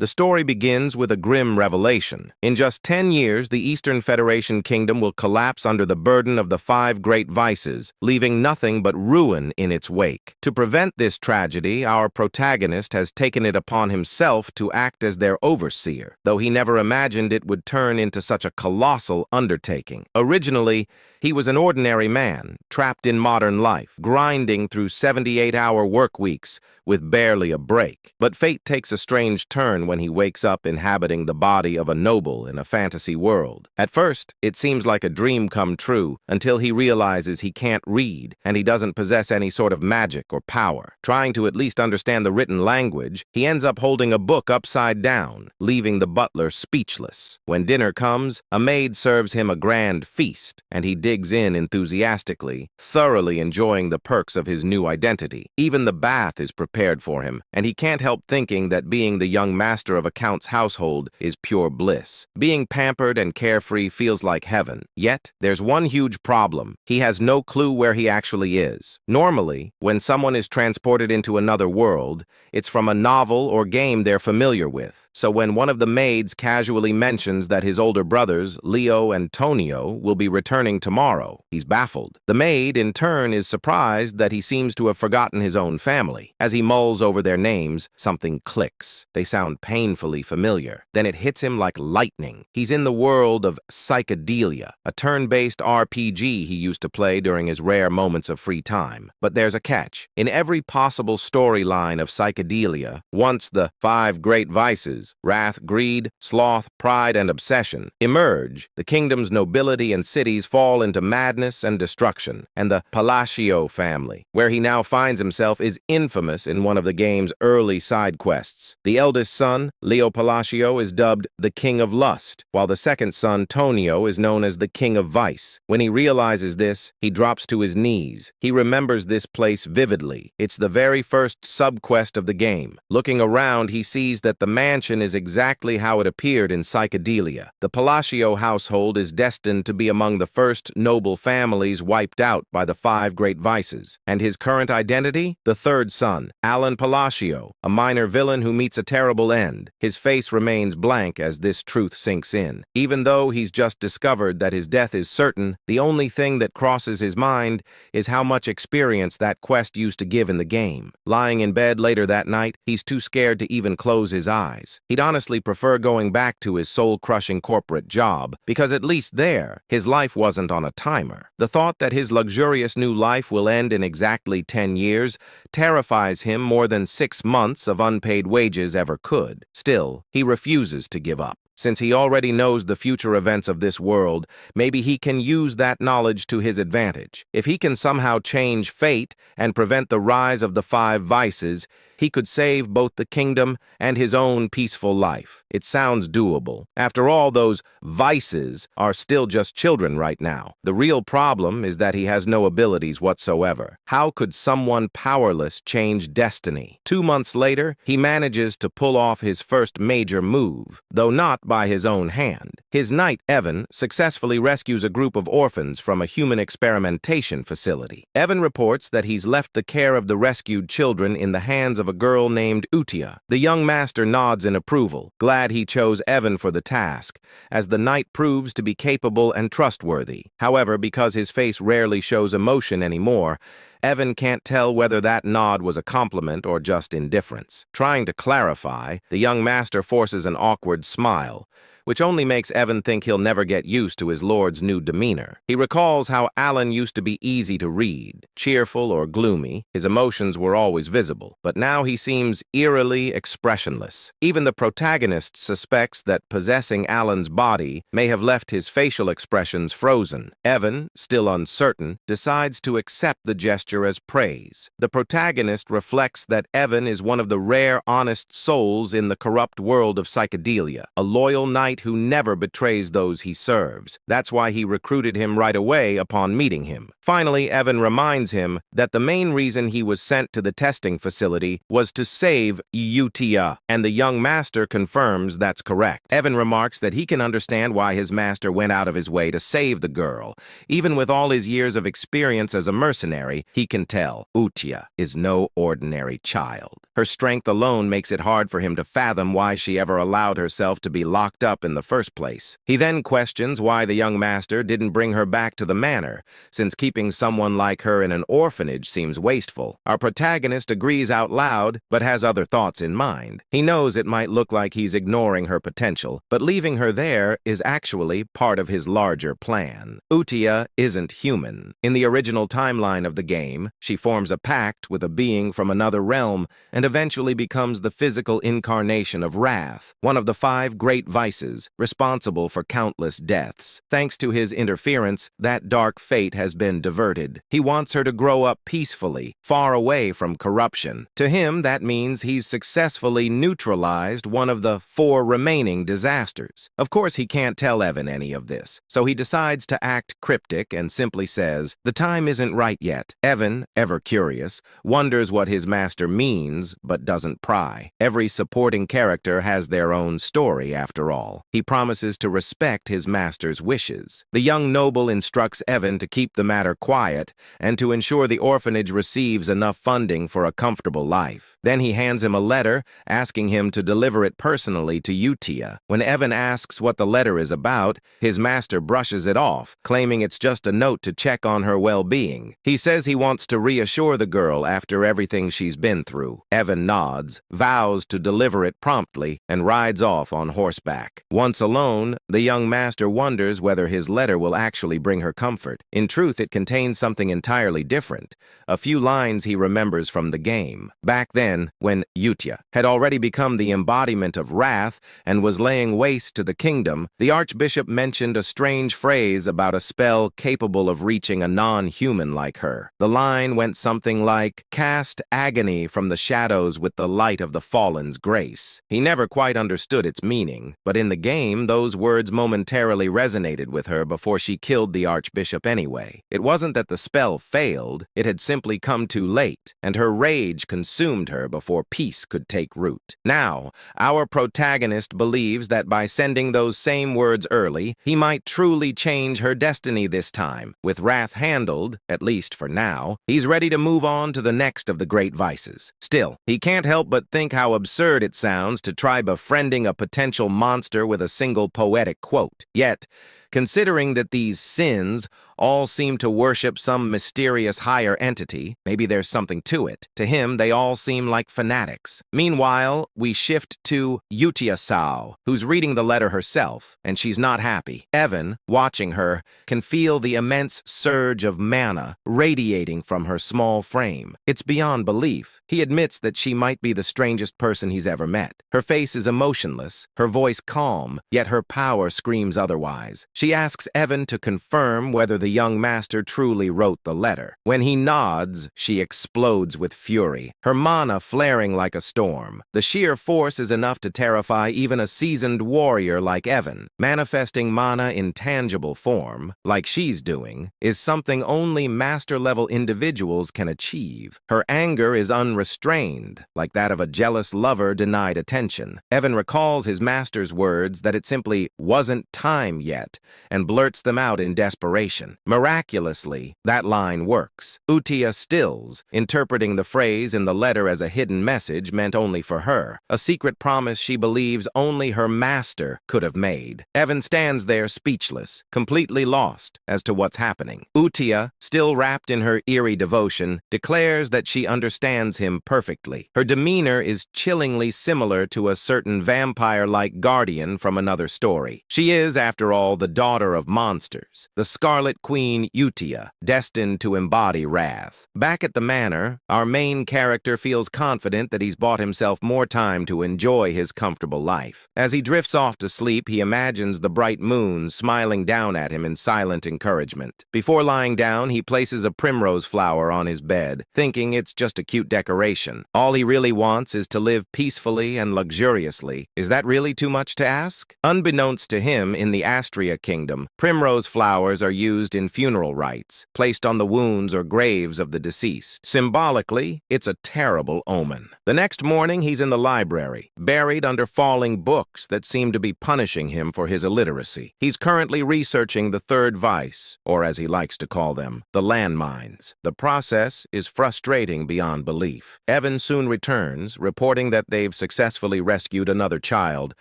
The story begins with a grim revelation. In just 10 years, the Eastern Federation Kingdom will collapse under the burden of the 5 great vices, leaving nothing but ruin in its wake. To prevent this tragedy, our protagonist has taken it upon himself to act as their overseer, though he never imagined it would turn into such a colossal undertaking. Originally, he was an ordinary man, trapped in modern life, grinding through 78-hour work weeks with barely a break. But fate takes a strange turn when he wakes up inhabiting the body of a noble in a fantasy world. At first, it seems like a dream come true until he realizes he can't read and he doesn't possess any sort of magic or power. Trying to at least understand the written language, he ends up holding a book upside down, leaving the butler speechless. When dinner comes, a maid serves him a grand feast, and he digs in enthusiastically, thoroughly enjoying the perks of his new identity. Even the bath is prepared for him, and he can't help thinking that being the young master of a count's household is pure bliss. Being pampered and carefree feels like heaven. Yet, there's one huge problem. He has no clue where he actually is. Normally, when someone is transported into another world, it's from a novel or game they're familiar with. So when one of the maids casually mentions that his older brothers, Leo and Tonio, will be returning tomorrow, he's baffled. The maid, in turn, is surprised that he seems to have forgotten his own family. As he mulls over their names, something clicks. They sound painfully familiar. Then it hits him like lightning. He's in the world of Psychedelia, a turn-based RPG he used to play during his rare moments of free time. But there's a catch. In every possible storyline of Psychedelia, once the 5 great vices, wrath, greed, sloth, pride, and obsession, emerge, the kingdom's nobility and cities fall into madness and destruction, and the Palacio family, where he now finds himself, is infamous in one of the game's early side quests. The eldest son, Leo Palacio, is dubbed the King of Lust, while the second son, Tonio, is known as the King of Vice. When he realizes this, he drops to his knees. He remembers this place vividly. It's the very first sub-quest of the game. Looking around, he sees that the mansion is exactly how it appeared in Psychedelia. The Palacio household is destined to be among the first noble families wiped out by the 5 great vices. And his current identity? The third son, Alan Palacio, a minor villain who meets a terrible end. His face remains blank as this truth sinks in. Even though he's just discovered that his death is certain, the only thing that crosses his mind is how much experience that quest used to give in the game. Lying in bed later that night, he's too scared to even close his eyes. He'd honestly prefer going back to his soul-crushing corporate job, because at least there, his life wasn't on a timer. The thought that his luxurious new life will end in exactly 10 years terrifies him more than 6 months of unpaid wages ever could. Still, he refuses to give up. Since he already knows the future events of this world, maybe he can use that knowledge to his advantage. If he can somehow change fate and prevent the rise of the 5 vices, he could save both the kingdom and his own peaceful life. It sounds doable. After all, those vices are still just children right now. The real problem is that he has no abilities whatsoever. How could someone powerless change destiny? 2 months later, he manages to pull off his first major move, though not by his own hand. His knight, Evan, successfully rescues a group of orphans from a human experimentation facility. Evan reports that he's left the care of the rescued children in the hands of a girl named Utia. The young master nods in approval, glad he chose Evan for the task, as the knight proves to be capable and trustworthy. However, because his face rarely shows emotion anymore, Evan can't tell whether that nod was a compliment or just indifference. Trying to clarify, the young master forces an awkward smile, which only makes Evan think he'll never get used to his lord's new demeanor. He recalls how Alan used to be easy to read, cheerful or gloomy. His emotions were always visible, but now he seems eerily expressionless. Even the protagonist suspects that possessing Alan's body may have left his facial expressions frozen. Evan, still uncertain, decides to accept the gesture as praise. The protagonist reflects that Evan is one of the rare honest souls in the corrupt world of Psychedelia, a loyal knight who never betrays those he serves. That's why he recruited him right away upon meeting him. Finally, Evan reminds him that the main reason he was sent to the testing facility was to save Utia, and the young master confirms that's correct. Evan remarks that he can understand why his master went out of his way to save the girl. Even with all his years of experience as a mercenary, he can tell Utia is no ordinary child. Her strength alone makes it hard for him to fathom why she ever allowed herself to be locked up in the first place. He then questions why the young master didn't bring her back to the manor, since keeping someone like her in an orphanage seems wasteful. Our protagonist agrees out loud, but has other thoughts in mind. He knows it might look like he's ignoring her potential, but leaving her there is actually part of his larger plan. Utia isn't human. In the original timeline of the game, she forms a pact with a being from another realm and eventually becomes the physical incarnation of wrath, one of the 5 great vices responsible for countless deaths. Thanks to his interference, that dark fate has been diverted. He wants her to grow up peacefully, far away from corruption. To him, that means he's successfully neutralized one of the 4 remaining disasters. Of course, he can't tell Evan any of this, so he decides to act cryptic and simply says, "The time isn't right yet." Evan, ever curious, wonders what his master means, but doesn't pry. Every supporting character has their own story, after all. He promises to respect his master's wishes. The young noble instructs Evan to keep the matter quiet and to ensure the orphanage receives enough funding for a comfortable life. Then he hands him a letter, asking him to deliver it personally to Utia. When Evan asks what the letter is about, his master brushes it off, claiming it's just a note to check on her well-being. He says he wants to reassure the girl after everything she's been through. Evan nods, vows to deliver it promptly, and rides off on horseback. Once alone, the young master wonders whether his letter will actually bring her comfort. In truth, it contains something entirely different, a few lines he remembers from the game. Back then, when Utia had already become the embodiment of wrath and was laying waste to the kingdom, the archbishop mentioned a strange phrase about a spell capable of reaching a non-human like her. The line went something like, "Cast agony from the shadows with the light of the fallen's grace." He never quite understood its meaning, but in the game, those words momentarily resonated with her before she killed the archbishop anyway. It wasn't that the spell failed, it had simply come too late, and her rage consumed her before peace could take root. Now, our protagonist believes that by sending those same words early, he might truly change her destiny this time. With wrath handled, at least for now, he's ready to move on to the next of the great vices. Still, he can't help but think how absurd it sounds to try befriending a potential monster with a single poetic quote. Yet, considering that these sins all seem to worship some mysterious higher entity, maybe there's something to it. To him, they all seem like fanatics. Meanwhile, we shift to Utia Sao, who's reading the letter herself, and she's not happy. Evan, watching her, can feel the immense surge of mana radiating from her small frame. It's beyond belief. He admits that she might be the strangest person he's ever met. Her face is emotionless, her voice calm, yet her power screams otherwise. She asks Evan to confirm whether the young master truly wrote the letter. When he nods, she explodes with fury, her mana flaring like a storm. The sheer force is enough to terrify even a seasoned warrior like Evan. Manifesting mana in tangible form, like she's doing, is something only master-level individuals can achieve. Her anger is unrestrained, like that of a jealous lover denied attention. Evan recalls his master's words that it simply wasn't time yet, and blurts them out in desperation. Miraculously, that line works. Utia stills, interpreting the phrase in the letter as a hidden message meant only for her, a secret promise she believes only her master could have made. Evan stands there speechless, completely lost as to what's happening. Utia, still wrapped in her eerie devotion, declares that she understands him perfectly. Her demeanor is chillingly similar to a certain vampire-like guardian from another story. She is, after all, the daughter of monsters, the Scarlet Queen Utia, destined to embody wrath. Back at the manor, our main character feels confident that he's bought himself more time to enjoy his comfortable life. As he drifts off to sleep, he imagines the bright moon smiling down at him in silent encouragement. Before lying down, he places a primrose flower on his bed, thinking it's just a cute decoration. All he really wants is to live peacefully and luxuriously. Is that really too much to ask? Unbeknownst to him, in the Astria kingdom, primrose flowers are used in funeral rites, placed on the wounds or graves of the deceased. Symbolically, it's a terrible omen. The next morning, he's in the library, buried under falling books that seem to be punishing him for his illiteracy. He's currently researching the third vice, or as he likes to call them, the landmines. The process is frustrating beyond belief. Evan soon returns, reporting that they've successfully rescued another child,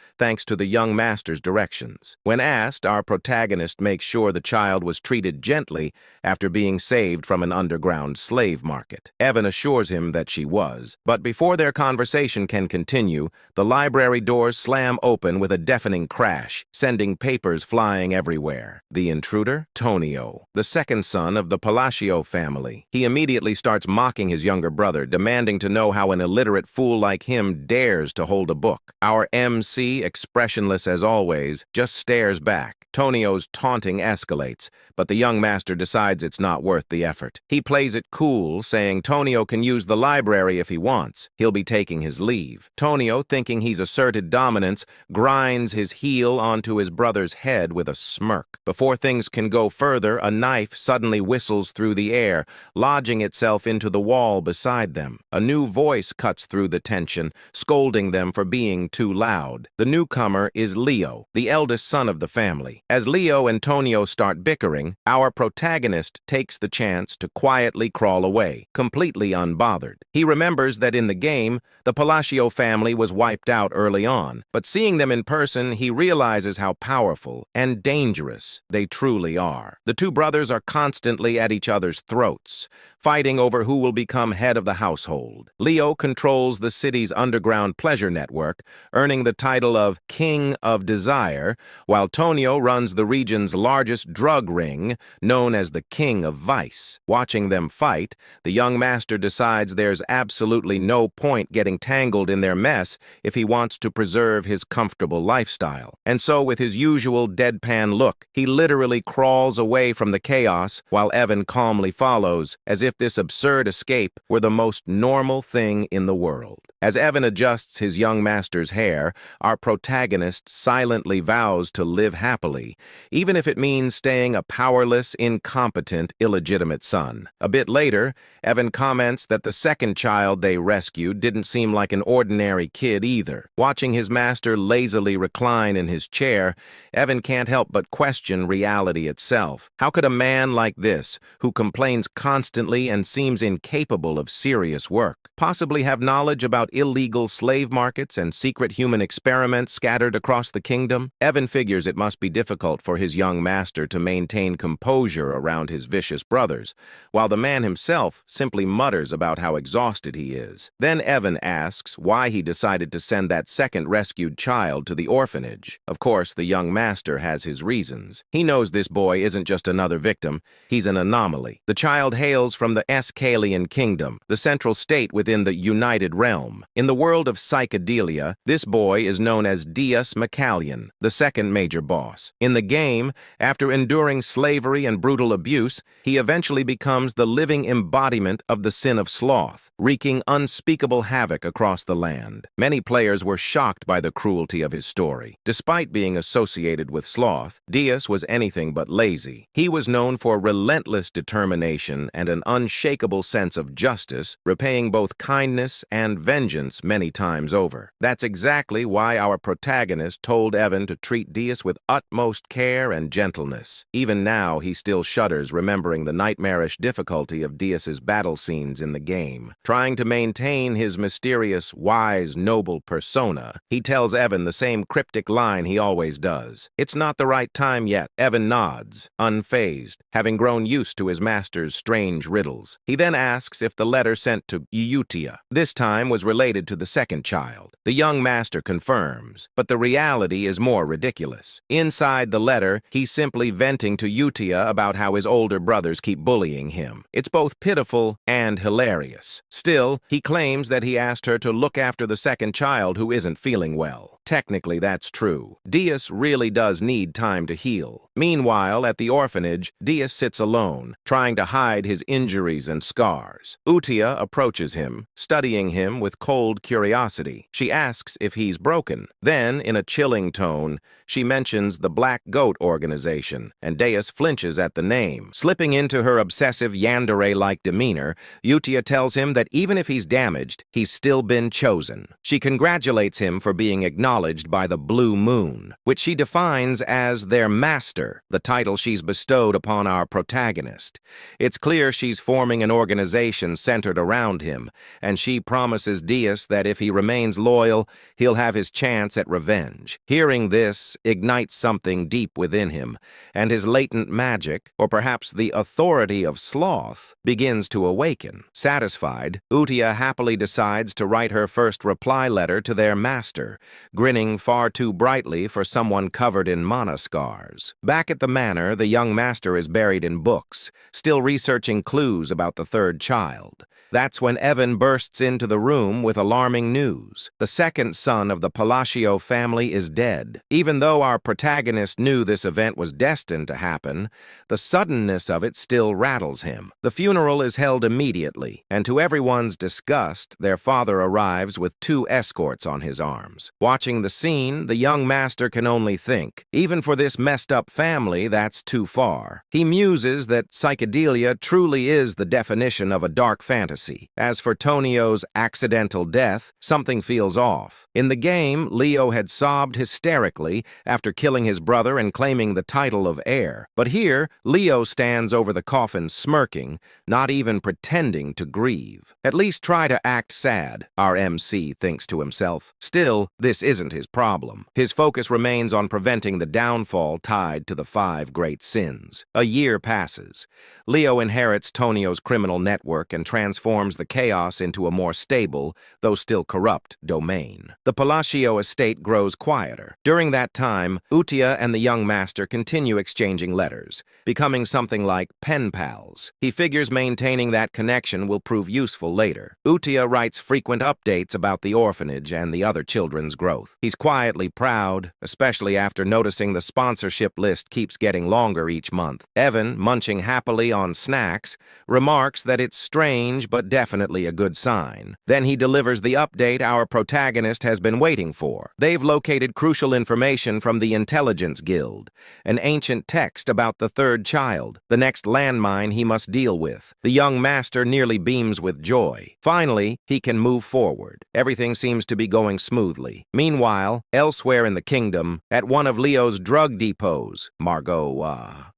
thanks to the young master's directions. When asked, our protagonist makes sure the child was treated gently after being saved from an underground slave market. Evan assures him that she was, but before their conversation can continue, the library doors slam open with a deafening crash, sending papers flying everywhere. The intruder? Tonio, the second son of the Palacio family. He immediately starts mocking his younger brother, demanding to know how an illiterate fool like him dares to hold a book. Our MC, expressionless as always, just stares back. Tonio's taunting escalates, but the young master decides it's not worth the effort. He plays it cool, saying Tonio can use the library if he wants. He'll be taking his leave. Tonio, thinking he's asserted dominance, grinds his heel onto his brother's head with a smirk. Before things can go further, a knife suddenly whistles through the air, lodging itself into the wall beside them. A new voice cuts through the tension, scolding them for being too loud. The newcomer is Leo, the eldest son of the family. As Leo and Tonio start bickering, our protagonist takes the chance to quietly crawl away, completely unbothered. He remembers that in the game, the Palacio family was wiped out early on, but seeing them in person, he realizes how powerful and dangerous they truly are. The two brothers are constantly at each other's throats, fighting over who will become head of the household. Leo controls the city's underground pleasure network, earning the title of King of Desire, while Tonio runs the region's largest drug ring, known as the King of Vice. Watching them fight, the young master decides there's absolutely no point getting tangled in their mess if he wants to preserve his comfortable lifestyle. And so, with his usual deadpan look, he literally crawls away from the chaos while Evan calmly follows, as if this absurd escape were the most normal thing in the world. As Evan adjusts his young master's hair, our protagonist silently vows to live happily, even if it means staying a powerless, incompetent, illegitimate son. A bit later, Evan comments that the second child they rescued didn't seem like an ordinary kid either. Watching his master lazily recline in his chair, Evan can't help but question reality itself. How could a man like this, who complains constantly and seems incapable of serious work, possibly have knowledge about illegal slave markets and secret human experiments scattered across the kingdom? Evan figures it must be difficult for his young master to maintain composure around his vicious brothers, while the man himself simply mutters about how exhausted he is. Then Evan asks why he decided to send that second rescued child to the orphanage. Of course, the young master has his reasons. He knows this boy isn't just another victim, he's an anomaly. The child hails from the Escalian Kingdom, the central state within the United Realm. In the world of psychedelia, this boy is known as Deus Macallion, the second major boss. In the game, after enduring slavery and brutal abuse, he eventually becomes the living embodiment of the sin of sloth, wreaking unspeakable havoc across the land. Many players were shocked by the cruelty of his story. Despite being associated with sloth, Deus was anything but lazy. He was known for relentless determination and an unshakable sense of justice, repaying both kindness and vengeance many times over. That's exactly why our protagonist told Evan to treat Deus with utmost care and gentleness. Even now, he still shudders remembering the nightmarish difficulty of Deus's battle scenes in the game. Trying to maintain his mysterious, wise, noble persona, he tells Evan the same cryptic line he always does. It's not the right time yet. Evan nods, unfazed, having grown used to his master's strange riddles. He then asks if the letter sent to Eutia this time was related to the second child. The young master confirms, but the reality is more ridiculous. Inside the letter, he's simply venting to Eutia about how his older brothers keep bullying him. It's both pitiful and hilarious. Still, he claims that he asked her to look after the second child who isn't feeling well. Technically, that's true. Deus really does need time to heal. Meanwhile, at the orphanage, Deus sits alone, trying to hide his injuries and scars. Utia approaches him, studying him with cold curiosity. She asks if he's broken. Then, in a chilling tone, she mentions the Black Goat organization, and Deus flinches at the name. Slipping into her obsessive yandere-like demeanor, Utia tells him that even if he's damaged, he's still been chosen. She congratulates him for being acknowledged by the Blue Moon, which she defines as their master, the title she's bestowed upon our protagonist. It's clear she's forming an organization centered around him, and she promises Deus that if he remains loyal, he'll have his chance at revenge. Hearing this ignites something deep within him, and his latent magic, or perhaps the authority of sloth, begins to awaken. Satisfied, Utia happily decides to write her first reply letter to their master, grinning far too brightly for someone covered in mana scars. Back at the manor, the young master is buried in books, still researching clues about the third child. That's when Evan bursts into the room with alarming news. The second son of the Palacio family is dead. Even though our protagonist knew this event was destined to happen, the suddenness of it still rattles him. The funeral is held immediately, and to everyone's disgust, their father arrives with 2 escorts on his arms. Watching the scene, the young master can only think, even for this messed-up family, that's too far. He muses that psychedelia truly is the definition of a dark fantasy. As for Tonio's accidental death, something feels off. In the game, Leo had sobbed hysterically after killing his brother and claiming the title of heir. But here, Leo stands over the coffin smirking, not even pretending to grieve. At least try to act sad, our MC thinks to himself. Still, this isn't his problem. His focus remains on preventing the downfall tied to the 5 great sins. A year passes. Leo inherits Tonio's criminal network and transforms the chaos into a more stable, though still corrupt, domain. The Palacio estate grows quieter. During that time, Utia and the young master continue exchanging letters, becoming something like pen pals. He figures maintaining that connection will prove useful later. Utia writes frequent updates about the orphanage and the other children's growth. He's quietly proud, especially after noticing the sponsorship list keeps getting longer each month. Evan, munching happily on snacks, remarks that it's strange but definitely a good sign. Then he delivers the update our protagonist has been waiting for. They've located crucial information from the Intelligence Guild, an ancient text about the third child, the next landmine he must deal with. The young master nearly beams with joy. Finally, he can move forward. Everything seems to be going smoothly. Meanwhile, elsewhere in the kingdom, at one of Leo's drug depots,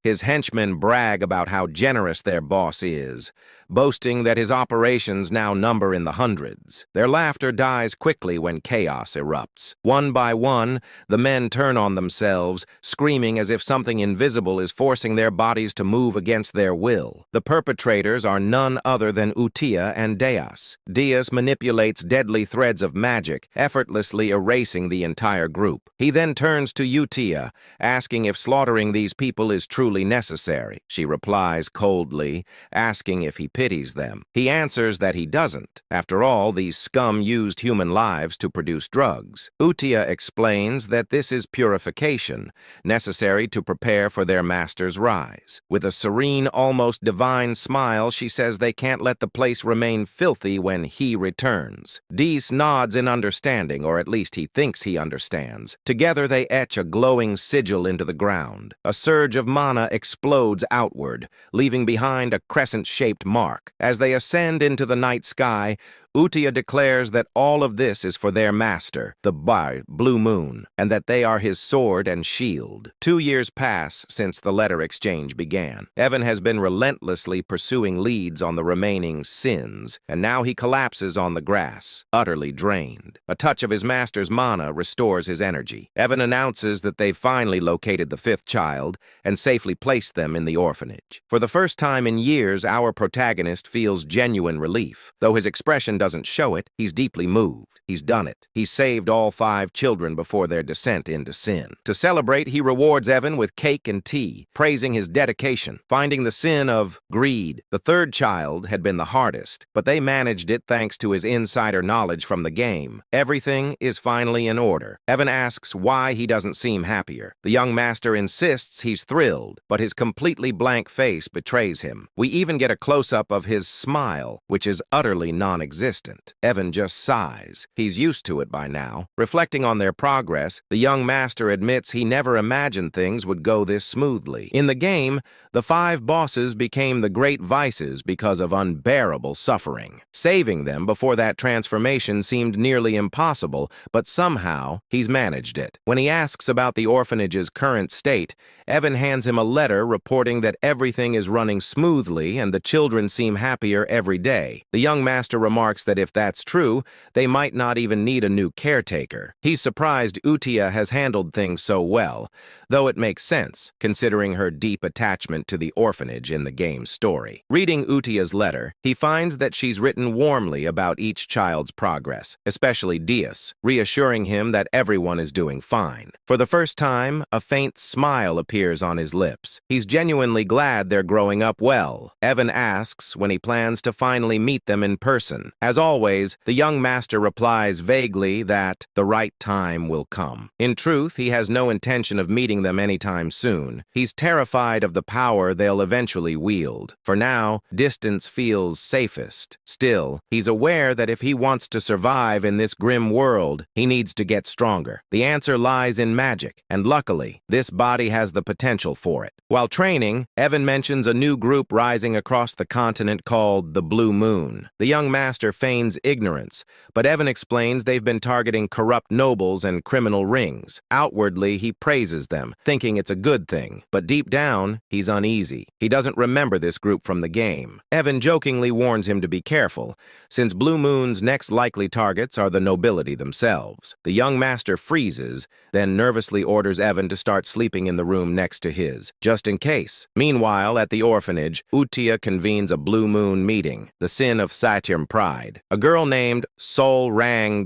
his henchmen brag about how generous their boss is, boasting that his operations now number in the hundreds. Their laughter dies quickly when chaos erupts. One by one, the men turn on themselves, screaming as if something invisible is forcing their bodies to move against their will. The perpetrators are none other than Utia and Deus. Deus manipulates deadly threads of magic, effortlessly erasing the entire group. He then turns to Utia, asking if slaughtering these people is truly necessary. She replies coldly, asking if he pities them. He answers that he doesn't. After all, these scum used human lives to produce drugs. Utia explains that this is purification, necessary to prepare for their master's rise. With a serene, almost divine smile, she says they can't let the place remain filthy when he returns. Dees nods in understanding, or at least he thinks he understands. Together they etch a glowing sigil into the ground. A surge of mana explodes outward, leaving behind a crescent-shaped mark. As they ascend into the night sky, Utia declares that all of this is for their master, the Blue Moon, and that they are his sword and shield. 2 years pass since the letter exchange began. Evan has been relentlessly pursuing leads on the remaining sins, and now he collapses on the grass, utterly drained. A touch of his master's mana restores his energy. Evan announces that they've finally located the 5th child and safely placed them in the orphanage. For the first time in years, our protagonist feels genuine relief. Though his expression doesn't show it, he's deeply moved. He's done it. He's saved all 5 children before their descent into sin. To celebrate, he rewards Evan with cake and tea, praising his dedication, finding the sin of greed. The 3rd child had been the hardest, but they managed it thanks to his insider knowledge from the game. Everything is finally in order. Evan asks why he doesn't seem happier. The young master insists he's thrilled, but his completely blank face betrays him. We even get a close-up of his smile, which is utterly non-existent. non-existent. Evan just sighs. He's used to it by now. Reflecting on their progress, the young master admits he never imagined things would go this smoothly. In the game, the 5 bosses became the great vices because of unbearable suffering. Saving them before that transformation seemed nearly impossible, but somehow he's managed it. When he asks about the orphanage's current state, Evan hands him a letter reporting that everything is running smoothly and the children seem happier every day. The young master remarks that if that's true, they might not even need a new caretaker. He's surprised Utia has handled things so well, though it makes sense, considering her deep attachment to the orphanage in the game's story. Reading Utia's letter, he finds that she's written warmly about each child's progress, especially Dias, reassuring him that everyone is doing fine. For the first time, a faint smile appears on his lips. He's genuinely glad they're growing up well. Evan asks when he plans to finally meet them in person. As always, the young master replies vaguely that the right time will come. In truth, he has no intention of meeting them anytime soon. He's terrified of the power they'll eventually wield. For now, distance feels safest. Still, he's aware that if he wants to survive in this grim world, he needs to get stronger. The answer lies in magic, and luckily, this body has the potential for it. While training, Evan mentions a new group rising across the continent called the Blue Moon. The young master feigns ignorance, but Evan explains they've been targeting corrupt nobles and criminal rings. Outwardly, he praises them, thinking it's a good thing, but deep down, he's uneasy. He doesn't remember this group from the game. Evan jokingly warns him to be careful, since Blue Moon's next likely targets are the nobility themselves. The young master freezes, then nervously orders Evan to start sleeping in the room next to his, just in case. Meanwhile, at the orphanage, Utia convenes a Blue Moon meeting, the sin of Saturn pride. A girl named Seol Rang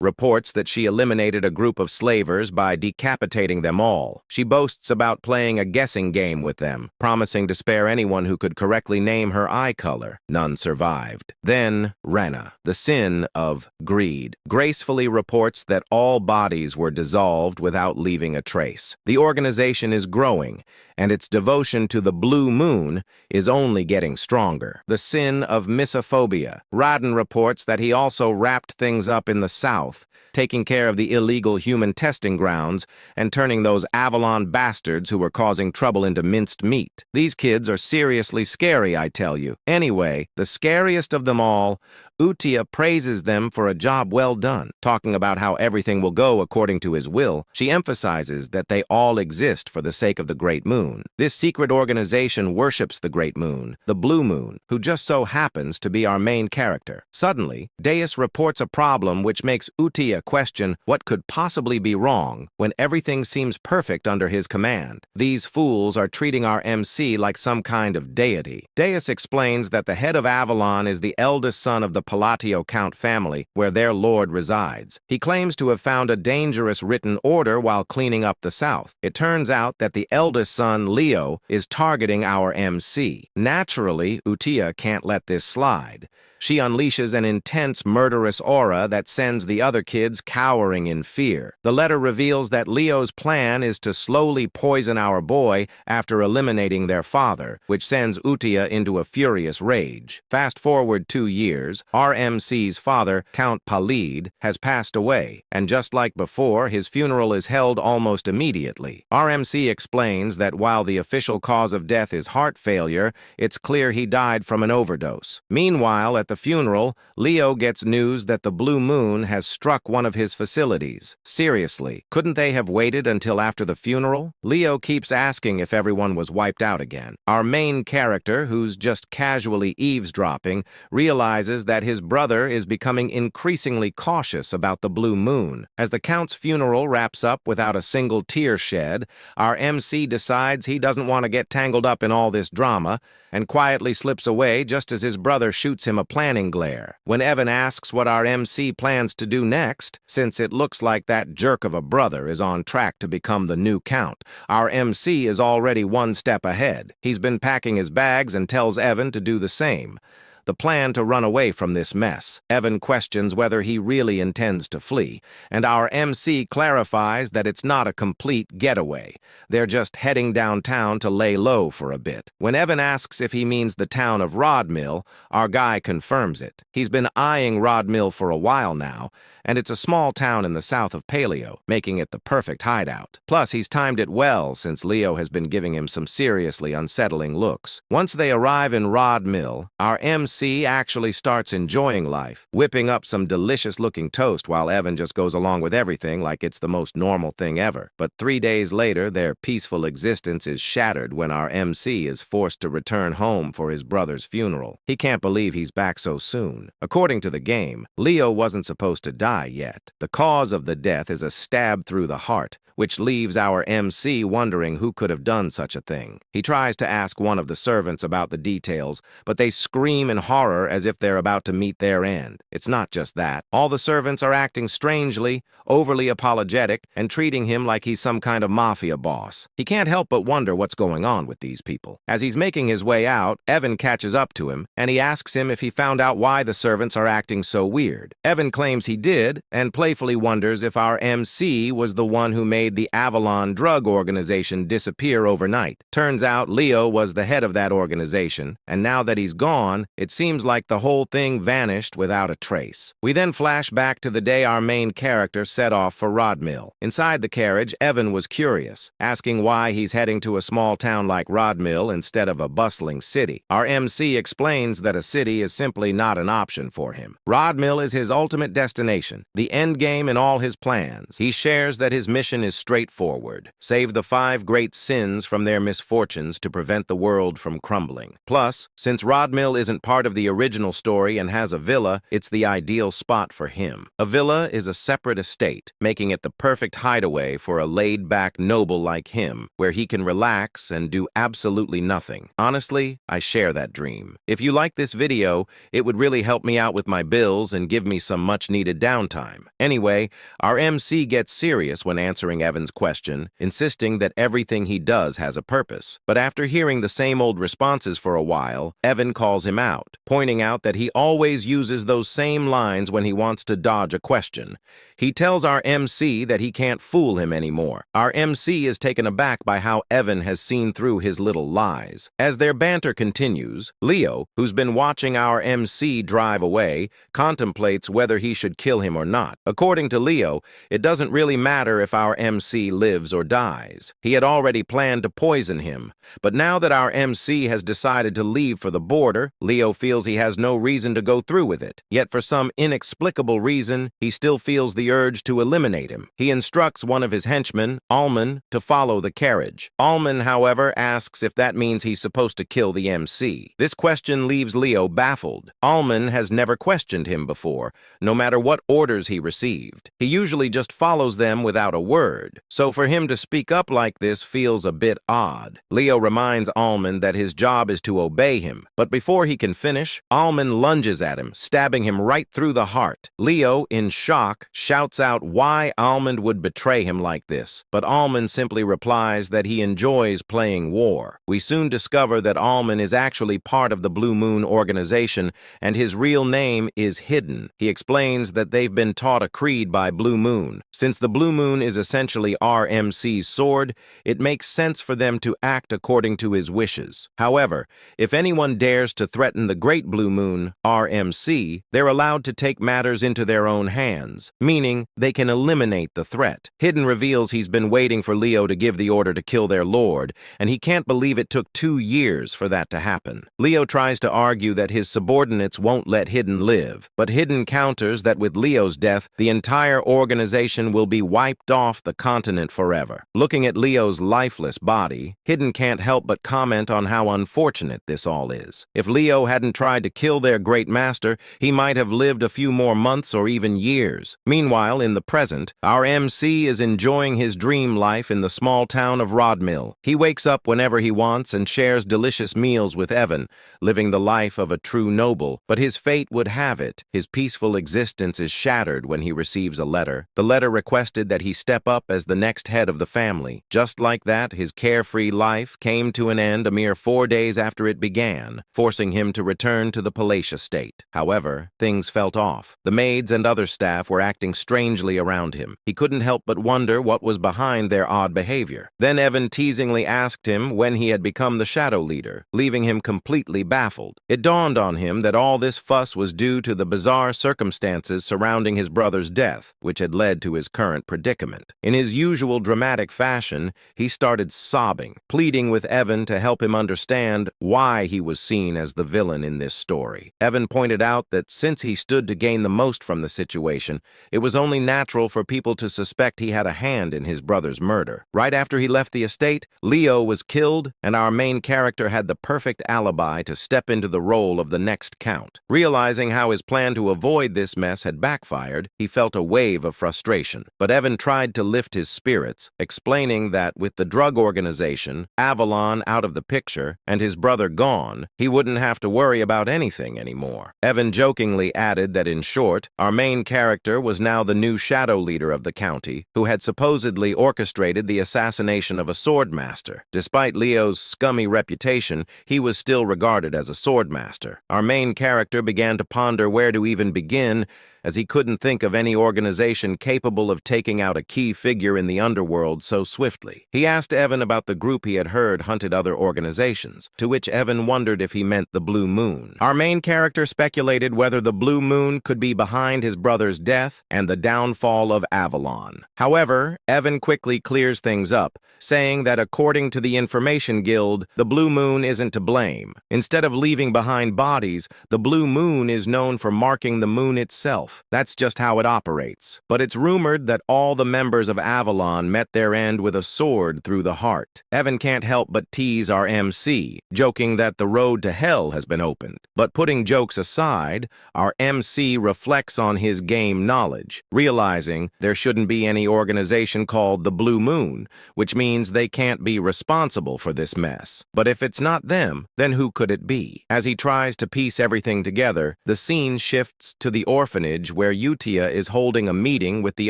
reports that she eliminated a group of slavers by decapitating them all. She boasts about playing a guessing game with them, promising to spare anyone who could correctly name her eye color. None survived. Then, Rena, the sin of greed, gracefully reports that all bodies were dissolved without leaving a trace. The organization is growing, and its devotion to the Blue Moon is only getting stronger. The sin of misophobia. Radin reports that he also wrapped things up in the south, taking care of the illegal human testing grounds and turning those Avalon bastards who were causing trouble into minced meat. These kids are seriously scary, I tell you. Anyway, the scariest of them all, Utia praises them for a job well done. Talking about how everything will go according to his will, she emphasizes that they all exist for the sake of the Great Moon. This secret organization worships the Great Moon, the Blue Moon, who just so happens to be our main character. Suddenly, Deus reports a problem which makes Utia question what could possibly be wrong when everything seems perfect under his command. These fools are treating our MC like some kind of deity. Deus explains that the head of Avalon is the eldest son of the Palatio Count family, where their lord resides. He claims to have found a dangerous written order while cleaning up the south. It turns out that the eldest son, Leo, is targeting our MC. Naturally, Utia can't let this slide. She unleashes an intense, murderous aura that sends the other kids cowering in fear. The letter reveals that Leo's plan is to slowly poison our boy after eliminating their father, which sends Utia into a furious rage. Fast forward 2 years, RMC's father, Count Palid, has passed away, and just like before, his funeral is held almost immediately. RMC explains that while the official cause of death is heart failure, it's clear he died from an overdose. Meanwhile, at the funeral, Leo gets news that the Blue Moon has struck one of his facilities. Seriously, couldn't they have waited until after the funeral? Leo keeps asking if everyone was wiped out again. Our main character, who's just casually eavesdropping, realizes that his brother is becoming increasingly cautious about the Blue Moon. As the Count's funeral wraps up without a single tear shed, our MC decides he doesn't want to get tangled up in all this drama and quietly slips away just as his brother shoots him a planning glare. When Evan asks what our MC plans to do next, since it looks like that jerk of a brother is on track to become the new Count, our MC is already one step ahead. He's been packing his bags and tells Evan to do the same. the plan to run away from this mess. Evan questions whether he really intends to flee, and our MC clarifies that it's not a complete getaway. They're just heading downtown to lay low for a bit. When Evan asks if he means the town of Rodmill, our guy confirms it. He's been eyeing Rodmill for a while now, and it's a small town in the south of Paleo, making it the perfect hideout. Plus, he's timed it well since Leo has been giving him some seriously unsettling looks. Once they arrive in Rodmill, our MC actually starts enjoying life, whipping up some delicious-looking toast while Evan just goes along with everything like it's the most normal thing ever. But 3 days later, their peaceful existence is shattered when our MC is forced to return home for his brother's funeral. He can't believe he's back so soon. According to the game, Leo wasn't supposed to die yet. The cause of the death is a stab through the heart, which leaves our MC wondering who could have done such a thing. He tries to ask one of the servants about the details, but they scream in horror as if they're about to meet their end. It's not just that. All the servants are acting strangely, overly apologetic, and treating him like he's some kind of mafia boss. He can't help but wonder what's going on with these people. As he's making his way out, Evan catches up to him, and he asks him if he found out why the servants are acting so weird. Evan claims he did, and playfully wonders if our MC was the one who made the Avalon drug organization disappear overnight. Turns out Leo was the head of that organization, and now that he's gone, it seems like the whole thing vanished without a trace. We then flash back to the day our main character set off for Rodmill. Inside the carriage, Evan was curious, asking why he's heading to a small town like Rodmill instead of a bustling city. Our MC explains that a city is simply not an option for him. Rodmill is his ultimate destination, the end game in all his plans. He shares that his mission is straightforward: save the 5 great sins from their misfortunes to prevent the world from crumbling. Plus, since Rodmill isn't part of the original story and has a villa, it's the ideal spot for him. A villa is a separate estate, making it the perfect hideaway for a laid-back noble like him, where he can relax and do absolutely nothing. Honestly, I share that dream. If you like this video, it would really help me out with my bills and give me some much-needed downtime. Anyway, our MC gets serious when answering Evan's question, insisting that everything he does has a purpose. But after hearing the same old responses for a while, Evan calls him out, pointing out that he always uses those same lines when he wants to dodge a question. He tells our MC that he can't fool him anymore. Our MC is taken aback by how Evan has seen through his little lies. As their banter continues, Leo, who's been watching our MC drive away, contemplates whether he should kill him or not. According to Leo, it doesn't really matter if our MC lives or dies. He had already planned to poison him, but now that our MC has decided to leave for the border, Leo feels he has no reason to go through with it. Yet for some inexplicable reason, he still feels the urge to eliminate him. He instructs one of his henchmen, Omen, to follow the carriage. Omen, however, asks if that means he's supposed to kill the MC. This question leaves Leo baffled. Omen has never questioned him before, no matter what orders he received. He usually just follows them without a word, so for him to speak up like this feels a bit odd. Leo reminds Omen that his job is to obey him, but before he can finish, Omen lunges at him, stabbing him right through the heart. Leo, in shock, shouts out why Almond would betray him like this, but Almond simply replies that he enjoys playing war. We soon discover that Almond is actually part of the Blue Moon organization, and his real name is Hidden. He explains that they've been taught a creed by Blue Moon. Since the Blue Moon is essentially RMC's sword, it makes sense for them to act according to his wishes. However, if anyone dares to threaten the Great Blue Moon, RMC, they're allowed to take matters into their own hands, meaning they can eliminate the threat. Hidden reveals he's been waiting for Leo to give the order to kill their lord, and he can't believe it took 2 years for that to happen. Leo tries to argue that his subordinates won't let Hidden live, but Hidden counters that with Leo's death, the entire organization will be wiped off the continent forever. Looking at Leo's lifeless body, Hidden can't help but comment on how unfortunate this all is. If Leo hadn't tried to kill their great master, he might have lived a few more months or even years. Meanwhile, Meanwhile, in the present, our MC is enjoying his dream life in the small town of Rodmill. He wakes up whenever he wants and shares delicious meals with Evan, living the life of a true noble. But his fate would have it, his peaceful existence is shattered when he receives a letter. The letter requested that he step up as the next head of the family. Just like that, his carefree life came to an end a mere 4 days after it began, forcing him to return to the palatial state. However, things felt off. The maids and other staff were acting strangely around him. He couldn't help but wonder what was behind their odd behavior. Then Evan teasingly asked him when he had become the shadow leader, leaving him completely baffled. It dawned on him that all this fuss was due to the bizarre circumstances surrounding his brother's death, which had led to his current predicament. In his usual dramatic fashion, he started sobbing, pleading with Evan to help him understand why he was seen as the villain in this story. Evan pointed out that since he stood to gain the most from the situation, it was only natural for people to suspect he had a hand in his brother's murder. Right after he left the estate, Leo was killed, and our main character had the perfect alibi to step into the role of the next count. Realizing how his plan to avoid this mess had backfired, he felt a wave of frustration. But Evan tried to lift his spirits, explaining that with the drug organization, Avalon out of the picture, and his brother gone, he wouldn't have to worry about anything anymore. Evan jokingly added that in short, our main character was now the new shadow leader of the county, who had supposedly orchestrated the assassination of a swordmaster. Despite Leo's scummy reputation, he was still regarded as a swordmaster. Our main character began to ponder where to even begin, as he couldn't think of any organization capable of taking out a key figure in the underworld so swiftly. He asked Evan about the group he had heard hunted other organizations, to which Evan wondered if he meant the Blue Moon. Our main character speculated whether the Blue Moon could be behind his brother's death and the downfall of Avalon. However, Evan quickly clears things up, saying that according to the Information Guild, the Blue Moon isn't to blame. Instead of leaving behind bodies, the Blue Moon is known for marking the moon itself. That's just how it operates. But it's rumored that all the members of Avalon met their end with a sword through the heart. Evan can't help but tease our MC, joking that the road to hell has been opened. But putting jokes aside, our MC reflects on his game knowledge, realizing there shouldn't be any organization called the Blue Moon, which means they can't be responsible for this mess. But if it's not them, then who could it be? As he tries to piece everything together, the scene shifts to the orphanage where Utia is holding a meeting with the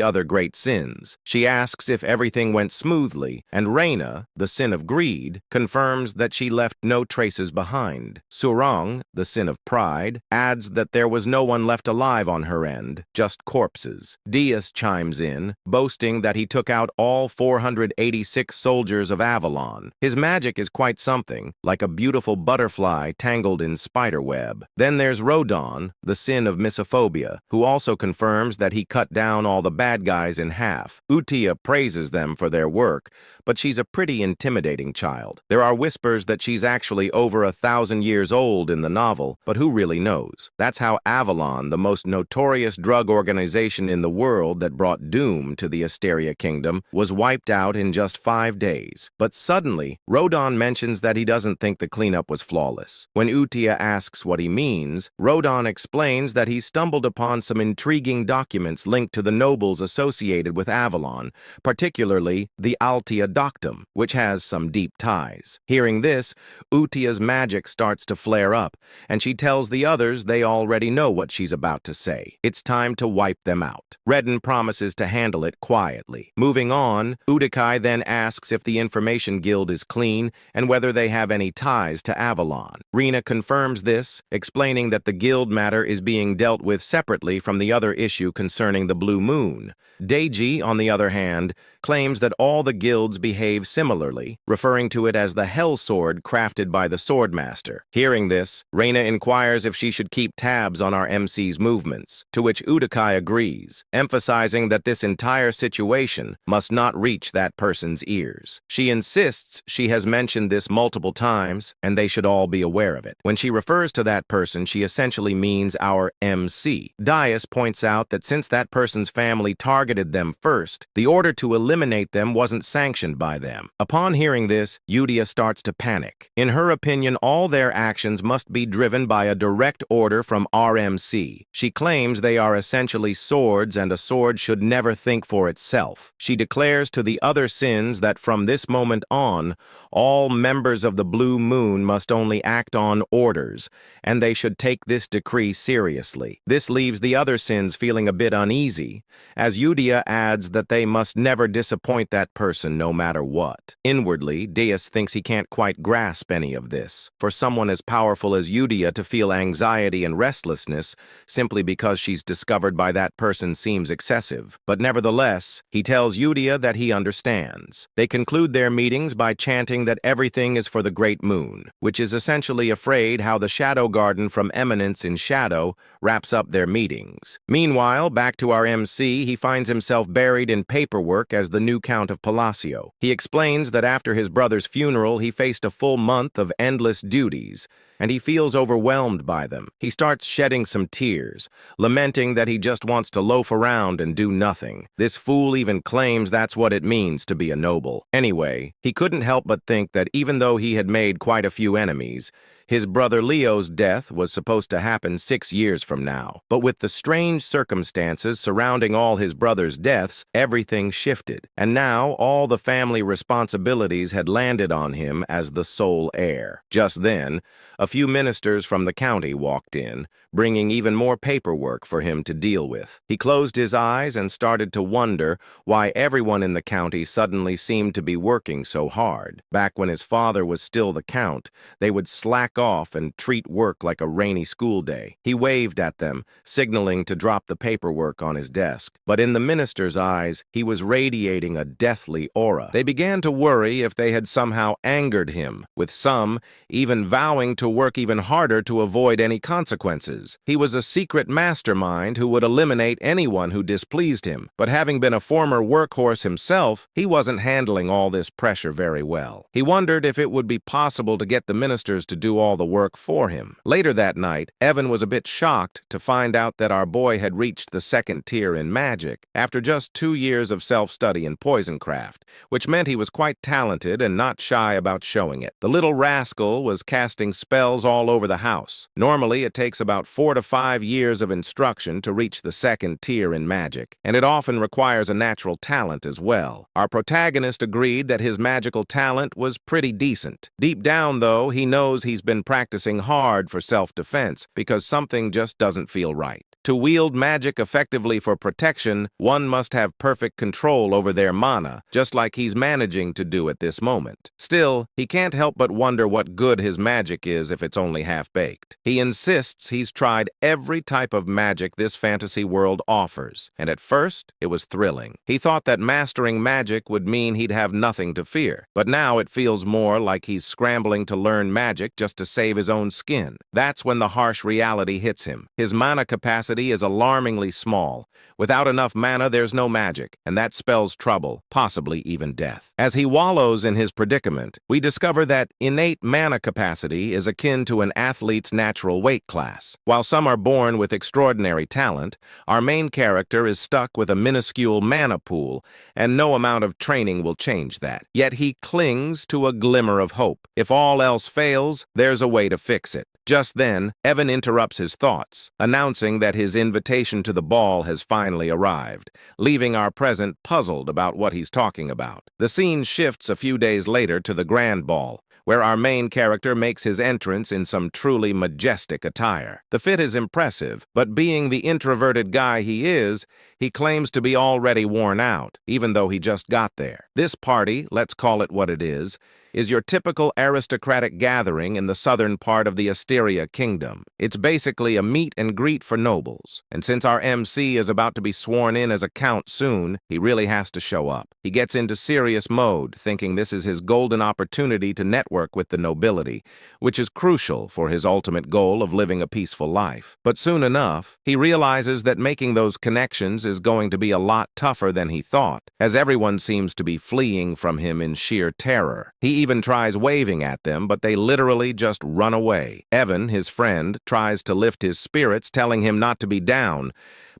other great sins. She asks if everything went smoothly, and Reina, the sin of greed, confirms that she left no traces behind. Seol Rang, the sin of pride, adds that there was no one left alive on her end, just corpses. Diaz chimes in, boasting that he took out all 486 soldiers of Avalon. His magic is quite something, like a beautiful butterfly tangled in spiderweb. Then there's Rodon, the sin of misophobia, who also confirms that he cut down all the bad guys in half. Utia praises them for their work, but she's a pretty intimidating child. There are whispers that she's actually over 1,000 years old in the novel, but who really knows? That's how Avalon, the most notorious drug organization in the world that brought doom to the Asteria Kingdom, was wiped out in just 5 days. But suddenly, Rodon mentions that he doesn't think the cleanup was flawless. When Utia asks what he means, Rodon explains that he stumbled upon some intriguing documents linked to the nobles associated with Avalon, particularly the Altia Doctum, which has some deep ties. Hearing this, Utia's magic starts to flare up, and she tells the others they already know what she's about to say. It's time to wipe them out. Redden promises to handle it quietly. Moving on, Udikai then asks if the Information Guild is clean and whether they have any ties to Avalon. Rena confirms this, explaining that the guild matter is being dealt with separately from the other issue concerning the Blue Moon. Deiji, on the other hand, claims that all the guilds behave similarly, referring to it as the Hell Sword crafted by the Swordmaster. Hearing this, Reina inquires if she should keep tabs on our MC's movements, to which Udikai agrees, emphasizing that this entire situation must not reach that person's ears. She insists she has mentioned this multiple times, and they should all be aware of it. When she refers to that person, she essentially means our MC. Dias points out that since that person's family targeted them first, the order to eliminate eliminate them wasn't sanctioned by them. Upon hearing this, Yudia starts to panic. In her opinion, all their actions must be driven by a direct order from RMC. She claims they are essentially swords and a sword should never think for itself. She declares to the other sins that from this moment on, all members of the Blue Moon must only act on orders, and they should take this decree seriously. This leaves the other sins feeling a bit uneasy, as Yudia adds that they must never disappoint that person no matter what. Inwardly, Deus thinks he can't quite grasp any of this. For someone as powerful as Yudia to feel anxiety and restlessness simply because she's discovered by that person seems excessive. But nevertheless, he tells Yudia that he understands. They conclude their meetings by chanting that everything is for the Great Moon, which is essentially afraid how the Shadow Garden from Eminence in Shadow wraps up their meetings. Meanwhile, back to our MC, he finds himself buried in paperwork as the new Count of Palacio. He explains that after his brother's funeral, he faced a full month of endless duties, and he feels overwhelmed by them. He starts shedding some tears, lamenting that he just wants to loaf around and do nothing. This fool even claims that's what it means to be a noble. Anyway, he couldn't help but think that even though he had made quite a few enemies, his brother Leo's death was supposed to happen 6 years from now. But with the strange circumstances surrounding all his brother's deaths, everything shifted. And now all the family responsibilities had landed on him as the sole heir. Just then, a few ministers from the county walked in, bringing even more paperwork for him to deal with. He closed his eyes and started to wonder why everyone in the county suddenly seemed to be working so hard. Back when his father was still the count, they would slack off and treat work like a rainy school day. He waved at them, signaling to drop the paperwork on his desk. But in the minister's eyes, he was radiating a deathly aura. They began to worry if they had somehow angered him, with some even vowing to work even harder to avoid any consequences. He was a secret mastermind who would eliminate anyone who displeased him. But having been a former workhorse himself, he wasn't handling all this pressure very well. He wondered if it would be possible to get the ministers to do all the work for him. Later that night, Evan was a bit shocked to find out that our boy had reached the 2nd tier in magic after just 2 years of self-study in poisoncraft, which meant he was quite talented and not shy about showing it. The little rascal was casting spells all over the house. Normally, it takes about 4 to 5 years of instruction to reach the 2nd tier in magic, and it often requires a natural talent as well. Our protagonist agreed that his magical talent was pretty decent. Deep down, though, he knows he's been practicing hard for self-defense because something just doesn't feel right. To wield magic effectively for protection, one must have perfect control over their mana, just like he's managing to do at this moment. Still, he can't help but wonder what good his magic is if it's only half-baked. He insists he's tried every type of magic this fantasy world offers, and at first, it was thrilling. He thought that mastering magic would mean he'd have nothing to fear, but now it feels more like he's scrambling to learn magic just to save his own skin. That's when the harsh reality hits him. His mana capacity is alarmingly small. Without enough mana, there's no magic, and that spells trouble, possibly even death. As he wallows in his predicament, we discover that innate mana capacity is akin to an athlete's natural weight class. While some are born with extraordinary talent, our main character is stuck with a minuscule mana pool, and no amount of training will change that. Yet he clings to a glimmer of hope. If all else fails, there's a way to fix it. Just then, Evan interrupts his thoughts, announcing that his invitation to the ball has finally arrived, leaving our present puzzled about what he's talking about. The scene shifts a few days later to the grand ball, where our main character makes his entrance in some truly majestic attire. The fit is impressive, but being the introverted guy he is, he claims to be already worn out, even though he just got there. This party, let's call it what it is your typical aristocratic gathering in the southern part of the Asteria Kingdom. It's basically a meet and greet for nobles, and since our MC is about to be sworn in as a count soon, he really has to show up. He gets into serious mode, thinking this is his golden opportunity to network with the nobility, which is crucial for his ultimate goal of living a peaceful life. But soon enough, he realizes that making those connections is going to be a lot tougher than he thought, as everyone seems to be fleeing from him in sheer terror. He even tries waving at them, but they literally just run away. Evan, his friend, tries to lift his spirits, telling him not to be down,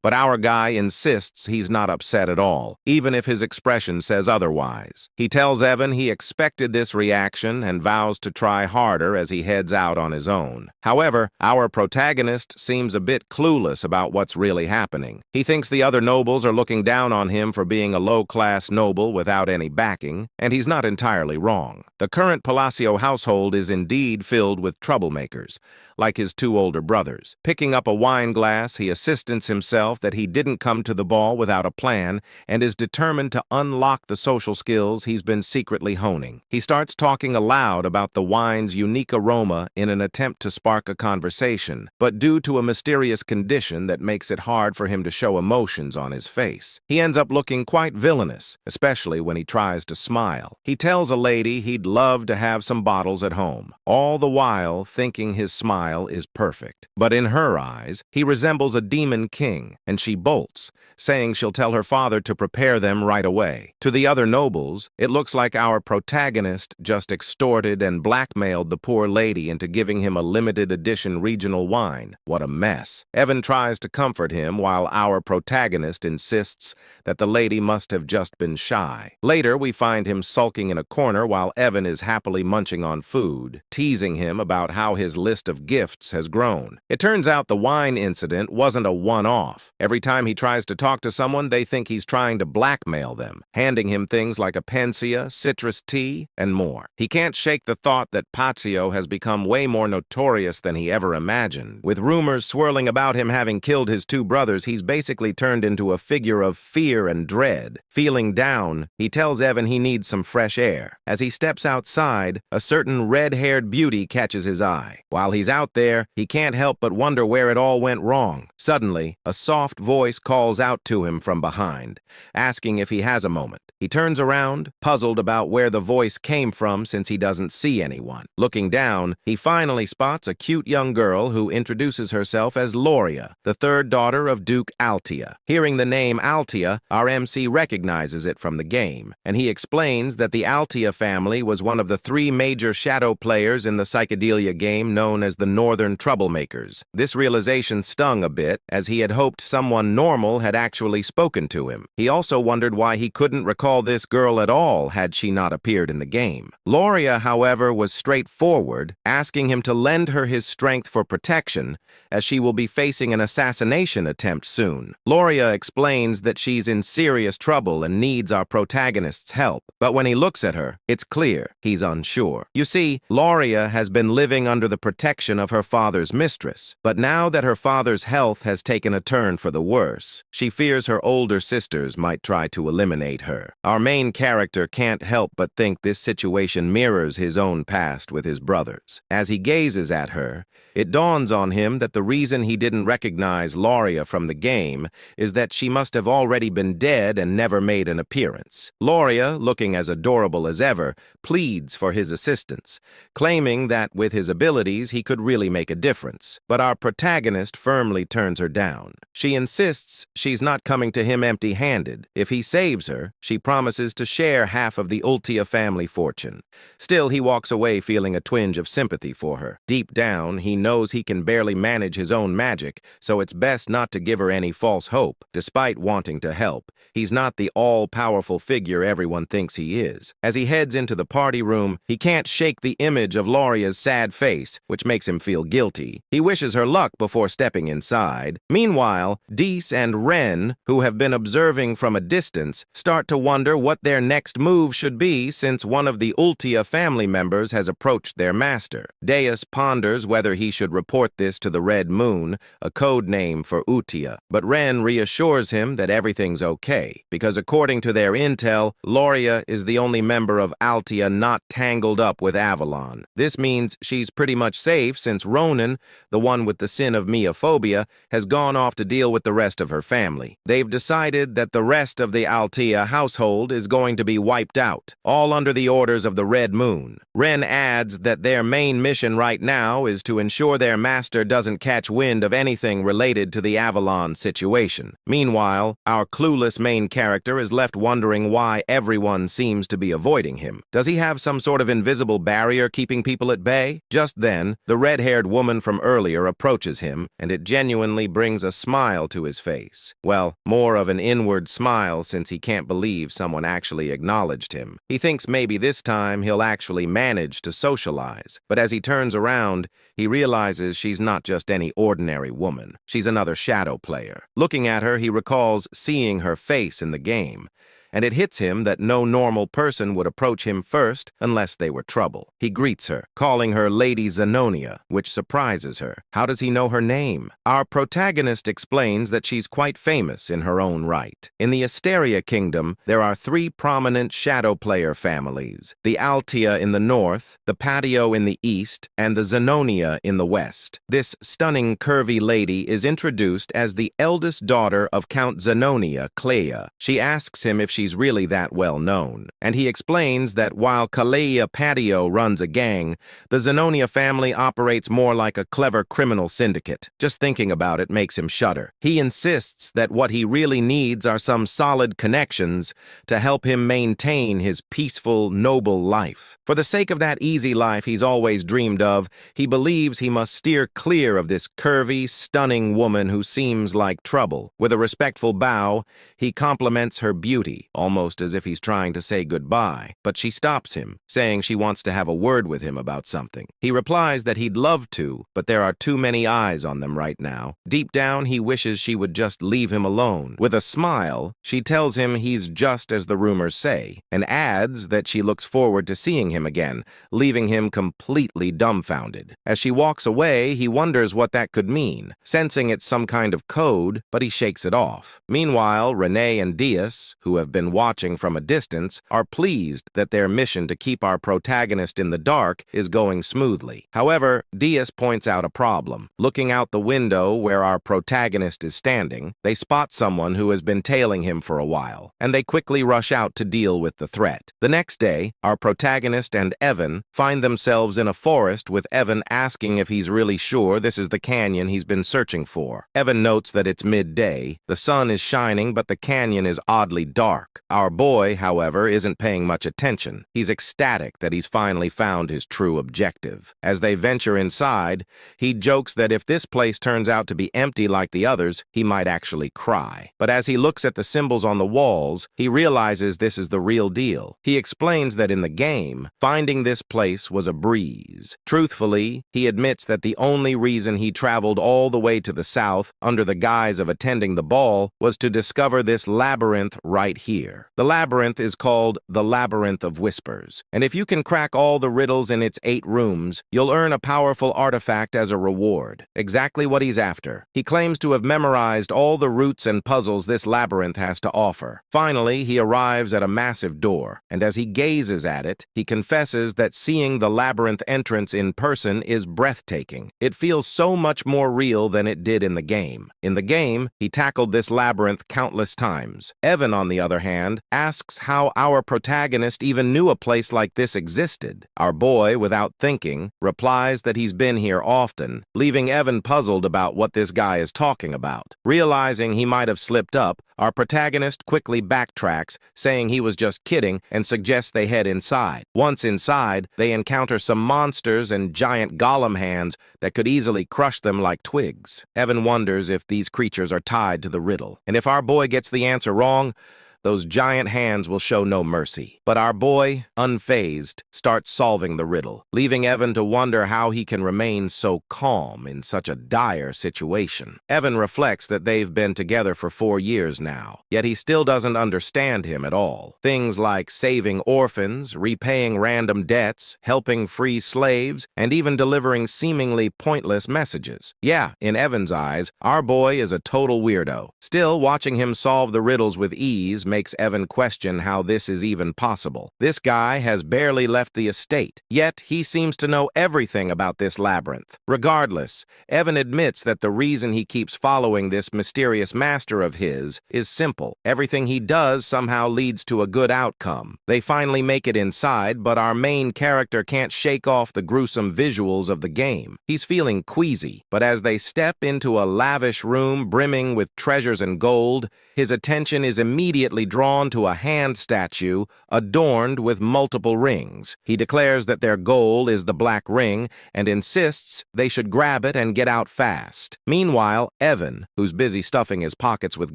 But our guy insists he's not upset at all, even if his expression says otherwise. He tells Evan he expected this reaction and vows to try harder as he heads out on his own. However, our protagonist seems a bit clueless about what's really happening. He thinks the other nobles are looking down on him for being a low-class noble without any backing, and he's not entirely wrong. The current Palacio household is indeed filled with troublemakers, like his two older brothers. Picking up a wine glass, he assistants himself that he didn't come to the ball without a plan and is determined to unlock the social skills he's been secretly honing. He starts talking aloud about the wine's unique aroma in an attempt to spark a conversation, but due to a mysterious condition that makes it hard for him to show emotions on his face, he ends up looking quite villainous, especially when he tries to smile. He tells a lady he'd love to have some bottles at home, all the while thinking his smile is perfect. But in her eyes, he resembles a demon king, and she bolts, saying she'll tell her father to prepare them right away. To the other nobles, it looks like our protagonist just extorted and blackmailed the poor lady into giving him a limited edition regional wine. What a mess. Evan tries to comfort him while our protagonist insists that the lady must have just been shy. Later, we find him sulking in a corner while Evan is happily munching on food, teasing him about how his list of gifts has grown. It turns out the wine incident wasn't a one-off. Every time he tries to talk to someone, they think he's trying to blackmail them, handing him things like a panacea, citrus tea, and more. He can't shake the thought that Pazio has become way more notorious than he ever imagined. With rumors swirling about him having killed his two brothers, he's basically turned into a figure of fear and dread. Feeling down, he tells Evan he needs some fresh air. As he steps outside, a certain red-haired beauty catches his eye. While he's out there, he can't help but wonder where it all went wrong. Suddenly, a soft voice calls out to him from behind, asking if he has a moment. He turns around, puzzled about where the voice came from since he doesn't see anyone. Looking down, he finally spots a cute young girl who introduces herself as Loria, the third daughter of Duke Altia. Hearing the name Altia, our MC recognizes it from the game, and he explains that the Altia family was one of the three major shadow players in the psychedelia game known as the Northern Troublemakers. This realization stung a bit, as he had hoped someone normal had actually spoken to him. He also wondered why he couldn't recall this girl at all had she not appeared in the game. Loria, however, was straightforward, asking him to lend her his strength for protection, as she will be facing an assassination attempt soon. Loria explains that she's in serious trouble and needs our protagonist's help, but when he looks at her, it's clear he's unsure. You see, Loria has been living under the protection of her father's mistress, but now that her father's health has taken a turn for the worse, she fears her older sisters might try to eliminate her. Our main character can't help but think this situation mirrors his own past with his brothers. As he gazes at her, it dawns on him that the reason he didn't recognize Loria from the game is that she must have already been dead and never made an appearance. Loria, looking as adorable as ever, pleads for his assistance, claiming that with his abilities he could really make a difference. But our protagonist firmly turns her down. She insists she's not coming to him empty-handed. If he saves her, she promises to share half of the Ultia family fortune. Still, he walks away feeling a twinge of sympathy for her. Deep down, he knows he can barely manage his own magic, so it's best not to give her any false hope. Despite wanting to help, he's not the all-powerful figure everyone thinks he is. As he heads into the party room, he can't shake the image of Loria's sad face, which makes him feel guilty. He wishes her luck before stepping inside. Meanwhile, Dees and Ren, who have been observing from a distance, start to wonder what their next move should be since one of the Ultia family members has approached their master. Deus ponders whether he should report this to the Red Moon, a code name for Utia, but Ren reassures him that everything's okay, because according to their intel, Loria is the only member of Altia not tangled up with Avalon. This means she's pretty much safe since Ronan, the one with the sin of meophobia, has gone off to deal with the rest of her family. They've decided that the rest of the Altia household household is going to be wiped out, all under the orders of the Red Moon. Ren adds that their main mission right now is to ensure their master doesn't catch wind of anything related to the Avalon situation. Meanwhile, our clueless main character is left wondering why everyone seems to be avoiding him. Does he have some sort of invisible barrier keeping people at bay? Just then, the red-haired woman from earlier approaches him, and it genuinely brings a smile to his face. Well, more of an inward smile since he can't believe someone actually acknowledged him. He thinks maybe this time he'll actually manage to socialize. But as he turns around, he realizes she's not just any ordinary woman. She's another shadow player. Looking at her, he recalls seeing her face in the game, and it hits him that no normal person would approach him first unless they were trouble. He greets her, calling her Lady Zenonia, which surprises her. How does he know her name? Our protagonist explains that she's quite famous in her own right. In the Asteria Kingdom, there are 3 prominent shadow player families: the Altia in the north, the Patio in the east, and the Zenonia in the west. This stunning, curvy lady is introduced as the eldest daughter of Count Zenonia, Clea. She asks him if she's really that well known, and he explains that while Kalea Patio runs a gang, the Zenonia family operates more like a clever criminal syndicate. Just thinking about it makes him shudder. He insists that what he really needs are some solid connections to help him maintain his peaceful, noble life. For the sake of that easy life he's always dreamed of, he believes he must steer clear of this curvy, stunning woman who seems like trouble. With a respectful bow, he compliments her beauty, almost as if he's trying to say goodbye, but she stops him, saying she wants to have a word with him about something. He replies that he'd love to, but there are too many eyes on them right now. Deep down, he wishes she would just leave him alone. With a smile, she tells him he's just as the rumors say, and adds that she looks forward to seeing him again, leaving him completely dumbfounded. As she walks away, he wonders what that could mean, sensing it's some kind of code, but he shakes it off. Meanwhile, Renee and Diaz, who have been watching from a distance, are pleased that their mission to keep our protagonist in the dark is going smoothly. However, Diaz points out a problem. Looking out the window where our protagonist is standing, they spot someone who has been tailing him for a while, and they quickly rush out to deal with the threat. The next day, our protagonist and Evan find themselves in a forest, with Evan asking if he's really sure this is the canyon he's been searching for. Evan notes that it's midday, the sun is shining, but the canyon is oddly dark. Our boy, however, isn't paying much attention. He's ecstatic that he's finally found his true objective. As they venture inside, he jokes that if this place turns out to be empty like the others, he might actually cry. But as he looks at the symbols on the walls, he realizes this is the real deal. He explains that in the game, finding this place was a breeze. Truthfully, he admits that the only reason he traveled all the way to the south under the guise of attending the ball was to discover this labyrinth right here. The labyrinth is called the Labyrinth of Whispers, and if you can crack all the riddles in its 8 rooms, you'll earn a powerful artifact as a reward. Exactly what he's after. He claims to have memorized all the routes and puzzles this labyrinth has to offer. Finally, he arrives at a massive door, and as he gazes at it, he confesses that seeing the labyrinth entrance in person is breathtaking. It feels so much more real than it did in the game. In the game, he tackled this labyrinth countless times. Evan, on the other hand, asks how our protagonist even knew a place like this existed. Our boy, without thinking, replies that he's been here often, leaving Evan puzzled about what this guy is talking about. Realizing he might have slipped up, our protagonist quickly backtracks, saying he was just kidding, and suggests they head inside. Once inside, they encounter some monsters and giant golem hands that could easily crush them like twigs. Evan wonders if these creatures are tied to the riddle, and if our boy gets the answer wrong, those giant hands will show no mercy. But our boy, unfazed, starts solving the riddle, leaving Evan to wonder how he can remain so calm in such a dire situation. Evan reflects that they've been together for 4 years now, yet he still doesn't understand him at all. Things like saving orphans, repaying random debts, helping free slaves, and even delivering seemingly pointless messages. Yeah, in Evan's eyes, our boy is a total weirdo. Still, watching him solve the riddles with ease makes Evan question how this is even possible. This guy has barely left the estate, yet he seems to know everything about this labyrinth. Regardless, Evan admits that the reason he keeps following this mysterious master of his is simple. Everything he does somehow leads to a good outcome. They finally make it inside, but our main character can't shake off the gruesome visuals of the game. He's feeling queasy, but as they step into a lavish room brimming with treasures and gold, his attention is immediately drawn to a hand statue adorned with multiple rings. He declares that their goal is the black ring and insists they should grab it and get out fast. Meanwhile, Evan, who's busy stuffing his pockets with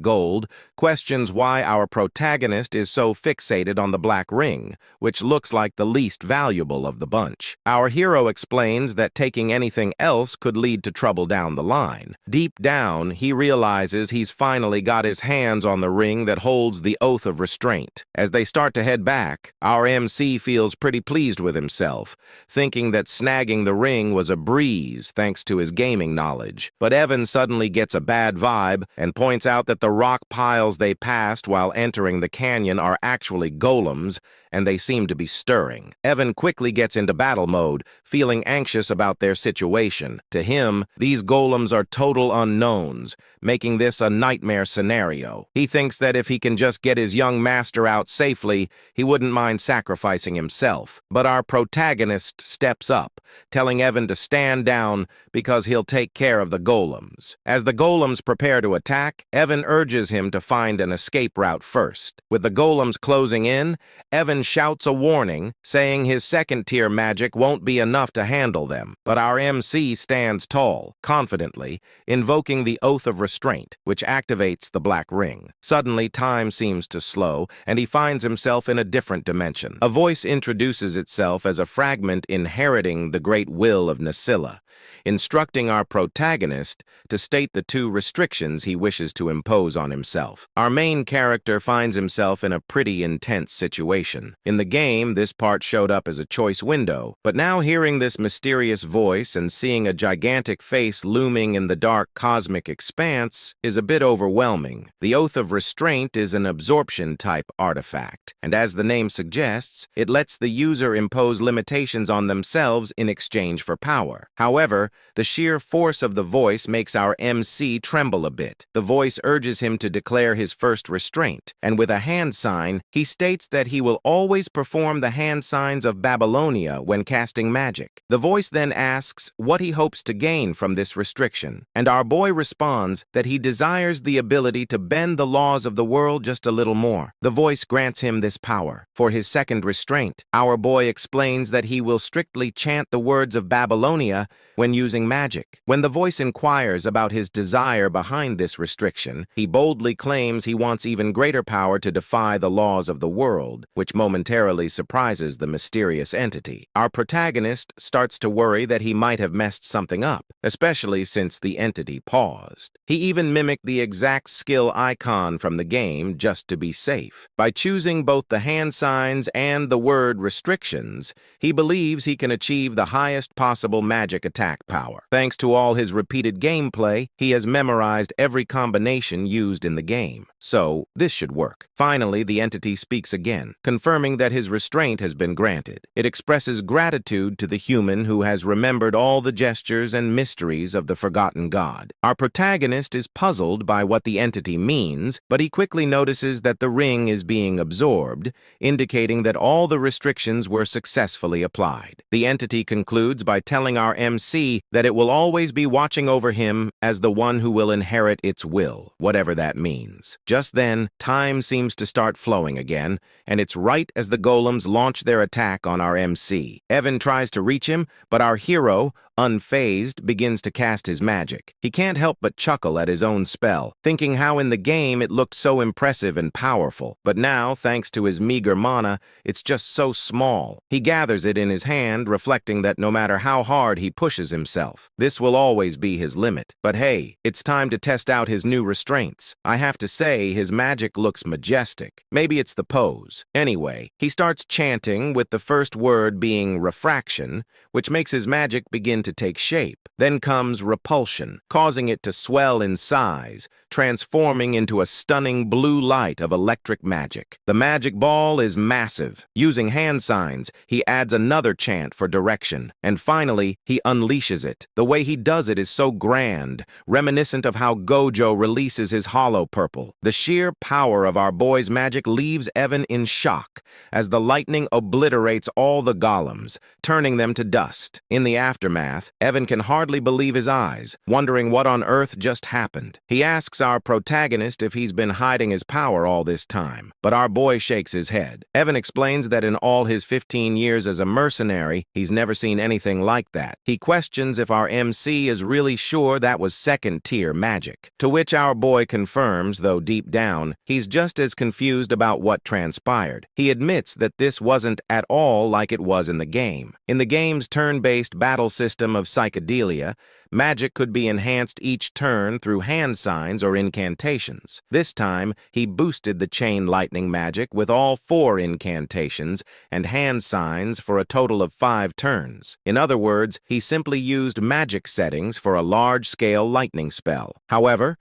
gold, questions why our protagonist is so fixated on the black ring, which looks like the least valuable of the bunch. Our hero explains that taking anything else could lead to trouble down the line. Deep down, he realizes he's finally got his hands on the ring that holds the oath of restraint. As they start to head back, our MC feels pretty pleased with himself, thinking that snagging the ring was a breeze thanks to his gaming knowledge. But Evan suddenly gets a bad vibe and points out that the rock piles they passed while entering the canyon are actually golems, and they seem to be stirring. Evan quickly gets into battle mode, feeling anxious about their situation. To him, these golems are total unknowns, making this a nightmare scenario. He thinks that if he can just get his young master out safely, he wouldn't mind sacrificing himself. But our protagonist steps up, telling Evan to stand down because he'll take care of the golems. As the golems prepare to attack, Evan urges him to find an escape route first. With the golems closing in, Evan shouts a warning, saying his second-tier magic won't be enough to handle them. But our MC stands tall, confidently, invoking the Oath of Restraint, which activates the black ring. Suddenly, time seems to slow, and he finds himself in a different dimension. A voice introduces itself as a fragment inheriting the great will of Nasilla, instructing our protagonist to state the two restrictions he wishes to impose on himself. Our main character finds himself in a pretty intense situation. In the game, this part showed up as a choice window, but now hearing this mysterious voice and seeing a gigantic face looming in the dark cosmic expanse is a bit overwhelming. The Oath of Restraint is an absorption-type artifact, and as the name suggests, it lets the user impose limitations on themselves in exchange for power. However, the sheer force of the voice makes our MC tremble a bit. The voice urges him to declare his first restraint, and with a hand sign, he states that he will always perform the hand signs of Babylonia when casting magic. The voice then asks what he hopes to gain from this restriction, and our boy responds that he desires the ability to bend the laws of the world just a little more. The voice grants him this power. For his second restraint, our boy explains that he will strictly chant the words of Babylonia when using magic. When the voice inquires about his desire behind this restriction, he boldly claims he wants even greater power to defy the laws of the world, which momentarily surprises the mysterious entity. Our protagonist starts to worry that he might have messed something up, especially since the entity paused. He even mimicked the exact skill icon from the game just to be safe. By choosing both the hand signs and the word restrictions, he believes he can achieve the highest possible magic attack power. Thanks to all his repeated gameplay, he has memorized every combination used in the game. So, this should work. Finally, the entity speaks again, confirming that his restraint has been granted. It expresses gratitude to the human who has remembered all the gestures and mysteries of the forgotten god. Our protagonist is puzzled by what the entity means, but he quickly notices that the ring is being absorbed, indicating that all the restrictions were successfully applied. The entity concludes by telling our MC that it will always be watching over him as the one who will inherit its will, whatever that means. Just then, time seems to start flowing again, and it's right as the golems launch their attack on our MC. Evan tries to reach him, but our hero, unfazed, begins to cast his magic. He can't help but chuckle at his own spell, thinking how in the game it looked so impressive and powerful. But now, thanks to his meager mana, it's just so small. He gathers it in his hand, reflecting that no matter how hard he pushes himself, this will always be his limit. But hey, it's time to test out his new restraints. I have to say, his magic looks majestic. Maybe it's the pose. Anyway, he starts chanting, with the first word being refraction, which makes his magic begin began to take shape. Then comes repulsion, causing it to swell in size, transforming into a stunning blue light of electric magic. The magic ball is massive. Using hand signs, he adds another chant for direction, and finally, he unleashes it. The way he does it is so grand, reminiscent of how Gojo releases his hollow purple. The sheer power of our boy's magic leaves Evan in shock, as the lightning obliterates all the golems, turning them to dust. In the aftermath, Evan can hardly believe his eyes, wondering what on earth just happened. He asks our protagonist if he's been hiding his power all this time, but our boy shakes his head. Evan explains that in all his 15 years as a mercenary, he's never seen anything like that. He questions if our MC is really sure that was second-tier magic, to which our boy confirms, though deep down, he's just as confused about what transpired. He admits that this wasn't at all like it was in the game. In the game's turn-based battle system of psychedelia, magic could be enhanced each turn through hand signs or incantations. This time, he boosted the chain lightning magic with all 4 incantations and hand signs for a total of 5 turns. In other words, he simply used magic settings for a large-scale lightning spell. However,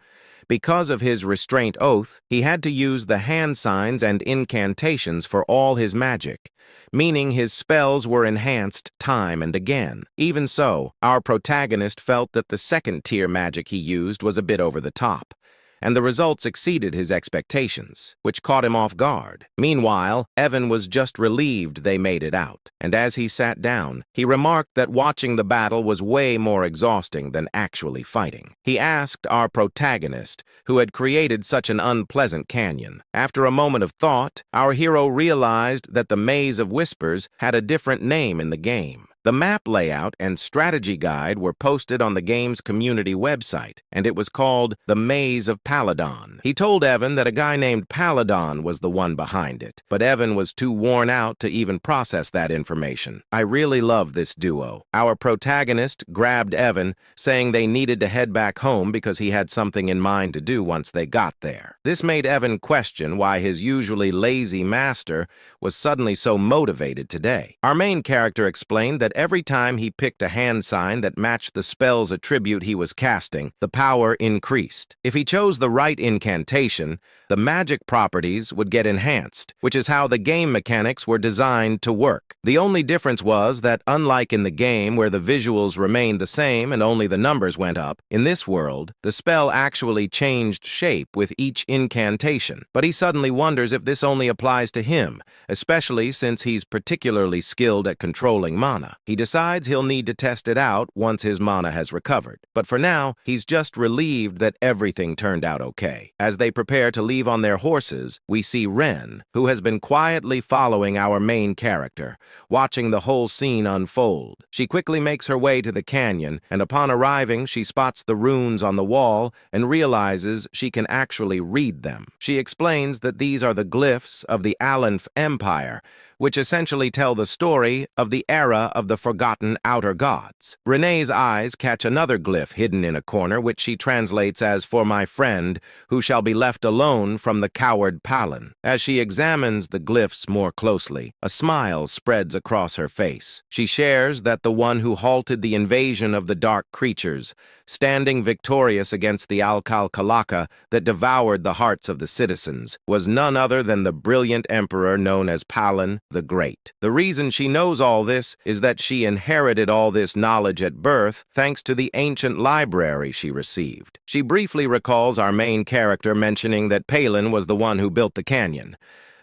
because of his restraint oath, he had to use the hand signs and incantations for all his magic, meaning his spells were enhanced time and again. Even so, our protagonist felt that the second-tier magic he used was a bit over the top, and the results exceeded his expectations, which caught him off guard. Meanwhile, Evan was just relieved they made it out, and as he sat down, he remarked that watching the battle was way more exhausting than actually fighting. He asked our protagonist, who had created such an unpleasant canyon. After a moment of thought, our hero realized that the Maze of Whispers had a different name in the game. The map layout and strategy guide were posted on the game's community website, and it was called The Maze of Paladon. He told Evan that a guy named Paladon was the one behind it, but Evan was too worn out to even process that information. I really love this duo. Our protagonist grabbed Evan, saying they needed to head back home because he had something in mind to do once they got there. This made Evan question why his usually lazy master was suddenly so motivated today. Our main character explained that every time he picked a hand sign that matched the spell's attribute he was casting, the power increased. If he chose the right incantation, the magic properties would get enhanced, which is how the game mechanics were designed to work. The only difference was that, unlike in the game where the visuals remained the same and only the numbers went up, in this world, the spell actually changed shape with each incantation. But he suddenly wonders if this only applies to him, especially since he's particularly skilled at controlling mana. He decides he'll need to test it out once his mana has recovered. But for now, he's just relieved that everything turned out okay. As they prepare to leave on their horses, we see Ren, who has been quietly following our main character, watching the whole scene unfold. She quickly makes her way to the canyon, and upon arriving, she spots the runes on the wall and realizes she can actually read them. She explains that these are the glyphs of the Aleph Empire, which essentially tell the story of the era of the forgotten outer gods. Renee's eyes catch another glyph hidden in a corner, which she translates as "for my friend, who shall be left alone from the coward Palin." As she examines the glyphs more closely, a smile spreads across her face. She shares that the one who halted the invasion of the dark creatures, standing victorious against the Alcal-Kalaka that devoured the hearts of the citizens, was none other than the brilliant emperor known as Palin the Great. The reason she knows all this is that she inherited all this knowledge at birth thanks to the ancient library she received. She briefly recalls our main character mentioning that Palin was the one who built the canyon.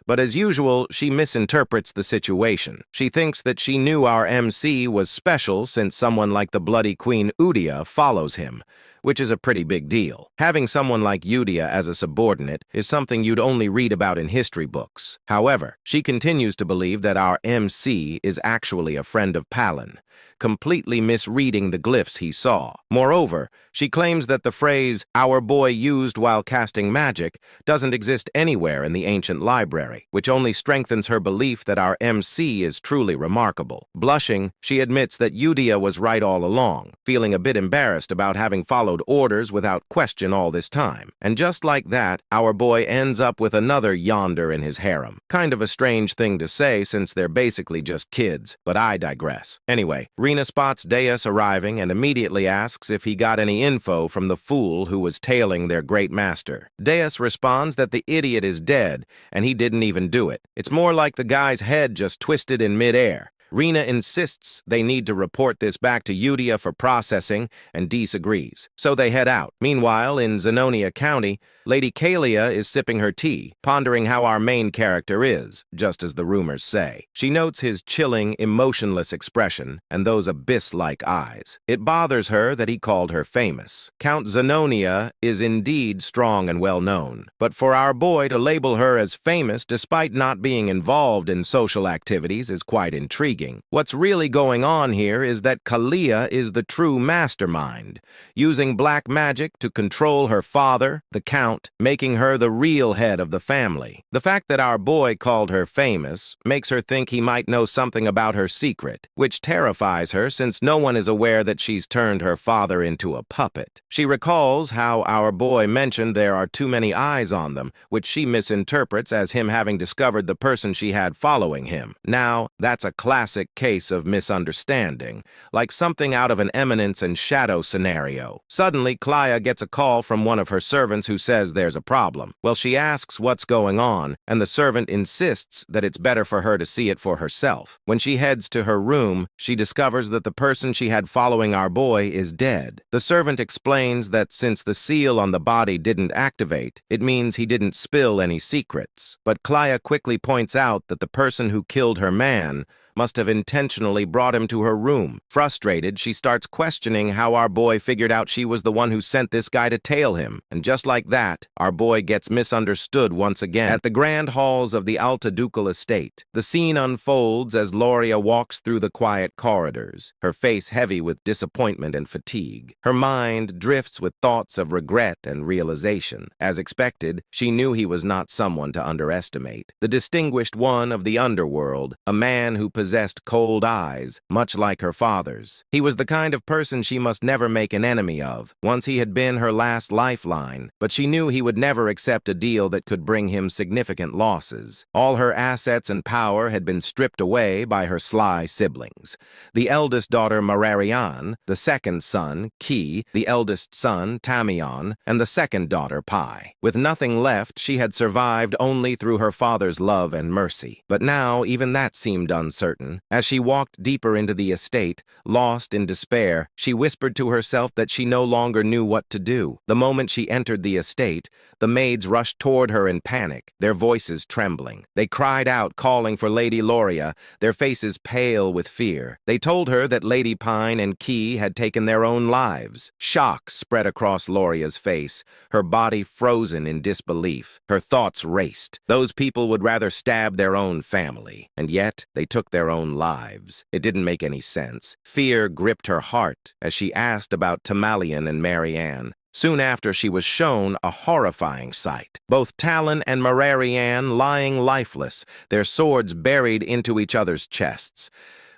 But as usual, she misinterprets the situation. She thinks that she knew our MC was special since someone like the bloody Queen Udia follows him, which is a pretty big deal. Having someone like Udia as a subordinate is something you'd only read about in history books. However, she continues to believe that our MC is actually a friend of Palin, completely misreading the glyphs he saw. Moreover, she claims that the phrase "our boy used while casting magic" doesn't exist anywhere in the ancient library, which only strengthens her belief that our MC is truly remarkable. Blushing, she admits that Udia was right all along, feeling a bit embarrassed about having followed followed orders without question all this time. And just like that, our boy ends up with another yonder in his harem. Kind of a strange thing to say since they're basically just kids, but I digress. Anyway, Rina spots Deus arriving and immediately asks if he got any info from the fool who was tailing their great master. Deus responds that the idiot is dead and he didn't even do it. It's more like the guy's head just twisted in midair. Rina insists they need to report this back to Udia for processing, and disagrees. So they head out. Meanwhile, in Zenonia County, Lady Kalia is sipping her tea, pondering how our main character is, just as the rumors say. She notes his chilling, emotionless expression and those abyss-like eyes. It bothers her that he called her famous. Count Zenonia is indeed strong and well-known, but for our boy to label her as famous despite not being involved in social activities is quite intriguing. What's really going on here is that Kalia is the true mastermind, using black magic to control her father, the Count, making her the real head of the family. The fact that our boy called her famous makes her think he might know something about her secret, which terrifies her since no one is aware that she's turned her father into a puppet. She recalls how our boy mentioned there are too many eyes on them, which she misinterprets as him having discovered the person she had following him. Now, that's a classic case of misunderstanding, like something out of an Eminence and Shadow scenario. Suddenly, Klaya gets a call from one of her servants who says there's a problem. Well, she asks what's going on, and the servant insists that it's better for her to see it for herself. When she heads to her room, she discovers that the person she had following our boy is dead. The servant explains that since the seal on the body didn't activate, it means he didn't spill any secrets. But Klaya quickly points out that the person who killed her man must have intentionally brought him to her room. Frustrated, she starts questioning how our boy figured out she was the one who sent this guy to tail him. And just like that, our boy gets misunderstood once again. At the grand halls of the Alta Ducal estate, the scene unfolds as Loria walks through the quiet corridors, her face heavy with disappointment and fatigue. Her mind drifts with thoughts of regret and realization. As expected, she knew he was not someone to underestimate. The distinguished one of the underworld, a man who possessed cold eyes, much like her father's. He was the kind of person she must never make an enemy of. Once he had been her last lifeline, but she knew he would never accept a deal that could bring him significant losses. All her assets and power had been stripped away by her sly siblings. The eldest daughter, Mararian, the second son, Ki, the eldest son, Tamion, and the second daughter, Pai. With nothing left, she had survived only through her father's love and mercy. But now, even that seemed uncertain. As she walked deeper into the estate, lost in despair, she whispered to herself that she no longer knew what to do. The moment she entered the estate, the maids rushed toward her in panic, their voices trembling. They cried out, calling for Lady Loria, their faces pale with fear. They told her that Lady Pine and Key had taken their own lives. Shock spread across Loria's face, her body frozen in disbelief. Her thoughts raced. Those people would rather stab their own family, and yet they took their own lives. It didn't make any sense. Fear gripped her heart as she asked about Tamalian and Marianne. Soon after, she was shown a horrifying sight. Both Talon and Mararian lying lifeless, their swords buried into each other's chests.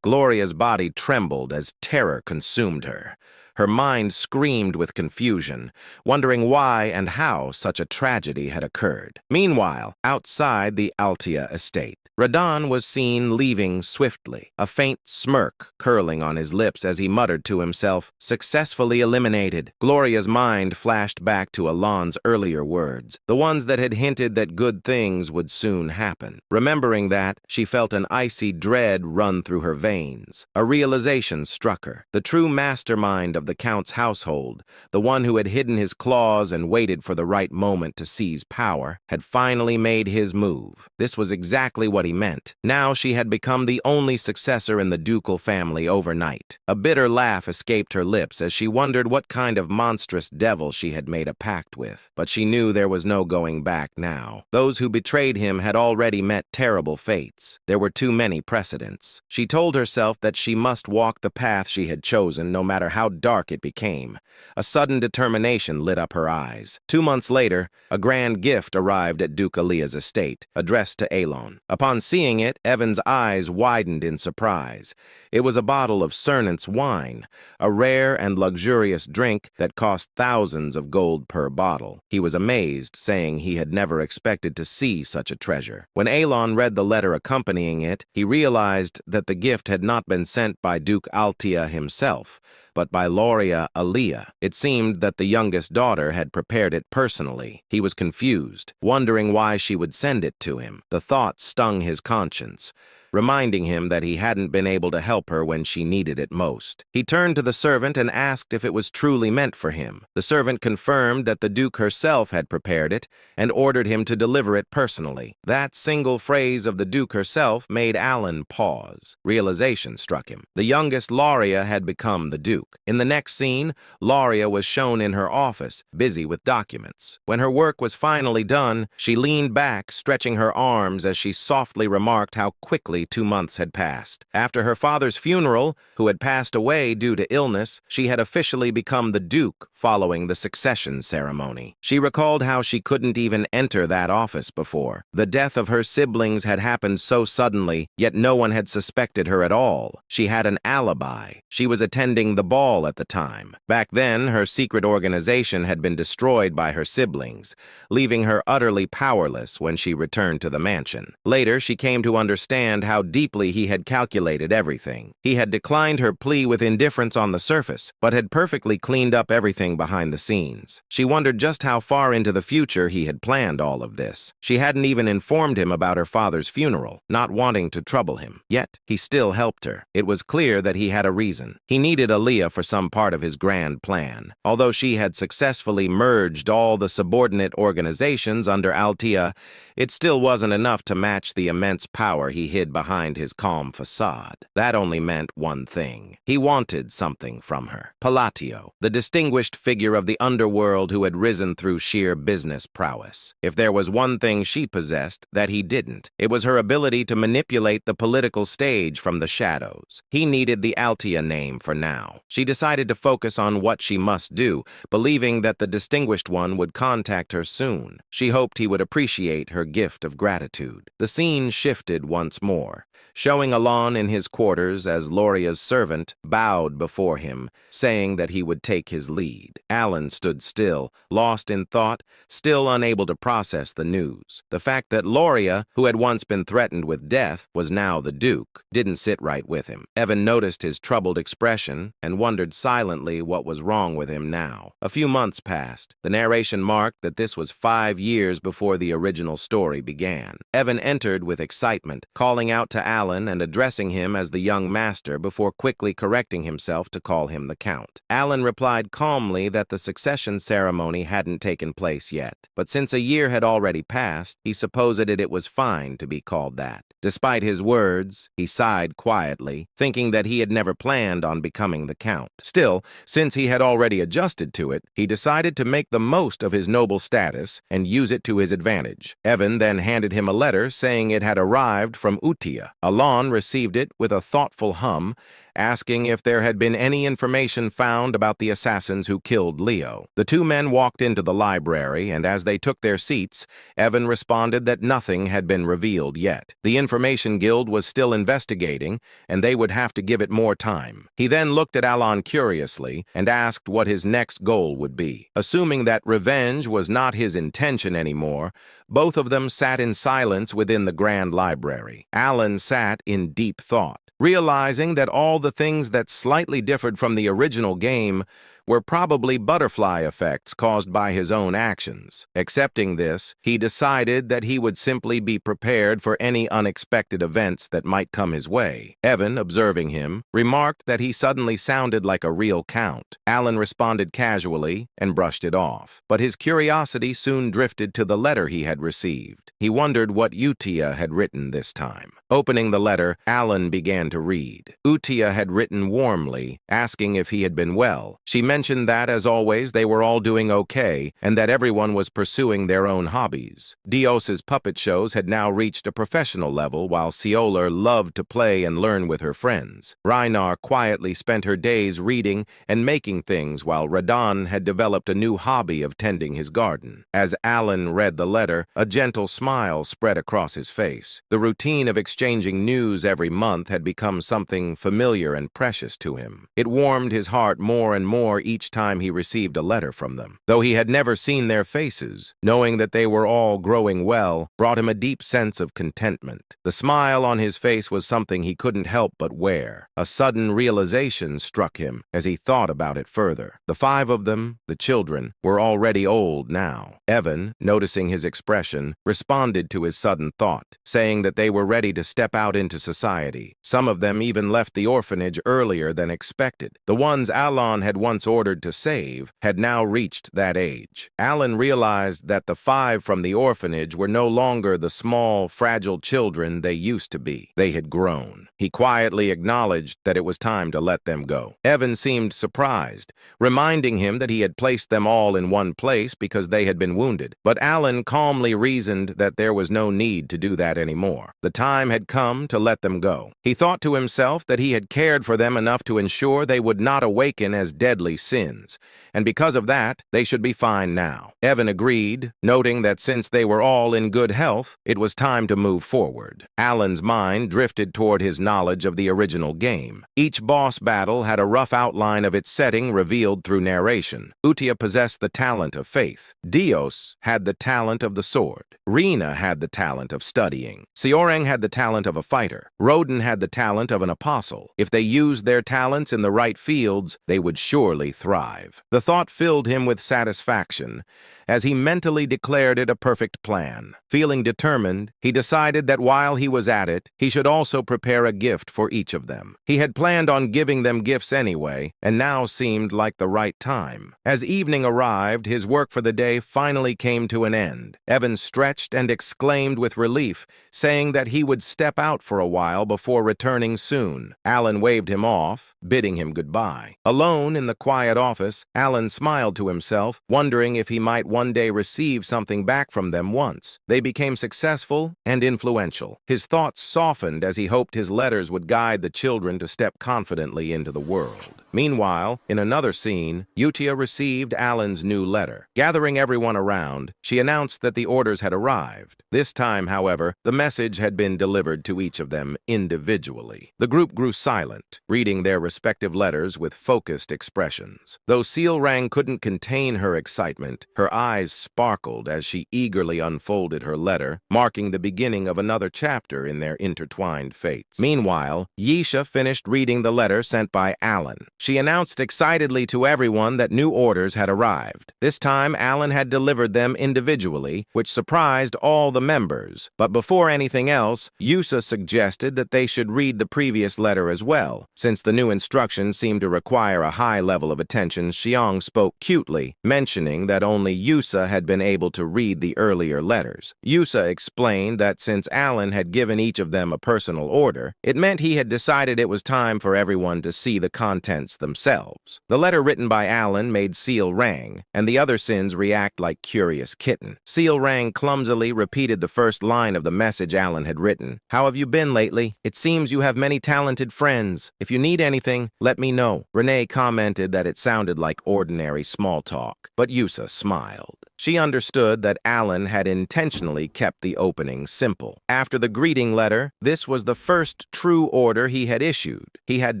Gloria's body trembled as terror consumed her. Her mind screamed with confusion, wondering why and how such a tragedy had occurred. Meanwhile, outside the Altia estate, Radan was seen leaving swiftly, a faint smirk curling on his lips as he muttered to himself, "Successfully eliminated." Gloria's mind flashed back to Alon's earlier words, the ones that had hinted that good things would soon happen. Remembering that, she felt an icy dread run through her veins. A realization struck her. The true mastermind of the Count's household, the one who had hidden his claws and waited for the right moment to seize power, had finally made his move. This was exactly what he meant. Now she had become the only successor in the ducal family overnight. A bitter laugh escaped her lips as she wondered what kind of monstrous devil she had made a pact with. But she knew there was no going back now. Those who betrayed him had already met terrible fates. There were too many precedents. She told herself that she must walk the path she had chosen, no matter how dark dark it became. A sudden determination lit up her eyes. 2 months later, a grand gift arrived at Duke Alia's estate, addressed to Alon. Upon seeing it, Evan's eyes widened in surprise. It was a bottle of Cernant's wine, a rare and luxurious drink that cost thousands of gold per bottle. He was amazed, saying he had never expected to see such a treasure. When Alon read the letter accompanying it, he realized that the gift had not been sent by Duke Altia himself, but by Loria Alia. It seemed that the youngest daughter had prepared it personally. He was confused, wondering why she would send it to him. The thought stung his conscience, reminding him that he hadn't been able to help her when she needed it most. He turned to the servant and asked if it was truly meant for him. The servant confirmed that the Duke herself had prepared it and ordered him to deliver it personally. That single phrase of the Duke herself made Alan pause. Realization struck him. The youngest Lauria had become the Duke. In the next scene, Lauria was shown in her office, busy with documents. When her work was finally done, she leaned back, stretching her arms as she softly remarked how quickly 2 months had passed. After her father's funeral, who had passed away due to illness, she had officially become the Duke following the succession ceremony. She recalled how she couldn't even enter that office before. The death of her siblings had happened so suddenly, yet no one had suspected her at all. She had an alibi. She was attending the ball at the time. Back then, her secret organization had been destroyed by her siblings, leaving her utterly powerless when she returned to the mansion. Later, she came to understand how deeply he had calculated everything. He had declined her plea with indifference on the surface, but had perfectly cleaned up everything behind the scenes. She wondered just how far into the future he had planned all of this. She hadn't even informed him about her father's funeral, not wanting to trouble him. Yet, he still helped her. It was clear that he had a reason. He needed Aaliyah for some part of his grand plan. Although she had successfully merged all the subordinate organizations under Altia, it still wasn't enough to match the immense power he hid behind his calm facade. That only meant one thing. He wanted something from her. Palatio, the distinguished figure of the underworld who had risen through sheer business prowess. If there was one thing she possessed that he didn't, it was her ability to manipulate the political stage from the shadows. He needed the Altia name for now. She decided to focus on what she must do, believing that the distinguished one would contact her soon. She hoped he would appreciate her gift of gratitude. The scene shifted once more, showing Alon in his quarters as Lauria's servant bowed before him, saying that he would take his lead. Alan stood still, lost in thought, still unable to process the news. The fact that Lauria, who had once been threatened with death, was now the Duke, didn't sit right with him. Evan noticed his troubled expression and wondered silently what was wrong with him now. A few months passed. The narration marked that this was 5 years before the original story began. Evan entered with excitement, calling out to Alan and addressing him as the young master before quickly correcting himself to call him the Count. Alan replied calmly that the succession ceremony hadn't taken place yet, but since a year had already passed, he supposed it was fine to be called that. Despite his words, he sighed quietly, thinking that he had never planned on becoming the Count. Still, since he had already adjusted to it, he decided to make the most of his noble status and use it to his advantage. Evan then handed him a letter saying it had arrived from Utia. Alon received it with a thoughtful hum, asking if there had been any information found about the assassins who killed Leo. The two men walked into the library, and as they took their seats, Evan responded that nothing had been revealed yet. The Information Guild was still investigating, and they would have to give it more time. He then looked at Alon curiously and asked what his next goal would be. Assuming that revenge was not his intention anymore, both of them sat in silence within the Grand Library. Alan sat in deep thought, realizing that all the things that slightly differed from the original game were probably butterfly effects caused by his own actions. Accepting this, he decided that he would simply be prepared for any unexpected events that might come his way. Evan, observing him, remarked that he suddenly sounded like a real count. Alan responded casually and brushed it off, but his curiosity soon drifted to the letter he had received. He wondered what Utia had written this time. Opening the letter, Alan began to read. Utia had written warmly, asking if he had been well. She mentioned mentioned that, as always, they were all doing okay and that everyone was pursuing their own hobbies. Dios's puppet shows had now reached a professional level, while Seol loved to play and learn with her friends. Reinar quietly spent her days reading and making things, while Radan had developed a new hobby of tending his garden. As Alan read the letter, a gentle smile spread across his face. The routine of exchanging news every month had become something familiar and precious to him. It warmed his heart more and more each time he received a letter from them. Though he had never seen their faces, knowing that they were all growing well brought him a deep sense of contentment. The smile on his face was something he couldn't help but wear. A sudden realization struck him as he thought about it further. The 5 of them, the children, were already old now. Evan, noticing his expression, responded to his sudden thought, saying that they were ready to step out into society. Some of them even left the orphanage earlier than expected. The ones Alan had once ordered to save had now reached that age. Alan realized that the 5 from the orphanage were no longer the small, fragile children they used to be. They had grown. He quietly acknowledged that it was time to let them go. Evan seemed surprised, reminding him that he had placed them all in one place because they had been wounded. But Alan calmly reasoned that there was no need to do that anymore. The time had come to let them go. He thought to himself that he had cared for them enough to ensure they would not awaken as deadly sins, and because of that, they should be fine now. Evan agreed, noting that since they were all in good health, it was time to move forward. Alan's mind drifted toward his knowledge of the original game. Each boss battle had a rough outline of its setting revealed through narration. Utia possessed the talent of faith. Dios had the talent of the sword. Rina had the talent of studying. Seol Rang had the talent of a fighter. Roden had the talent of an apostle. If they used their talents in the right fields, they would surely thrive. The thought filled him with satisfaction as he mentally declared it a perfect plan. Feeling determined, he decided that while he was at it, he should also prepare a gift for each of them. He had planned on giving them gifts anyway, and now seemed like the right time. As evening arrived, his work for the day finally came to an end. Evan stretched and exclaimed with relief, saying that he would step out for a while before returning soon. Alan waved him off, bidding him goodbye. Alone in the quiet office, Alan smiled to himself, wondering if he might one day receive something back from them once. They became successful and influential. His thoughts softened as he hoped his letters would guide the children to step confidently into the world. Meanwhile, in another scene, Utia received Alan's new letter. Gathering everyone around, she announced that the orders had arrived. This time, however, the message had been delivered to each of them individually. The group grew silent, reading their respective letters with focused expressions. Though Seol Rang couldn't contain her excitement, her eyes sparkled as she eagerly unfolded her letter, marking the beginning of another chapter in their intertwined fates. Meanwhile, Yisha finished reading the letter sent by Alan. She announced excitedly to everyone that new orders had arrived. This time, Alan had delivered them individually, which surprised all the members. But before anything else, Yusa suggested that they should read the previous letter as well. Since the new instructions seemed to require a high level of attention, Xiang spoke cutely, mentioning that only Yusa had been able to read the earlier letters. Yusa explained that since Alan had given each of them a personal order, it meant he had decided it was time for everyone to see the contents themselves. The letter written by Alan made Seol Rang and the other sins react like curious kitten. Seol Rang clumsily repeated the first line of the message Alan had written. "How have you been lately? It seems you have many talented friends. If you need anything, let me know." Renee commented that it sounded like ordinary small talk, but Yusa smiled. She understood that Alan had intentionally kept the opening simple. After the greeting letter, this was the first true order he had issued. He had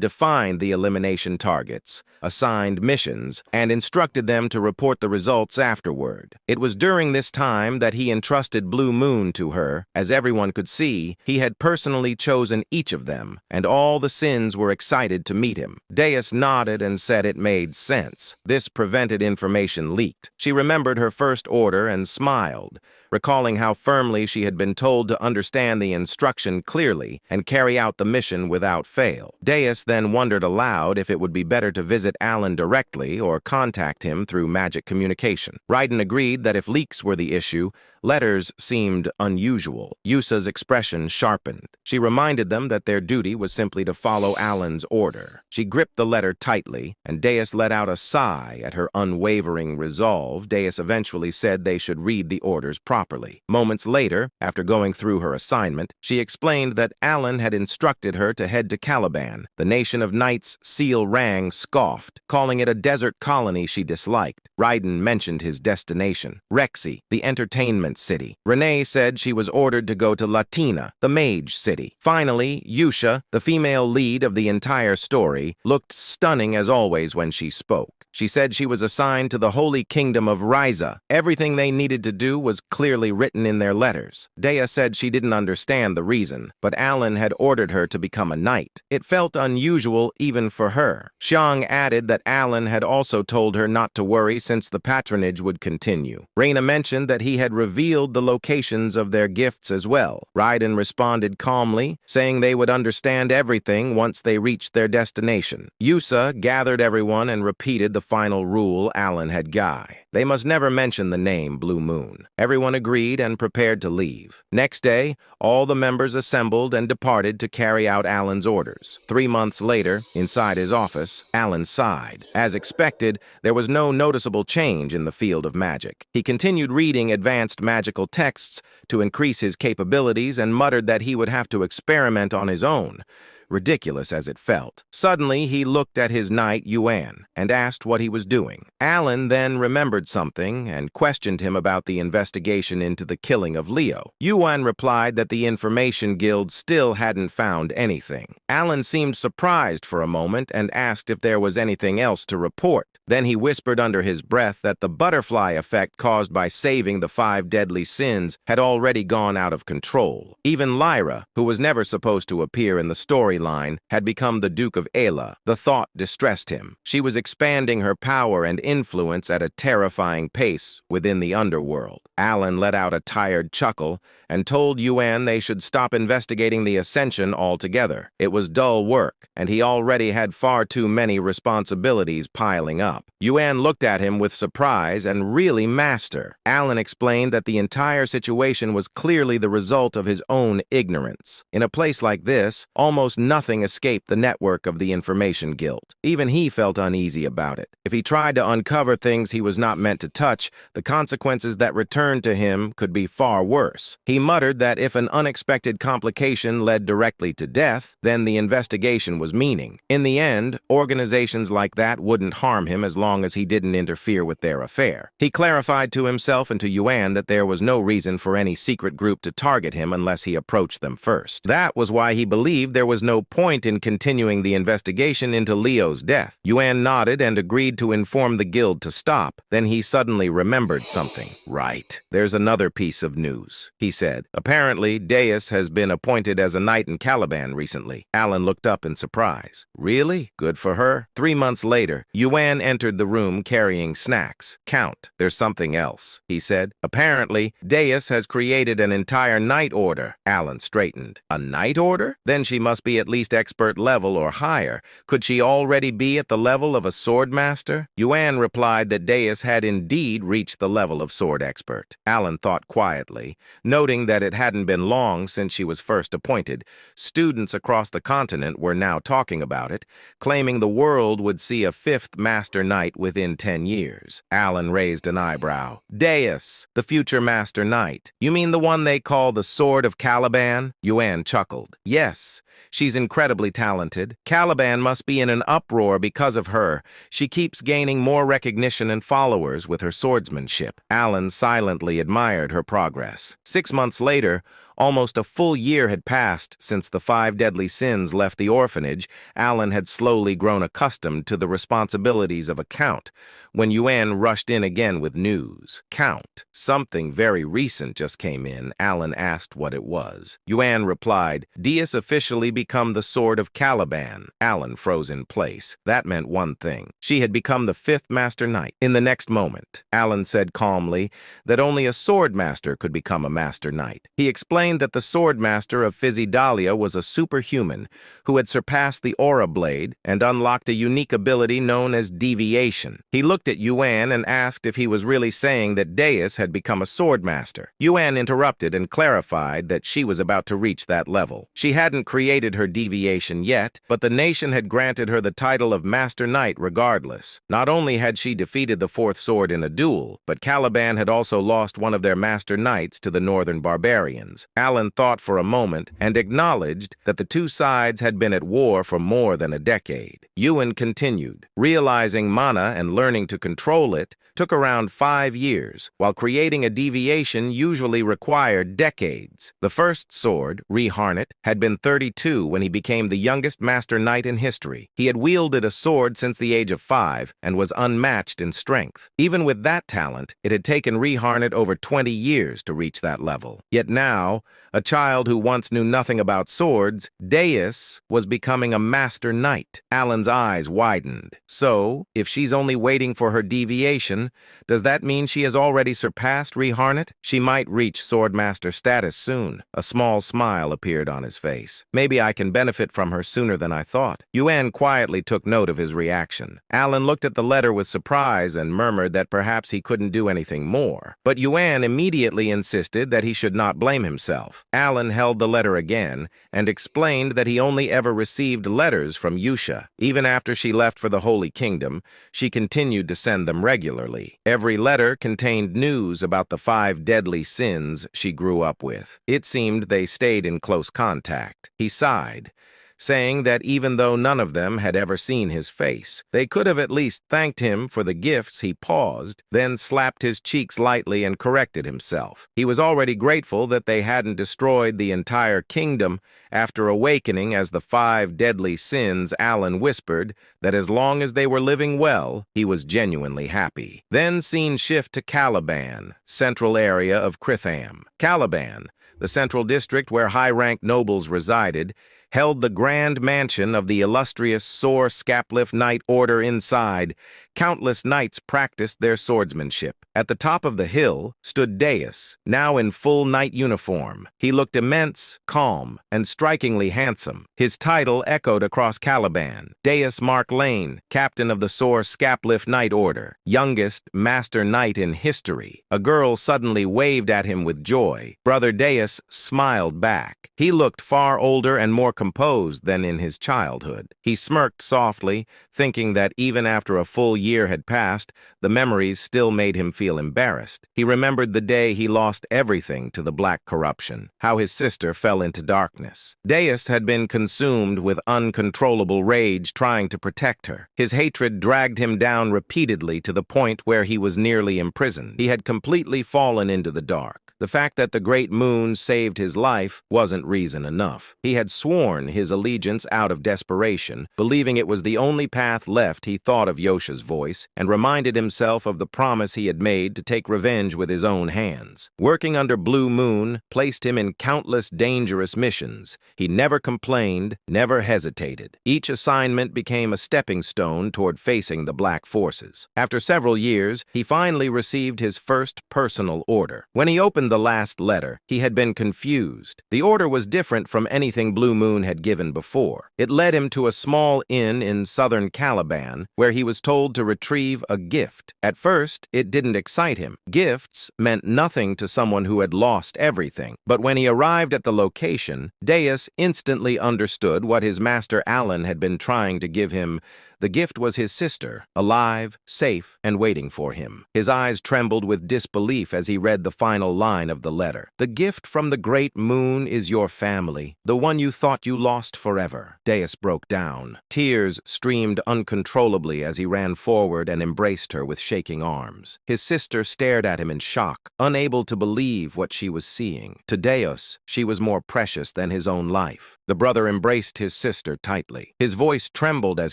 defined the elimination targets, assigned missions, and instructed them to report the results afterward. It was during this time that he entrusted Blue Moon to her. As everyone could see, he had personally chosen each of them, and all the sins were excited to meet him. Deus nodded and said it made sense. This prevented information leaked. She remembered her first order and smiled, recalling how firmly she had been told to understand the instruction clearly and carry out the mission without fail. Deus then wondered aloud if it would be better to visit Alan directly or contact him through magic communication. Raiden agreed that if leaks were the issue, letters seemed unusual. Yusa's expression sharpened. She reminded them that their duty was simply to follow Alan's order. She gripped the letter tightly, and Deus let out a sigh at her unwavering resolve. Deus eventually said they should read the orders properly. Moments later, after going through her assignment, she explained that Alan had instructed her to head to Caliban. The nation of knights Seol Rang scoffed, calling it a desert colony she disliked. Raiden mentioned his destination, Rexy, the entertainment city. Renee said she was ordered to go to Latina, the mage city. Finally, Yusha, the female lead of the entire story, looked stunning as always when she spoke. She said she was assigned to the Holy Kingdom of Ryza. Everything they needed to do was clearly written in their letters. Dea said she didn't understand the reason, but Alan had ordered her to become a knight. It felt unusual even for her. Xiang added that Alan had also told her not to worry since the patronage would continue. Reina mentioned that he had revealed the locations of their gifts as well. Raiden responded calmly, saying they would understand everything once they reached their destination. Yusa gathered everyone and repeated the final rule Alan had guy. They must never mention the name Blue Moon. Everyone agreed and prepared to leave. Next day, all the members assembled and departed to carry out Alan's orders. 3 months later, inside his office, Alan sighed. As expected, there was no noticeable change in the field of magic. He continued reading advanced magical texts to increase his capabilities and muttered that he would have to experiment on his own, ridiculous as it felt. Suddenly, he looked at his knight, Yuan, and asked what he was doing. Alan then remembered something and questioned him about the investigation into the killing of Leo. Yuan replied that the Information Guild still hadn't found anything. Alan seemed surprised for a moment and asked if there was anything else to report. Then he whispered under his breath that the butterfly effect caused by saving the 5 deadly sins had already gone out of control. Even Lyra, who was never supposed to appear in the storyline, had become the Duke of Ayla. The thought distressed him. She was expanding her power and influence at a terrifying pace within the underworld. Alan let out a tired chuckle and told Yuan they should stop investigating the Ascension altogether. It was dull work, and he already had far too many responsibilities piling up. Yuan looked at him with surprise and really master. Alan explained that the entire situation was clearly the result of his own ignorance. In a place like this, almost nothing escaped the network of the Information Guild. Even he felt uneasy about it. If he tried to uncover things he was not meant to touch, the consequences that returned to him could be far worse. He muttered that if an unexpected complication led directly to death, then the investigation was meaning. In the end, organizations like that wouldn't harm him as long as he didn't interfere with their affair. He clarified to himself and to Yuan that there was no reason for any secret group to target him unless he approached them first. That was why he believed there was no point in continuing the investigation into Leo's death. Yuan nodded and agreed to inform the guild to stop. Then he suddenly remembered something. Right. There's another piece of news, he said. Apparently, Deus has been appointed as a knight in Caliban recently. Alan looked up in surprise. Really? Good for her. 3 months later, Yuan entered the room carrying snacks. Count, there's something else, he said. Apparently, Deus has created an entire knight order. Alan straightened. A knight order? Then she must be at least expert level or higher. Could she already be at the level of a sword master? Yuan replied that Deus had indeed reached the level of sword expert. Alan thought quietly, noting that it hadn't been long since she was first appointed. Students across the continent were now talking about it, claiming the world would see a 5th master knight within 10 years. Alan raised an eyebrow. Deus, the future master knight. You mean the one they call the Sword of Caliban? Yuan chuckled. Yes. She's incredibly talented. Caliban must be in an uproar because of her. She keeps gaining more recognition and followers with her swordsmanship. Alan silently admired her progress. 6 months later, Almost a full year had passed since the 5 deadly sins left the orphanage. Alan had slowly grown accustomed to the responsibilities of a count when Yuan rushed in again with news. "Count, something very recent just came in." Alan asked what it was. Yuan replied, "Deus officially become the Sword of Caliban." Alan froze in place. That meant one thing. She had become the 5th Master Knight. In the next moment, Alan said calmly that only a sword master could become a Master Knight. He explained that the sword master of Physidalia was a superhuman who had surpassed the aura blade and unlocked a unique ability known as deviation. He looked at Yuan and asked if he was really saying that Deus had become a sword master. Yuan interrupted and clarified that she was about to reach that level. She hadn't created her deviation yet, but the nation had granted her the title of Master Knight regardless. Not only had she defeated the 4th sword in a duel, but Caliban had also lost one of their Master Knights to the northern barbarians. Alan thought for a moment and acknowledged that the two sides had been at war for more than a decade. Yuan continued, "Realizing mana and learning to control it took around 5 years, while creating a deviation usually required decades. The first sword, Reharnet, had been 32 when he became the youngest Master Knight in history. He had wielded a sword since the age of 5 and was unmatched in strength. Even with that talent, it had taken Reharnet over 20 years to reach that level. Yet now, a child who once knew nothing about swords, Deus was becoming a Master Knight." Alan's eyes widened. "So, if she's only waiting for her deviation, does that mean she has already surpassed Reharnet? She might reach Swordmaster status soon." A small smile appeared on his face. "Maybe I can benefit from her sooner than I thought." Yuan quietly took note of his reaction. Alan looked at the letter with surprise and murmured that perhaps he couldn't do anything more. But Yuan immediately insisted that he should not blame himself. Alan held the letter again and explained that he only ever received letters from Yusha. Even after she left for the Holy Kingdom, she continued to send them regularly. Every letter contained news about the 5 deadly sins she grew up with. It seemed they stayed in close contact. He sighed, saying that even though none of them had ever seen his face, they could have at least thanked him for the gifts. He paused, then slapped his cheeks lightly and corrected himself. He was already grateful that they hadn't destroyed the entire kingdom. After awakening as the 5 deadly sins, Alan whispered that as long as they were living well, he was genuinely happy. Then scene shift to Caliban, central area of Kritham. Caliban, the central district where high-ranked nobles resided, held the grand mansion of the illustrious Sor Scapliff Knight Order inside. Countless knights practiced their swordsmanship. At the top of the hill stood Deus, now in full knight uniform. He looked immense, calm, and strikingly handsome. His title echoed across Caliban. Deus Mark Lane, captain of the Sor Scapliff Knight Order, youngest Master Knight in history. A girl suddenly waved at him with joy. Brother Deus smiled back. He looked far older and more composed than in his childhood. He smirked softly, thinking that even after a full year had passed, the memories still made him feel embarrassed. He remembered the day he lost everything to the black corruption, how his sister fell into darkness. Deus had been consumed with uncontrollable rage trying to protect her. His hatred dragged him down repeatedly to the point where he was nearly imprisoned. He had completely fallen into the dark. The fact that the great moon saved his life wasn't reason enough. He had sworn his allegiance out of desperation, believing it was the only path left. He thought of Yosha's voice and reminded himself of the promise he had made to take revenge with his own hands. Working under Blue Moon placed him in countless dangerous missions. He never complained, never hesitated. Each assignment became a stepping stone toward facing the black forces. After several years, he finally received his first personal order. When he opened the last letter, he had been confused. The order was different from anything Blue Moon had given before. It led him to a small inn in southern Caliban, where he was told to retrieve a gift. At first, it didn't excite him. Gifts meant nothing to someone who had lost everything. But when he arrived at the location, Deus instantly understood what his master Alan had been trying to give him: The gift was his sister, alive, safe, and waiting for him. His eyes trembled with disbelief as he read the final line of the letter. "The gift from the great moon is your family, the one you thought you lost forever." Deus broke down. Tears streamed uncontrollably as he ran forward and embraced her with shaking arms. His sister stared at him in shock, unable to believe what she was seeing. To Deus, she was more precious than his own life. The brother embraced his sister tightly. His voice trembled as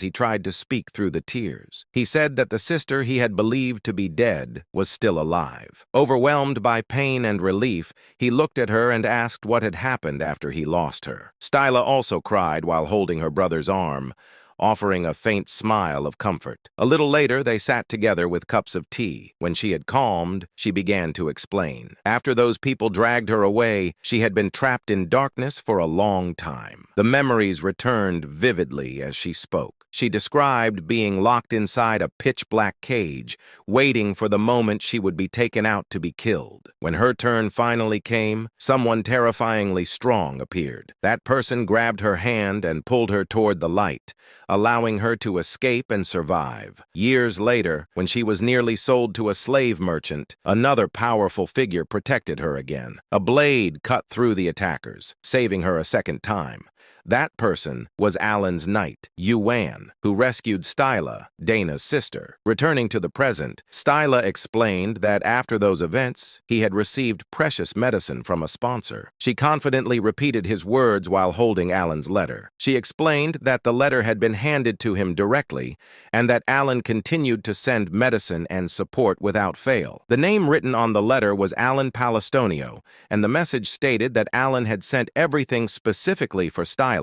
he tried to speak through the tears. He said that the sister he had believed to be dead was still alive. Overwhelmed by pain and relief, he looked at her and asked what had happened after he lost her. Styla also cried while holding her brother's arm, offering a faint smile of comfort. A little later, they sat together with cups of tea. When she had calmed, she began to explain. After those people dragged her away, she had been trapped in darkness for a long time. The memories returned vividly as she spoke. She described being locked inside a pitch-black cage, waiting for the moment she would be taken out to be killed. When her turn finally came, someone terrifyingly strong appeared. That person grabbed her hand and pulled her toward the light, allowing her to escape and survive. Years later, when she was nearly sold to a slave merchant, another powerful figure protected her again. A blade cut through the attackers, saving her a second time. That person was Alan's knight, Yuan, who rescued Styla, Dana's sister. Returning to the present, Styla explained that after those events, he had received precious medicine from a sponsor. She confidently repeated his words while holding Alan's letter. She explained that the letter had been handed to him directly and that Alan continued to send medicine and support without fail. The name written on the letter was Alan Palestonio, and the message stated that Alan had sent everything specifically for Styla,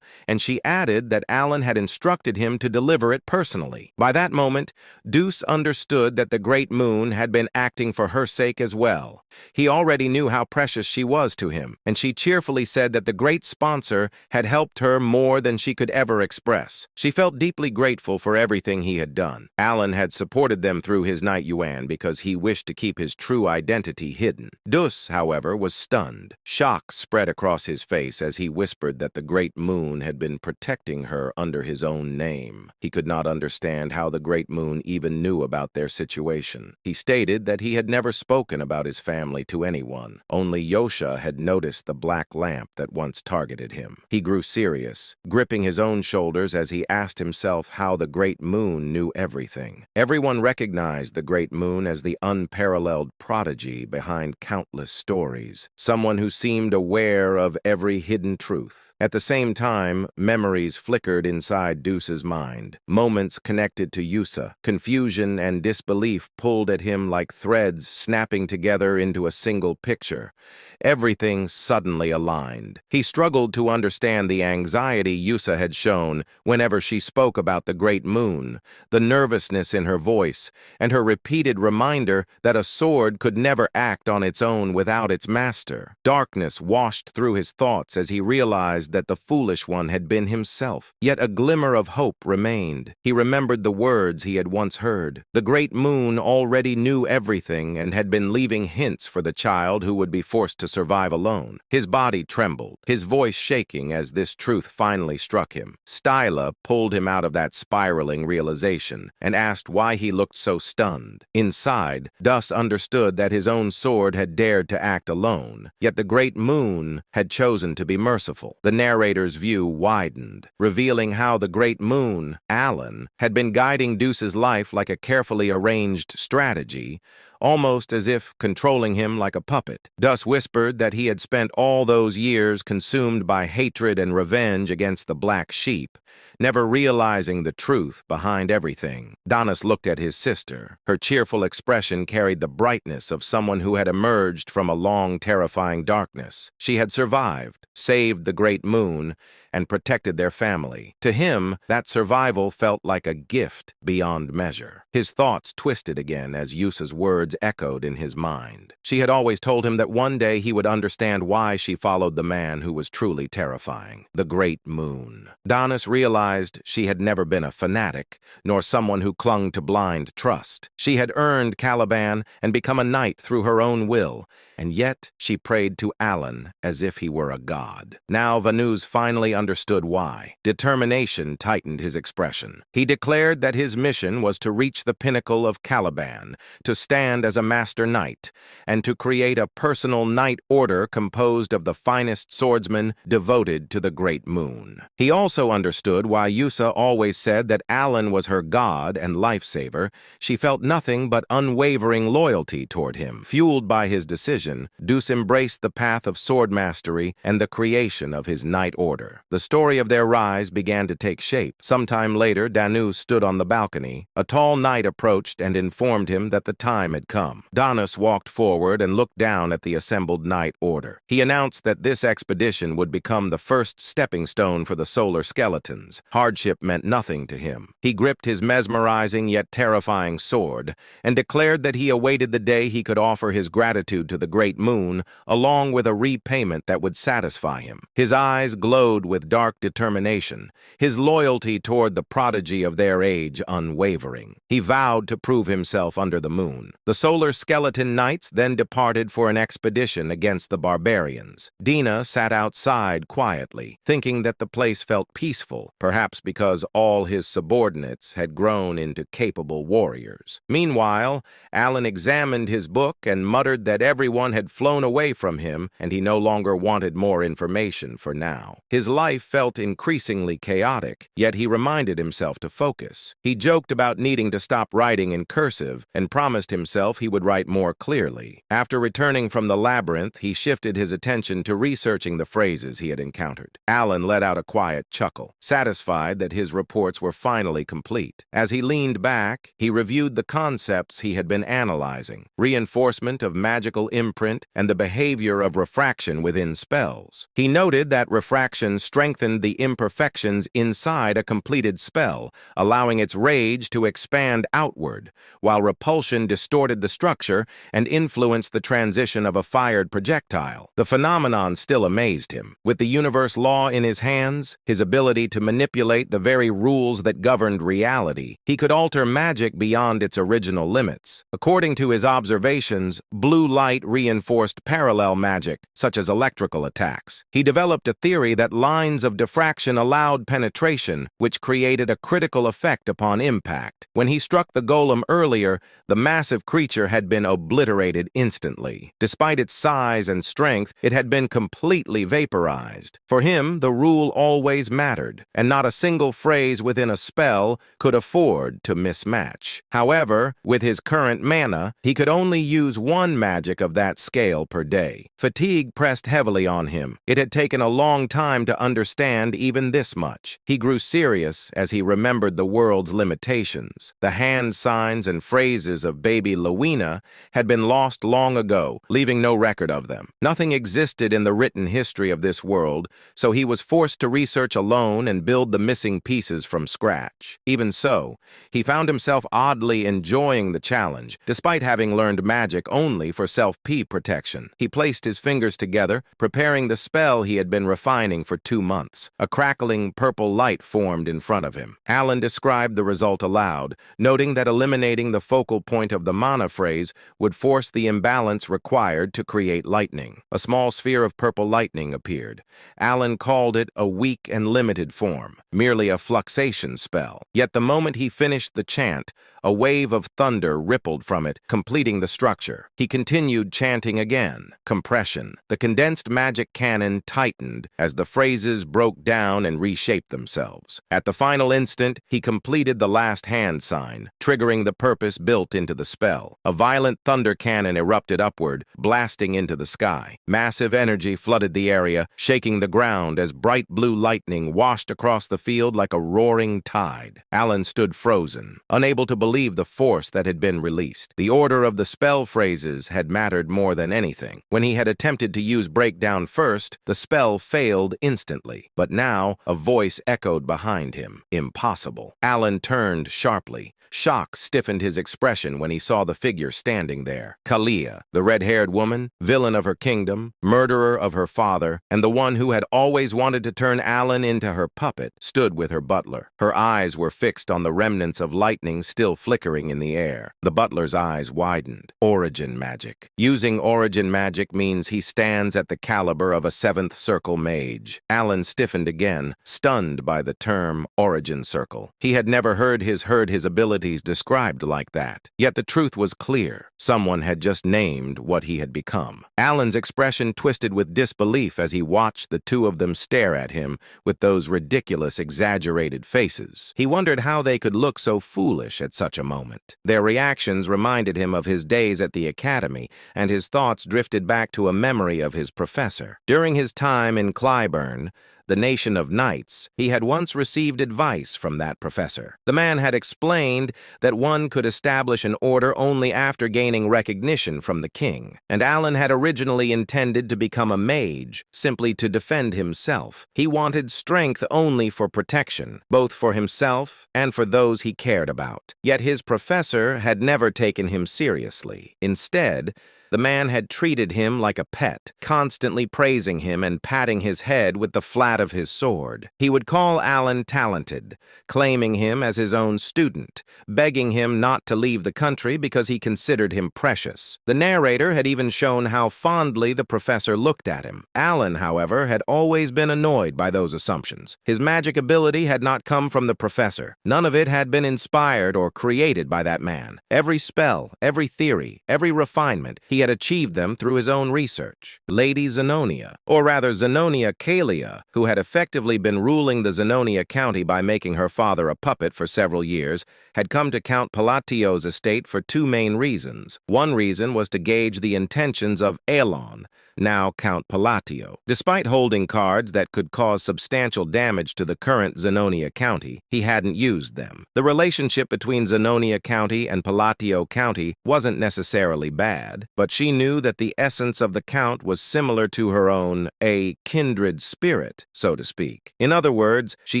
and she added that Alan had instructed him to deliver it personally. By that moment, Deuce understood that the Great Moon had been acting for her sake as well. He already knew how precious she was to him, and she cheerfully said that the great sponsor had helped her more than she could ever express. She felt deeply grateful for everything he had done. Alan had supported them through his knight Yuan because he wished to keep his true identity hidden. Deuce, however, was stunned. Shock spread across his face as he whispered that the Great Moon had been protecting her under his own name. He could not understand how the Great Moon even knew about their situation. He stated that he had never spoken about his family to anyone. Only Yosha had noticed the black lamp that once targeted him. He grew serious, gripping his own shoulders as he asked himself how the Great Moon knew everything. Everyone recognized the Great Moon as the unparalleled prodigy behind countless stories, someone who seemed aware of every hidden truth. At the same time, memories flickered inside Deuce's mind. Moments connected to Yusa. Confusion and disbelief pulled at him like threads snapping together into a single picture. Everything suddenly aligned. He struggled to understand the anxiety Yusa had shown whenever she spoke about the Great Moon, the nervousness in her voice, and her repeated reminder that a sword could never act on its own without its master. Darkness washed through his thoughts as he realized that the foolish one had been himself. Yet a glimmer of hope remained. He remembered the words he had once heard. The Great Moon already knew everything and had been leaving hints for the child who would be forced to survive alone. His body trembled, his voice shaking as this truth finally struck him. Styla pulled him out of that spiraling realization and asked why he looked so stunned. Inside, Dus understood that his own sword had dared to act alone, yet the Great Moon had chosen to be merciful. The narrator's view widened, revealing how the Great Moon, Alan, had been guiding Deuce's life like a carefully arranged strategy, almost as if controlling him like a puppet. Dus whispered that he had spent all those years consumed by hatred and revenge against the Black Sheep, never realizing the truth behind everything. Danis looked at his sister. Her cheerful expression carried the brightness of someone who had emerged from a long, terrifying darkness. She had survived, saved the Great Moon, and protected their family. To him, that survival felt like a gift beyond measure. His thoughts twisted again as Yusa's words echoed in his mind. She had always told him that one day he would understand why she followed the man who was truly terrifying, the Great Moon. Danis realized realized she had never been a fanatic, nor someone who clung to blind trust. She had earned Caliban and become a knight through her own will, and yet she prayed to Alan as if he were a god. Now Vanuz finally understood why. Determination tightened his expression. He declared that his mission was to reach the pinnacle of Caliban, to stand as a master knight, and to create a personal knight order composed of the finest swordsmen devoted to the great moon. He also understood why Yusa always said that Alan was her god and lifesaver. She felt nothing but unwavering loyalty toward him. Fueled by his decision, Deuce embraced the path of sword mastery and the creation of his knight order. The story of their rise began to take shape. Sometime later, Danus stood on the balcony. A tall knight approached and informed him that the time had come. Danus walked forward and looked down at the assembled knight order. He announced that this expedition would become the first stepping stone for the solar skeletons. Hardship meant nothing to him. He gripped his mesmerizing yet terrifying sword and declared that he awaited the day he could offer his gratitude to the great moon, along with a repayment that would satisfy him. His eyes glowed with dark determination, his loyalty toward the prodigy of their age unwavering. He vowed to prove himself under the moon. The solar skeleton knights then departed for an expedition against the barbarians. Dina sat outside quietly, thinking that the place felt peaceful, perhaps because all his subordinates had grown into capable warriors. Meanwhile, Alan examined his book and muttered that everyone had flown away from him and he no longer wanted more information for now. His life felt increasingly chaotic, yet he reminded himself to focus. He joked about needing to stop writing in cursive and promised himself he would write more clearly. After returning from the labyrinth, he shifted his attention to researching the phrases he had encountered. Alan let out a quiet chuckle, satisfied that his reports were finally complete. As he leaned back, he reviewed the concepts he had been analyzing: reinforcement of magical imprint and the behavior of refraction within spells. He noted that refraction strengthened the imperfections inside a completed spell, allowing its rage to expand outward, while repulsion distorted the structure and influenced the transition of a fired projectile. The phenomenon still amazed him. With the universe law in his hands, his ability to manipulate the very rules that governed reality, he could alter magic beyond its original limits. According to his observations, blue light reinforced parallel magic, such as electrical attacks. He developed a theory that lines of diffraction allowed penetration, which created a critical effect upon impact. When he struck the golem earlier, the massive creature had been obliterated instantly. Despite its size and strength, it had been completely vaporized. For him, the rule always mattered, and not a single phrase within a spell could afford to mismatch. However, with his current mana, he could only use one magic of that scale per day. Fatigue pressed heavily on him. It had taken a long time to understand even this much. He grew serious as he remembered the world's limitations. The hand signs and phrases of baby Lowena had been lost long ago, leaving no record of them. Nothing existed in the written history of this world, so he was forced to research alone and build the missing pieces from scratch. Even so, he found himself oddly enjoying the challenge, despite having learned magic only for self-P protection. He placed his fingers together, preparing the spell he had been refining for 2 months. A crackling purple light formed in front of him. Alan described the result aloud, noting that eliminating the focal point of the mana phrase would force the imbalance required to create lightning. A small sphere of purple lightning appeared. Alan called it a weak and limited form, merely a fluxation spell. Yet the moment he finished the chant, a wave of thunder rippled from it, completing the structure. He continued chanting again. Compression. The condensed magic canon tightened as the phrases broke down and reshaped themselves. At the final instant, he completed the last hand sign, triggering the purpose built into the spell. A violent thunder cannon erupted upward, blasting into the sky. Massive energy flooded the area, shaking the ground as bright blue lightning washed across the field like a roaring tide. Alan stood frozen, unable to believe the force that had been released. The order of the spell phrases had mattered more than anything. When he had attempted to use breakdown first, the spell failed instantly. But now, a voice echoed behind him. Impossible. Alan turned sharply. Shock stiffened his expression when he saw the figure standing there. Kalia, the red-haired woman, villain of her kingdom, murderer of her father, and the one who had always wanted to turn Alan into her puppet. puppet, stood with her butler. Her eyes were fixed on the remnants of lightning still flickering in the air. The butler's eyes widened. Origin magic. Using origin magic means he stands at the caliber of a seventh circle mage. Alan stiffened again, stunned by the term origin circle. He had never heard his abilities described like that. Yet the truth was clear. Someone had just named what he had become. Alan's expression twisted with disbelief as he watched the two of them stare at him with those ridiculous, exaggerated faces. He wondered how they could look so foolish at such a moment. Their reactions reminded him of his days at the academy, and his thoughts drifted back to a memory of his professor. During his time in Clyburn, the nation of knights, he had once received advice from that professor. The man had explained that one could establish an order only after gaining recognition from the king, and Alan had originally intended to become a mage, simply to defend himself. He wanted strength only for protection, both for himself and for those he cared about. Yet his professor had never taken him seriously. Instead, the man had treated him like a pet, constantly praising him and patting his head with the flat of his sword. He would call Alan talented, claiming him as his own student, begging him not to leave the country because he considered him precious. The narrator had even shown how fondly the professor looked at him. Alan, however, had always been annoyed by those assumptions. His magic ability had not come from the professor. None of it had been inspired or created by that man. Every spell, every theory, every refinement, he had achieved them through his own research. Lady Zenonia, or rather Zenonia Kalia, who had effectively been ruling the Zenonia County by making her father a puppet for several years, had come to Count Palatio's estate for two main reasons. One reason was to gauge the intentions of Elon, now Count Palatio. Despite holding cards that could cause substantial damage to the current Zenonia County, he hadn't used them. The relationship between Zenonia County and Palatio County wasn't necessarily bad, but she knew that the essence of the Count was similar to her own, a kindred spirit, so to speak. In other words, she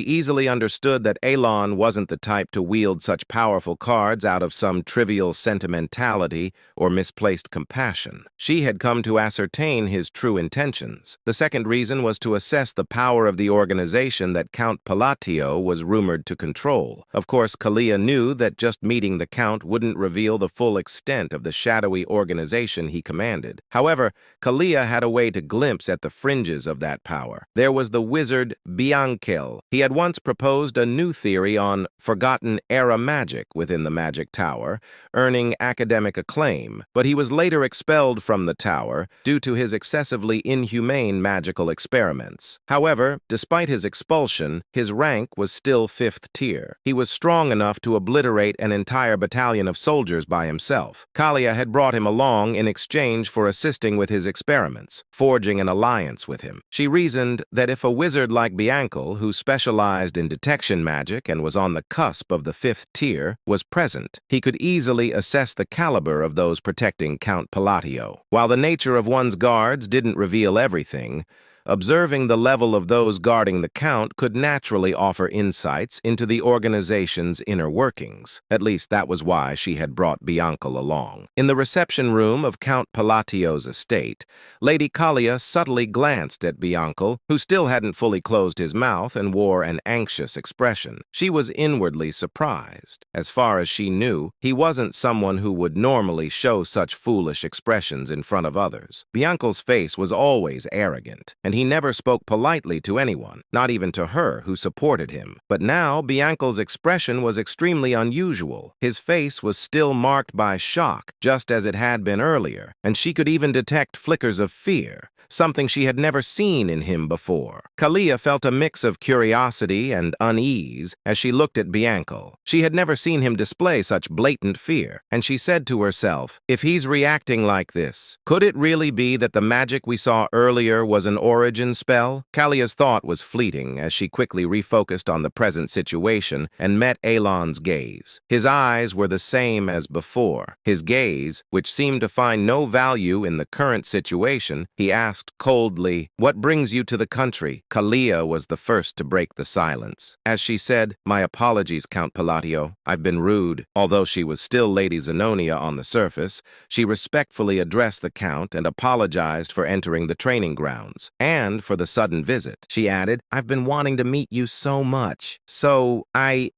easily understood that Elon wasn't the type to wield such powerful cards out of some trivial sentimentality or misplaced compassion. She had come to ascertain his true intentions. The second reason was to assess the power of the organization that Count Palatio was rumored to control. Of course, Kalia knew that just meeting the Count wouldn't reveal the full extent of the shadowy organization he commanded. However, Kalia had a way to glimpse at the fringes of that power. There was the wizard Bianchel. He had once proposed a new theory on forgotten era magic within the Magic Tower, earning academic acclaim, but he was later expelled from the tower due to his excessively inhumane magical experiments. However, despite his expulsion, his rank was still 5th tier. He was strong enough to obliterate an entire battalion of soldiers by himself. Kalia had brought him along in exchange for assisting with his experiments, forging an alliance with him. She reasoned that if a wizard like Bianchel, who specialized in detection magic and was on the cusp of the 5th tier, was present, he could easily assess the caliber of those protecting Count Palatio. While the nature of one's guards didn't reveal everything, observing the level of those guarding the Count could naturally offer insights into the organization's inner workings. At least that was why she had brought Bianchel along. In the reception room of Count Palatio's estate, Lady Kalia subtly glanced at Bianchel, who still hadn't fully closed his mouth and wore an anxious expression. She was inwardly surprised. As far as she knew, he wasn't someone who would normally show such foolish expressions in front of others. Bianchel's face was always arrogant, and he never spoke politely to anyone, not even to her who supported him. But now Bianchel's expression was extremely unusual. His face was still marked by shock, just as it had been earlier, and she could even detect flickers of fear, something she had never seen in him before. Kalia felt a mix of curiosity and unease as she looked at Bianchel. She had never seen him display such blatant fear, and she said to herself, if he's reacting like this, could it really be that the magic we saw earlier was an origin spell? Kalia's thought was fleeting as she quickly refocused on the present situation and met Elon's gaze. His eyes were the same as before. His gaze, which seemed to find no value in the current situation, he asked coldly, "What brings you to the country?" Kalia was the first to break the silence. As she said, "My apologies, Count Palatio. I've been rude." Although she was still Lady Zenonia on the surface, she respectfully addressed the Count and apologized for entering the training grounds. and for the sudden visit. She added, I've been wanting to meet you so much.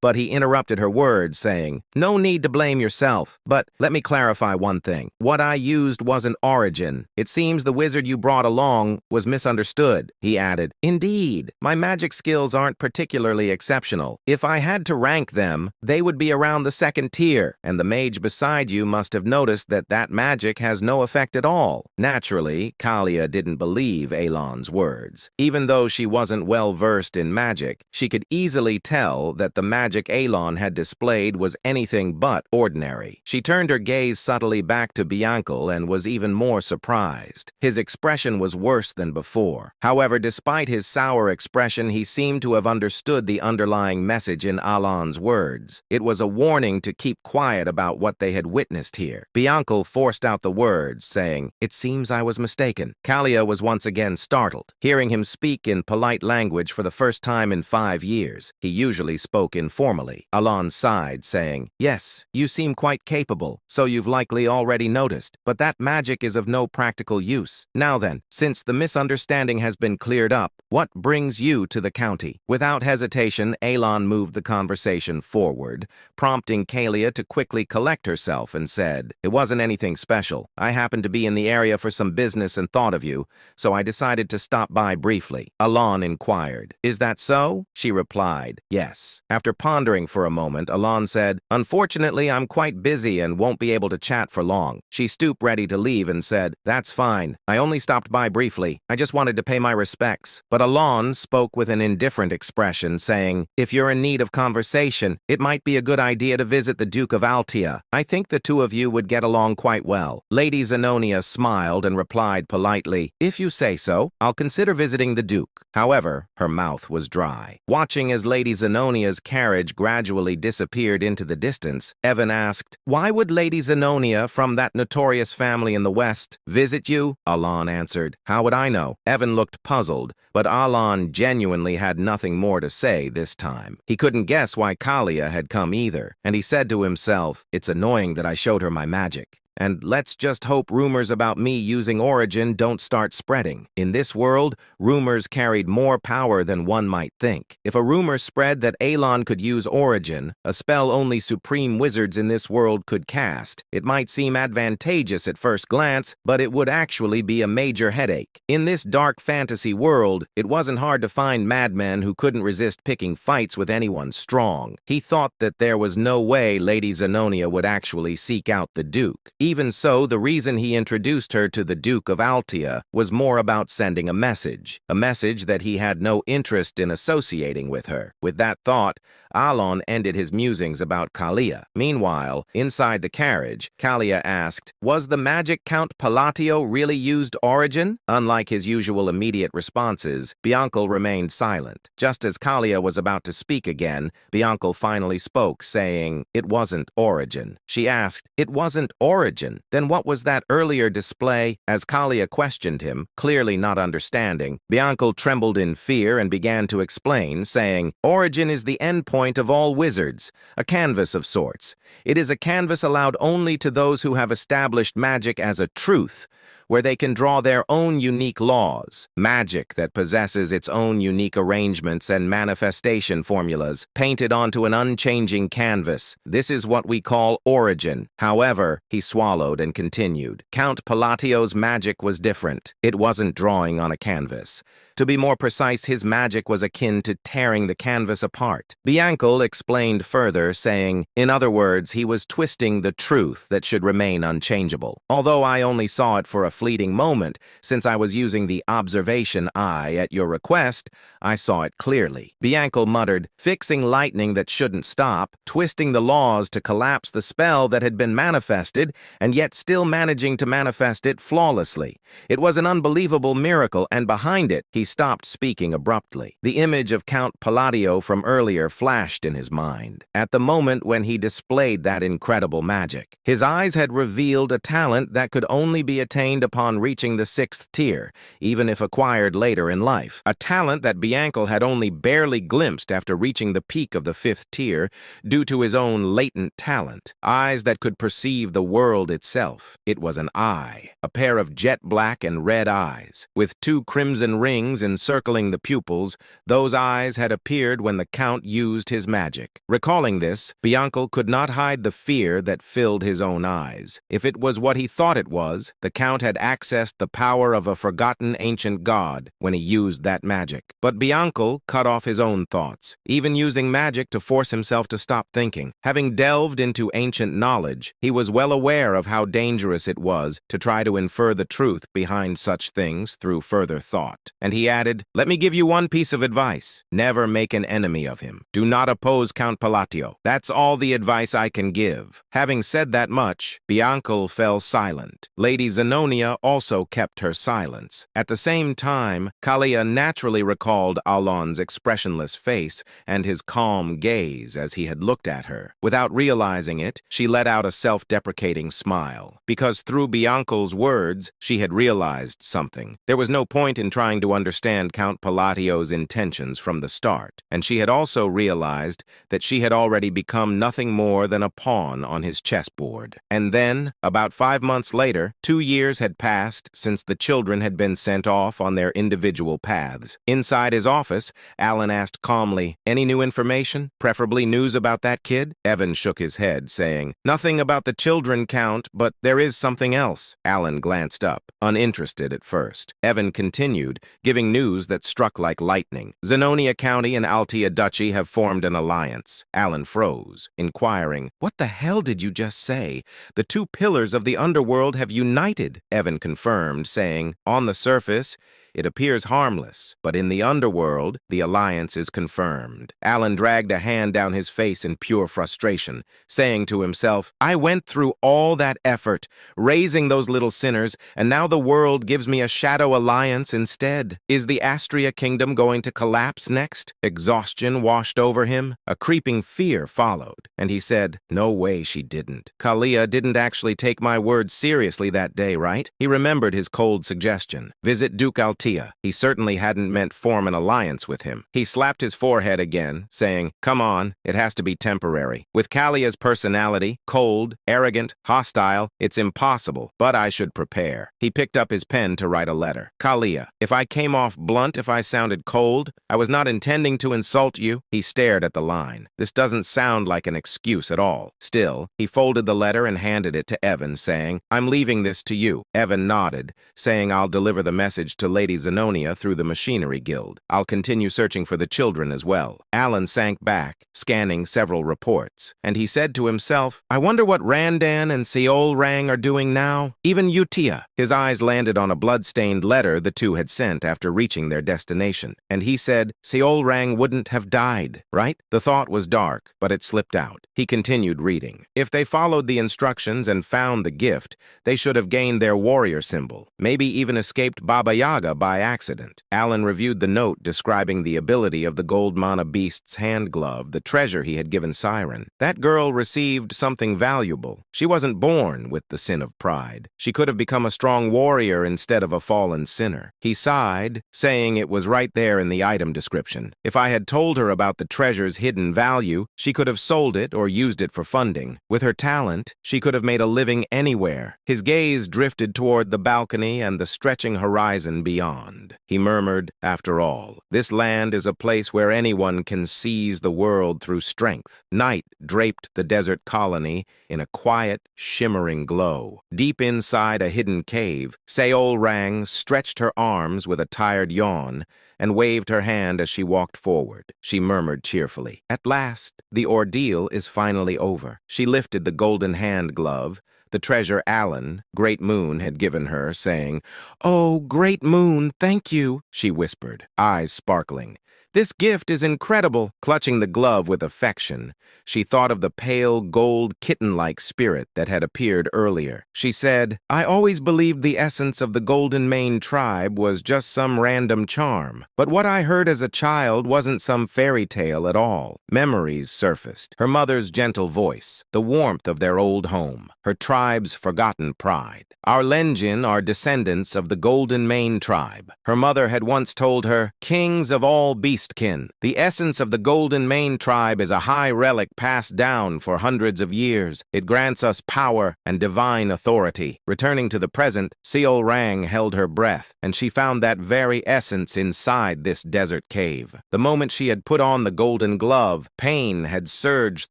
But he interrupted her words, saying, no need to blame yourself, but let me clarify one thing. What I used wasn't origin. It seems the wizard you brought along was misunderstood. He added, indeed, my magic skills aren't particularly exceptional. If I had to rank them, they would be around the second tier, and the mage beside you must have noticed that magic has no effect at all. Naturally, Kalia didn't believe Elon's words. Even though she wasn't well-versed in magic, she could easily tell that the magic Elon had displayed was anything but ordinary. She turned her gaze subtly back to Bianca and was even more surprised. His expression was worse than before. However, despite his sour expression, he seemed to have understood the underlying message in Alon's words. It was a warning to keep quiet about what they had witnessed here. Bianca forced out the words, saying, it seems I was mistaken. Kalia was once again startled, hearing him speak in polite language for the first time in 5 years. He usually spoke informally. Alon sighed, saying, yes, you seem quite capable, so you've likely already noticed, but that magic is of no practical use. Now then, since the misunderstanding has been cleared up, what brings you to the county? Without hesitation, Elon moved the conversation forward, prompting Kalia to quickly collect herself and said, it wasn't anything special. I happened to be in the area for some business and thought of you, so I decided to stop by briefly. Alon inquired, is that so? She replied, yes. After pondering for a moment, Alon said, unfortunately, I'm quite busy and won't be able to chat for long. She stooped ready to leave and said, that's fine. I only stopped by briefly. I just wanted to pay my respects. But Alon spoke with an indifferent expression, saying, if you're in need of conversation, it might be a good idea to visit the Duke of Altia. I think the two of you would get along quite well. Lady Zenonia smiled and replied politely, if you say so, I'll consider visiting the Duke. However, her mouth was dry. Watching as Lady Zenonia's carriage gradually disappeared into the distance, Evan asked, why would Lady Zenonia from that notorious family in the West visit you? Alon answered, how would I know? Evan looked puzzled, but Alon genuinely had nothing more to say this time. He couldn't guess why Kalia had come either, and he said to himself, it's annoying that I showed her my magic. And let's just hope rumors about me using origin don't start spreading. In this world, rumors carried more power than one might think. If a rumor spread that Elon could use origin, a spell only supreme wizards in this world could cast, it might seem advantageous at first glance, but it would actually be a major headache. In this dark fantasy world, it wasn't hard to find madmen who couldn't resist picking fights with anyone strong. He thought that there was no way Lady Zenonia would actually seek out the Duke. Even so, the reason he introduced her to the Duke of Altia was more about sending a message that he had no interest in associating with her. With that thought, Alon ended his musings about Kalia. Meanwhile, inside the carriage, Kalia asked, was the magic Count Palatio really used origin? Unlike his usual immediate responses, Bianca remained silent. Just as Kalia was about to speak again, Bianca finally spoke, saying, it wasn't origin. She asked, it wasn't origin? Then what was that earlier display? As Kalia questioned him, clearly not understanding, Bianca trembled in fear and began to explain, saying, origin is the endpoint of all wizards, a canvas of sorts. It is a canvas allowed only to those who have established magic as a truth, where they can draw their own unique laws. Magic that possesses its own unique arrangements and manifestation formulas, painted onto an unchanging canvas. This is what we call origin. However, he swallowed and continued, Count Palatio's magic was different. It wasn't drawing on a canvas. To be more precise, his magic was akin to tearing the canvas apart. Bianca explained further, saying, in other words, he was twisting the truth that should remain unchangeable. Although I only saw it for a fleeting moment, since I was using the observation eye at your request, I saw it clearly. Bianca muttered, fixing lightning that shouldn't stop, twisting the laws to collapse the spell that had been manifested, and yet still managing to manifest it flawlessly. It was an unbelievable miracle, and behind it, he He stopped speaking abruptly. The image of Count Palladio from earlier flashed in his mind. At the moment when he displayed that incredible magic, his eyes had revealed a talent that could only be attained upon reaching the 6th tier, even if acquired later in life. A talent that Bianco had only barely glimpsed after reaching the peak of the 5th tier due to his own latent talent. Eyes that could perceive the world itself. It was an eye, a pair of jet black and red eyes. With 2 crimson rings encircling the pupils, those eyes had appeared when the Count used his magic. Recalling this, Bianco could not hide the fear that filled his own eyes. If it was what he thought it was, the Count had accessed the power of a forgotten ancient god when he used that magic. But Bianco cut off his own thoughts, even using magic to force himself to stop thinking. Having delved into ancient knowledge, he was well aware of how dangerous it was to try to infer the truth behind such things through further thought. And he added, "Let me give you one piece of advice. Never make an enemy of him. Do not oppose Count Palladio. That's all the advice I can give." Having said that much, Bianco fell silent. Lady Zenonia also kept her silence. At the same time, Kalia naturally recalled Alon's expressionless face and his calm gaze as he had looked at her. Without realizing it, she let out a self-deprecating smile, because through Bianco's words, she had realized something. There was no point in trying to understand Count Palladio's intentions from the start, and she had also realized that she had already become nothing more than a pawn on his chessboard. And then, about 5 months later, 2 years had passed since the children had been sent off on their individual paths. Inside his office, Alan asked calmly, "Any new information? Preferably news about that kid?" Evan shook his head, saying, "Nothing about the children, Count, but there is something else." Alan glanced up, uninterested at first. Evan continued, giving news that struck like lightning. "Zenonia County and Altea Duchy have formed an alliance." Alan froze, inquiring, "What the hell did you just say? The 2 pillars of the underworld have united," Evan confirmed, saying, "On the surface, it appears harmless, but in the underworld, the alliance is confirmed." Alan dragged a hand down his face in pure frustration, saying to himself, "I went through all that effort, raising those little sinners, and now the world gives me a shadow alliance instead. Is the Astria kingdom going to collapse next?" Exhaustion washed over him. A creeping fear followed, and he said, "No way she didn't. Kalia didn't actually take my words seriously that day, right?" He remembered his cold suggestion. Visit Duke Altea. He certainly hadn't meant form an alliance with him. He slapped his forehead again, saying, "Come on, it has to be temporary. With Kalia's personality, cold, arrogant, hostile, it's impossible, but I should prepare." He picked up his pen to write a letter. "Kalia, if I came off blunt, if I sounded cold, I was not intending to insult you." He stared at the line. This doesn't sound like an excuse at all. Still, he folded the letter and handed it to Evan, saying, "I'm leaving this to you." Evan nodded, saying, "I'll deliver the message to Lady Zenonia through the Machinery Guild. I'll continue searching for the children as well." Alan sank back, scanning several reports, and he said to himself, "I wonder what Randan and Seol Rang are doing now. Even Utia." His eyes landed on a blood-stained letter the 2 had sent after reaching their destination, and he said, "Seol Rang wouldn't have died, right?" The thought was dark, but it slipped out. He continued reading. If they followed the instructions and found the gift, they should have gained their warrior symbol, maybe even escaped Baba Yaga by accident. Alan reviewed the note describing the ability of the gold mana beast's hand glove, the treasure he had given Siren. That girl received something valuable. She wasn't born with the sin of pride. She could have become a strong warrior instead of a fallen sinner. He sighed, saying it was right there in the item description. If I had told her about the treasure's hidden value, she could have sold it or used it for funding. With her talent, she could have made a living anywhere. His gaze drifted toward the balcony and the stretching horizon beyond. He murmured, "After all, this land is a place where anyone can seize the world through strength." Night draped the desert colony in a quiet, shimmering glow. Deep inside a hidden cave, Seol Rang stretched her arms with a tired yawn and waved her hand as she walked forward. She murmured cheerfully, "At last, the ordeal is finally over." She lifted the golden hand glove, the treasure Alan, Great Moon, had given her, saying, "Oh, Great Moon, thank you," she whispered, eyes sparkling. "This gift is incredible." Clutching the glove with affection, she thought of the pale, gold, kitten-like spirit that had appeared earlier. She said, "I always believed the essence of the Golden Mane tribe was just some random charm. But what I heard as a child wasn't some fairy tale at all." Memories surfaced. Her mother's gentle voice, the warmth of their old home, her tribe's forgotten pride. "Our Lenjin are descendants of the Golden Mane tribe," her mother had once told her, "kings of all beastkin. The essence of the Golden Mane tribe is a high relic passed down for hundreds of years. It grants us power and divine authority." Returning to the present, Seol Rang held her breath, and she found that very essence inside this desert cave. The moment she had put on the golden glove, pain had surged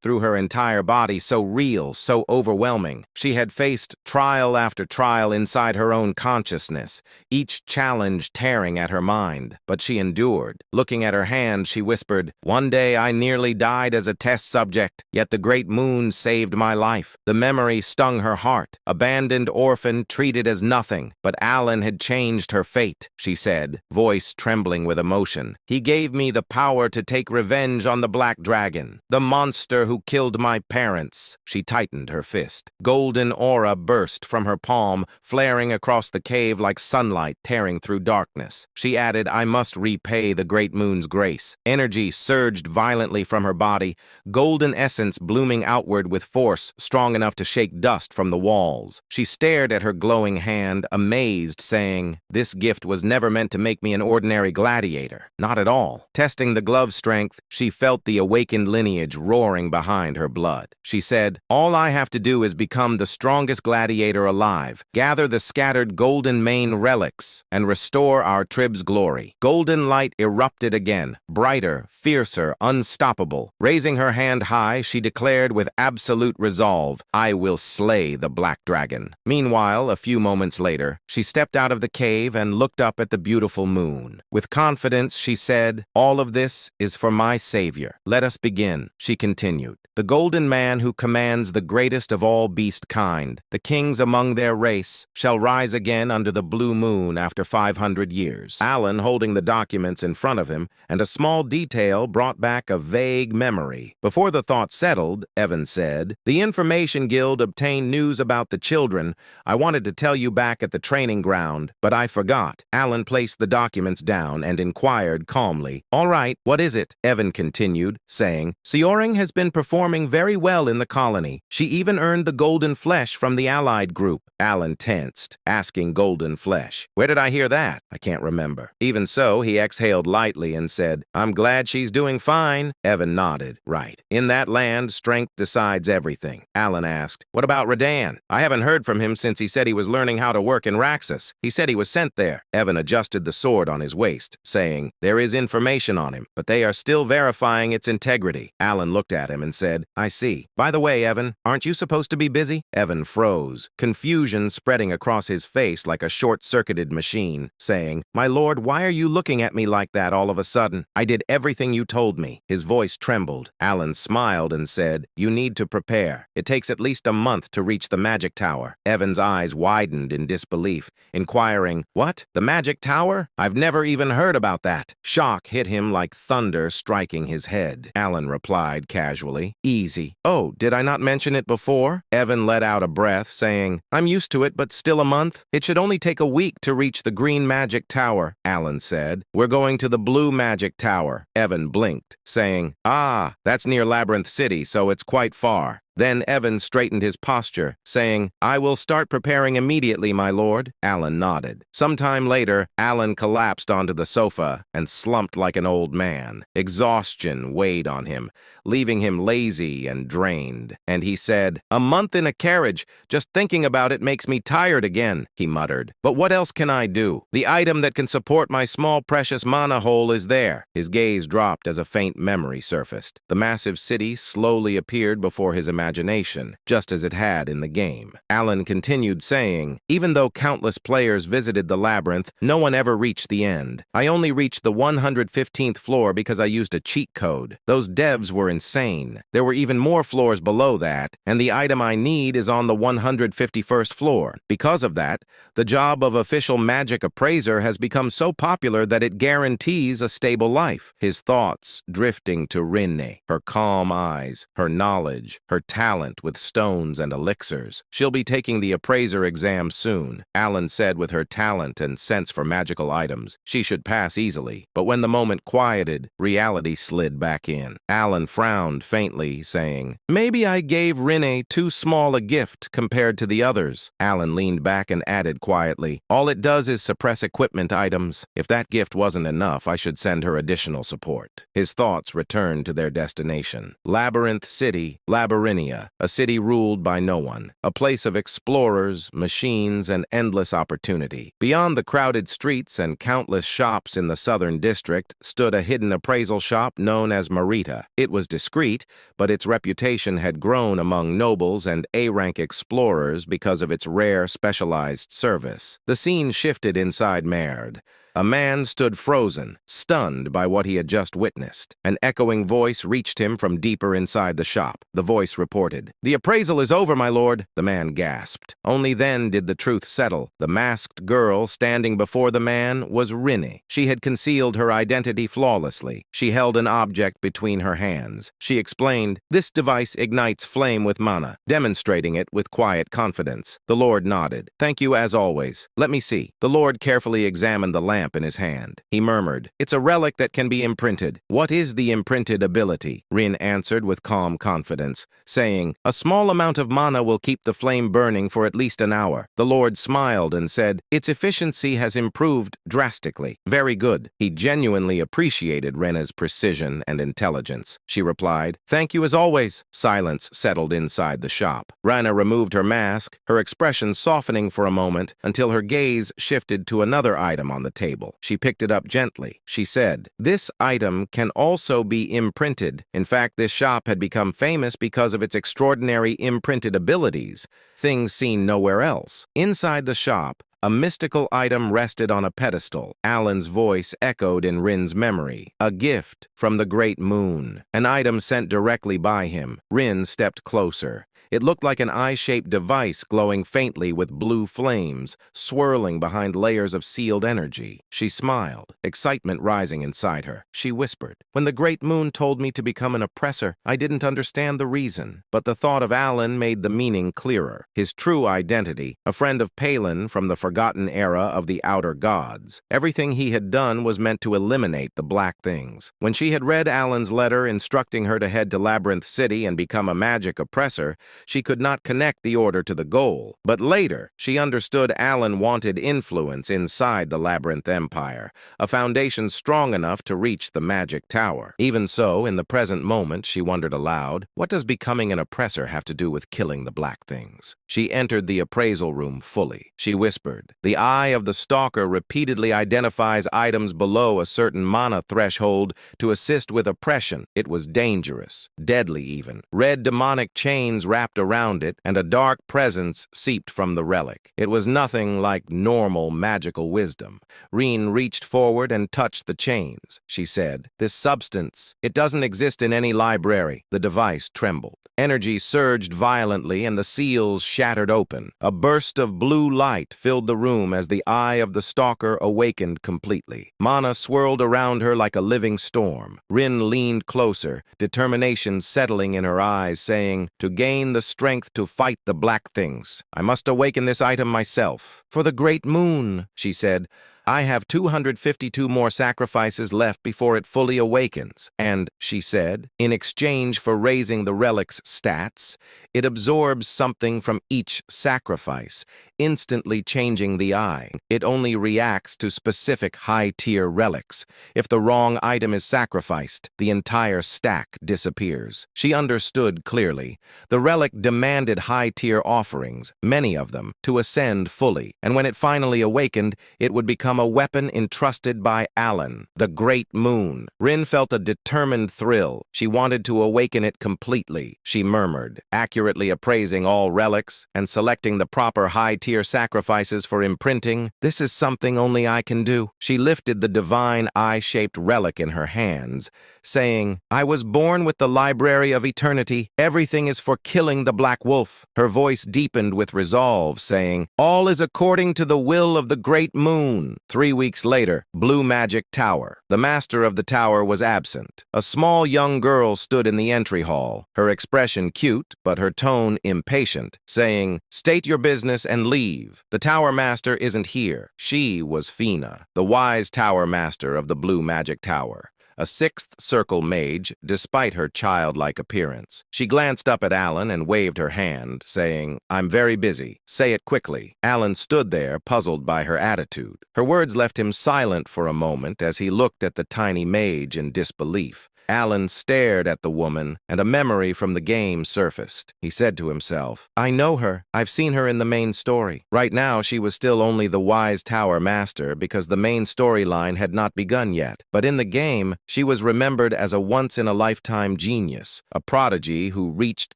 through her entire body, so real, so overwhelming. She had faced trial after trial inside her own consciousness, each challenge tearing at her mind. But she endured. Looking at her hand, she whispered, "One day I nearly died as a test subject, yet the great moon saved my life." The memory stung her heart. Abandoned orphan, treated as nothing. But Alan had changed her fate, she said, voice trembling with emotion. "He gave me the power to take revenge on the Black Dragon, the monster who killed my parents." She tightened her fist. Golden aura burst from her palm, flaring across the cave like sunlight tearing through darkness. She added, "I must repay the great moon's grace." Energy surged violently from her body, golden essence blooming outward with force strong enough to shake dust from the walls. She stared at her glowing hand, amazed, saying, "This gift was never meant to make me an ordinary gladiator. Not at all." Testing the glove's strength, she felt the awakened lineage roaring behind her blood. She said, "All I have to do is become the strongest gladiator alive, gather the scattered Golden Mane relics, and restore our trib's glory." Golden light erupted again, brighter, fiercer, unstoppable. Raising her hand high, she declared with absolute resolve, "I will slay the Black Dragon." Meanwhile, a few moments later, she stepped out of the cave and looked up at the beautiful moon. With confidence, she said, "All of this is for my savior. Let us begin." She continued, "The Golden Man who commands the greatest of all beast kind, the kings among their race, shall rise again under the blue moon after 500 years." Alan, holding the documents in front of him, and a small detail brought back a vague memory. Before the thought settled, Evan said, "The Information Guild obtained news about the children. I wanted to tell you back at the training ground, but I forgot." Alan placed the documents down and inquired calmly, "All right, what is it?" Evan continued, saying, "Seol Rang has been performing very well in the colony. She even earned the golden flesh from the allied group." Alan tensed, asking golden flesh. "Where did I hear that? I can't remember." Even so, he exhaled lightly and said, "I'm glad she's doing fine." Evan nodded. "Right. In that land, strength decides everything." Alan asked, "What about Radan? I haven't heard from him since he said he was learning how to work in Raxus. He said he was sent there." Evan adjusted the sword on his waist, saying, "There is information on him, but they are still verifying its integrity." Alan looked at him and said, "I see. By the way, Evan, aren't you supposed to be busy?" Evan froze, confusion spreading across his face like a short-circuited machine, saying, "My lord, why are you looking at me like that all of a sudden? I did everything you told me." His voice trembled. Alan smiled and said, "You need to prepare. It takes at least a month to reach the Magic Tower." Evan's eyes widened in disbelief, inquiring, "What? The Magic Tower? I've never even heard about that." Shock hit him like thunder striking his head. Alan replied casually, "Easy." "Oh, did I not mention it before?" Evan let out a breath, saying, "I'm used to it, but still a month? It should only take a week to reach the Green Magic Tower," Alan said. "We're going to the Blue Magic Tower." Evan blinked, saying, "Ah, that's near Labyrinth City, so it's quite far." Then Evan straightened his posture, saying, "I will start preparing immediately, my lord." Alan nodded. Sometime later, Alan collapsed onto the sofa and slumped like an old man. Exhaustion weighed on him, leaving him lazy and drained. And he said, "A month in a carriage, just thinking about it makes me tired again," he muttered. "But what else can I do? The item that can support my small precious mana hole is there." His gaze dropped as a faint memory surfaced. The massive city slowly appeared before his imagination. imagination, just as it had in the game. Alan continued saying, even though countless players visited the labyrinth, no one ever reached the end. I only reached the 115th floor because I used a cheat code. Those devs were insane. There were even more floors below that, and the item I need is on the 151st floor. Because of that, the job of official magic appraiser has become so popular that it guarantees a stable life. His thoughts drifting to Rinne, her calm eyes, her knowledge, her talent with stones and elixirs. She'll be taking the appraiser exam soon, Alan said. With her talent and sense for magical items, she should pass easily. But when the moment quieted, reality slid back in. Alan frowned faintly, saying, maybe I gave Rinne too small a gift compared to the others. Alan leaned back and added quietly, all it does is suppress equipment items. If that gift wasn't enough, I should send her additional support. His thoughts returned to their destination. Labyrinth City, Labyrinthia, a city ruled by no one, a place of explorers, machines, and endless opportunity. Beyond the crowded streets and countless shops in the southern district stood a hidden appraisal shop known as Marita. It was discreet, but its reputation had grown among nobles and A-rank explorers because of its rare, specialized service. The scene shifted inside Merd. A man stood frozen, stunned by what he had just witnessed. An echoing voice reached him from deeper inside the shop. The voice reported, "The appraisal is over, my lord." The man gasped. Only then did the truth settle. The masked girl standing before the man was Rinne. She had concealed her identity flawlessly. She held an object between her hands. She explained, "This device ignites flame with mana," demonstrating it with quiet confidence. The lord nodded. "Thank you as always. Let me see." The lord carefully examined the lamp in his hand. He murmured, "It's a relic that can be imprinted." "What is the imprinted ability?" Rin answered with calm confidence, saying, "A small amount of mana will keep the flame burning for at least an hour." The lord smiled and said, "Its efficiency has improved drastically." "Very good." He genuinely appreciated Rena's precision and intelligence. She replied, "Thank you as always." Silence settled inside the shop. Rana removed her mask, her expression softening for a moment until her gaze shifted to another item on the table. She picked it up gently. She said, "This item can also be imprinted." In fact, this shop had become famous because of its extraordinary imprinted abilities, things seen nowhere else. Inside the shop, a mystical item rested on a pedestal. Alan's voice echoed in Rin's memory. A gift from the great moon. An item sent directly by him. Rin stepped closer. It looked like an eye-shaped device glowing faintly with blue flames, swirling behind layers of sealed energy. She smiled, excitement rising inside her. She whispered, "When the great moon told me to become an oppressor, I didn't understand the reason." But the thought of Alan made the meaning clearer. His true identity, a friend of Palin from the forgotten era of the Outer Gods. Everything he had done was meant to eliminate the black things. When she had read Alan's letter instructing her to head to Labyrinth City and become a magic oppressor, she could not connect the order to the goal. But later, she understood Alan wanted influence inside the Labyrinth Empire, a foundation strong enough to reach the Magic Tower. Even so, in the present moment, she wondered aloud, what does becoming an oppressor have to do with killing the black things? She entered the appraisal room fully. She whispered, "The eye of the stalker repeatedly identifies items below a certain mana threshold to assist with oppression. It was dangerous, deadly even. Red demonic chains wrapped around it, and a dark presence seeped from the relic. It was nothing like normal magical wisdom." Reen reached forward and touched the chains. She said, "This substance, it doesn't exist in any library." The device trembled. Energy surged violently and the seals shattered open. A burst of blue light filled the room as the eye of the stalker awakened completely. Mana swirled around her like a living storm. Rin leaned closer, determination settling in her eyes, saying, "To gain the strength to fight the black things, I must awaken this item myself." "For the great moon," she said, "I have 252 more sacrifices left before it fully awakens." And, she said, in exchange for raising the relic's stats, it absorbs something from each sacrifice, instantly changing the eye. It only reacts to specific high-tier relics. If the wrong item is sacrificed, the entire stack disappears. She understood clearly. The relic demanded high-tier offerings, many of them, to ascend fully, and when it finally awakened, it would become become a weapon entrusted by Alan, the Great Moon. Rin felt a determined thrill. She wanted to awaken it completely. She murmured, accurately appraising all relics and selecting the proper high-tier sacrifices for imprinting. This is something only I can do. She lifted the divine eye-shaped relic in her hands, saying, I was born with the Library of Eternity. Everything is for killing the Black Wolf. Her voice deepened with resolve, saying, all is according to the will of the Great Moon. 3 weeks later, Blue Magic Tower. The master of the tower was absent. A small young girl stood in the entry hall, her expression cute, but her tone impatient, saying, state your business and leave. The tower master isn't here. She was Fina, the wise tower master of the Blue Magic Tower, a sixth circle mage, despite her childlike appearance. She glanced up at Alan and waved her hand, saying, I'm very busy. Say it quickly. Alan stood there, puzzled by her attitude. Her words left him silent for a moment as he looked at the tiny mage in disbelief. Alan stared at the woman, and a memory from the game surfaced. He said to himself, I know her. I've seen her in the main story. Right now, she was still only the wise tower master because the main storyline had not begun yet. But in the game, she was remembered as a once-in-a-lifetime genius, a prodigy who reached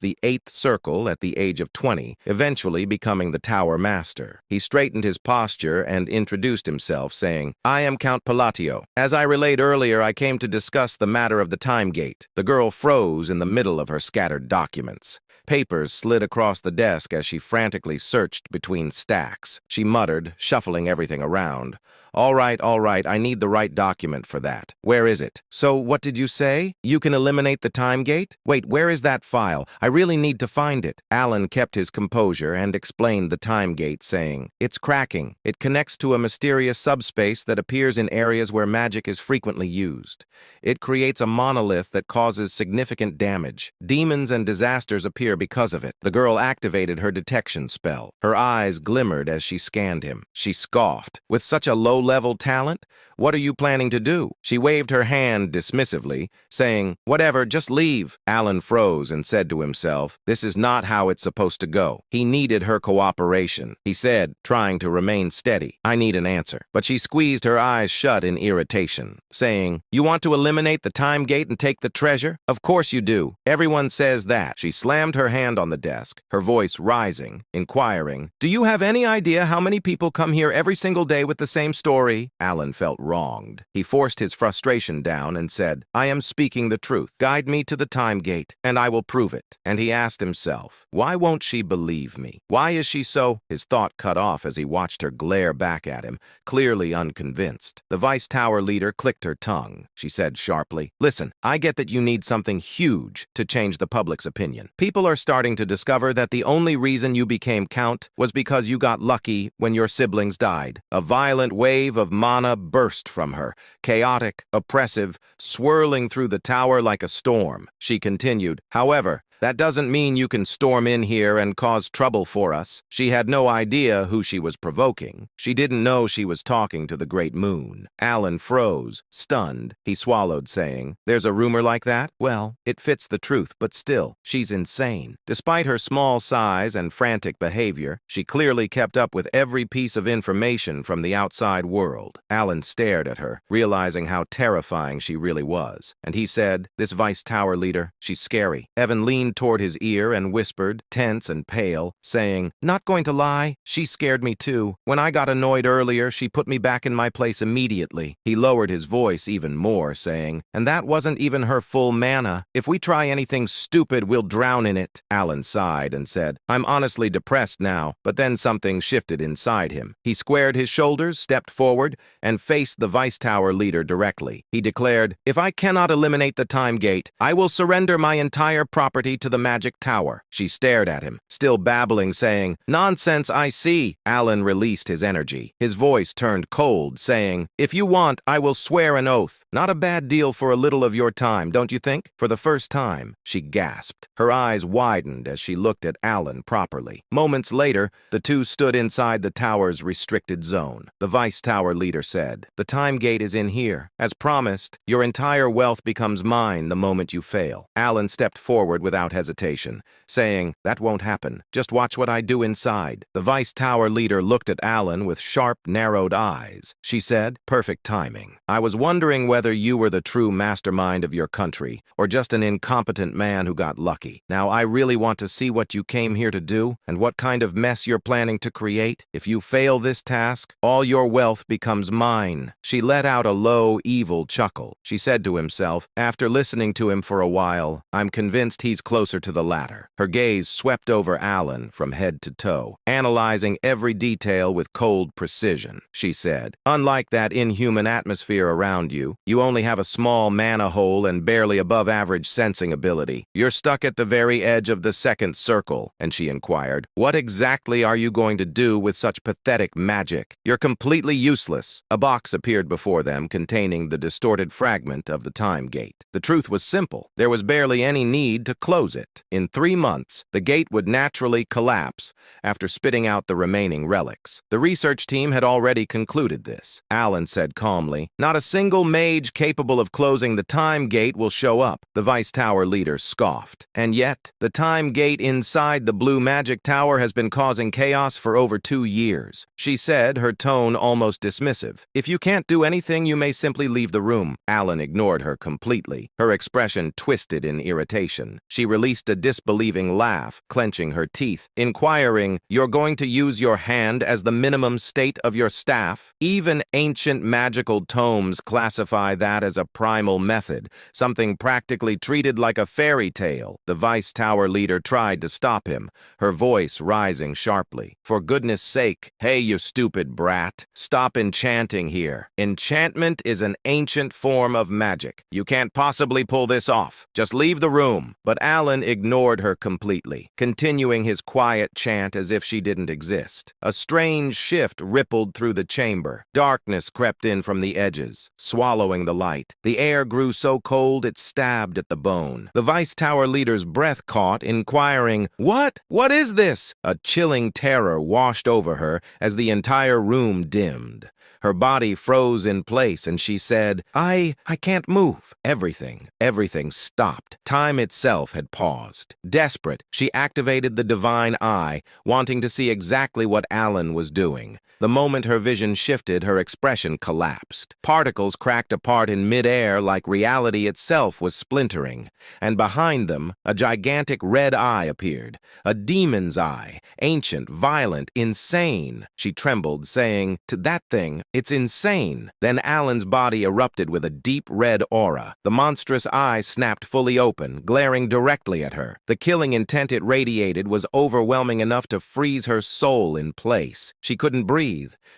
the 8th circle at the age of 20, eventually becoming the tower master. He straightened his posture and introduced himself, saying, I am Count Palatio. As I relayed earlier, I came to discuss the matter of the time gate. The girl froze in the middle of her scattered documents. Papers slid across the desk as she frantically searched between stacks. She muttered, shuffling everything around. All right, I need the right document for that. Where is it? So, what did you say? You can eliminate the time gate? Wait, where is that file? I really need to find it. Alan kept his composure and explained the time gate, saying, it's cracking. It connects to a mysterious subspace that appears in areas where magic is frequently used. It creates a monolith that causes significant damage. Demons and disasters appear because of it. The girl activated her detection spell. Her eyes glimmered as she scanned him. She scoffed. With such a low-level talent? What are you planning to do? She waved her hand dismissively, saying, whatever, just leave. Alan froze and said to himself, this is not how it's supposed to go. He needed her cooperation. He said, trying to remain steady, I need an answer. But she squeezed her eyes shut in irritation, saying, you want to eliminate the time gate and take the treasure? Of course you do. Everyone says that. She slammed her hand on the desk, her voice rising, inquiring, do you have any idea how many people come here every single day with the same story? Alan felt wronged. He forced his frustration down and said, I am speaking the truth. Guide me to the time gate, and I will prove it. And he asked himself, why won't she believe me? Why is she so? His thought cut off as he watched her glare back at him, clearly unconvinced. The Vice Tower leader clicked her tongue. She said sharply, listen, I get that you need something huge to change the public's opinion. People are starting to discover that the only reason you became Count was because you got lucky when your siblings died. A violent wave of mana burst from her, chaotic, oppressive, swirling through the tower like a storm. She continued, however, that doesn't mean you can storm in here and cause trouble for us. She had no idea who she was provoking. She didn't know she was talking to the Great Moon. Alan froze, stunned. He swallowed, saying, there's a rumor like that? Well, it fits the truth, but still, she's insane. Despite her small size and frantic behavior, she clearly kept up with every piece of information from the outside world. Alan stared at her, realizing how terrifying she really was. And he said, this Vice Tower leader, she's scary. Evan leaned toward his ear and whispered, tense and pale, saying, not going to lie, she scared me too. When I got annoyed earlier, she put me back in my place immediately. He lowered his voice even more, saying, and that wasn't even her full mana. If we try anything stupid, we'll drown in it. Alan sighed and said, I'm honestly depressed now, but then something shifted inside him. He squared his shoulders, stepped forward, and faced the Vice Tower leader directly. He declared, if I cannot eliminate the time gate, I will surrender my entire property to the Magic Tower. She stared at him, still babbling, saying, nonsense, I see. Alan released his energy. His voice turned cold, saying, if you want, I will swear an oath. Not a bad deal for a little of your time, don't you think? For the first time, she gasped. Her eyes widened as she looked at Alan properly. Moments later, the two stood inside the tower's restricted zone. The Vice Tower leader said, the time gate is in here. As promised, your entire wealth becomes mine the moment you fail. Alan stepped forward without without hesitation, saying, "That won't happen. Just watch what I do inside." The Vice Tower leader looked at Alan with sharp, narrowed eyes. She said, "Perfect timing. I was wondering whether you were the true mastermind of your country, or just an incompetent man who got lucky. Now, I really want to see what you came here to do, and what kind of mess you're planning to create. If you fail this task, all your wealth becomes mine." She let out a low, evil chuckle. She said to himself, after listening to him for a while, "I'm convinced he's closer to the latter." Her gaze swept over Alan from head to toe, analyzing every detail with cold precision. She said, "Unlike that inhuman atmosphere around you, you only have a small mana hole and barely above average sensing ability. You're stuck at the very edge of the second circle." And she inquired, "What exactly are you going to do with such pathetic magic? You're completely useless." A box appeared before them containing the distorted fragment of the time gate. The truth was simple. There was barely any need to close it. In 3 months, the gate would naturally collapse after spitting out the remaining relics. The research team had already concluded this. Alan said calmly, "Not a single mage capable of closing the time gate will show up." The Vice Tower leader scoffed. "And yet, the time gate inside the blue magic tower has been causing chaos for over 2 years." She said, her tone almost dismissive. "If you can't do anything, you may simply leave the room." Alan ignored her completely. Her expression twisted in irritation. She released a disbelieving laugh, clenching her teeth, inquiring, "You're going to use your hand as the minimum state of your staff? Even ancient magical tomes classify that as a primal method, something practically treated like a fairy tale." The Vice Tower leader tried to stop him, her voice rising sharply. "For goodness sake, hey, you stupid brat. Stop enchanting here. Enchantment is an ancient form of magic. You can't possibly pull this off. Just leave the room." But Alan ignored her completely, continuing his quiet chant as if she didn't exist. A strange shift rippled through the chamber. Darkness crept in from the edges, swallowing the light. The air grew so cold it stabbed at the bone. The Vice Tower leader's breath caught, inquiring, "What? What is this?" A chilling terror washed over her as the entire room dimmed. Her body froze in place and she said, I can't move." Everything stopped. Time itself had paused. Desperate, she activated the divine eye, wanting to see exactly what Alan was doing. The moment her vision shifted, her expression collapsed. Particles cracked apart in midair like reality itself was splintering, and behind them, a gigantic red eye appeared. A demon's eye, ancient, violent, insane. She trembled, saying, "To that thing, it's insane." Then Alan's body erupted with a deep red aura. The monstrous eye snapped fully open, glaring directly at her. The killing intent it radiated was overwhelming enough to freeze her soul in place. She couldn't breathe.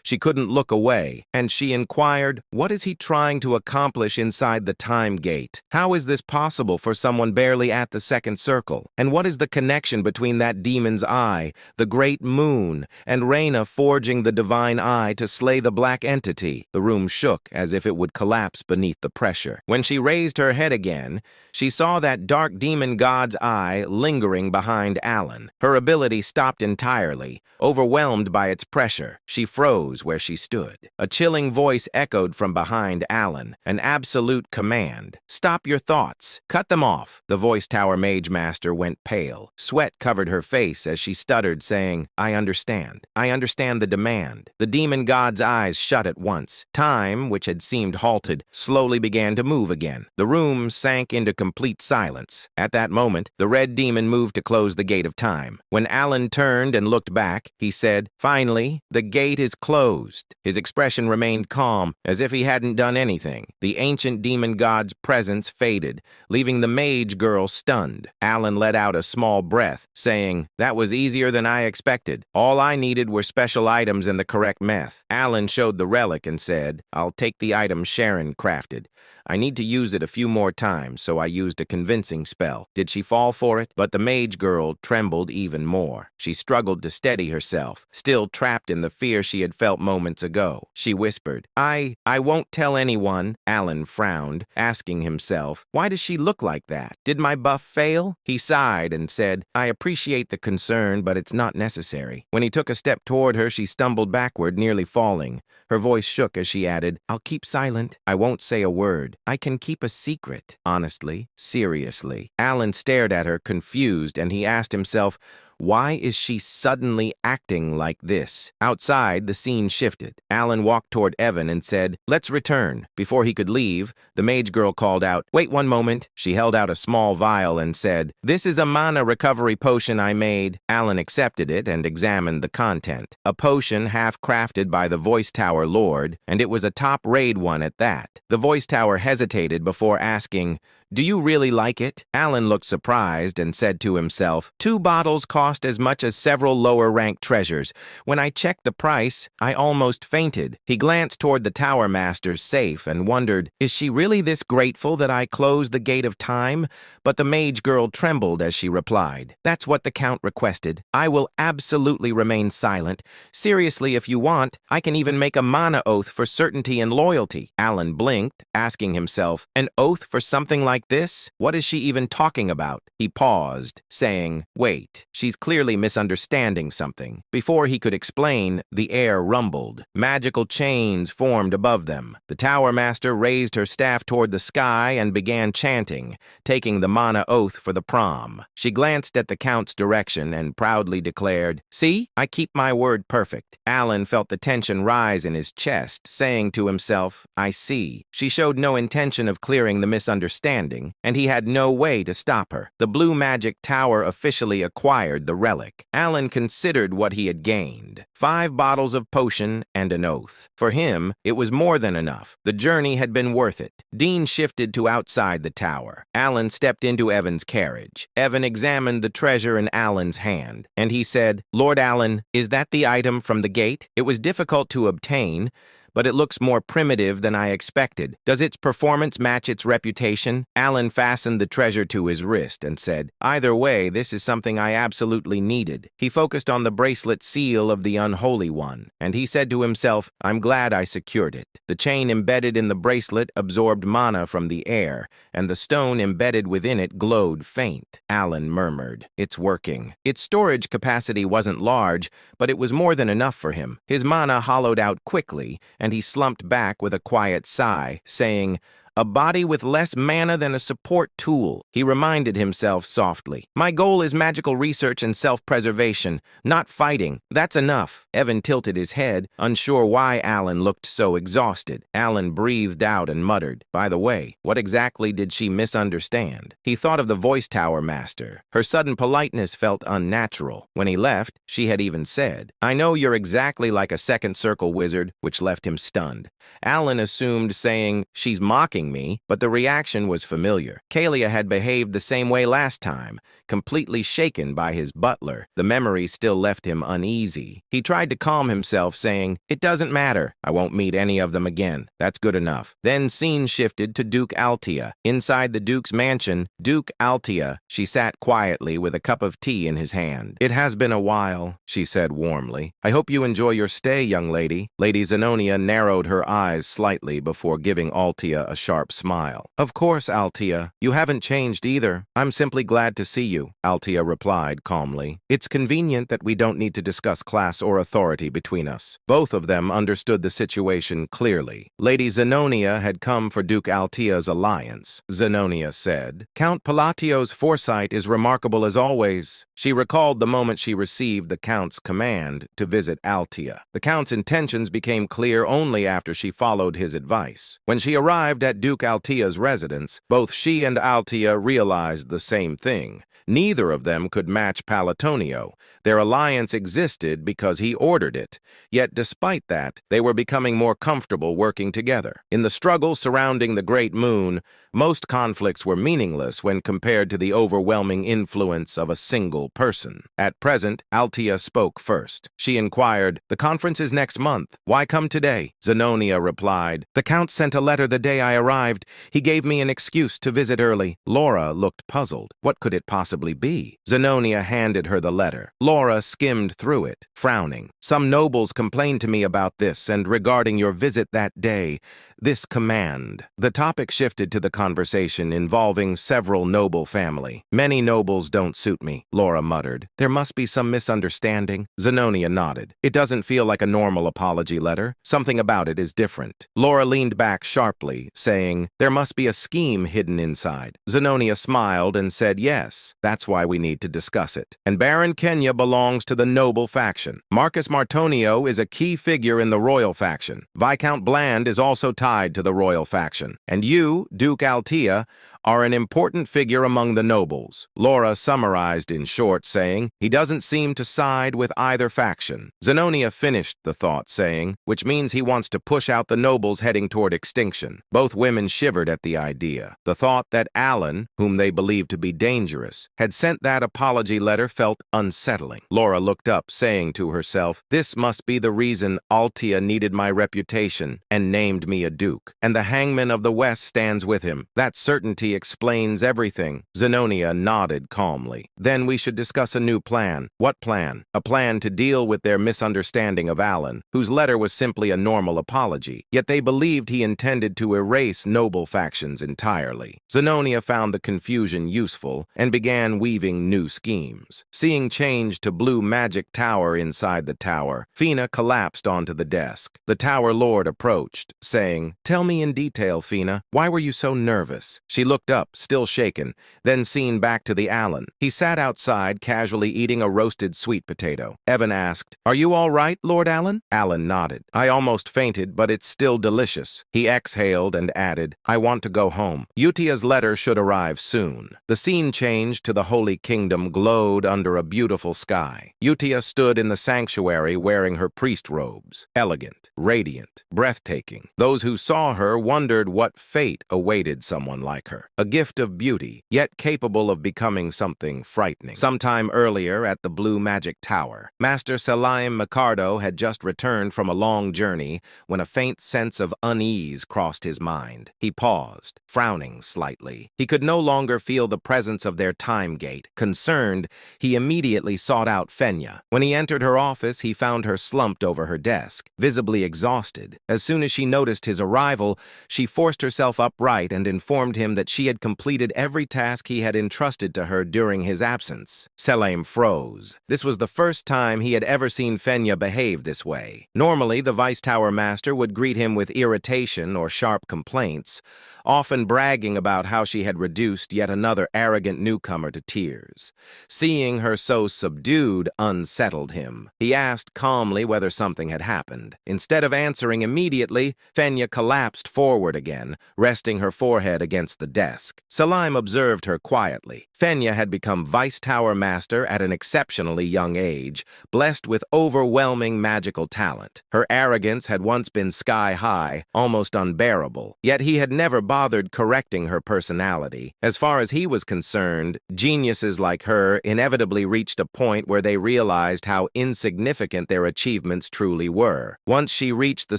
She couldn't look away, and she inquired, "What is he trying to accomplish inside the time gate? How is this possible for someone barely at the second circle? And what is the connection between that demon's eye, the great moon, and Reyna forging the divine eye to slay the black entity?" The room shook as if it would collapse beneath the pressure. When she raised her head again, she saw that dark demon god's eye lingering behind Alan. Her ability stopped entirely, overwhelmed by its pressure. She froze where she stood. A chilling voice echoed from behind Alan, an absolute command. "Stop your thoughts. Cut them off." The Voice Tower Mage Master went pale. Sweat covered her face as she stuttered, saying, I understand. I understand the demand." The demon god's eyes shut at once. Time, which had seemed halted, slowly began to move again. The room sank into complete silence. At that moment, the red demon moved to close the gate of time. When Alan turned and looked back, he said, "Finally, the gate is closed." His expression remained calm, as if he hadn't done anything. The ancient demon god's presence faded, leaving the mage girl stunned. Alan let out a small breath, saying, "That was easier than I expected. All I needed were special items and the correct meth." Alan showed the relic and said, "I'll take the item Sharon crafted. I need to use it a few more times, so I used a convincing spell." Did she fall for it? But the mage girl trembled even more. She struggled to steady herself, still trapped in the fear she had felt moments ago. She whispered, I won't tell anyone." Alan frowned, asking himself, why does she look like that? Did my buff fail? He sighed and said, "I appreciate the concern, but it's not necessary." When he took a step toward her, she stumbled backward, nearly falling. Her voice shook as she added, "I'll keep silent. I won't say a word." answered, I can keep a secret. Honestly, seriously. Alan stared at her, confused, and he asked himself, why is she suddenly acting like this? Outside, the scene shifted. Alan walked toward Evan and said, let's return. Before he could leave, the mage girl called out, wait one moment. She held out a small vial and said, this is a mana recovery potion I made. Alan accepted it and examined the content. A potion half-crafted by the Voice Tower Lord, and it was a top-raid one at that. The Voice Tower hesitated before asking, do you really like it? Alan looked surprised and said to himself, 2 bottles cost as much as several lower-ranked treasures. When I checked the price, I almost fainted. He glanced toward the Tower Master's safe and wondered, is she really this grateful that I closed the gate of time? But the mage girl trembled as she replied, that's what the Count requested. I will absolutely remain silent. Seriously, if you want, I can even make a mana oath for certainty and loyalty. Alan blinked, asking himself, an oath for something like this? What is she even talking about? He paused, saying, wait, she's clearly misunderstanding something. Before he could explain, the air rumbled. Magical chains formed above them. The Tower Master raised her staff toward the sky and began chanting, taking the mana oath for the prom. She glanced at the Count's direction and proudly declared, see, I keep my word perfect. Alan felt the tension rise in his chest, saying to himself, I see. She showed no intention of clearing the misunderstanding, and he had no way to stop her. The Blue Magic Tower officially acquired the relic. Alan considered what he had gained. 5 bottles of potion and an oath. For him, it was more than enough. The journey had been worth it. Dean shifted to outside the tower. Alan stepped into Evan's carriage. Evan examined the treasure in Alan's hand, and he said, Lord Alan, is that the item from the gate? It was difficult to obtain, but it looks more primitive than I expected. Does its performance match its reputation? Alan fastened the treasure to his wrist and said, either way, this is something I absolutely needed. He focused on the bracelet seal of the Unholy One, and he said to himself, I'm glad I secured it. The chain embedded in the bracelet absorbed mana from the air, and the stone embedded within it glowed faint. Alan murmured, it's working. Its storage capacity wasn't large, but it was more than enough for him. His mana hollowed out quickly, and he slumped back with a quiet sigh, saying, a body with less mana than a support tool. He reminded himself softly, my goal is magical research and self-preservation, not fighting. That's enough. Evan tilted his head, unsure why Alan looked so exhausted. Alan breathed out and muttered, by the way, what exactly did she misunderstand? He thought of the Voice Tower Master. Her sudden politeness felt unnatural. When he left, she had even said, I know you're exactly like a second circle wizard, which left him stunned. Alan assumed saying, she's mocking me, but the reaction was familiar. Kalia had behaved the same way last time, completely shaken by his butler. The memory still left him uneasy. He tried to calm himself, saying, it doesn't matter. I won't meet any of them again. That's good enough. Then scene shifted to Duke Altia. Inside the Duke's mansion, Duke Altia, she sat quietly with a cup of tea in his hand. It has been a while, she said warmly. I hope you enjoy your stay, young lady. Lady Zenonia narrowed her eyes slightly before giving Altia a sharp smile. Of course, Altia. You haven't changed either. I'm simply glad to see you, Altia replied calmly. It's convenient that we don't need to discuss class or authority between us. Both of them understood the situation clearly. Lady Zenonia had come for Duke Altia's alliance. Zenonia said, Count Palatio's foresight is remarkable as always. She recalled the moment she received the Count's command to visit Altia. The Count's intentions became clear only after she followed his advice. When she arrived at Duke Altia's residence, both she and Altia realized the same thing. Neither of them could match Palatonio. Their alliance existed because he ordered it. Yet despite that, they were becoming more comfortable working together. In the struggle surrounding the Great Moon, most conflicts were meaningless when compared to the overwhelming influence of a single person. At present, Altia spoke first. She inquired, the conference is next month. Why come today? Zenonia replied, the Count sent a letter the day I arrived. He gave me an excuse to visit early. Laura looked puzzled. What could it possibly be? Zenonia handed her the letter. Laura skimmed through it, frowning. Some nobles complained to me about this and regarding your visit that day. this command. The topic shifted to the conversation involving several noble family. Many nobles don't suit me, Laura muttered. There must be some misunderstanding. Zenobia nodded. It doesn't feel like a normal apology letter. Something about it is different. Laura leaned back sharply, saying, there must be a scheme hidden inside. Zenobia smiled and said, yes, that's why we need to discuss it. And Baron Kenya belongs to the noble faction. Marcus Martonio is a key figure in the royal faction. Viscount Bland is also tied to the royal faction. And you, Duke Altea, are an important figure among the nobles. Laura summarized in short, saying, he doesn't seem to side with either faction. Zenobia finished the thought, saying, which means he wants to push out the nobles heading toward extinction. Both women shivered at the idea. The thought that Alan, whom they believed to be dangerous, had sent that apology letter felt unsettling. Laura looked up, saying to herself, this must be the reason Altea needed my reputation and named me a duke. And the hangman of the West stands with him. That certainty explains everything. Zenobia nodded calmly. Then we should discuss a new plan. What plan? A plan to deal with their misunderstanding of Alan, whose letter was simply a normal apology, yet they believed he intended to erase noble factions entirely. Zenobia found the confusion useful and began weaving new schemes. Seeing change to blue magic tower inside the tower, Fina collapsed onto the desk. The tower lord approached, saying, tell me in detail, Fina, why were you so nervous? She looked up, still shaken, then seen back to the Alan. He sat outside, casually eating a roasted sweet potato. Evan asked, are you all right, Lord Alan? Alan nodded. I almost fainted, but it's still delicious. He exhaled and added, I want to go home. Utia's letter should arrive soon. The scene changed to the Holy Kingdom glowed under a beautiful sky. Utia stood in the sanctuary wearing her priest robes. Elegant, radiant, breathtaking. Those who saw her wondered what fate awaited someone like her. A gift of beauty, yet capable of becoming something frightening. Sometime earlier at the Blue Magic Tower, Master Selim Micardo had just returned from a long journey when a faint sense of unease crossed his mind. He paused, frowning slightly. He could no longer feel the presence of their time gate. Concerned, he immediately sought out Fenya. When he entered her office, he found her slumped over her desk, visibly exhausted. As soon as she noticed his arrival, she forced herself upright and informed him that she had completed every task he had entrusted to her during his absence. Selim froze. This was the first time he had ever seen Fenya behave this way. Normally, the Vice Tower Master would greet him with irritation or sharp complaints, often bragging about how she had reduced yet another arrogant newcomer to tears. Seeing her so subdued unsettled him. He asked calmly whether something had happened. Instead of answering immediately, Fenya collapsed forward again, resting her forehead against the desk. Selim observed her quietly. Fenya had become Vice Tower Master at an exceptionally young age, blessed with overwhelming magical talent. Her arrogance had once been sky-high, almost unbearable, yet he had never bothered correcting her personality. As far as he was concerned, geniuses like her inevitably reached a point where they realized how insignificant their achievements truly were. Once she reached the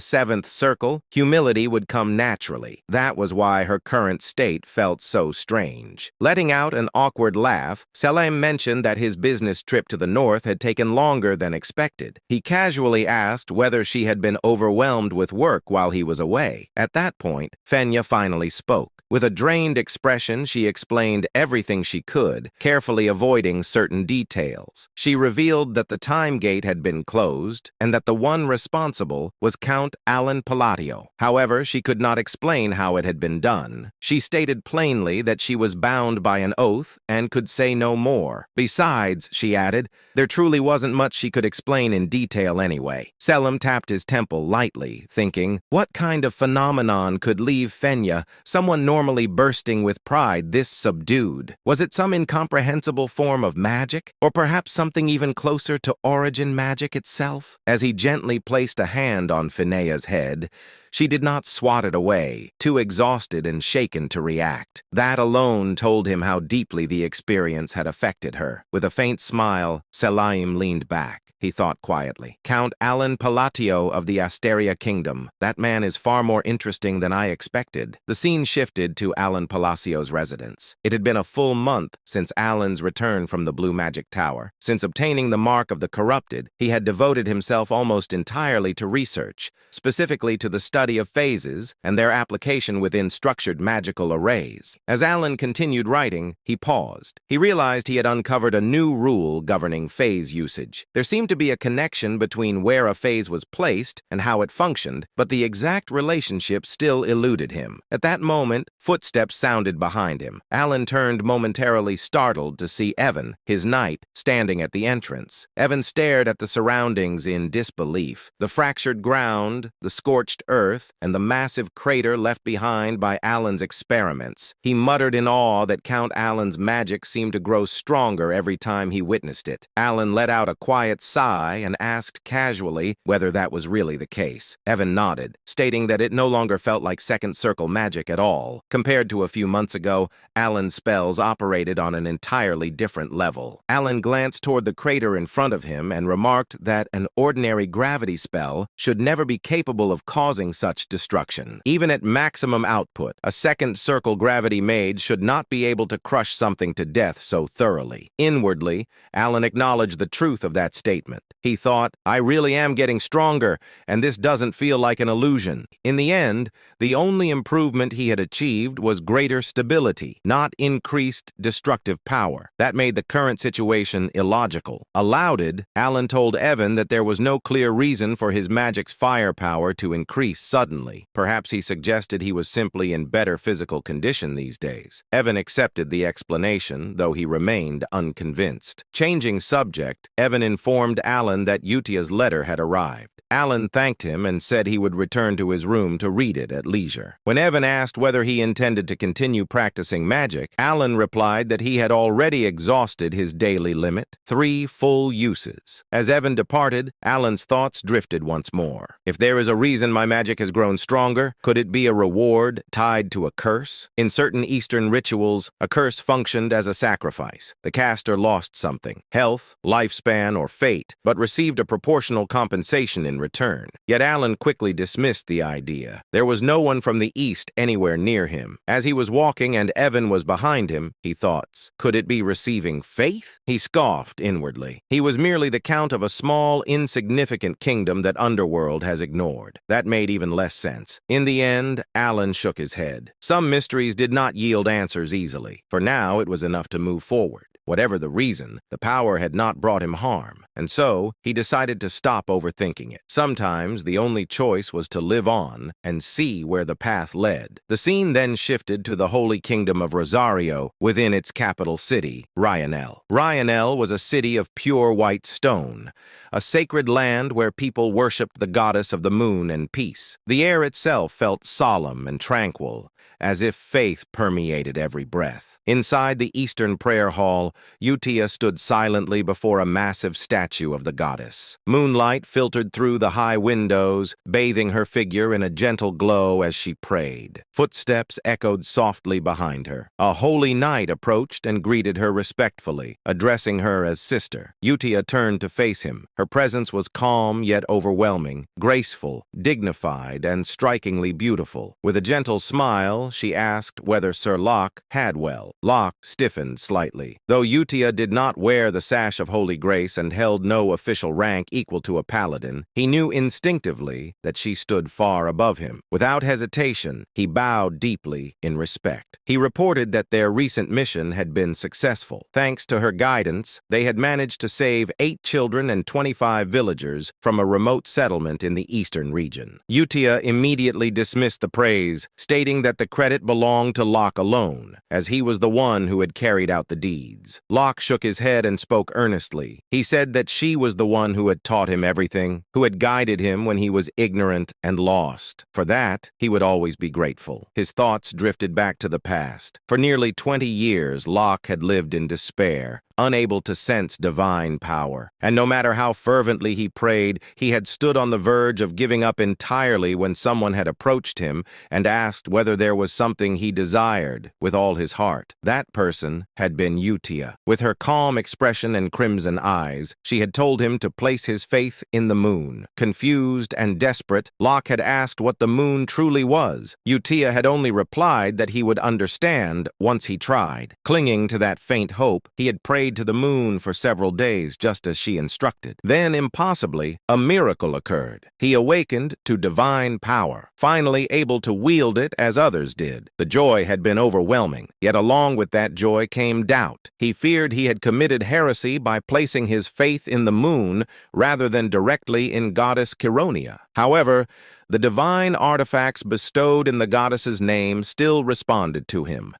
seventh circle, humility would come naturally. That was why her current state felt so strange. Letting out an awkward laugh, Selim mentioned that his business trip to the north had taken longer than expected. He casually asked whether she had been overwhelmed with work while he was away. At that point, Fenya finally spoke. With a drained expression, she explained everything she could, carefully avoiding certain details. She revealed that the time gate had been closed and that the one responsible was Count Alan Palladio. However, she could not explain how it had been done. She stated plainly that she was bound by an oath and could say no more. Besides, she added, there truly wasn't much she could explain in detail anyway. Selim tapped his temple lightly, thinking, what kind of phenomenon could leave Fenya, someone normally bursting with pride, this subdued? Was it some incomprehensible form of magic? Or perhaps something even closer to origin magic itself? As he gently placed a hand on Fenea's head, she did not swat it away, too exhausted and shaken to react. That alone told him how deeply the experience had affected her. With a faint smile, Selim leaned back. he thought quietly. Count Alan Palatio of the Asteria Kingdom. That man is far more interesting than I expected. The scene shifted to Alan Palacio's residence. It had been a full month since Alan's return from the Blue Magic Tower. Since obtaining the Mark of the Corrupted, he had devoted himself almost entirely to research, specifically to the study of phases and their application within structured magical arrays. As Alan continued writing, he paused. He realized he had uncovered a new rule governing phase usage. There seemed to be a connection between where a phase was placed and how it functioned, but the exact relationship still eluded him. At that moment, footsteps sounded behind him. Alan turned momentarily startled to see Evan, his knight, standing at the entrance. Evan stared at the surroundings in disbelief. The fractured ground, the scorched earth, and the massive crater left behind by Alan's experiments. He muttered in awe that Count Alan's magic seemed to grow stronger every time he witnessed it. Alan let out a quiet sigh and asked casually whether that was really the case. Evan nodded, stating that it no longer felt like second circle magic at all. Compared to a few months ago, Alan's spells operated on an entirely different level. Alan glanced toward the crater in front of him and remarked that an ordinary gravity spell should never be capable of causing such destruction. Even at maximum output, a second circle gravity mage should not be able to crush something to death so thoroughly. Inwardly, Alan acknowledged the truth of that statement. He thought, I really am getting stronger, and this doesn't feel like an illusion. In the end, the only improvement he had achieved was greater stability, not increased destructive power. That made the current situation illogical. Aloud, Alan told Evan that there was no clear reason for his magic's firepower to increase suddenly. Perhaps he suggested he was simply in better physical condition these days. Evan accepted the explanation, though he remained unconvinced. Changing subject, Evan informed Alan that Utia's letter had arrived. Alan thanked him and said he would return to his room to read it at leisure. When Evan asked whether he intended to continue practicing magic, Alan replied that he had already exhausted his daily limit, 3 full uses. As Evan departed, Alan's thoughts drifted once more. If there is a reason my magic has grown stronger, could it be a reward tied to a curse? In certain Eastern rituals, a curse functioned as a sacrifice. The caster lost something, health, lifespan, or fate, but received a proportional compensation in return. Yet Alan quickly dismissed the idea. There was no one from the east anywhere near him. As he was walking and Evan was behind him, he thought, could it be receiving faith? He scoffed inwardly. He was merely the count of a small, insignificant kingdom that Underworld has ignored. That made even less sense. In the end, Alan shook his head. Some mysteries did not yield answers easily. For now, it was enough to move forward. Whatever the reason, the power had not brought him harm, and so he decided to stop overthinking it. Sometimes the only choice was to live on and see where the path led. The scene then shifted to the Holy Kingdom of Rosario within its capital city, Ryanel. Ryanel was a city of pure white stone, a sacred land where people worshipped the goddess of the moon and peace. The air itself felt solemn and tranquil, as if faith permeated every breath. Inside the Eastern Prayer Hall, Utia stood silently before a massive statue of the goddess. Moonlight filtered through the high windows, bathing her figure in a gentle glow as she prayed. Footsteps echoed softly behind her. A holy knight approached and greeted her respectfully, addressing her as sister. Utia turned to face him. Her presence was calm yet overwhelming, graceful, dignified, and strikingly beautiful. With a gentle smile, she asked whether Sir Locke had well. Locke stiffened slightly. Though Utia did not wear the sash of Holy Grace and held no official rank equal to a paladin, he knew instinctively that she stood far above him. Without hesitation, he bowed deeply in respect. He reported that their recent mission had been successful. Thanks to her guidance, they had managed to save 8 children and 25 villagers from a remote settlement in the eastern region. Utia immediately dismissed the praise, stating that the credit belonged to Locke alone, as he was the one who had carried out the deeds. Locke shook his head and spoke earnestly. He said that she was the one who had taught him everything, who had guided him when he was ignorant and lost. For that, he would always be grateful. His thoughts drifted back to the past. For nearly 20 years, Locke had lived in despair, unable to sense divine power. And no matter how fervently he prayed, he had stood on the verge of giving up entirely when someone had approached him and asked whether there was something he desired with all his heart. That person had been Utia. With her calm expression and crimson eyes, she had told him to place his faith in the moon. Confused and desperate, Locke had asked what the moon truly was. Utia had only replied that he would understand once he tried. Clinging to that faint hope, he had prayed to the moon for several days just as she instructed. Then, impossibly, a miracle occurred. He awakened to divine power, finally able to wield it as others did. The joy had been overwhelming, yet along with that joy came doubt. He feared he had committed heresy by placing his faith in the moon rather than directly in goddess Chironia. However, the divine artifacts bestowed in the goddess's name still responded to him,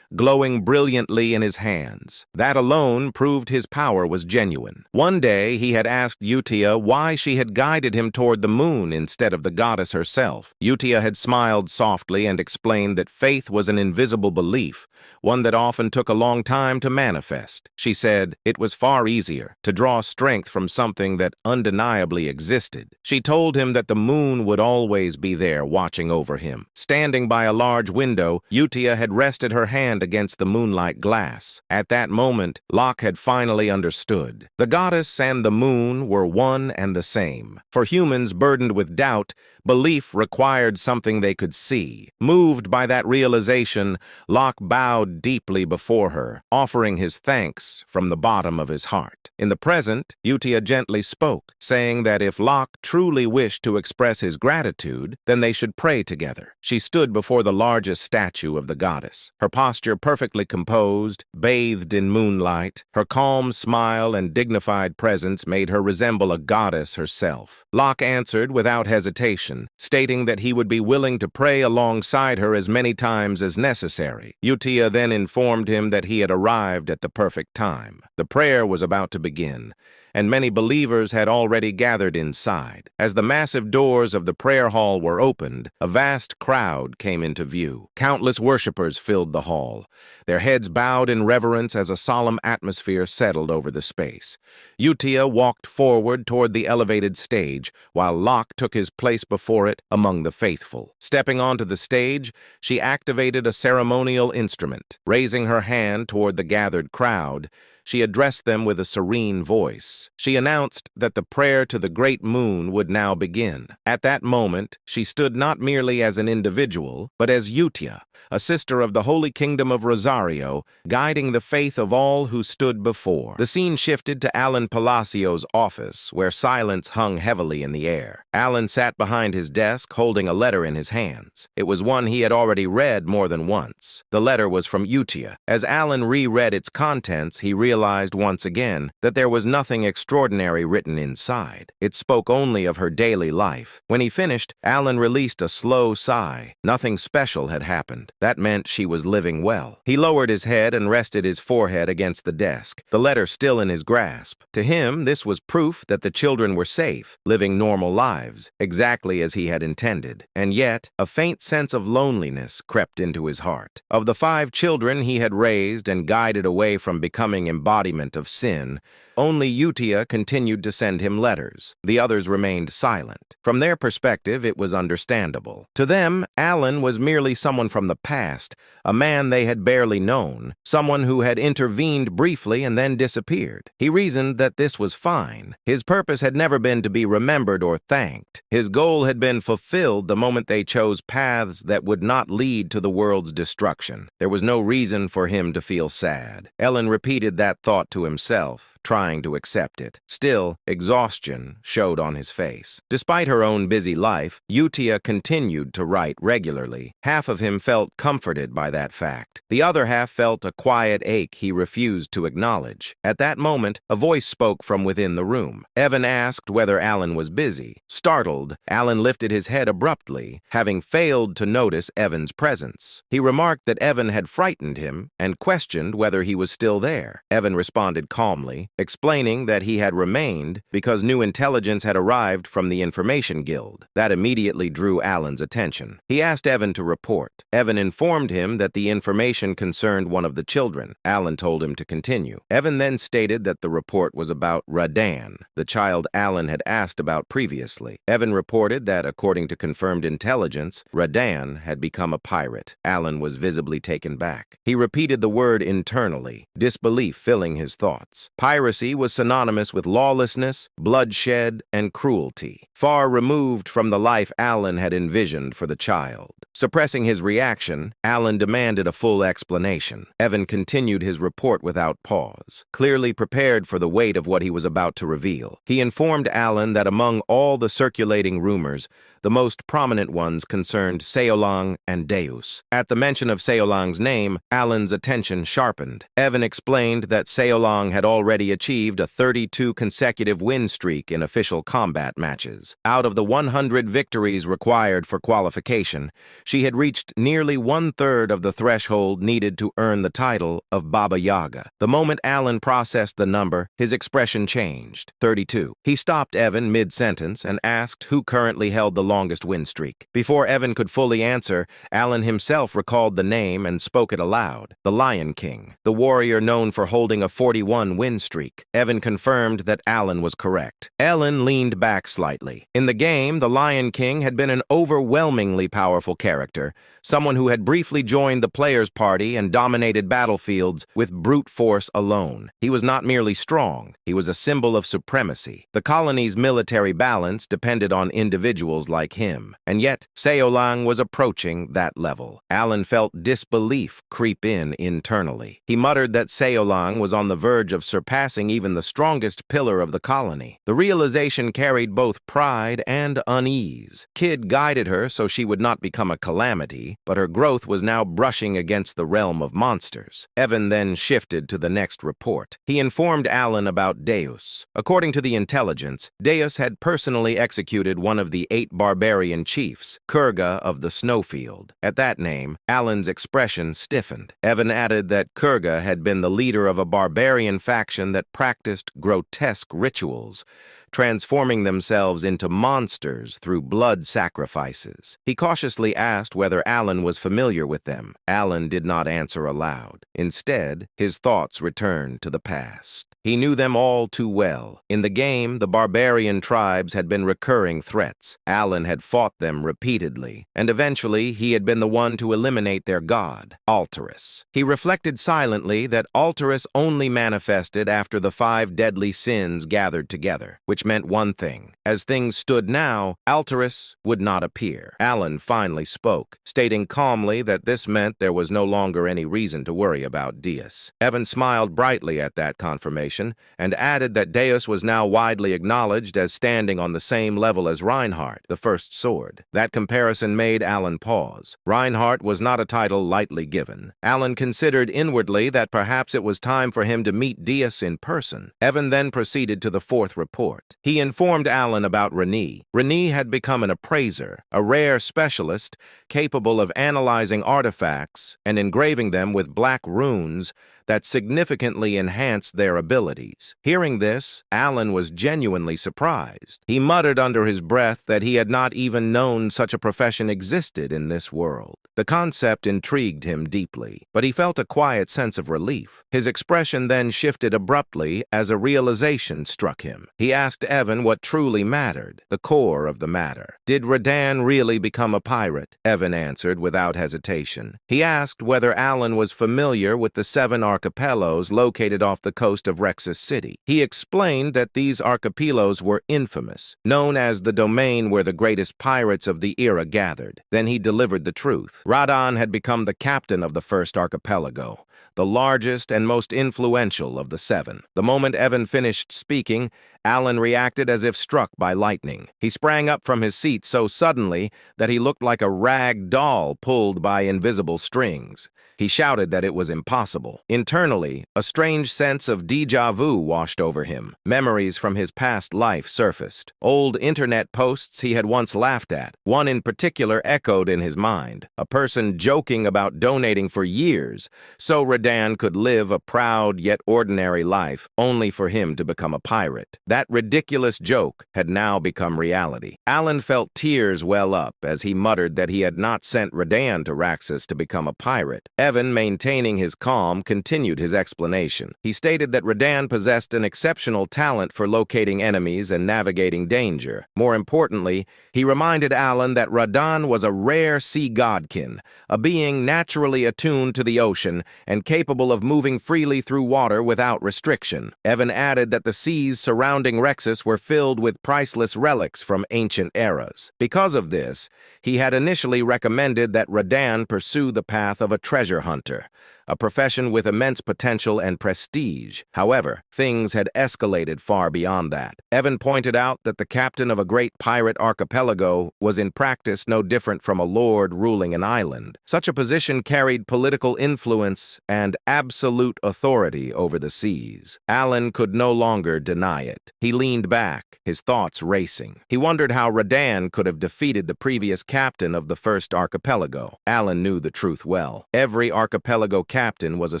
glowing brilliantly in his hands. That alone proved his power was genuine. One day, he had asked Utia why she had guided him toward the moon instead of the goddess herself. Utia had smiled softly and explained that faith was an invisible belief, one that often took a long time to manifest. She said it was far easier to draw strength from something that undeniably existed. She told him that the moon would always be there watching over him. Standing by a large window, Utia had rested her hand against the moonlight glass. At that moment, Locke had finally understood. The goddess and the moon were one and the same. For humans burdened with doubt, belief required something they could see. Moved by that realization, Locke bowed deeply before her, offering his thanks from the bottom of his heart. In the present, Utia gently spoke, saying that if Locke truly wished to express his gratitude, then they should pray together. She stood before the largest statue of the goddess, her posture perfectly composed, bathed in moonlight. Her calm smile and dignified presence made her resemble a goddess herself. Locke answered without hesitation, stating that he would be willing to pray alongside her as many times as necessary. Utia then informed him that he had arrived at the perfect time. The prayer was about to begin, and many believers had already gathered inside. As the massive doors of the prayer hall were opened, a vast crowd came into view. Countless worshippers filled the hall, their heads bowed in reverence as a solemn atmosphere settled over the space. Utia walked forward toward the elevated stage, while Locke took his place before it among the faithful. Stepping onto the stage, she activated a ceremonial instrument. Raising her hand toward the gathered crowd, she addressed them with a serene voice. She announced that the prayer to the great moon would now begin. At that moment, she stood not merely as an individual, but as Utia, a sister of the Holy Kingdom of Rosario, guiding the faith of all who stood before. The scene shifted to Alan Palacio's office, where silence hung heavily in the air. Alan sat behind his desk, holding a letter in his hands. It was one he had already read more than once. The letter was from Utia. As Alan reread its contents, he realized once again that there was nothing extraordinary written inside. It spoke only of her daily life. When he finished, Alan released a slow sigh. Nothing special had happened. That meant she was living well. He lowered his head and rested his forehead against the desk, the letter still in his grasp. To him, this was proof that the children were safe, living normal lives, exactly as he had intended. And yet, a faint sense of loneliness crept into his heart. Of the 5 children he had raised and guided away from becoming embodiment of sin, only Utia continued to send him letters. The others remained silent. From their perspective, it was understandable. To them, Alan was merely someone from the past, a man they had barely known, someone who had intervened briefly and then disappeared. He reasoned that this was fine. His purpose had never been to be remembered or thanked. His goal had been fulfilled the moment they chose paths that would not lead to the world's destruction. There was no reason for him to feel sad. Ellen repeated that thought to himself, trying to accept it. Still, exhaustion showed on his face. Despite her own busy life, Utia continued to write regularly. Half of him felt comforted by that fact. The other half felt a quiet ache he refused to acknowledge. At that moment, a voice spoke from within the room. Evan asked whether Alan was busy. Startled, Alan lifted his head abruptly, having failed to notice Evan's presence. He remarked that Evan had frightened him and questioned whether he was still there. Evan responded calmly, explaining that he had remained because new intelligence had arrived from the Information Guild. That immediately drew Alan's attention. He asked Evan to report. Evan informed him that the information concerned one of the children. Alan told him to continue. Evan then stated that the report was about Radan, the child Alan had asked about previously. Evan reported that, according to confirmed intelligence, Radan had become a pirate. Alan was visibly taken back. He repeated the word internally, disbelief filling his thoughts. Piracy was synonymous with lawlessness, bloodshed, and cruelty, far removed from the life Alan had envisioned for the child. Suppressing his reaction, Alan demanded a full explanation. Evan continued his report without pause, clearly prepared for the weight of what he was about to reveal. He informed Alan that among all the circulating rumors, the most prominent ones concerned Seol Rang and Deus. At the mention of Seol Rang's name, Alan's attention sharpened. Evan explained that Seol Rang had already achieved a 32 consecutive win streak in official combat matches. Out of the 100 victories required for qualification, she had reached nearly 1/3 of the threshold needed to earn the title of Baba Yaga. The moment Alan processed the number, his expression changed. 32. He stopped Evan mid-sentence and asked who currently held the longest win streak. Before Evan could fully answer, Alan himself recalled the name and spoke it aloud. The Lion King, the warrior known for holding a 41 win streak. Evan confirmed that Alan was correct. Alan leaned back slightly. In the game, the Lion King had been an overwhelmingly powerful character, someone who had briefly joined the player's party and dominated battlefields with brute force alone. He was not merely strong, he was a symbol of supremacy. The colony's military balance depended on individuals like him, and yet Seol Rang was approaching that level. Alan felt disbelief creep in internally. He muttered that Seol Rang was on the verge of surpassing even the strongest pillar of the colony. The realization carried both pride and unease. Kid guided her so she would not become a calamity, but her growth was now brushing against the realm of monsters. Evan then shifted to the next report. He informed Alan about Deus. According to the intelligence, Deus had personally executed one of the 8 barbarian chiefs, Kurga of the Snowfield. At that name, Alan's expression stiffened. Evan added that Kurga had been the leader of a barbarian faction that practiced grotesque rituals, transforming themselves into monsters through blood sacrifices. He cautiously asked whether Alan was familiar with them. Alan did not answer aloud. Instead, his thoughts returned to the past. He knew them all too well. In the game, the barbarian tribes had been recurring threats. Alan had fought them repeatedly, and eventually he had been the one to eliminate their god, Alterus. He reflected silently that Alterus only manifested after the 5 deadly sins gathered together, which meant one thing. As things stood now, Alterus would not appear. Alan finally spoke, stating calmly that this meant there was no longer any reason to worry about Deus. Evan smiled brightly at that confirmation, and added that Deus was now widely acknowledged as standing on the same level as Reinhardt, the first sword. That comparison made Alan pause. Reinhardt was not a title lightly given. Alan considered inwardly that perhaps it was time for him to meet Deus in person. Evan then proceeded to the 4th report. He informed Alan about Rene. Rene had become an appraiser, a rare specialist capable of analyzing artifacts and engraving them with black runes that significantly enhanced their abilities. Hearing this, Alan was genuinely surprised. He muttered under his breath that he had not even known such a profession existed in this world. The concept intrigued him deeply, but he felt a quiet sense of relief. His expression then shifted abruptly as a realization struck him. He asked Evan what truly mattered, the core of the matter. Did Radan really become a pirate? Evan answered without hesitation. He asked whether Alan was familiar with the 7 archipelagos located off the coast of Rexus City. He explained that these archipelagos were infamous, known as the domain where the greatest pirates of the era gathered. Then he delivered the truth. Radan had become the captain of the first archipelago, the largest and most influential of the 7. The moment Evan finished speaking, Alan reacted as if struck by lightning. He sprang up from his seat so suddenly that he looked like a rag doll pulled by invisible strings. He shouted that it was impossible. Internally, a strange sense of déjà vu washed over him. Memories from his past life surfaced. Old internet posts he had once laughed at. One in particular echoed in his mind. A person joking about donating for years so Radan could live a proud yet ordinary life only for him to become a pirate. That ridiculous joke had now become reality. Alan felt tears well up as he muttered that he had not sent Radan to Raxus to become a pirate. Evan, maintaining his calm, continued his explanation. He stated that Radan possessed an exceptional talent for locating enemies and navigating danger. More importantly, he reminded Alan that Radan was a rare sea godkin, a being naturally attuned to the ocean and capable of moving freely through water without restriction. Evan added that the seas surrounding Rexus were filled with priceless relics from ancient eras. Because of this, he had initially recommended that Radan pursue the path of a treasure hunter, a profession with immense potential and prestige. However, things had escalated far beyond that. Evan pointed out that the captain of a great pirate archipelago was in practice no different from a lord ruling an island. Such a position carried political influence and absolute authority over the seas. Alan could no longer deny it. He leaned back, his thoughts racing. He wondered how Radan could have defeated the previous captain of the first archipelago. Alan knew the truth well. Every archipelago captain was a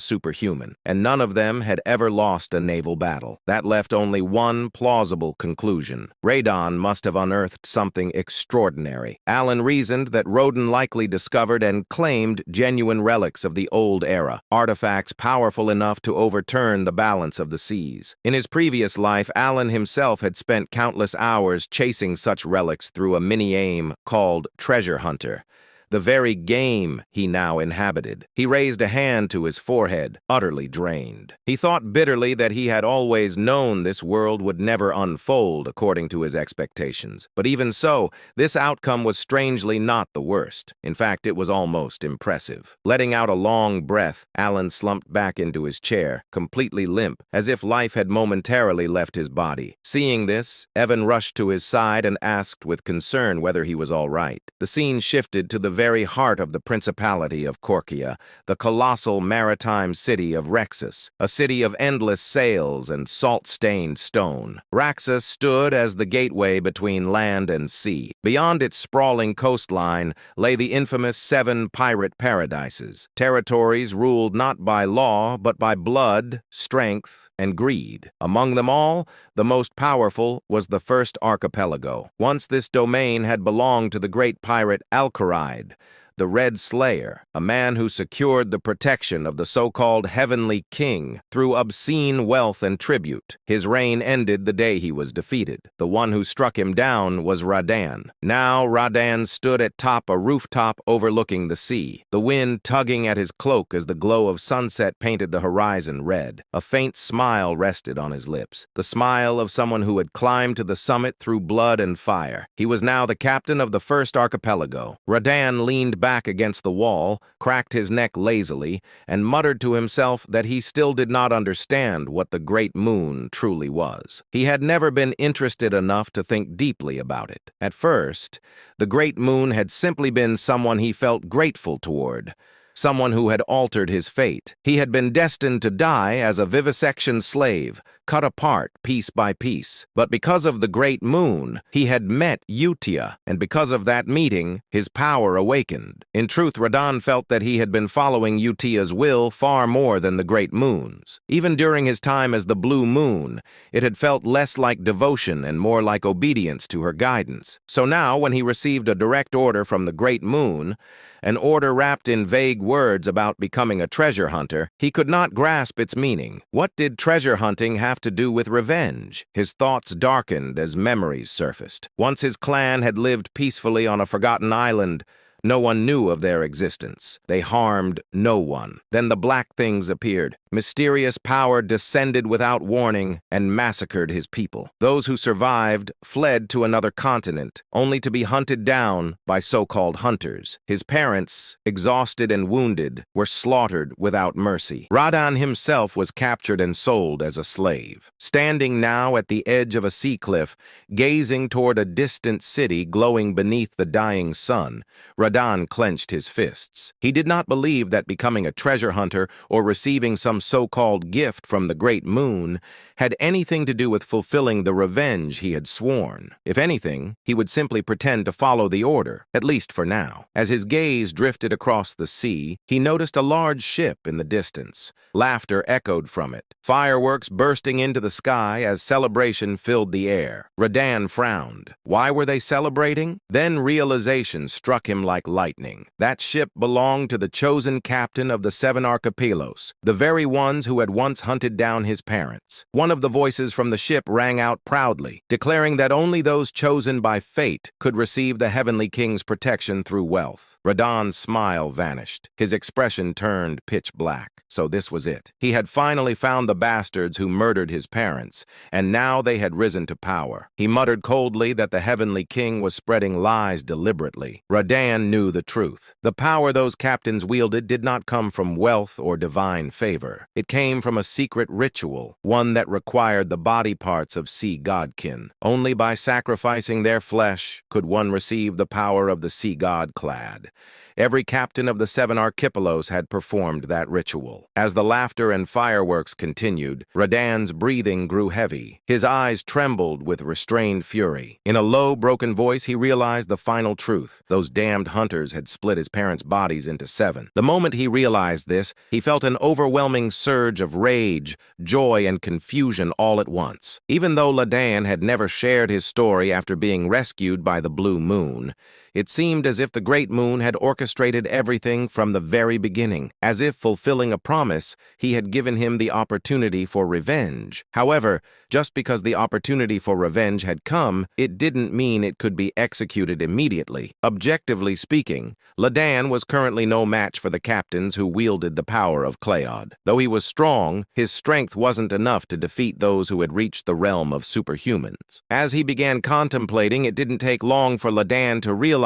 superhuman, and none of them had ever lost a naval battle. That left only one plausible conclusion. Radan must have unearthed something extraordinary. Alan reasoned that Rodan likely discovered and claimed genuine relics of the old era, artifacts powerful enough to overturn the balance of the seas. In his previous life, Alan himself had spent countless hours chasing such relics through a mini-game called Treasure Hunter, the very game he now inhabited. He raised a hand to his forehead, utterly drained. He thought bitterly that he had always known this world would never unfold according to his expectations. But even so, this outcome was strangely not the worst. In fact, it was almost impressive. Letting out a long breath, Alan slumped back into his chair, completely limp, as if life had momentarily left his body. Seeing this, Evan rushed to his side and asked with concern whether he was all right. The scene shifted to the very heart of the Principality of Korkia, the colossal maritime city of Rexus, a city of endless sails and salt-stained stone. Raxus stood as the gateway between land and sea. Beyond its sprawling coastline lay the infamous 7 pirate paradises, territories ruled not by law but by blood, strength, and greed. Among them all, the most powerful was the first archipelago. Once this domain had belonged to the great pirate Alcaride, the Red Slayer, a man who secured the protection of the so-called Heavenly King through obscene wealth and tribute. His reign ended the day he was defeated. The one who struck him down was Radan. Now Radan stood atop a rooftop overlooking the sea, the wind tugging at his cloak as the glow of sunset painted the horizon red. A faint smile rested on his lips, the smile of someone who had climbed to the summit through blood and fire. He was now the captain of the first archipelago. Radan leaned back against the wall, cracked his neck lazily, and muttered to himself that he still did not understand what the Great Moon truly was. He had never been interested enough to think deeply about it. At first, the Great Moon had simply been someone he felt grateful toward, someone who had altered his fate. He had been destined to die as a vivisection slave, cut apart piece by piece. But because of the Great Moon, he had met Utia, and because of that meeting, his power awakened. In truth, Radan felt that he had been following Utia's will far more than the Great Moon's. Even during his time as the Blue Moon, it had felt less like devotion and more like obedience to her guidance. So now, when he received a direct order from the Great Moon, an order wrapped in vague words about becoming a treasure hunter, he could not grasp its meaning. What did treasure hunting have to do with revenge? His thoughts darkened as memories surfaced. Once his clan had lived peacefully on a forgotten island, no one knew of their existence. They harmed no one. Then the black things appeared, Mysterious power descended without warning and massacred his people. Those who survived fled to another continent, only to be hunted down by so-called hunters. His parents, exhausted and wounded, were slaughtered without mercy. Radan himself was captured and sold as a slave. Standing now at the edge of a sea cliff, gazing toward a distant city glowing beneath the dying sun, Radan clenched his fists. He did not believe that becoming a treasure hunter or receiving some so-called gift from the great moon had anything to do with fulfilling the revenge he had sworn. If anything, he would simply pretend to follow the order, at least for now. As his gaze drifted across the sea, he noticed a large ship in the distance. Laughter echoed from it, fireworks bursting into the sky as celebration filled the air. Radan frowned. Why were they celebrating? Then realization struck him like lightning. That ship belonged to the chosen captain of the 7 archipelagos, the very ones who had once hunted down his parents. One of the voices from the ship rang out proudly, declaring that only those chosen by fate could receive the heavenly king's protection through wealth. Radan's smile vanished. His expression turned pitch black. So this was it. He had finally found the bastards who murdered his parents, and now they had risen to power. He muttered coldly that the heavenly king was spreading lies deliberately. Radan knew the truth. The power those captains wielded did not come from wealth or divine favor. It came from a secret ritual, one that required the body parts of sea godkin. Only by sacrificing their flesh could one receive the power of the sea god clad. Every captain of the 7 archipelagos had performed that ritual. As the laughter and fireworks continued, Radan's breathing grew heavy. His eyes trembled with restrained fury. In a low, broken voice, he realized the final truth. Those damned hunters had split his parents' bodies into 7. The moment he realized this, he felt an overwhelming surge of rage, joy, and confusion all at once. Even though Radan had never shared his story after being rescued by the Blue Moon, it seemed as if the Great Moon had orchestrated everything from the very beginning. As if fulfilling a promise, he had given him the opportunity for revenge. However, just because the opportunity for revenge had come, it didn't mean it could be executed immediately. Objectively speaking, Radan was currently no match for the captains who wielded the power of Cleod. Though he was strong, his strength wasn't enough to defeat those who had reached the realm of superhumans. As he began contemplating, it didn't take long for Radan to realize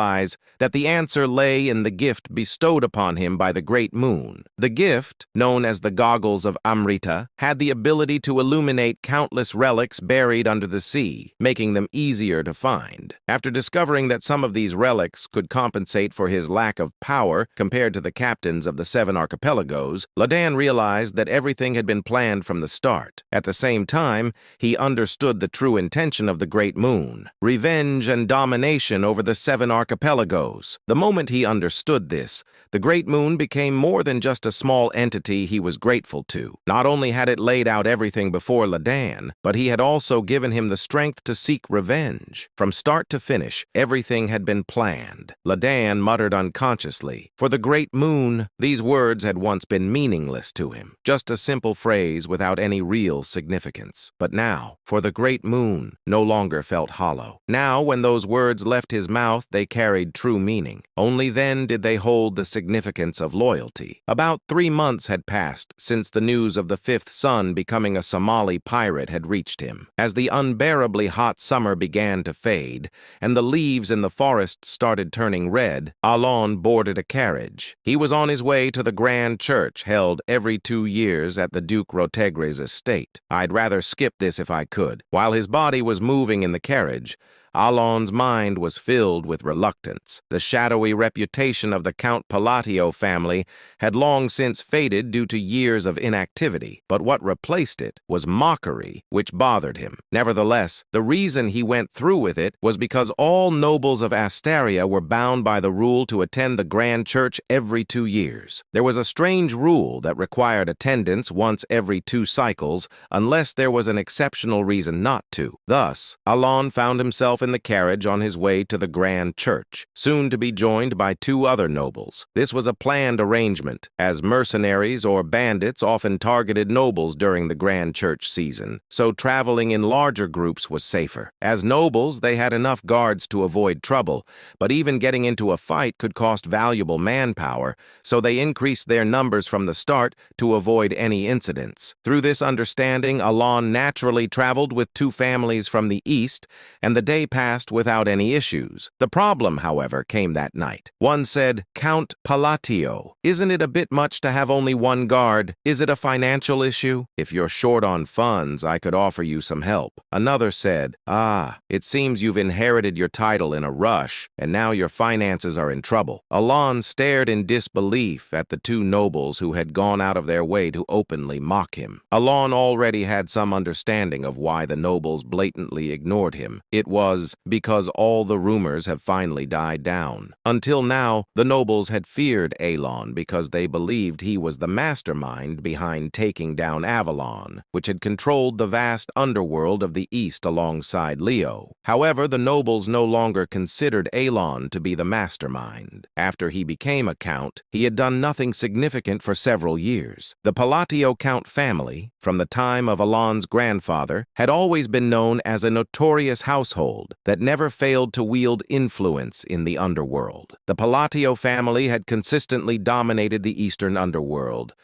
that the answer lay in the gift bestowed upon him by the Great Moon. The gift, known as the Goggles of Amrita, had the ability to illuminate countless relics buried under the sea, making them easier to find. After discovering that some of these relics could compensate for his lack of power compared to the captains of the 7 archipelagos, Radan realized that everything had been planned from the start. At the same time, he understood the true intention of the Great Moon: revenge and domination over the 7 archipelagos. The moment he understood this, the Great Moon became more than just a small entity he was grateful to. Not only had it laid out everything before Radan, but he had also given him the strength to seek revenge. From start to finish, everything had been planned. Radan muttered unconsciously. For the Great Moon, these words had once been meaningless to him, just a simple phrase without any real significance. But now, for the Great Moon, no longer felt hollow. Now, when those words left his mouth, they carried true meaning. Only then did they hold the significance of loyalty. About 3 months had passed since the news of the 5th son becoming a Somali pirate had reached him. As the unbearably hot summer began to fade, and the leaves in the forest started turning red, Alon boarded a carriage. He was on his way to the grand church held every 2 years at the Duke Rotegre's estate. I'd rather skip this if I could. While his body was moving in the carriage, Alon's mind was filled with reluctance. The shadowy reputation of the Count Palatio family had long since faded due to years of inactivity, but what replaced it was mockery, which bothered him. Nevertheless, the reason he went through with it was because all nobles of Astaria were bound by the rule to attend the grand church every 2 years. There was a strange rule that required attendance once every 2 cycles unless there was an exceptional reason not to. Thus, Alon found himself in the carriage on his way to the grand church, soon to be joined by two other nobles. This was a planned arrangement, as mercenaries or bandits often targeted nobles during the grand church season, so traveling in larger groups was safer. As nobles, they had enough guards to avoid trouble, but even getting into a fight could cost valuable manpower, so they increased their numbers from the start to avoid any incidents. Through this understanding, Alon naturally traveled with two families from the east, and the day passed without any issues. The problem, however, came that night. One said, "Count Palatio, isn't it a bit much to have only one guard? Is it a financial issue? If you're short on funds, I could offer you some help." Another said, "Ah, it seems you've inherited your title in a rush, and now your finances are in trouble." Alon stared in disbelief at the two nobles who had gone out of their way to openly mock him. Alon already had some understanding of why the nobles blatantly ignored him. It was because all the rumors have finally died down. Until now, the nobles had feared Alon because they believed he was the mastermind behind taking down Avalon, which had controlled the vast underworld of the East alongside Leo. However, the nobles no longer considered Alon to be the mastermind. After he became a count, he had done nothing significant for several years. The Palatio count family, from the time of Alon's grandfather, had always been known as a notorious household that never failed to wield influence in the underworld. The Palatio family had consistently dominated the Eastern underworld,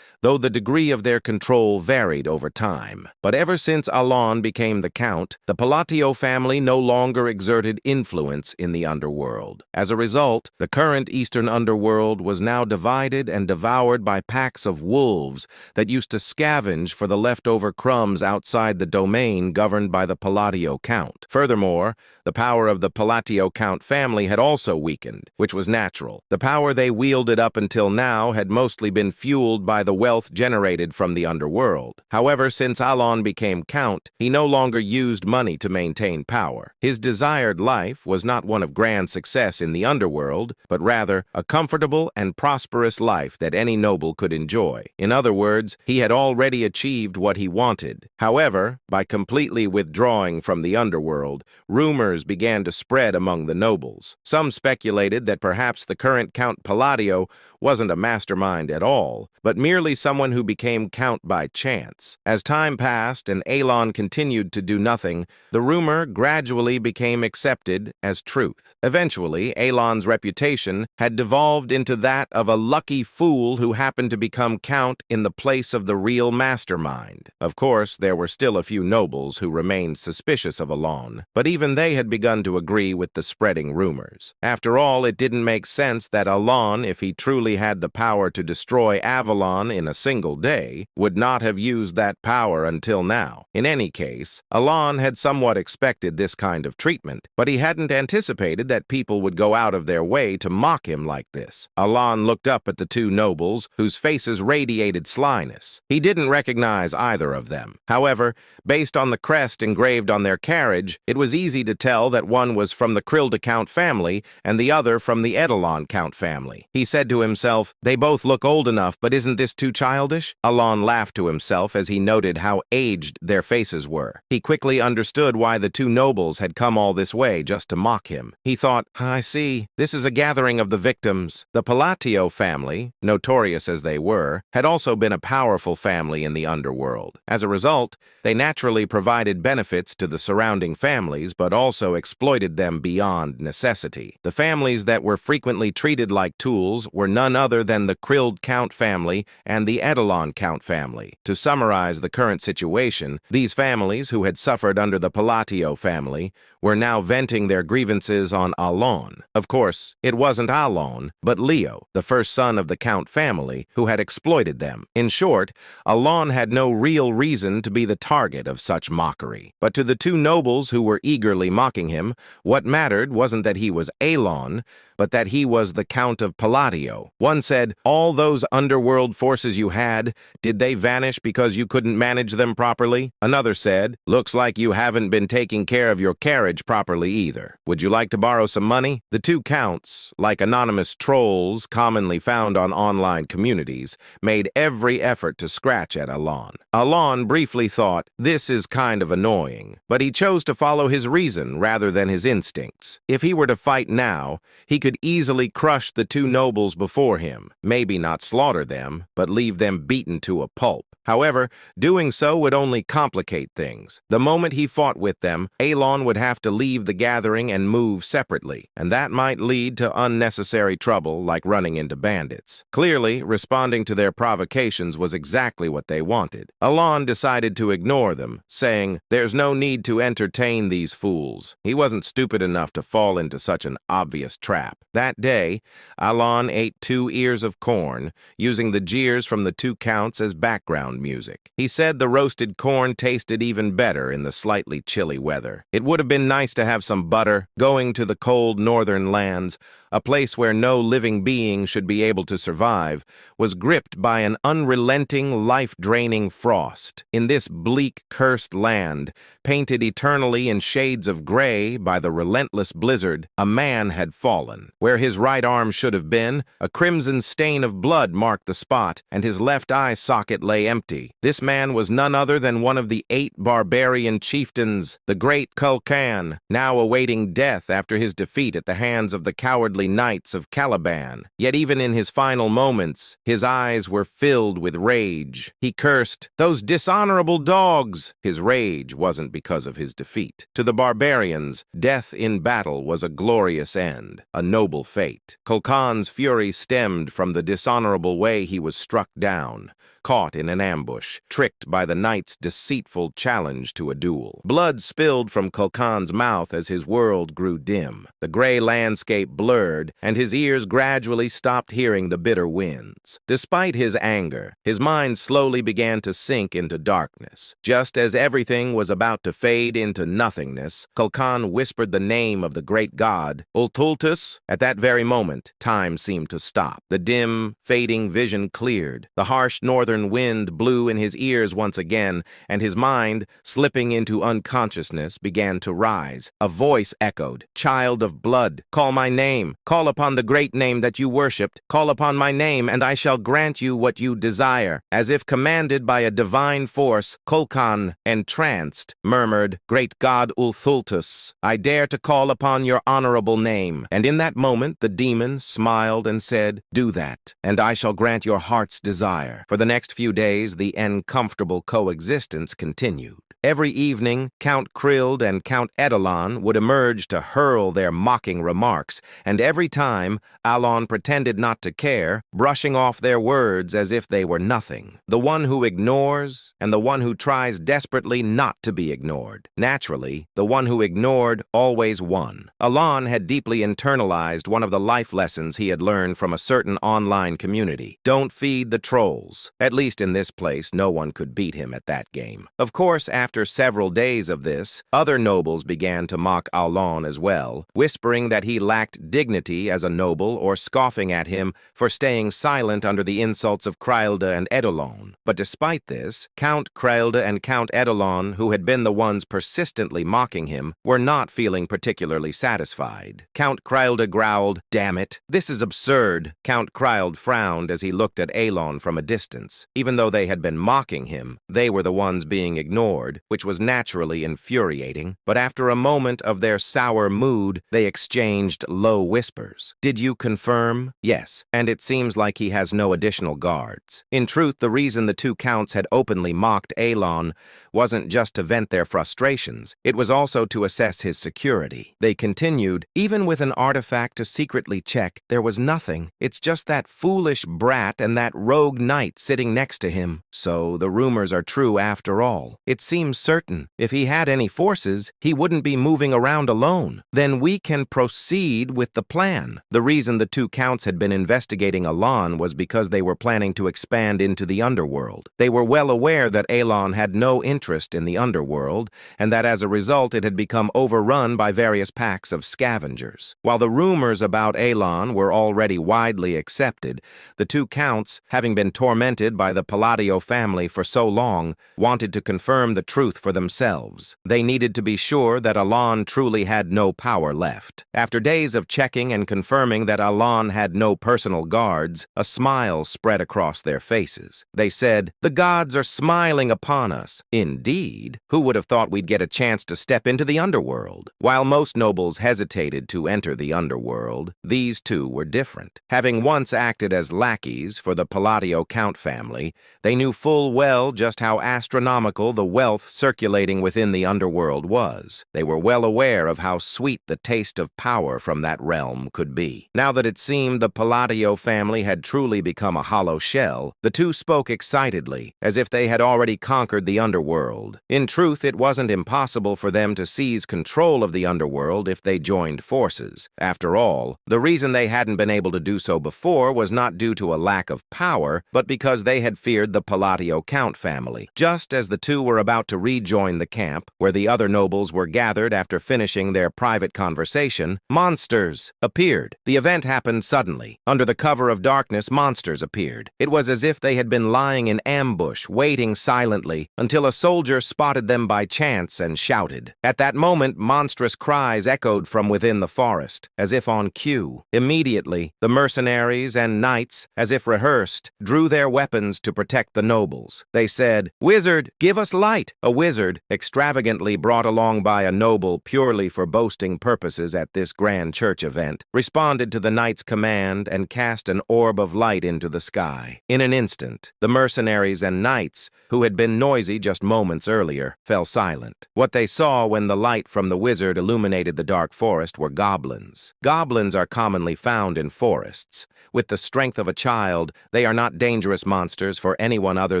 though the degree of their control varied over time. But ever since Alon became the count, the Palatio family no longer exerted influence in the underworld. As a result, the current Eastern underworld was now divided and devoured by packs of wolves that used to scavenge for the leftover crumbs outside the domain governed by the Palatio count. Furthermore, the power of the Palatio count family had also weakened, which was natural. The power they wielded up until now had mostly been fueled by the wealth generated from the underworld. However, since Alon became count, he no longer used money to maintain power. His desired life was not one of grand success in the underworld, but rather a comfortable and prosperous life that any noble could enjoy. In other words, he had already achieved what he wanted. However, by completely withdrawing from the underworld, rumors began to spread among the nobles. Some speculated that perhaps the current Count Palladio wasn't a mastermind at all, but merely someone who became count by chance. As time passed and Alon continued to do nothing, the rumor gradually became accepted as truth. Eventually, Alon's reputation had devolved into that of a lucky fool who happened to become count in the place of the real mastermind. Of course, there were still a few nobles who remained suspicious of Alon, but even they had begun to agree with the spreading rumors. After all, it didn't make sense that Alon, if he truly had the power to destroy Avalon in a single day, would not have used that power until now. In any case, Alon had somewhat expected this kind of treatment, but he hadn't anticipated that people would go out of their way to mock him like this. Alon looked up at the two nobles, whose faces radiated slyness. He didn't recognize either of them. However, based on the crest engraved on their carriage, it was easy to tell that one was from the Krilda Count family and the other from the Edelon Count family. He said to himself, "They both look old enough, but isn't this too childish?" Alon laughed to himself as he noted how aged their faces were. He quickly understood why the two nobles had come all this way just to mock him. He thought, "I see. This is a gathering of the victims." The Palatio family, notorious as they were, had also been a powerful family in the underworld. As a result, they naturally provided benefits to the surrounding families, but also exploited them beyond necessity. The families that were frequently treated like tools were none other than the Krild Count family and the Edelon Count family. To summarize the current situation, these families, who had suffered under the Palatio family, were now venting their grievances on Alon. Of course, it wasn't Alon, but Leo, the first son of the Count family, who had exploited them. In short, Alon had no real reason to be the target of such mockery. But to the two nobles who were eagerly mocking him, what mattered wasn't that he was Alon, but that he was the Count of Palatio. One said, "All those underworld forces you had, did they vanish because you couldn't manage them properly? Another said, looks like you haven't been taking care of your carriage properly either. Would you like to borrow some money? The two counts, like anonymous trolls commonly found on online communities, made every effort to scratch at Alon. Alon briefly thought, this is kind of annoying, but he chose to follow his reason rather than his instincts. If he were to fight now, he could easily crush the two nobles before him, maybe not slaughter them, but leave them beaten to a pulp. However, doing so would only complicate things. The moment he fought with them, Alon would have to leave the gathering and move separately, and that might lead to unnecessary trouble like running into bandits. Clearly, responding to their provocations was exactly what they wanted. Alon decided to ignore them, saying, there's no need to entertain these fools. He wasn't stupid enough to fall into such an obvious trap. That day, Alon ate 2 ears of corn, using the jeers from the two counts as background music. He said the roasted corn tasted even better in the slightly chilly weather. It would have been nice to have some butter. Going to the cold northern lands, a place where no living being should be able to survive, was gripped by an unrelenting, life-draining frost. In this bleak, cursed land, painted eternally in shades of gray by the relentless blizzard, a man had fallen. Where his right arm should have been, a crimson stain of blood marked the spot, and his left eye socket lay empty. This man was none other than one of the 8 barbarian chieftains, the great Kulkan, now awaiting death after his defeat at the hands of the cowardly knights of Caliban. Yet even in his final moments, his eyes were filled with rage. He cursed, those dishonorable dogs! His rage wasn't because of his defeat. To the barbarians, death in battle was a glorious end, a noble fate. Kulkan's fury stemmed from the dishonorable way he was struck down, caught in an ambush, tricked by the knight's deceitful challenge to a duel. Blood spilled from Kulkan's mouth as his world grew dim. The gray landscape blurred, and his ears gradually stopped hearing the bitter winds. Despite his anger, his mind slowly began to sink into darkness. Just as everything was about to fade into nothingness, Kulkan whispered the name of the great god, Ultultus. At that very moment, time seemed to stop. The dim, fading vision cleared. The harsh northern wind blew in his ears once again, and his mind, slipping into unconsciousness, began to rise. A voice echoed, "Child of blood, call my name. Call upon the great name that you worshipped. Call upon my name, and I shall grant you what you desire." As if commanded by a divine force, Kulkan, entranced, murmured, "Great god Ulthultus, I dare to call upon your honorable name." And in that moment, the demon smiled and said, "Do that, and I shall grant your heart's desire." For the next few days, the uncomfortable coexistence continued. Every evening, Count Krild and Count Edelon would emerge to hurl their mocking remarks, and every time, Alon pretended not to care, brushing off their words as if they were nothing. The one who ignores, and the one who tries desperately not to be ignored. Naturally, the one who ignored always won. Alon had deeply internalized one of the life lessons he had learned from a certain online community. Don't feed the trolls. At least in this place, no one could beat him at that game. Of course, after several days of this, other nobles began to mock Alon as well, whispering that he lacked dignity as a noble or scoffing at him for staying silent under the insults of Krilda and Edelon. But despite this, Count Krilda and Count Edelon, who had been the ones persistently mocking him, were not feeling particularly satisfied. Count Krilda growled, "Damn it, this is absurd." Count Krild frowned as he looked at Alon from a distance. Even though they had been mocking him, they were the ones being ignored, which was naturally infuriating. But after a moment of their sour mood, they exchanged low whispers. "Did you confirm?" "Yes, and it seems like he has no additional guards." In truth, the reason the two counts had openly mocked Alon wasn't just to vent their frustrations, it was also to assess his security. They continued, "Even with an artifact to secretly check, there was nothing. It's just that foolish brat and that rogue knight sitting next to him. So the rumors are true after all. It seems seems certain. If he had any forces, he wouldn't be moving around alone. Then we can proceed with the plan. The reason the two counts had been investigating Alon was because they were planning to expand into the underworld. They were well aware that Alon had no interest in the underworld, and that as a result it had become overrun by various packs of scavengers. While the rumors about Alon were already widely accepted, the two counts, having been tormented by the Palladio family for so long, wanted to confirm the truth for themselves. They needed to be sure that Alon truly had no power left. After days of checking and confirming that Alon had no personal guards, a smile spread across their faces. They said, "The gods are smiling upon us." Indeed, who would have thought we'd get a chance to step into the underworld? While most nobles hesitated to enter the underworld, these two were different. Having once acted as lackeys for the Palladio Count family, they knew full well just how astronomical the wealth circulating within the underworld was. They were well aware of how sweet the taste of power from that realm could be. Now that it seemed the Palladio family had truly become a hollow shell, the two spoke excitedly, as if they had already conquered the underworld. In truth, it wasn't impossible for them to seize control of the underworld if they joined forces. After all, the reason they hadn't been able to do so before was not due to a lack of power, but because they had feared the Palladio Count family. Just as the two were about to rejoin the camp, where the other nobles were gathered after finishing their private conversation, monsters appeared. The event happened suddenly. Under the cover of darkness, monsters appeared. It was as if they had been lying in ambush, waiting silently, until a soldier spotted them by chance and shouted. At that moment, monstrous cries echoed from within the forest, as if on cue. Immediately, the mercenaries and knights, as if rehearsed, drew their weapons to protect the nobles. They said, "Wizard, give us light!" A wizard, extravagantly brought along by a noble purely for boasting purposes at this grand church event, responded to the knight's command and cast an orb of light into the sky. In an instant, the mercenaries and knights, who had been noisy just moments earlier, fell silent. What they saw when the light from the wizard illuminated the dark forest were goblins. Goblins are commonly found in forests. With the strength of a child, they are not dangerous monsters for anyone other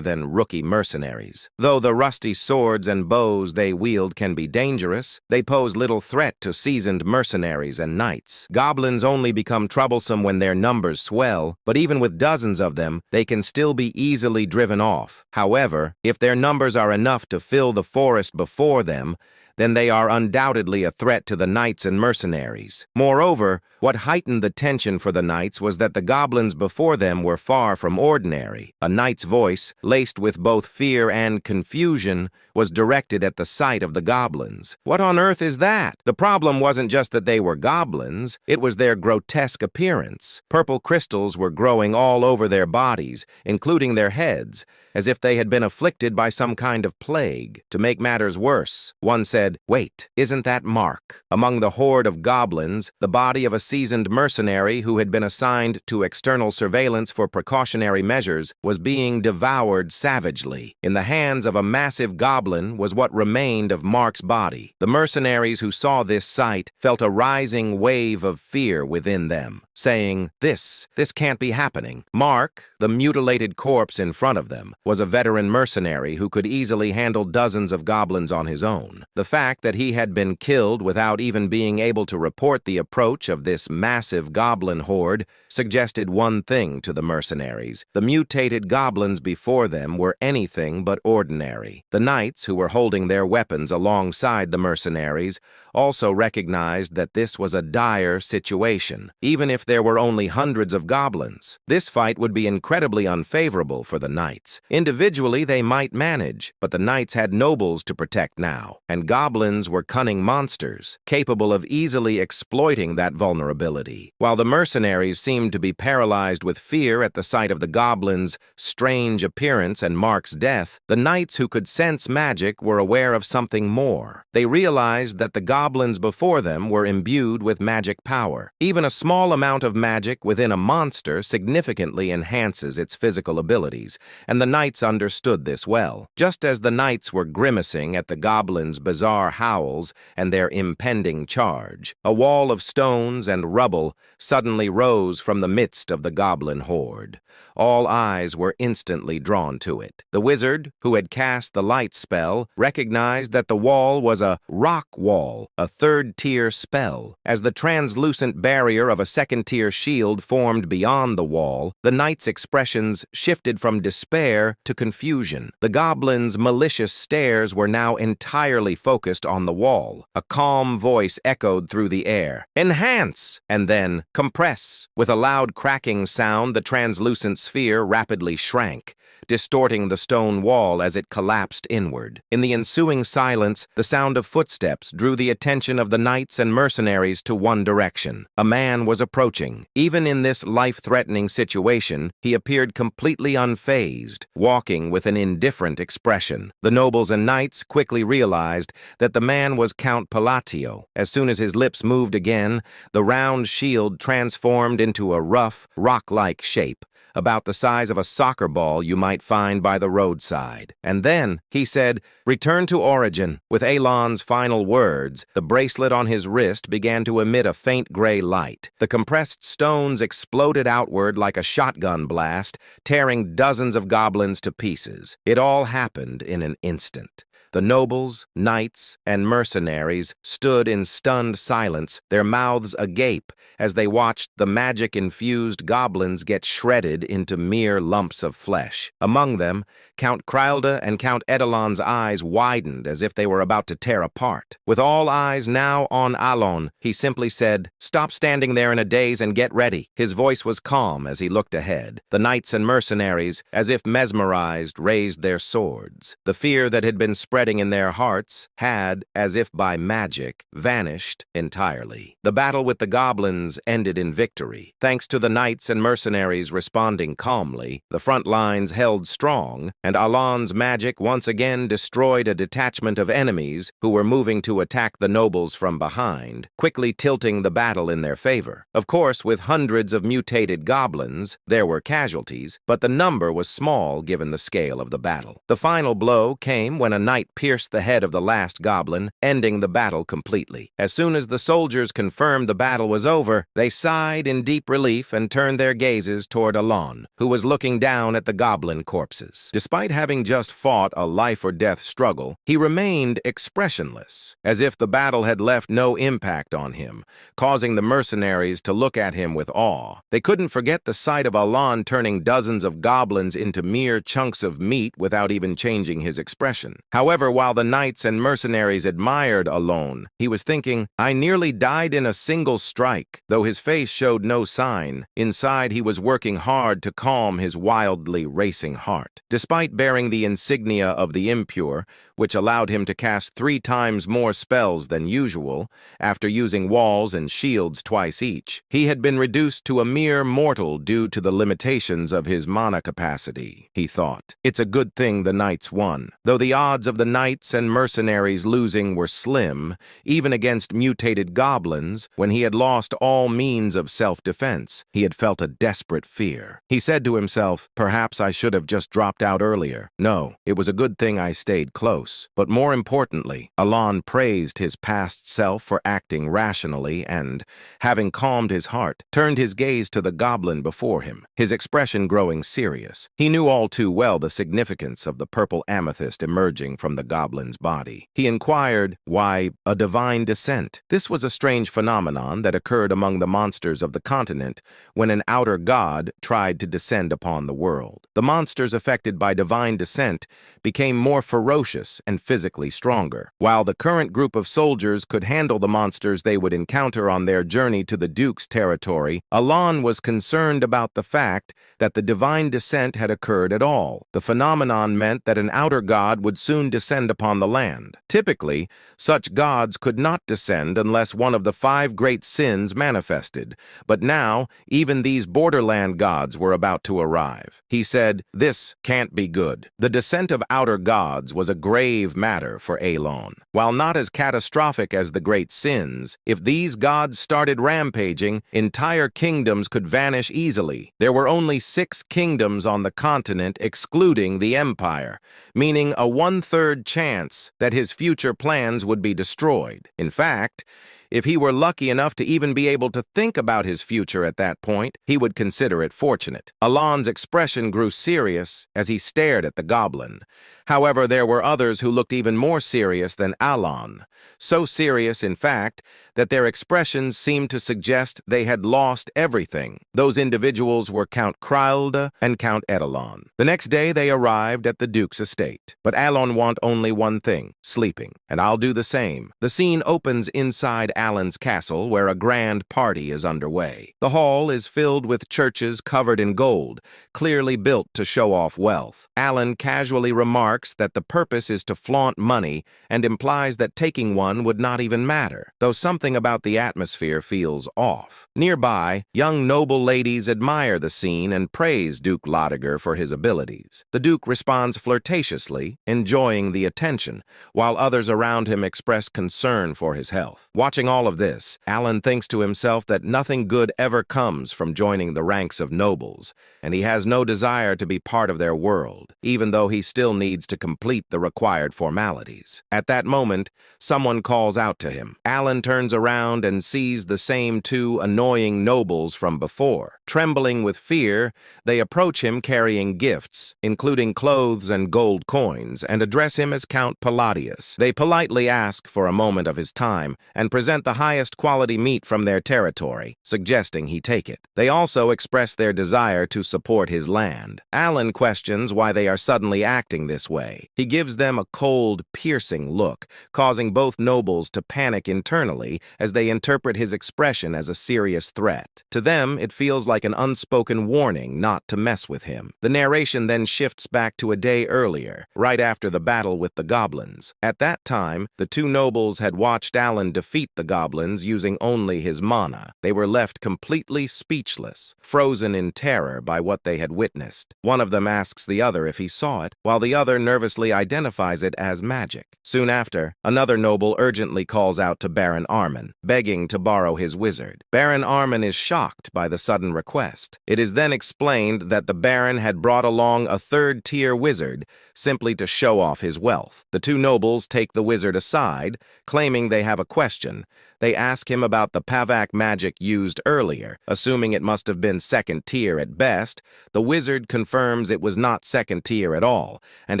than rookie mercenaries. Though the rusty swords and bows they wield can be dangerous, they pose little threat to seasoned mercenaries and knights. Goblins only become troublesome when their numbers swell, but even with dozens of them, they can still be easily driven off. However, if their numbers are enough to fill the forest before them, then they are undoubtedly a threat to the knights and mercenaries. Moreover, what heightened the tension for the knights was that the goblins before them were far from ordinary. A knight's voice, laced with both fear and confusion, was directed at the sight of the goblins. What on earth is that? The problem wasn't just that they were goblins, it was their grotesque appearance. Purple crystals were growing all over their bodies, including their heads, as if they had been afflicted by some kind of plague. To make matters worse, one said, "Wait, isn't that Mark?" Among the horde of goblins, the body of a seasoned mercenary who had been assigned to external surveillance for precautionary measures was being devoured savagely. In the hands of a massive goblin was what remained of Mark's body. The mercenaries who saw this sight felt a rising wave of fear within them, saying, This can't be happening." Mark, the mutilated corpse in front of them, was a veteran mercenary who could easily handle dozens of goblins on his own. The fact that he had been killed without even being able to report the approach of this massive goblin horde suggested one thing to the mercenaries. The mutated goblins before them were anything but ordinary. The knights, who were holding their weapons alongside the mercenaries, also recognized that this was a dire situation. Even if there were only hundreds of goblins, this fight would be incredibly unfavorable for the knights. Individually, they might manage, but the knights had nobles to protect now, and goblins were cunning monsters, capable of easily exploiting that vulnerability. While the mercenaries seemed to be paralyzed with fear at the sight of the goblins' strange appearance and Mark's death, the knights who could sense magic were aware of something more. They realized that the goblins before them were imbued with magic power. Even a small amount of magic within a monster significantly enhances its physical abilities, and the knights understood this well. Just as the knights were grimacing at the goblins' bizarre howls and their impending charge, a wall of stones and rubble suddenly rose from the midst of the goblin horde. All eyes were instantly drawn to it. The wizard, who had cast the light spell, recognized that the wall was a rock wall, a third-tier spell. As the translucent barrier of a second-tier shield formed beyond the wall, the knights' expressions shifted from despair to confusion. The goblins' malicious stares were now entirely focused on the wall. A calm voice echoed through the air. "Enhance!" And then, "Compress!" With a loud cracking sound, the translucent sphere rapidly shrank, distorting the stone wall as it collapsed inward. In the ensuing silence, the sound of footsteps drew the attention of the knights and mercenaries to one direction. A man was approaching. Even in this life-threatening situation, he appeared completely unfazed, walking with an indifferent expression. The nobles and knights quickly realized that the man was Count Palatio. As soon as his lips moved again, the round shield transformed into a rough, rock-like shape, about the size of a soccer ball you might find by the roadside. And then, he said, "Return to origin." With Elon's final words, the bracelet on his wrist began to emit a faint gray light. The compressed stones exploded outward like a shotgun blast, tearing dozens of goblins to pieces. It all happened in an instant. The nobles, knights, and mercenaries stood in stunned silence, their mouths agape, as they watched the magic-infused goblins get shredded into mere lumps of flesh. Among them, Count Krylda and Count Edelon's eyes widened as if they were about to tear apart. With all eyes now on Alon, he simply said, "Stop standing there in a daze and get ready." His voice was calm as he looked ahead. The knights and mercenaries, as if mesmerized, raised their swords. The fear that had been spreading in their hearts had, as if by magic, vanished entirely. The battle with the goblins ended in victory. Thanks to the knights and mercenaries responding calmly, the front lines held strong, and Alon's magic once again destroyed a detachment of enemies who were moving to attack the nobles from behind, quickly tilting the battle in their favor. Of course, with hundreds of mutated goblins, there were casualties, but the number was small given the scale of the battle. The final blow came when a knight pierced the head of the last goblin, ending the battle completely. As soon as the soldiers confirmed the battle was over, they sighed in deep relief and turned their gazes toward Alon, who was looking down at the goblin corpses. Despite having just fought a life-or-death struggle, he remained expressionless, as if the battle had left no impact on him, causing the mercenaries to look at him with awe. They couldn't forget the sight of Alon turning dozens of goblins into mere chunks of meat without even changing his expression. However, while the knights and mercenaries admired Alon, he was thinking, "I nearly died in a single strike." Though his face showed no sign, inside he was working hard to calm his wildly racing heart. Despite bearing the insignia of the impure, which allowed him to cast 3 times more spells than usual, after using walls and shields twice each, he had been reduced to a mere mortal due to the limitations of his mana capacity, he thought. It's a good thing the knights won. Though the odds of the knights and mercenaries losing were slim, even against mutated goblins, when he had lost all means of self-defense, he had felt a desperate fear. He said to himself, "Perhaps I should have just dropped out earlier. No, it was a good thing I stayed close." But more importantly, Alon praised his past self for acting rationally and, having calmed his heart, turned his gaze to the goblin before him, his expression growing serious. He knew all too well the significance of the purple amethyst emerging from the goblin's body. He inquired, "Why, a divine descent?" This was a strange phenomenon that occurred among the monsters of the continent when an outer god tried to descend upon the world. The monsters affected by divine descent became more ferocious and physically stronger. While the current group of soldiers could handle the monsters they would encounter on their journey to the Duke's territory, Alon was concerned about the fact that the divine descent had occurred at all. The phenomenon meant that an outer god would soon descend upon the land. Typically, such gods could not descend unless one of the 5 great sins manifested, but now even these borderland gods were about to arrive. He said, "This can't be good." The descent of outer gods was a grave grave matter for Alon. While not as catastrophic as the great sins, if these gods started rampaging, entire kingdoms could vanish easily. There were only 6 kingdoms on the continent excluding the empire, meaning a 1/3 chance that his future plans would be destroyed. In fact, if he were lucky enough to even be able to think about his future at that point, he would consider it fortunate. Alon's expression grew serious as he stared at the goblin. However, there were others who looked even more serious than Alon. So serious, in fact, that their expressions seemed to suggest they had lost everything. Those individuals were Count Kralda and Count Edelon. The next day they arrived at the Duke's estate. But Alon want only one thing, sleeping. And I'll do the same. The scene opens inside Alon's castle, where a grand party is underway. The hall is filled with churches covered in gold, clearly built to show off wealth. Alon casually remarks that the purpose is to flaunt money and implies that taking one would not even matter, though something about the atmosphere feels off. Nearby, young noble ladies admire the scene and praise Duke Lodiger for his abilities. The Duke responds flirtatiously, enjoying the attention, while others around him express concern for his health. Watching all of this, Alon thinks to himself that nothing good ever comes from joining the ranks of nobles, and he has no desire to be part of their world, even though he still needs to complete the required formalities. At that moment, someone calls out to him. Alon turns around and sees the same 2 annoying nobles from before. Trembling with fear, they approach him carrying gifts, including clothes and gold coins, and address him as Count Palladius. They politely ask for a moment of his time and present the highest quality meat from their territory, suggesting he take it. They also express their desire to support his land. Alon questions why they are suddenly acting this way. He gives them a cold, piercing look, causing both nobles to panic internally as they interpret his expression as a serious threat. To them, it feels like an unspoken warning not to mess with him. The narration then shifts back to a day earlier, right after the battle with the goblins. At that time, the 2 nobles had watched Alon defeat the goblins using only his mana. They were left completely speechless, frozen in terror by what they had witnessed. One of them asks the other if he saw it, while the other nervously identifies it as magic. Soon after, another noble urgently calls out to Baron Armin, begging to borrow his wizard. Baron Armin is shocked by the sudden request. It is then explained that the Baron had brought along a 3rd-tier wizard simply to show off his wealth. The 2 nobles take the wizard aside, claiming they have a question. They ask him about the Pavak magic used earlier, assuming it must have been 2nd tier at best. The wizard confirms it was not 2nd tier at all, and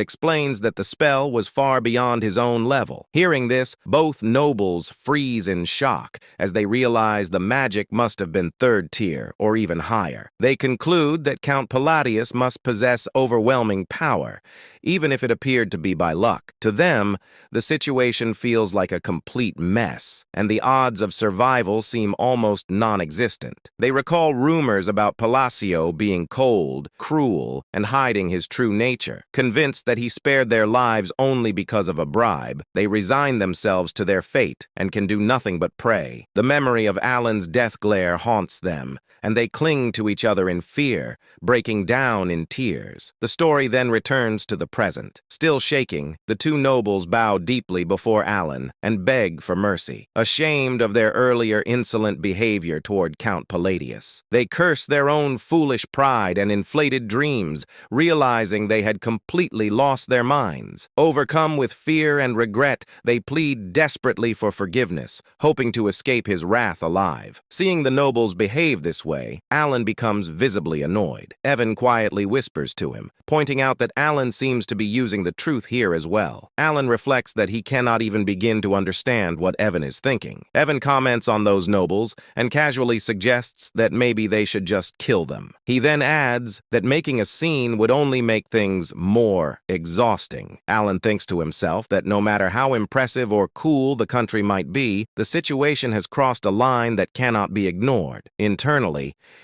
explains that the spell was far beyond his own level. Hearing this, both nobles freeze in shock as they realize the magic must have been 3rd tier or even higher. They conclude that Count Palladius must possess overwhelming power, even if it appeared to be by luck. To them, the situation feels like a complete mess, and the odds of survival seem almost non-existent. They recall rumors about Palacio being cold, cruel, and hiding his true nature. Convinced that he spared their lives only because of a bribe, they resign themselves to their fate and can do nothing but pray. The memory of Alon's death glare haunts them, and they cling to each other in fear, breaking down in tears. The story then returns to the present. Still shaking, the 2 nobles bow deeply before Alon and beg for mercy, ashamed of their earlier insolent behavior toward Count Palladius. They curse their own foolish pride and inflated dreams, realizing they had completely lost their minds. Overcome with fear and regret, they plead desperately for forgiveness, hoping to escape his wrath alive. Seeing the nobles behave this way, Alon becomes visibly annoyed. Evan quietly whispers to him, pointing out that Alon seems to be using the truth here as well. Alon reflects that he cannot even begin to understand what Evan is thinking. Evan comments on those nobles and casually suggests that maybe they should just kill them. He then adds that making a scene would only make things more exhausting. Alon thinks to himself that no matter how impressive or cool the country might be, the situation has crossed a line that cannot be ignored. Internally,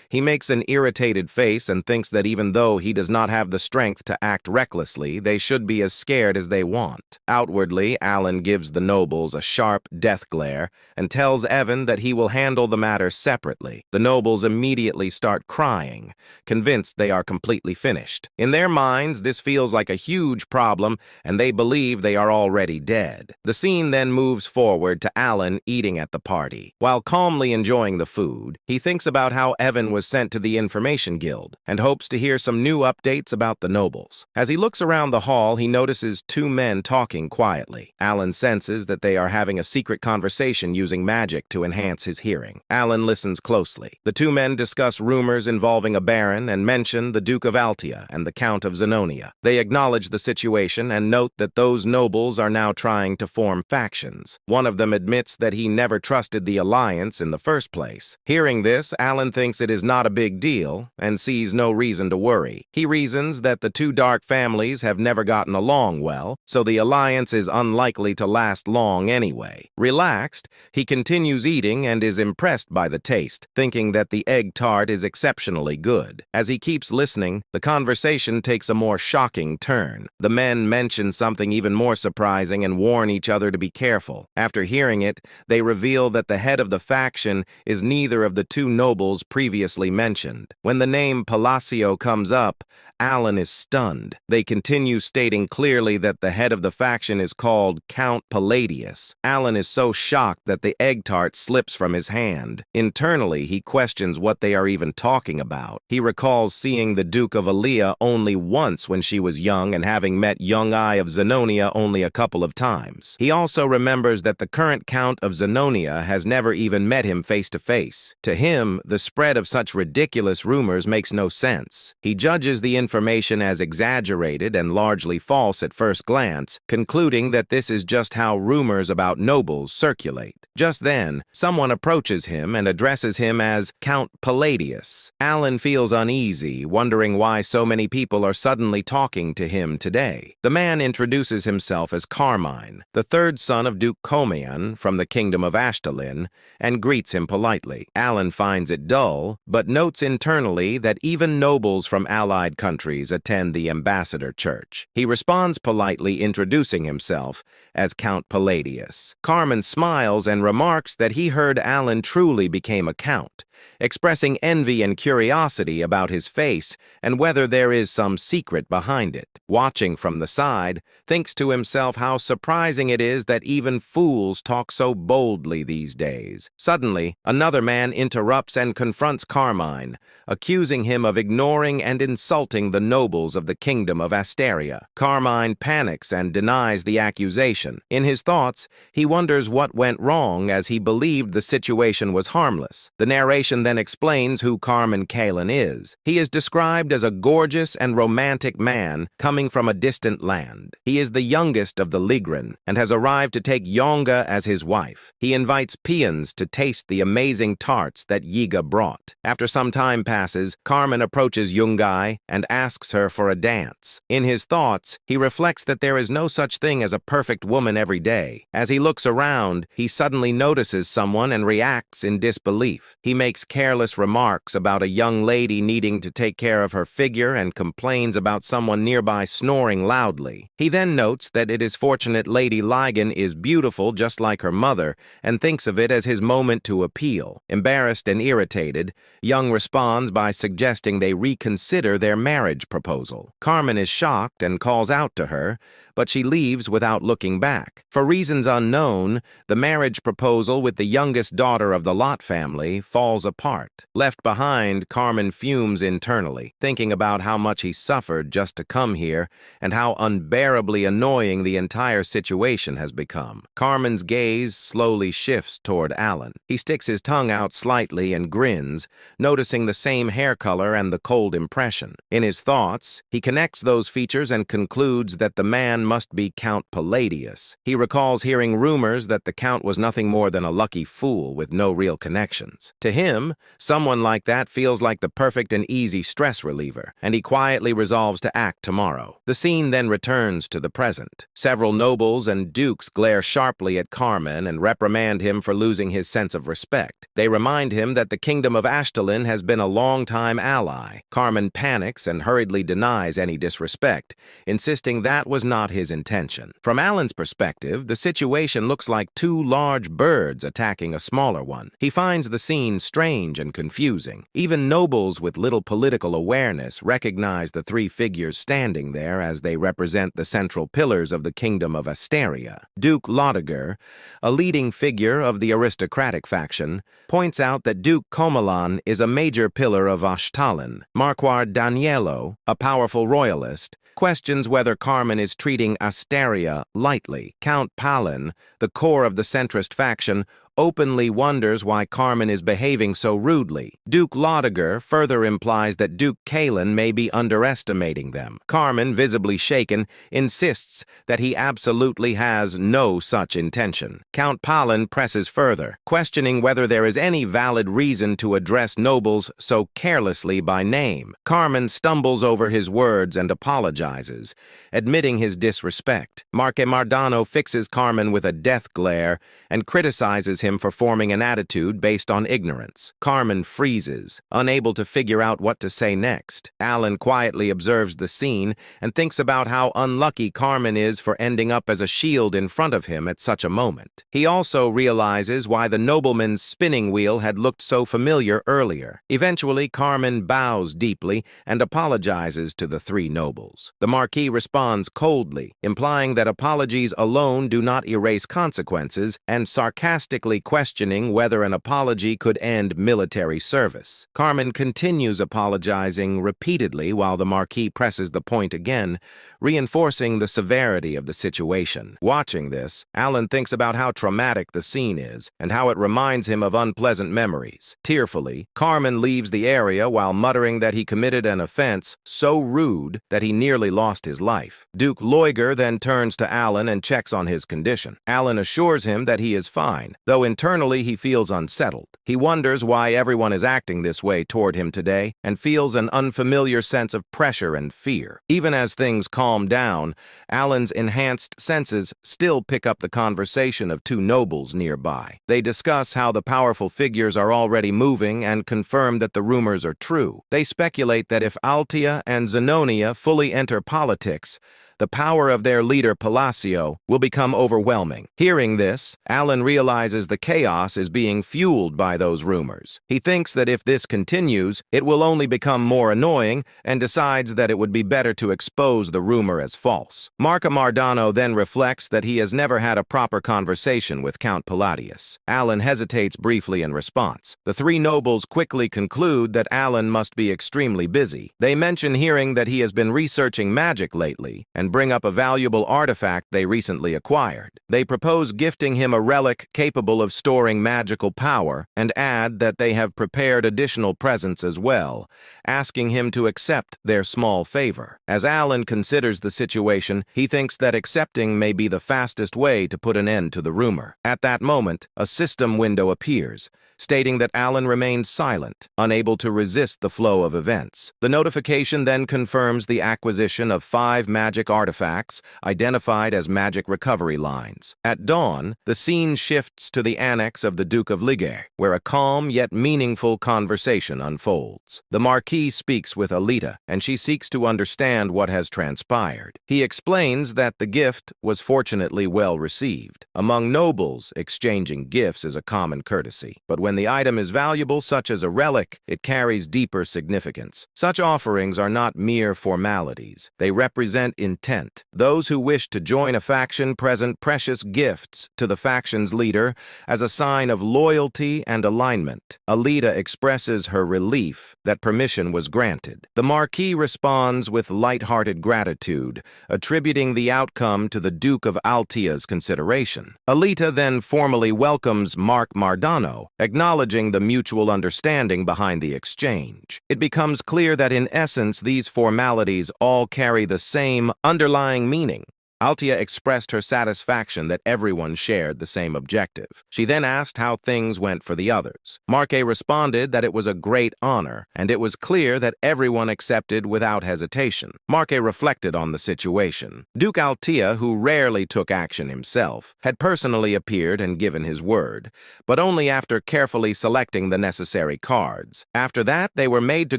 he makes an irritated face and thinks that even though he does not have the strength to act recklessly, Honestly, they should be as scared as they want. Outwardly, Alan gives the nobles a sharp death glare and tells Evan that he will handle the matter separately. The nobles immediately start crying, convinced they are completely finished. In their minds, this feels like a huge problem, and they believe they are already dead. The scene then moves forward to Alan eating at the party. While calmly enjoying the food, he thinks about how Evan was sent to the Information Guild and hopes to hear some new updates about the nobles. As he looks around the hall, he notices two men talking quietly. Alan senses that they are having a secret conversation using magic to enhance his hearing. Alan listens closely. The two men discuss rumors involving a baron and mention the Duke of Altia and the Count of Zenonia. They acknowledge the situation and note that those nobles are now trying to form factions. One of them admits that he never trusted the alliance in the first place. Hearing this, Alan thinks it is not a big deal and sees no reason to worry. He reasons that the two dark families have never gotten along well, so the alliance is unlikely to last long anyway. Relaxed, he continues eating and is impressed by the taste, thinking that the egg tart is exceptionally good. As he keeps listening, the conversation takes a more shocking turn. The men mention something even more surprising and warn each other to be careful. After hearing it, they reveal that the head of the faction is neither of the two nobles previously mentioned. When the name Palacio comes up, Alan is stunned. They continue stating clearly that the head of the faction is called Count Palladius. Alan is so shocked that the egg tart slips from his hand. Internally, he questions what they are even talking about. He recalls seeing the Duke of Alia only once when she was young and having met young I of Zenonia only a couple of times. He also remembers that the current Count of Zenonia has never even met him face to face. To him, the spread of such ridiculous rumors makes no sense. He judges the information as exaggerated and largely false at first glance, concluding that this is just how rumors about nobles circulate. Just then, someone approaches him and addresses him as Count Palladius. Alan feels uneasy, wondering why so many people are suddenly talking to him today. The man introduces himself as Carmine, the third son of Duke Comian from the kingdom of Ashtalin, and greets him politely. Alan finds it dull, but notes internally that even nobles from allied countries attend the ambassador church. He responds politely, introducing himself as Count Palladius. Carmine smiles and remarks that he heard Alan truly became a count, expressing envy and curiosity about his face and whether there is some secret behind it. Watching from the side, thinks to himself how surprising it is that even fools talk so boldly these days. Suddenly, another man interrupts and confronts Carmine, accusing him of ignoring and insulting the nobles of the kingdom of Asteria. Carmine panics and denies the accusation. In his thoughts, he wonders what went wrong as he believed the situation was harmless. The narration then explains who Carmine Kalin is. He is described as a gorgeous and romantic man coming from a distant land. He is the youngest of the Ligren and has arrived to take Yonga as his wife. He invites peons to taste the amazing tarts that Yiga brought. After some time passes, Carmine approaches Yungai and asks her for a dance. In his thoughts, he reflects that there is no such thing as a perfect woman every day. As he looks around, he suddenly notices someone and reacts in disbelief. He makes careless remarks about a young lady needing to take care of her figure and complains about someone nearby snoring loudly. He then notes that it is fortunate Lady Ligon is beautiful just like her mother and thinks of it as his moment to appeal. Embarrassed and irritated, Young responds by suggesting they reconsider their marriage proposal. Carmine is shocked and calls out to her, but she leaves without looking back. For reasons unknown, the marriage proposal with the youngest daughter of the Lot family falls apart. Left behind, Carmine fumes internally, thinking about how much he suffered just to come here and how unbearably annoying the entire situation has become. Carmine's gaze slowly shifts toward Alan. He sticks his tongue out slightly and grins, noticing the same hair color and the cold impression. In his thoughts, he connects those features and concludes that the man must be Count Palladius. He recalls hearing rumors that the Count was nothing more than a lucky fool with no real connections. To him, him, someone like that feels like the perfect and easy stress reliever, and he quietly resolves to act tomorrow. The scene then returns to the present. Several nobles and dukes glare sharply at Carmen and reprimand him for losing his sense of respect. They remind him that the kingdom of Ashtalin has been a long-time ally. Carmen panics and hurriedly denies any disrespect, insisting that was not his intention. From Alan's perspective, the situation looks like two large birds attacking a smaller one. He finds the scene strange and confusing. Even nobles with little political awareness recognize the three figures standing there as they represent the central pillars of the kingdom of Asteria. Duke Lautiger, a leading figure of the aristocratic faction, points out that Duke Comalan is a major pillar of Ashtalin. Marquard Daniello, a powerful royalist, questions whether Carmen is treating Asteria lightly. Count Palin, the core of the centrist faction, openly wonders why Carmen is behaving so rudely. Duke Lautiger further implies that Duke Kalen may be underestimating them. Carmen, visibly shaken, insists that he absolutely has no such intention. Count Palin presses further, questioning whether there is any valid reason to address nobles so carelessly by name. Carmen stumbles over his words and apologizes, admitting his disrespect. Marque Mardano fixes Carmen with a death glare and criticizes him for forming an attitude based on ignorance. Carmen freezes, unable to figure out what to say next. Alan quietly observes the scene and thinks about how unlucky Carmen is for ending up as a shield in front of him at such a moment. He also realizes why the nobleman's spinning wheel had looked so familiar earlier. Eventually, Carmen bows deeply and apologizes to the three nobles. The Marquis responds coldly, implying that apologies alone do not erase consequences, and sarcastically questioning whether an apology could end military service. Carmen continues apologizing repeatedly while the Marquis presses the point again, reinforcing the severity of the situation. Watching this, Alan thinks about how traumatic the scene is and how it reminds him of unpleasant memories. Tearfully, Carmen leaves the area while muttering that he committed an offense so rude that he nearly lost his life. Duke Loiger then turns to Alan and checks on his condition. Alan assures him that he is fine, though internally he feels unsettled. He wonders why everyone is acting this way toward him today and feels an unfamiliar sense of pressure and fear. Even as things calm down, Alan's enhanced senses still pick up the conversation of two nobles nearby. They discuss how the powerful figures are already moving and confirm that the rumors are true. They speculate that if Altia and Zenonia fully enter politics, the power of their leader Palacio will become overwhelming. Hearing this, Alan realizes the chaos is being fueled by those rumors. He thinks that if this continues, it will only become more annoying and decides that it would be better to expose the rumor as false. Marca Mardano then reflects that he has never had a proper conversation with Count Palladius. Alan hesitates briefly in response. The three nobles quickly conclude that Alan must be extremely busy. They mention hearing that he has been researching magic lately and bring up a valuable artifact they recently acquired. They propose gifting him a relic capable of storing magical power and add that they have prepared additional presents as well, asking him to accept their small favor. As Alan considers the situation, he thinks that accepting may be the fastest way to put an end to the rumor. At that moment, a system window appears, stating that Alan remains silent, unable to resist the flow of events. The notification then confirms the acquisition of 5 magic artifacts identified as magic recovery lines. At dawn, the scene shifts to the annex of the Duke of Liger, where a calm yet meaningful conversation unfolds. The Marquis speaks with Alita, and she seeks to understand what has transpired. He explains that the gift was fortunately well received. Among nobles, exchanging gifts is a common courtesy, but when the item is valuable, such as a relic, it carries deeper significance. Such offerings are not mere formalities. They represent intent. Those who wish to join a faction present precious gifts to the faction's leader as a sign of loyalty and alignment. Alita expresses her relief that permission was granted. The Marquis responds with light-hearted gratitude, attributing the outcome to the Duke of Altia's consideration. Alita then formally welcomes Mark Mardano, acknowledging the mutual understanding behind the exchange. It becomes clear that in essence these formalities all carry the same underlying meaning: Altia expressed her satisfaction that everyone shared the same objective. She then asked how things went for the others. Marque responded that it was a great honor, and it was clear that everyone accepted without hesitation. Marque reflected on the situation. Duke Altia, who rarely took action himself, had personally appeared and given his word, but only after carefully selecting the necessary cards. After that, they were made to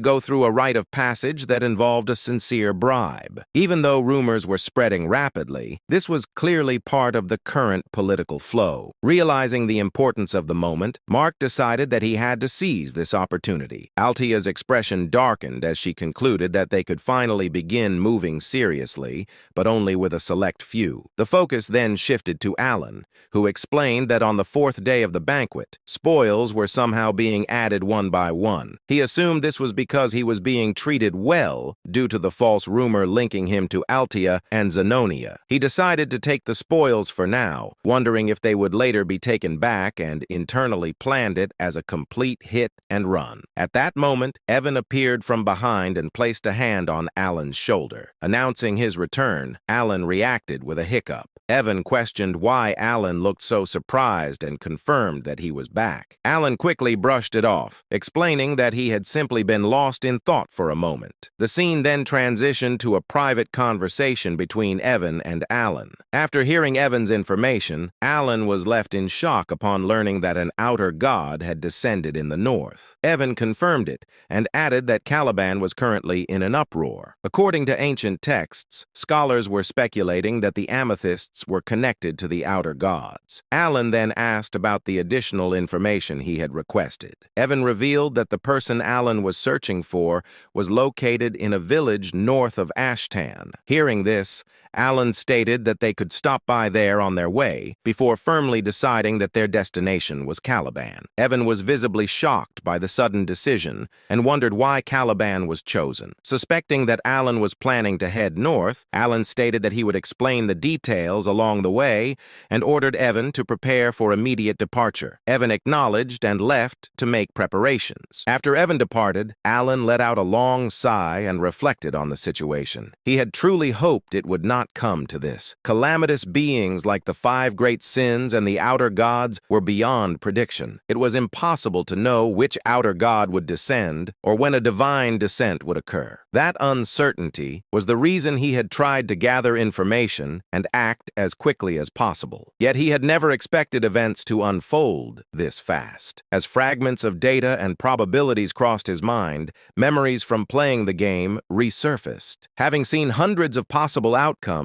go through a rite of passage that involved a sincere bribe. Even though rumors were spreading rapidly, this was clearly part of the current political flow. Realizing the importance of the moment, Mark decided that he had to seize this opportunity. Altia's expression darkened as she concluded that they could finally begin moving seriously, but only with a select few. The focus then shifted to Alan, who explained that on the fourth day of the banquet, spoils were somehow being added one by one. He assumed this was because he was being treated well due to the false rumor linking him to Altia and Zenonia. He decided to take the spoils for now, wondering if they would later be taken back, and internally planned it as a complete hit and run. At that moment, Evan appeared from behind and placed a hand on Alan's shoulder. Announcing his return, Alan reacted with a hiccup. Evan questioned why Alan looked so surprised and confirmed that he was back. Alan quickly brushed it off, explaining that he had simply been lost in thought for a moment. The scene then transitioned to a private conversation between Evan and Alan. After hearing Evan's information, Alan was left in shock upon learning that an outer god had descended in the north. Evan confirmed it and added that Caliban was currently in an uproar. According to ancient texts, scholars were speculating that the amethysts were connected to the outer gods. Alan then asked about the additional information he had requested. Evan revealed that the person Alan was searching for was located in a village north of Ashtan. Hearing this, Alan stated that they could stop by there on their way before firmly deciding that their destination was Caliban. Evan was visibly shocked by the sudden decision and wondered why Caliban was chosen. Suspecting that Alan was planning to head north, Alan stated that he would explain the details along the way and ordered Evan to prepare for immediate departure. Evan acknowledged and left to make preparations. After Evan departed, Alan let out a long sigh and reflected on the situation. He had truly hoped it would not come to this. Calamitous beings like the five great sins and the outer gods were beyond prediction. It was impossible to know which outer god would descend or when a divine descent would occur. That uncertainty was the reason he had tried to gather information and act as quickly as possible. Yet he had never expected events to unfold this fast. As fragments of data and probabilities crossed his mind, memories from playing the game resurfaced. Having seen hundreds of possible outcomes,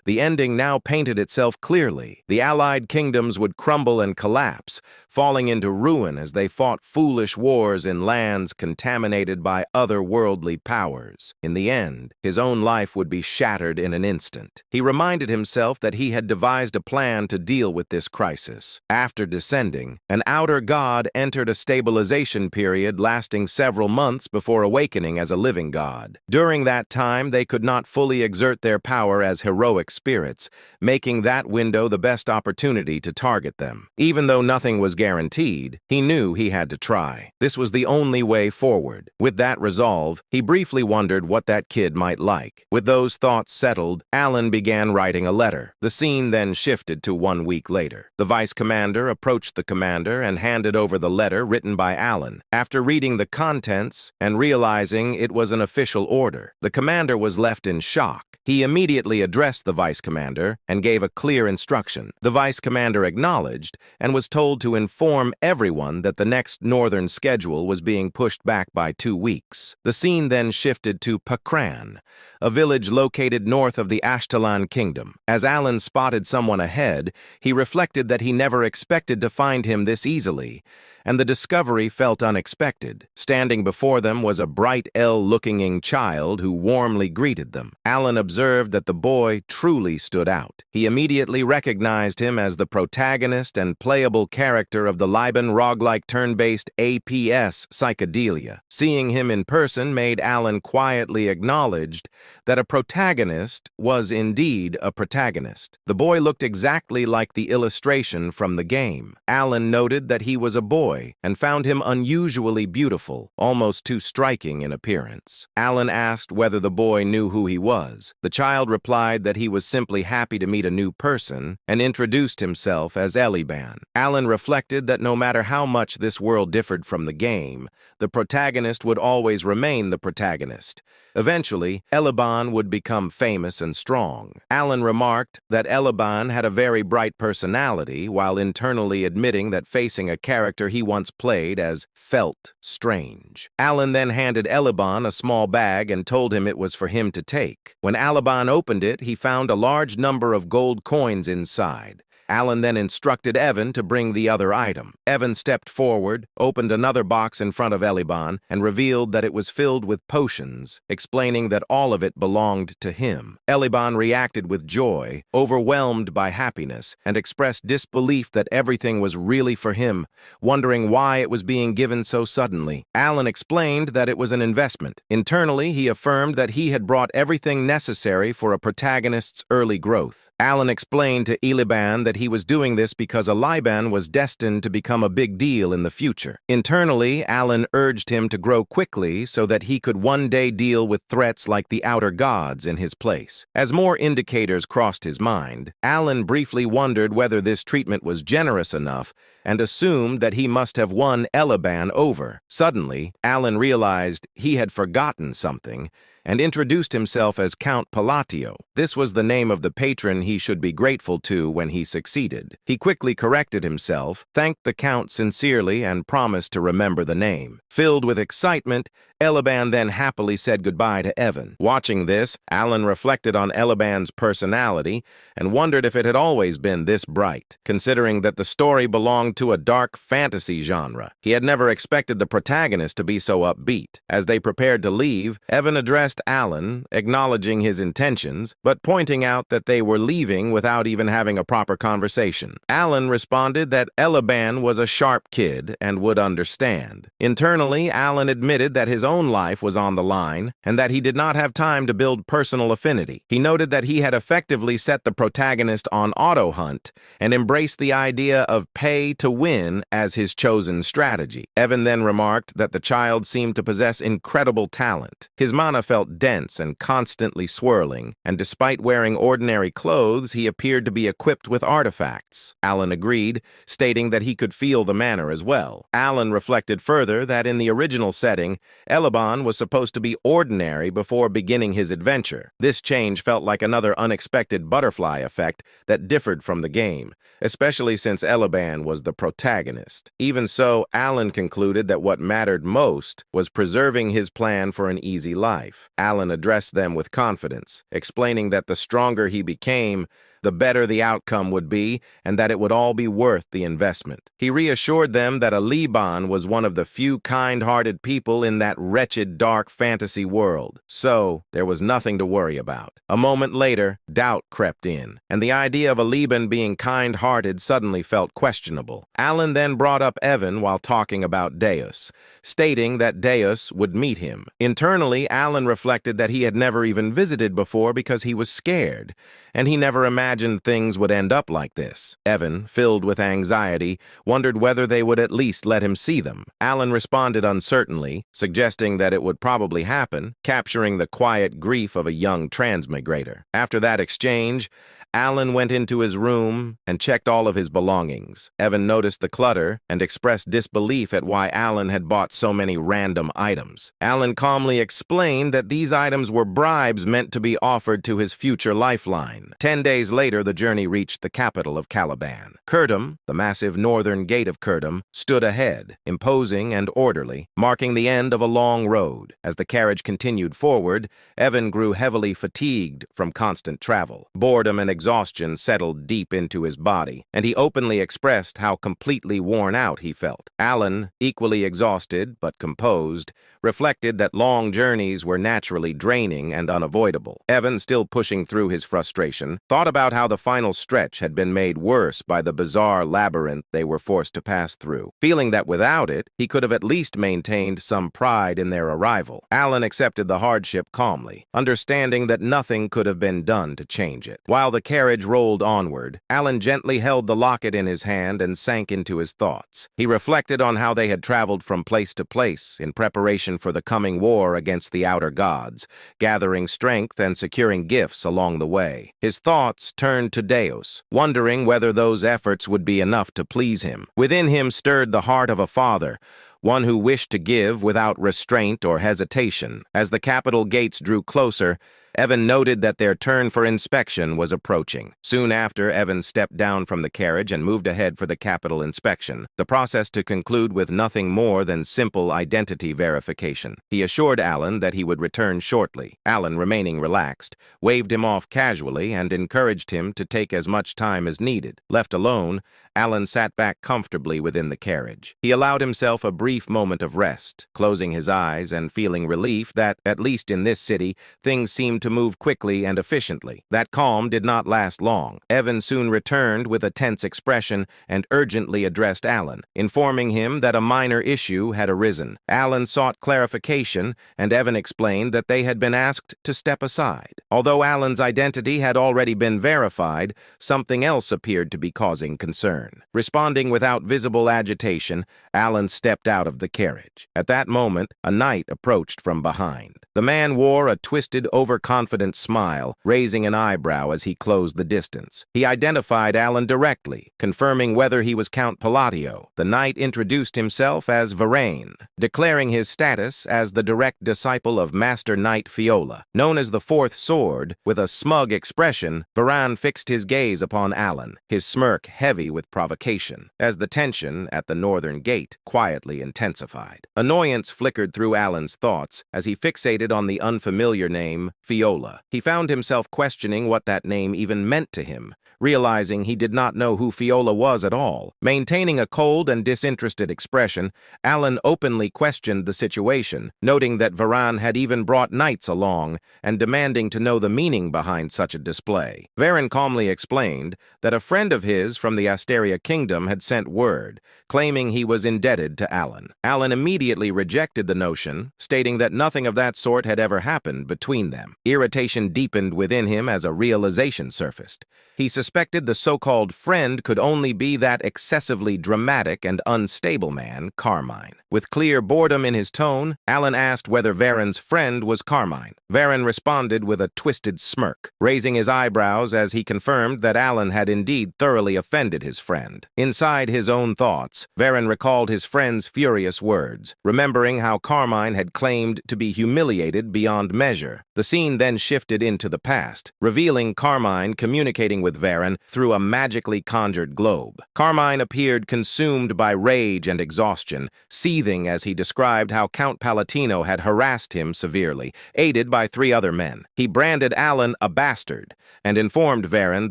the ending now painted itself clearly. The allied kingdoms would crumble and collapse, falling into ruin as they fought foolish wars in lands contaminated by otherworldly powers. In the end, his own life would be shattered in an instant. He reminded himself that he had devised a plan to deal with this crisis. After descending, an outer god entered a stabilization period lasting several months before awakening as a living god. During that time, they could not fully exert their power as heroic spirits, making that window the best opportunity to target them. Even though nothing was guaranteed, he knew he had to try. This was the only way forward. With that resolve, he briefly wondered what that kid might like. With those thoughts settled, Alan began writing a letter. The scene then shifted to 1 week later. The vice commander approached the commander and handed over the letter written by Alan. After reading the contents and realizing it was an official order, the commander was left in shock. He immediately addressed the vice commander and gave a clear instruction. The vice commander acknowledged and was told to inform everyone that the next northern schedule was being pushed back by 2 weeks. The scene then shifted to Pakran, a village located north of the Ashtalan kingdom. As Alan spotted someone ahead, he reflected that he never expected to find him this easily, and the discovery felt unexpected. Standing before them was a bright, ill-looking child who warmly greeted them. Alan observed that the boy truly stood out. He immediately recognized him as the protagonist and playable character of the Liban roguelike turn-based APS Psychedelia. Seeing him in person made Alan quietly acknowledged that a protagonist was indeed a protagonist. The boy looked exactly like the illustration from the game. Alan noted that he was a boy, boy and found him unusually beautiful, almost too striking in appearance. Alan asked whether the boy knew who he was. The child replied that he was simply happy to meet a new person and introduced himself as Eliban. Alan reflected that no matter how much this world differed from the game, the protagonist would always remain the protagonist. Eventually, Eliban would become famous and strong. Alan remarked that Eliban had a very bright personality, while internally admitting that facing a character he once played as felt strange. Alan then handed Eliban a small bag and told him it was for him to take. When Eliban opened it, he found a large number of gold coins inside. Alan then instructed Evan to bring the other item. Evan stepped forward, opened another box in front of Eliban, and revealed that it was filled with potions, explaining that all of it belonged to him. Eliban reacted with joy, overwhelmed by happiness, and expressed disbelief that everything was really for him, wondering why it was being given so suddenly. Alan explained that it was an investment. Internally, he affirmed that he had brought everything necessary for a protagonist's early growth. Alan explained to Eliban that he was doing this because Eliban was destined to become a big deal in the future. Internally, Alan urged him to grow quickly so that he could one day deal with threats like the outer gods in his place. As more indicators crossed his mind, Alan briefly wondered whether this treatment was generous enough and assumed that he must have won Eliban over. Suddenly, Alan realized he had forgotten something and introduced himself as Count Palatio. This was the name of the patron he should be grateful to when he succeeded. He quickly corrected himself, thanked the Count sincerely, and promised to remember the name. Filled with excitement, Eliban then happily said goodbye to Evan. Watching this, Alan reflected on Eliban's personality and wondered if it had always been this bright, considering that the story belonged to a dark fantasy genre. He had never expected the protagonist to be so upbeat. As they prepared to leave, Evan addressed Alan, acknowledging his intentions, but pointing out that they were leaving without even having a proper conversation. Alan responded that Eliban was a sharp kid and would understand. Internally, Alan admitted that his own life was on the line and that he did not have time to build personal affinity. He noted that he had effectively set the protagonist on auto hunt and embraced the idea of pay to win as his chosen strategy. Evan then remarked that the child seemed to possess incredible talent. His mana felt dense and constantly swirling, and despite wearing ordinary clothes, he appeared to be equipped with artifacts. Alan agreed, stating that he could feel the manner as well. Alan reflected further that in the original setting, Eliban was supposed to be ordinary before beginning his adventure. This change felt like another unexpected butterfly effect that differed from the game, especially since Eliban was the protagonist. Even so, Alan concluded that what mattered most was preserving his plan for an easy life. Alan addressed them with confidence, explaining that the stronger he became, the better the outcome would be, and that it would all be worth the investment. He reassured them that Eliban was one of the few kind-hearted people in that wretched, dark fantasy world, so there was nothing to worry about. A moment later, doubt crept in, and the idea of Eliban being kind-hearted suddenly felt questionable. Alan then brought up Evan while talking about Deus, stating that Deus would meet him. Internally, Alan reflected that he had never even visited before because he was scared, and he never imagined things would end up like this. Evan, filled with anxiety, wondered whether they would at least let him see them. Alan responded uncertainly, suggesting that it would probably happen, capturing the quiet grief of a young transmigrator. After that exchange, Alan went into his room and checked all of his belongings. Evan noticed the clutter and expressed disbelief at why Alan had bought so many random items. Alan calmly explained that these items were bribes meant to be offered to his future lifeline. 10 days later, the journey reached the capital of Caliban. Kurdum, the massive northern gate of Kurdum, stood ahead, imposing and orderly, marking the end of a long road. As the carriage continued forward, Evan grew heavily fatigued from constant travel. Boredom and exhaustion settled deep into his body, and he openly expressed how completely worn out he felt. Alan, equally exhausted but composed, reflected that long journeys were naturally draining and unavoidable. Evan, still pushing through his frustration, thought about how the final stretch had been made worse by the bizarre labyrinth they were forced to pass through. Feeling that without it, he could have at least maintained some pride in their arrival. Alan accepted the hardship calmly, understanding that nothing could have been done to change it. While the carriage rolled onward, Alan gently held the locket in his hand and sank into his thoughts. He reflected on how they had traveled from place to place in preparation for the coming war against the outer gods, gathering strength and securing gifts along the way. His thoughts turned to Deus, wondering whether those efforts would be enough to please him. Within him stirred the heart of a father, one who wished to give without restraint or hesitation. As the capital gates drew closer, Evan noted that their turn for inspection was approaching. Soon after, Evan stepped down from the carriage and moved ahead for the capital inspection, the process to conclude with nothing more than simple identity verification. He assured Alan that he would return shortly. Alan, remaining relaxed, waved him off casually and encouraged him to take as much time as needed. Left alone, Alan sat back comfortably within the carriage. He allowed himself a brief moment of rest, closing his eyes and feeling relief that, at least in this city, things seemed to move quickly and efficiently. That calm did not last long. Evan soon returned with a tense expression and urgently addressed Alan, informing him that a minor issue had arisen. Alan sought clarification, and Evan explained that they had been asked to step aside. Although Alan's identity had already been verified, something else appeared to be causing concern. Responding without visible agitation, Alan stepped out of the carriage. At that moment, a knight approached from behind. The man wore a twisted, overconfident smile, raising an eyebrow as he closed the distance. He identified Alan directly, confirming whether he was Count Palladio. The knight introduced himself as Varain, declaring his status as the direct disciple of Master Knight Fiola. Known as the Fourth Sword, with a smug expression, Varain fixed his gaze upon Alan, his smirk heavy with provocation, as the tension at the northern gate quietly intensified. Annoyance flickered through Alan's thoughts as he fixated on the unfamiliar name Fiola. He found himself questioning what that name even meant to him, realizing he did not know who Fiola was at all. Maintaining a cold and disinterested expression, Alan openly questioned the situation, noting that Varain had even brought knights along and demanding to know the meaning behind such a display. Varain calmly explained that a friend of his from the Asteria Kingdom had sent word, claiming he was indebted to Alan. Alan immediately rejected the notion, stating that nothing of that sort had ever happened between them. Irritation deepened within him as a realization surfaced. He suspected the so-called friend could only be that excessively dramatic and unstable man, Carmine. With clear boredom in his tone, Alan asked whether Varain's friend was Carmine. Varain responded with a twisted smirk, raising his eyebrows as he confirmed that Alan had indeed thoroughly offended his friend. Inside his own thoughts, Varain recalled his friend's furious words, remembering how Carmine had claimed to be humiliated beyond measure. The scene then shifted into the past, revealing Carmine communicating with Varain through a magically conjured globe. Carmine appeared consumed by rage and exhaustion, seething as he described how Count Palatino had harassed him severely, aided by 3 other men. He branded Alan a bastard and informed Varain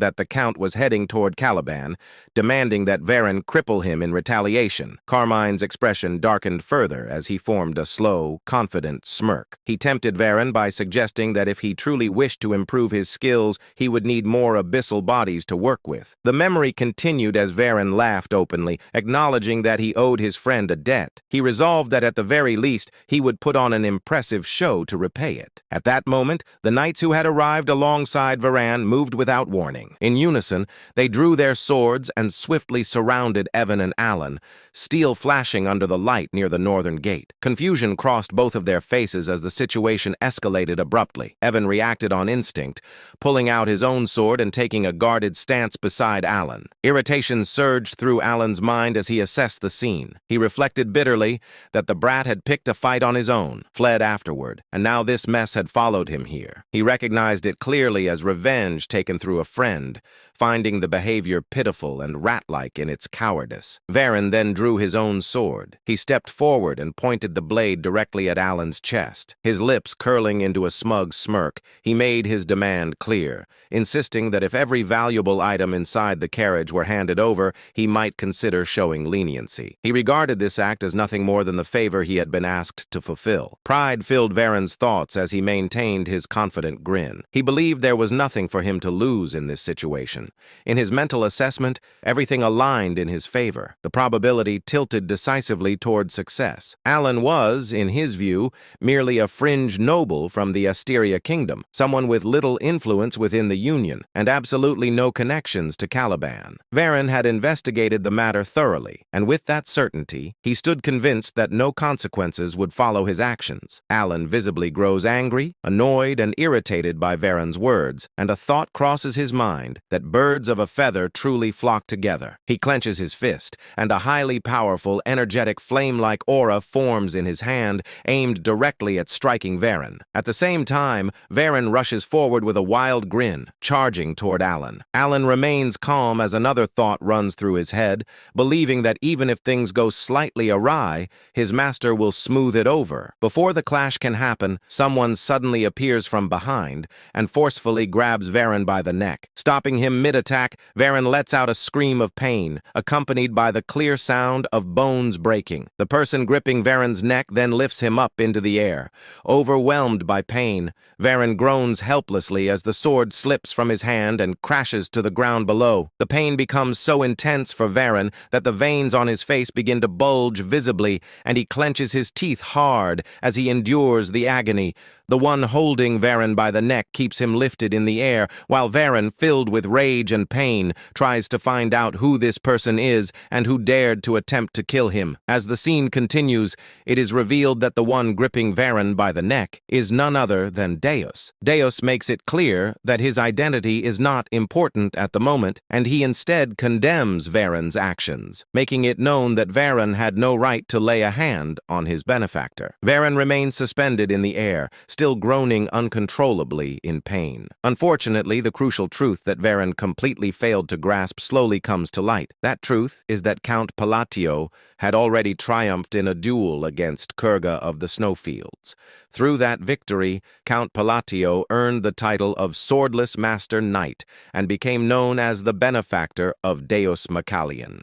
that the Count was heading toward Caliban, demanding that Varain cripple him in retaliation. Carmine's expression darkened further as he formed a slow, confident smirk. He tempted Varain by suggesting that if he truly wished to improve his skills, he would need more abyssal bodies to work with. The memory continued as Varain laughed openly, acknowledging that he owed his friend a debt. He resolved that at the very least, he would put on an impressive show to repay it. At that moment, the knights who had arrived alongside Varain moved without warning. In unison, they drew their swords and swiftly surrounded Evan and Alan, steel flashing under the light near the northern gate. Confusion crossed both of their faces as the situation escalated abruptly. Evan reacted on instinct, pulling out his own sword and taking a guarded stance beside Alan. Irritation surged through Alan's mind as he assessed the scene. He reflected bitterly that the brat had picked a fight on his own, fled afterward, and now this mess had followed him here. He recognized it clearly as revenge taken through a friend, finding the behavior pitiful and rat-like in its cowardice. Varain then drew his own sword. He stepped forward and pointed the blade directly at Alan's chest. His lips curling into a smug smirk, he made his demand clear, insisting that if every valuable item inside the carriage were handed over, he might consider showing leniency. He regarded this act as nothing more than the favor he had been asked to fulfill. Pride filled Varain's thoughts as he maintained his confident grin. He believed there was nothing for him to lose in this situation. In his mental assessment, everything aligned in his favor. The probability tilted decisively toward success. Alan was, in his view, merely a fringe noble from the Asteria kingdom, someone with little influence within the Union, and absolutely no connections to Caliban. Varen had investigated the matter thoroughly, and with that certainty, he stood convinced that no consequences would follow his actions. Alan visibly grows angry, annoyed, and irritated by Varen's words, and a thought crosses his mind that birds of a feather truly flock together. He clenches his fist, and a highly powerful, energetic, flame-like aura forms in his hand, aimed directly at striking Varen. At the same time, Varen rushes forward with a wild grin, charging toward Alan. Alan remains calm as another thought runs through his head, believing that even if things go slightly awry, his master will smooth it over. Before the clash can happen, someone suddenly appears from behind and forcefully grabs Varen by the neck. Stopping him mid-attack, Varen lets out a scream of pain, accompanied by the clear sound of bones breaking. The person gripping Varen's neck then lifts him up into the air. Overwhelmed by pain, Varen groans helplessly as the sword slips from his hand and crashes to the ground below. The pain becomes so intense for Varen that the veins on his face begin to bulge visibly, and he clenches his teeth hard as he endures the agony. The one holding Varen by the neck keeps him lifted in the air, while Varen, filled with rage and pain, tries to find out who this person is and who dared to attempt to kill him. As the scene continues, it is revealed that the one gripping Varen by the neck is none other than Deus. Deus makes it clear that his identity is not important at the moment, and he instead condemns Varen's actions, making it known that Varen had no right to lay a hand on his benefactor. Varen remains suspended in the air, still groaning uncontrollably in pain. Unfortunately, the crucial truth that Varen completely failed to grasp slowly comes to light. That truth is that Count Palatio had already triumphed in a duel against Kurga of the Snowfields. Through that victory, Count Palatio earned the title of Swordless Master Knight and became known as the benefactor of Deus Macallion.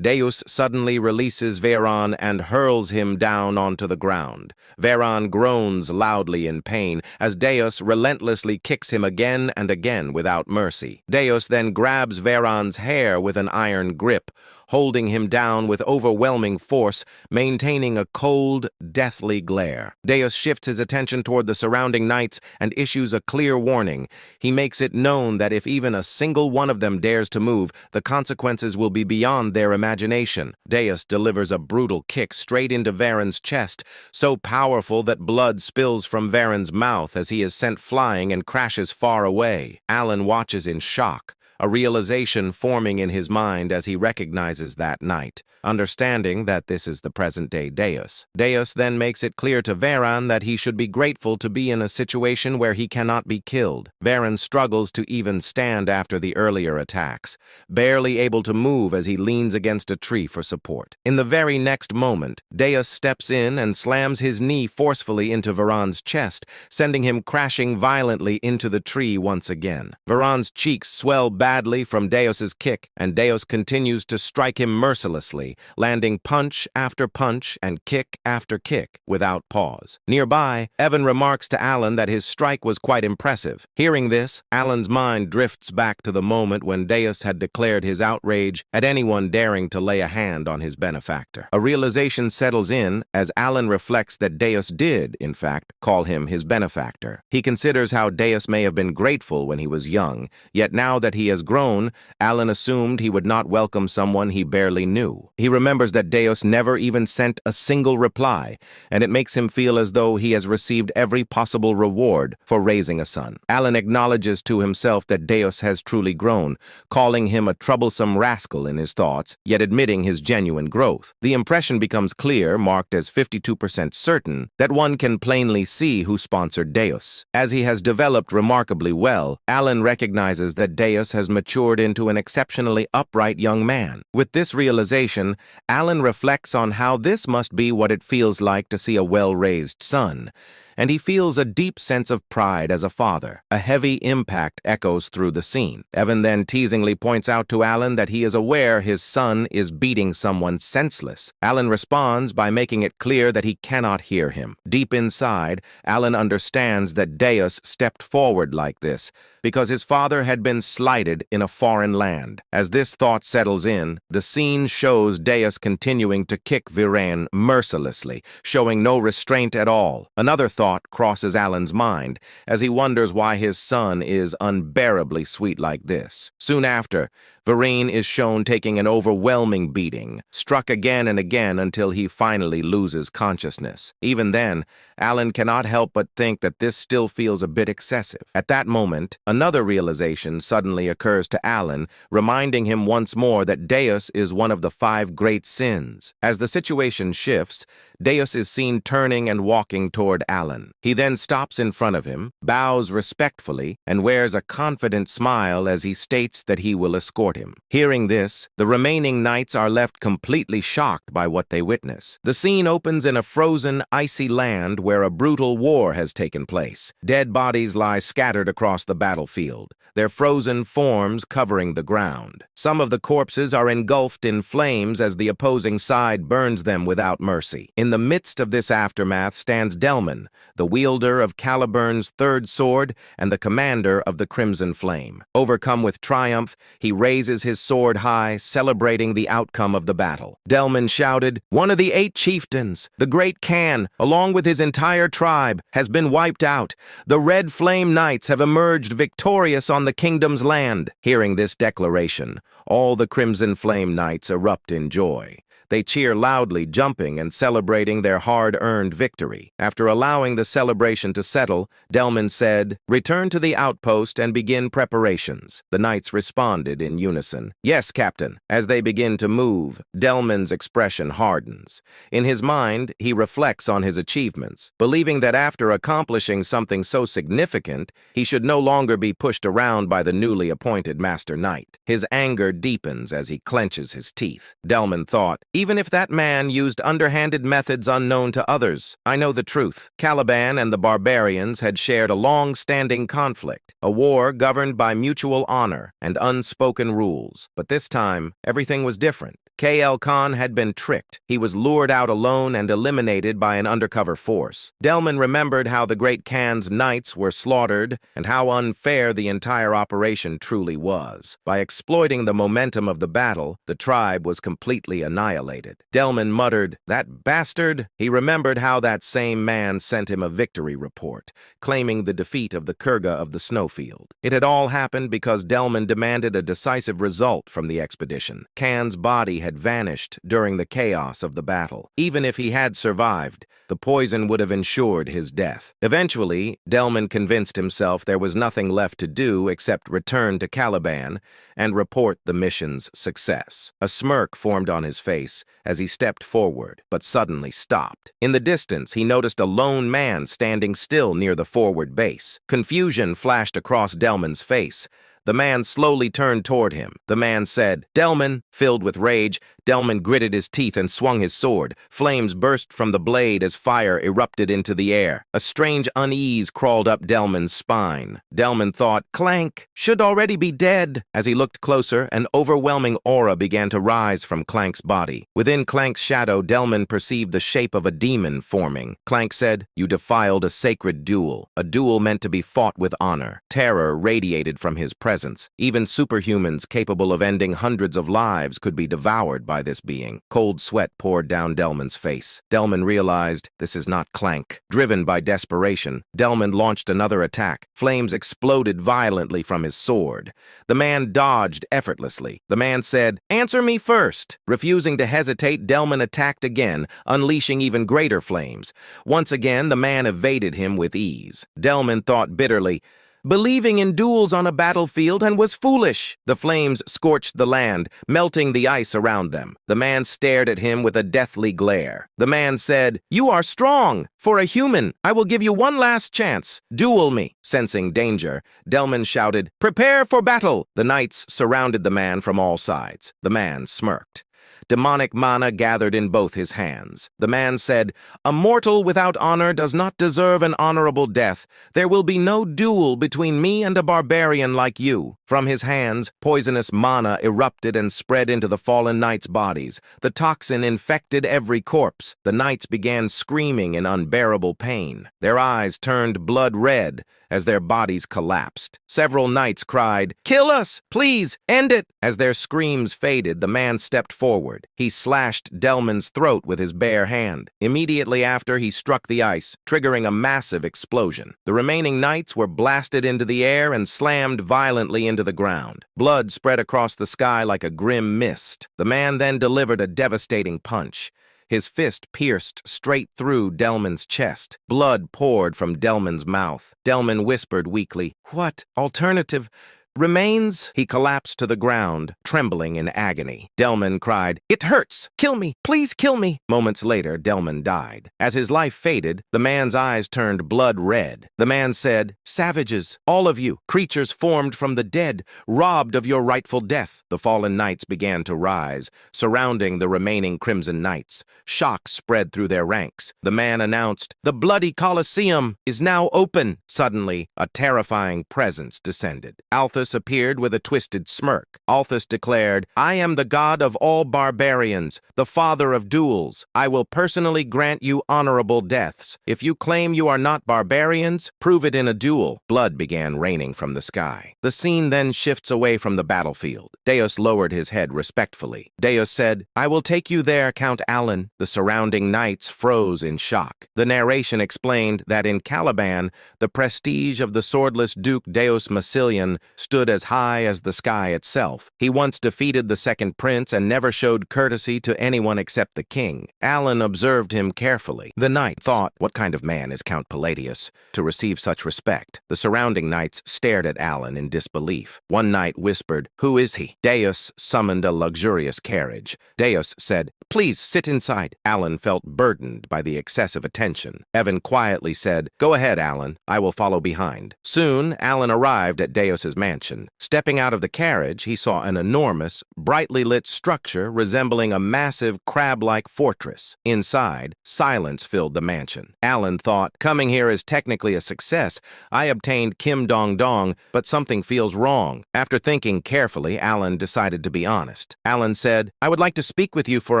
Deus suddenly releases Varan and hurls him down onto the ground. Varan groans loudly in pain as Deus relentlessly kicks him again and again without mercy. Deus then grabs Varan's hair with an iron grip, holding him down with overwhelming force, maintaining a cold, deathly glare. Deus shifts his attention toward the surrounding knights and issues a clear warning. He makes it known that if even a single one of them dares to move, the consequences will be beyond their imagination. Deus delivers a brutal kick straight into Varen's chest, so powerful that blood spills from Varen's mouth as he is sent flying and crashes far away. Alan watches in shock, a realization forming in his mind as he recognizes that knight, understanding that this is the present-day Deus. Deus then makes it clear to Varan that he should be grateful to be in a situation where he cannot be killed. Varan struggles to even stand after the earlier attacks, barely able to move as he leans against a tree for support. In the very next moment, Deus steps in and slams his knee forcefully into Varan's chest, sending him crashing violently into the tree once again. Varan's cheeks swell badly from Deus's kick, and Deus continues to strike him mercilessly, landing punch after punch and kick after kick without pause. Nearby, Evan remarks to Alan that his strike was quite impressive. Hearing this, Alan's mind drifts back to the moment when Deus had declared his outrage at anyone daring to lay a hand on his benefactor. A realization settles in as Alan reflects that Deus did, in fact, call him his benefactor. He considers how Deus may have been grateful when he was young, yet now that he has grown, Alan assumed he would not welcome someone he barely knew. He remembers that Deus never even sent a single reply, and it makes him feel as though he has received every possible reward for raising a son. Alan acknowledges to himself that Deus has truly grown, calling him a troublesome rascal in his thoughts, yet admitting his genuine growth. The impression becomes clear, marked as 52% certain, that one can plainly see who sponsored Deus. As he has developed remarkably well, Alan recognizes that Deus has matured into an exceptionally upright young man. With this realization, Alan reflects on how this must be what it feels like to see a well-raised son. and he feels a deep sense of pride as a father. A heavy impact echoes through the scene. Evan then teasingly points out to Alan that he is aware his son is beating someone senseless. Alan responds by making it clear that he cannot hear him. Deep inside, Alan understands that Deus stepped forward like this because his father had been slighted in a foreign land. As this thought settles in, the scene shows Deus continuing to kick Viren mercilessly, showing no restraint at all. Another thought crosses Alan's mind as he wonders why his son is unbearably sweet like this. Soon after, Viren is shown taking an overwhelming beating, struck again and again until he finally loses consciousness. Even then, Alan cannot help but think that this still feels a bit excessive. At that moment, another realization suddenly occurs to Alan, reminding him once more that Deus is one of the 5 great sins. As the situation shifts, Deus is seen turning and walking toward Alan. He then stops in front of him, bows respectfully, and wears a confident smile as he states that he will escort him. Hearing this, the remaining knights are left completely shocked by what they witness. The scene opens in a frozen, icy land where a brutal war has taken place. Dead bodies lie scattered across the battlefield, their frozen forms covering the ground. Some of the corpses are engulfed in flames as the opposing side burns them without mercy. In the midst of this aftermath stands Delman, the wielder of Caliburn's 3rd sword and the commander of the Crimson Flame. Overcome with triumph, he raises his sword high, celebrating the outcome of the battle. Delman shouted, "One of the 8 chieftains, the great Khan, along with his entire tribe, has been wiped out. The Red Flame Knights have emerged victorious on the kingdom's land." Hearing this declaration, all the Crimson Flame Knights erupt in joy. They cheer loudly, jumping and celebrating their hard-earned victory. After allowing the celebration to settle, Delman said, "Return to the outpost and begin preparations." The knights responded in unison, "Yes, Captain." As they begin to move, Delman's expression hardens. In his mind, he reflects on his achievements, believing that after accomplishing something so significant, he should no longer be pushed around by the newly appointed Master Knight. His anger deepens as he clenches his teeth. Delman thought, "Even if that man used underhanded methods unknown to others, I know the truth." Caliban and the barbarians had shared a long-standing conflict, a war governed by mutual honor and unspoken rules. But this time, everything was different. K.L. Khan had been tricked. He was lured out alone and eliminated by an undercover force. Delman remembered how the great Khan's knights were slaughtered and how unfair the entire operation truly was. By exploiting the momentum of the battle, the tribe was completely annihilated. Delman muttered, "That bastard!" He remembered how that same man sent him a victory report, claiming the defeat of the Kurga of the snowfield. It had all happened because Delman demanded a decisive result from the expedition. Khan's body had vanished during the chaos of the battle. Even if he had survived, the poison would have ensured his death. Eventually, Delman convinced himself there was nothing left to do except return to Caliban and report the mission's success. A smirk formed on his face as he stepped forward, but suddenly stopped. In the distance, he noticed a lone man standing still near the forward base. Confusion flashed across Delman's face. The man slowly turned toward him. The man said, "Delman." Filled with rage, Delman gritted his teeth and swung his sword. Flames burst from the blade as fire erupted into the air. A strange unease crawled up Delman's spine. Delman thought, "Clank should already be dead." As he looked closer, an overwhelming aura began to rise from Clank's body. Within Clank's shadow, Delman perceived the shape of a demon forming. Clank said, "You defiled a sacred duel, a duel meant to be fought with honor." Terror radiated from his presence. Even superhumans capable of ending hundreds of lives could be devoured by this being. Cold sweat poured down Delman's face. Delman realized this is not Clank. Driven by desperation, Delman launched another attack. Flames exploded violently from his sword. The man dodged effortlessly. The man said, "Answer me first." Refusing to hesitate, Delman attacked again, unleashing even greater flames. Once again, the man evaded him with ease. Delman thought bitterly, "Believing in duels on a battlefield and was foolish." The flames scorched the land, melting the ice around them. The man stared at him with a deathly glare. The man said, "You are strong. For a human, I will give you one last chance. Duel me." Sensing danger, Delman shouted, "Prepare for battle." The knights surrounded the man from all sides. The man smirked. demonic mana gathered in both his hands. The man said, "A mortal without honor does not deserve an honorable death. There will be no duel between me and a barbarian like you." From his hands, poisonous mana erupted and spread into the fallen knights' bodies. The toxin infected every corpse. The knights began screaming in unbearable pain. Their eyes turned blood red as their bodies collapsed. Several knights cried, "Kill us! Please, end it!" As their screams faded, the man stepped forward. He slashed Delman's throat with his bare hand. Immediately after, he struck the ice, triggering a massive explosion. The remaining knights were blasted into the air and slammed violently into the ground. Blood spread across the sky like a grim mist. The man then delivered a devastating punch. His fist pierced straight through Delman's chest. Blood poured from Delman's mouth. Delman whispered weakly, "What alternative remains?" He collapsed to the ground, trembling in agony. Delman cried, "It hurts! Kill me! Please kill me!" Moments later, Delman died. As his life faded, the man's eyes turned blood red. The man said, "Savages, all of you, creatures formed from the dead, robbed of your rightful death." The fallen knights began to rise, surrounding the remaining Crimson Knights. Shock spread through their ranks. The man announced, "The bloody Colosseum is now open." Suddenly, a terrifying presence descended. Althus appeared with a twisted smirk. Althus declared, "I am the god of all barbarians, the father of duels. I will personally grant you honorable deaths. If you claim you are not barbarians, prove it in a duel." Blood began raining from the sky. The scene then shifts away from the battlefield. Deus lowered his head respectfully. Deus said, "I will take you there, Count Alan." The surrounding knights froze in shock. The narration explained that in Caliban, the prestige of the swordless Duke Deus Massilian stood as high as the sky itself. He once defeated the second prince and never showed courtesy to anyone except the king. Alan observed him carefully. The knights thought, "What kind of man is Count Palladius to receive such respect?" The surrounding knights stared at Alan in disbelief. One knight whispered, "Who is he?" Deus summoned a luxurious carriage. Deus said, "Please sit inside." Alan felt burdened by the excessive attention. Evan quietly said, "Go ahead, Alan. I will follow behind." Soon, Alan arrived at Deus's mansion. Stepping out of the carriage, he saw an enormous, brightly lit structure resembling a massive crab-like fortress. Inside, silence filled the mansion. Alan thought, "Coming here is technically a success. I obtained Kim Dong Dong, but something feels wrong." After thinking carefully, Alan decided to be honest. Alan said, "I would like to speak with you for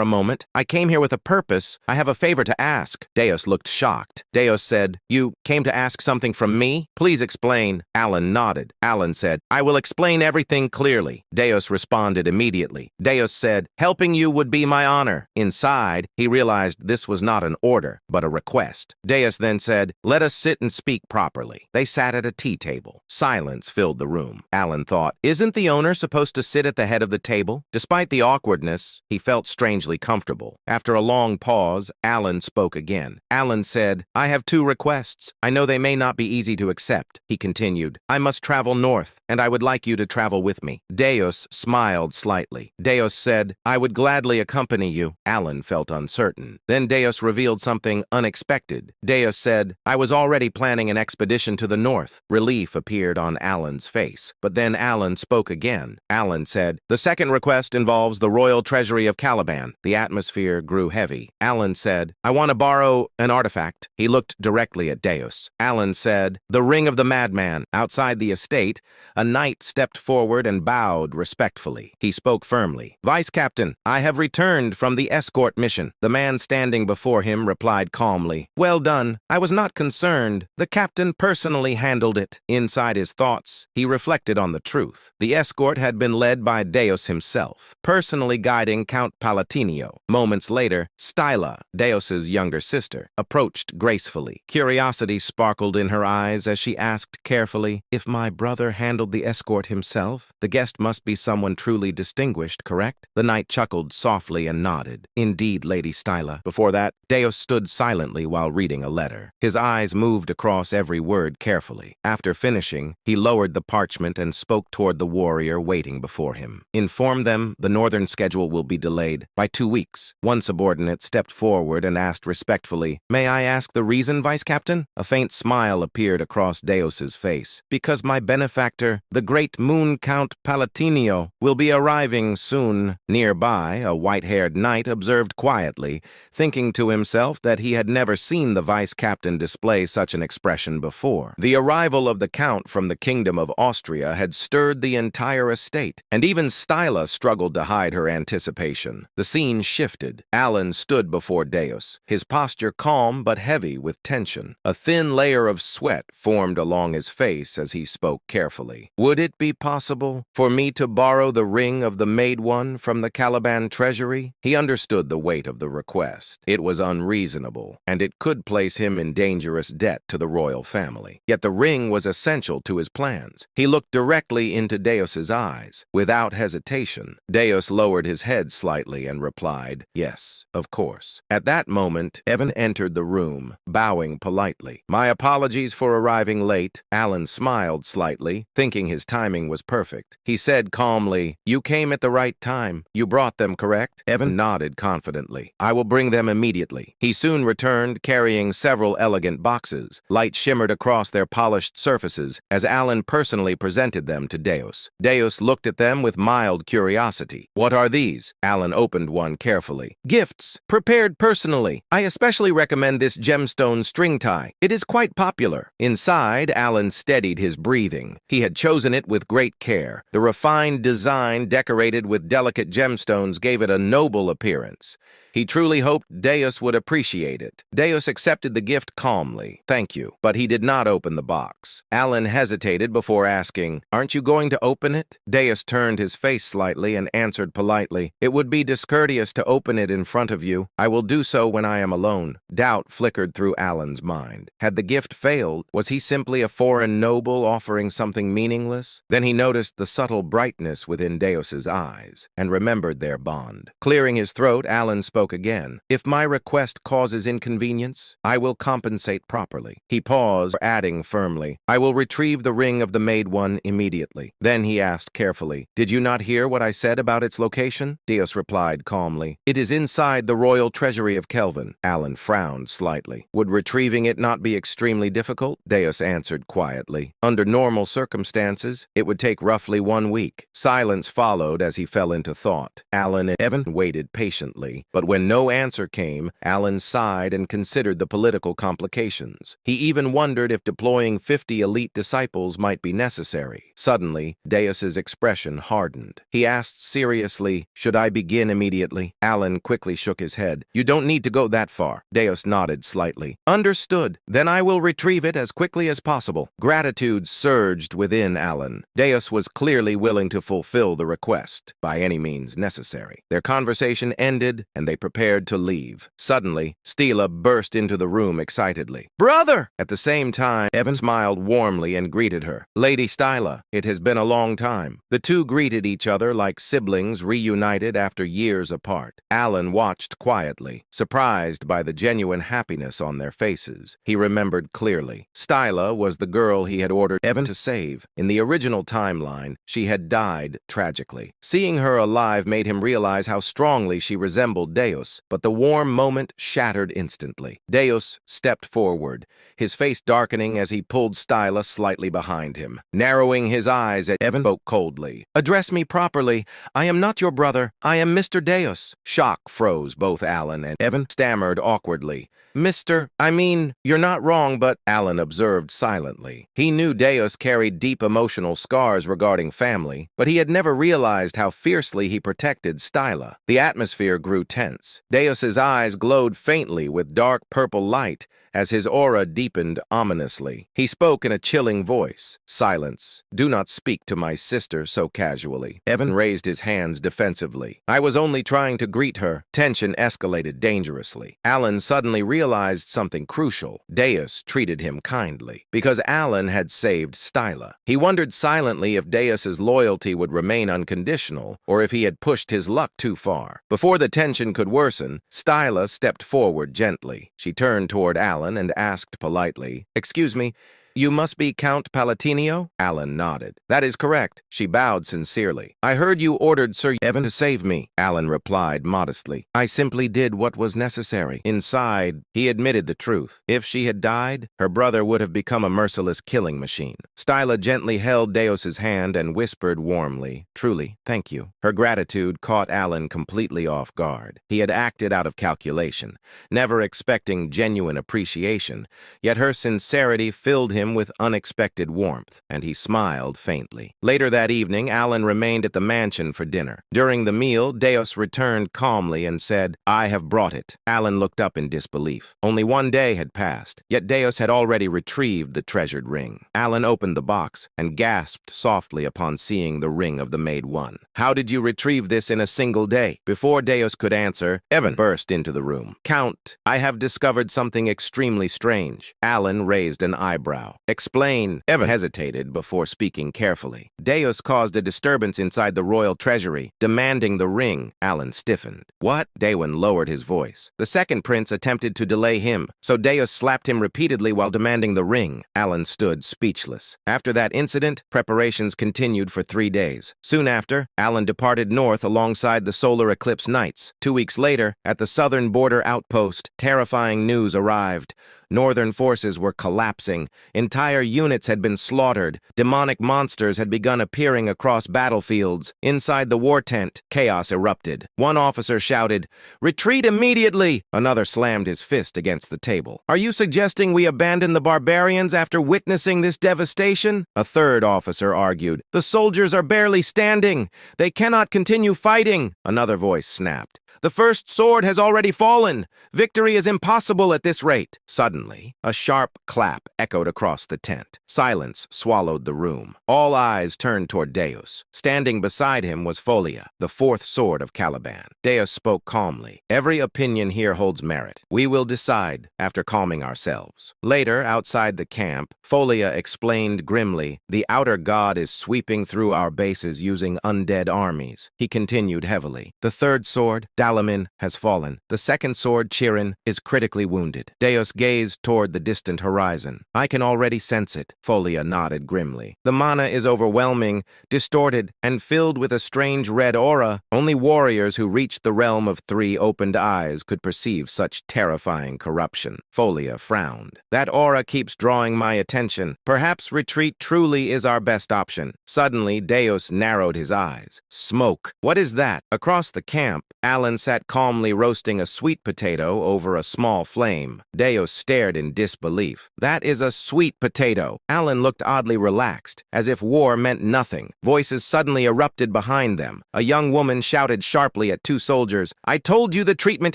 a moment. I came here with a purpose. I have a favor to ask." Deus looked shocked. Deus said, "You came to ask something from me? Please explain." Alan nodded. Alan said, "I will explain everything clearly." Deus responded immediately. Deus said, "Helping you would be my honor." Inside, he realized this was not an order, but a request. Deus then said, "Let us sit and speak properly." They sat at a tea table. Silence filled the room. Alan thought, "Isn't the owner supposed to sit at the head of the table?" Despite the awkwardness, he felt strangely comfortable. After a long pause, Alan spoke again. Alan said, "I have two requests. I know they may not be easy to accept." He continued, "I must travel north, and I would like you to travel with me." Deus smiled slightly. Deus said, "I would gladly accompany you." Alan felt uncertain. Then Deus revealed something unexpected. Deus said, "I was already planning an expedition to the north." Relief appeared on Alan's face. But then Alan spoke again. Alan said, "The second request involves the royal treasury of Caliban." The atmosphere grew heavy. Alan said, "I want to borrow an artifact." He looked directly at Deus. Alan said, "The ring of the madman." Outside the estate, a knight stepped forward and bowed respectfully. He spoke firmly. "Vice Captain, I have returned from the escort mission." The man standing before him replied calmly, "Well done. I was not concerned. The captain personally handled it." Inside his thoughts, he reflected on the truth. The escort had been led by Deus himself, personally guiding Count Palatinio. Moments later, Styla, Deus's younger sister, approached gracefully. Curiosity sparkled in her eyes as she asked carefully, "If my brother handled the escort himself, the guest must be someone truly distinguished, correct?" The knight chuckled softly and nodded. "Indeed, Lady Styla." Before that, Deus stood silently while reading a letter. His eyes moved across every word carefully. After finishing, he lowered the parchment and spoke toward the warrior waiting before him. "Inform them the northern schedule will be delayed by 2 weeks. One subordinate stepped forward and asked respectfully, "May I ask the reason, Vice Captain?" A faint smile appeared across Deus's face. "Because my benefactor The great Moon Count Palatinio will be arriving soon. Nearby, a white-haired knight observed quietly, thinking to himself that he had never seen the vice-captain display such an expression before. The arrival of the count from the kingdom of Austria had stirred the entire estate, and even Styla struggled to hide her anticipation. The scene shifted. Alan stood before Deus, his posture calm but heavy with tension. A thin layer of sweat formed along his face as he spoke carefully. Would it be possible for me to borrow the ring of the Maid One from the Caliban treasury? He understood the weight of the request. It was unreasonable, and it could place him in dangerous debt to the royal family. Yet the ring was essential to his plans. He looked directly into Deus's eyes. Without hesitation, Deus lowered his head slightly and replied, "Yes, of course." At that moment, Evan entered the room, bowing politely. "My apologies for arriving late." Alan smiled slightly, thinking his timing was perfect. He said calmly, "You came at the right time. You brought them, correct?" Evan nodded confidently. "I will bring them immediately." He soon returned, carrying several elegant boxes. Light shimmered across their polished surfaces as Alan personally presented them to Deus. Deus looked at them with mild curiosity. "What are these?" Alan opened one carefully. "Gifts, prepared personally. I especially recommend this gemstone string tie. It is quite popular." Inside, Alan steadied his breathing. He had chosen it with great care. The refined design, decorated with delicate gemstones, gave it a noble appearance. He truly hoped Deus would appreciate it. Deus accepted the gift calmly. "Thank you." But he did not open the box. Alan hesitated before asking, "Aren't you going to open it?" Deus turned his face slightly and answered politely, "It would be discourteous to open it in front of you. I will do so when I am alone." Doubt flickered through Alan's mind. Had the gift failed? Was he simply a foreign noble offering something meaningless? Then he noticed the subtle brightness within Deus's eyes and remembered their bond. Clearing his throat, Alan spoke again. "If my request causes inconvenience, I will compensate properly." He paused, adding firmly, "I will retrieve the ring of the Maid One immediately." Then he asked carefully, "Did you not hear what I said about its location?" Deus replied calmly, "It is inside the royal treasury of Kelvin." Alan frowned slightly. "Would retrieving it not be extremely difficult?" Deus answered quietly. "Under normal circumstances, it would take roughly 1 week." Silence followed as he fell into thought. Alan and Evan waited patiently, but when no answer came, Alan sighed and considered the political complications. He even wondered if deploying 50 elite disciples might be necessary. Suddenly, Deus's expression hardened. He asked seriously, "Should I begin immediately?" Alan quickly shook his head. "You don't need to go that far." Deus nodded slightly. "Understood. Then I will retrieve it as quickly as possible." Gratitude surged within Alan. Deus was clearly willing to fulfill the request, by any means necessary. Their conversation ended, and they prepared to leave. Suddenly, Stila burst into the room excitedly. "Brother!" At the same time, Evan smiled warmly and greeted her. "Lady Stila, it has been a long time." The two greeted each other like siblings reunited after years apart. Alan watched quietly, surprised by the genuine happiness on their faces. He remembered clearly. Stila was the girl he had ordered Evan to save. In the original timeline, she had died tragically. Seeing her alive made him realize how strongly she resembled Deus, but the warm moment shattered instantly. Deus stepped forward, his face darkening as he pulled Styla slightly behind him. Narrowing his eyes at Evan, spoke coldly. "Address me properly. I am not your brother. I am Mr. Deus." Shock froze both Alan and Evan stammered awkwardly. You're not wrong, but..." Alan observed silently. He knew Deus carried deep emotional scars regarding family, but he had never realized how fiercely he protected Styla. The atmosphere grew tense. Deus's eyes glowed faintly with dark purple light as his aura deepened ominously. He spoke in a chilling voice. "Silence. Do not speak to my sister so casually." Evan raised his hands defensively. "I was only trying to greet her." Tension escalated dangerously. Alan suddenly realized something crucial. Deus treated him kindly because Alan had saved Styla. He wondered silently if Deus's loyalty would remain unconditional or if he had pushed his luck too far. Before the tension could worsen, Styla stepped forward gently. She turned toward Alan and asked politely, "Excuse me, You must be Count Palatinio? Alan nodded. That is correct. She bowed sincerely. I heard you ordered Sir Evan to save me, Alan replied modestly. I simply did what was necessary. Inside, he admitted the truth. If she had died, her brother would have become a merciless killing machine. Styla gently held Deos's hand and whispered warmly, Truly, thank you. Her gratitude caught Alan completely off guard. He had acted out of calculation, never expecting genuine appreciation, yet her sincerity filled him with unexpected warmth, and he smiled faintly. Later that evening, Alan remained at the mansion for dinner. During the meal, Deos returned calmly and said, I have brought it. Alan looked up in disbelief. Only one day had passed, yet Deos had already retrieved the treasured ring. Alan opened the box and gasped softly upon seeing the ring of the Maid One. How did you retrieve this in a single day? Before Deos could answer, Evan burst into the room. Count, I have discovered something extremely strange. Alan raised an eyebrow. Explain. Evan hesitated before speaking carefully. Deos caused a disturbance inside the royal treasury, demanding the ring. Alan stiffened. What? Daewon lowered his voice. The second prince attempted to delay him, so Deos slapped him repeatedly while demanding the ring. Alan stood speechless. After that incident, preparations continued for 3 days. Soon after, Alan departed north alongside the solar eclipse knights. 2 weeks later, at the southern border outpost, terrifying news arrived. Northern forces were collapsing. Entire units had been slaughtered. Demonic monsters had begun appearing across battlefields. Inside the war tent, chaos erupted. One officer shouted, Retreat immediately! Another slammed his fist against the table. Are you suggesting we abandon the barbarians after witnessing this devastation? A third officer argued, The soldiers are barely standing. They cannot continue fighting. Another voice snapped. The first sword has already fallen. Victory is impossible at this rate. Suddenly, a sharp clap echoed across the tent. Silence swallowed the room. All eyes turned toward Deos. Standing beside him was Folia, the fourth sword of Caliban. Deos spoke calmly. Every opinion here holds merit. We will decide after calming ourselves. Later, outside the camp, Folia explained grimly, The outer god is sweeping through our bases using undead armies. He continued heavily. The third sword, Dalamin, has fallen. The second sword, Chirin, is critically wounded. Deos gazed toward the distant horizon. I can already sense it. Folia nodded grimly. The mana is overwhelming, distorted, and filled with a strange red aura. Only warriors who reached the realm of 3 opened eyes could perceive such terrifying corruption. Folia frowned. That aura keeps drawing my attention. Perhaps retreat truly is our best option. Suddenly, Deos narrowed his eyes. Smoke. What is that? Across the camp, Alan sat calmly roasting a sweet potato over a small flame. Deos stared in disbelief. That is a sweet potato. Alan looked oddly relaxed, as if war meant nothing. Voices suddenly erupted behind them. A young woman shouted sharply at 2 soldiers, I told you the treatment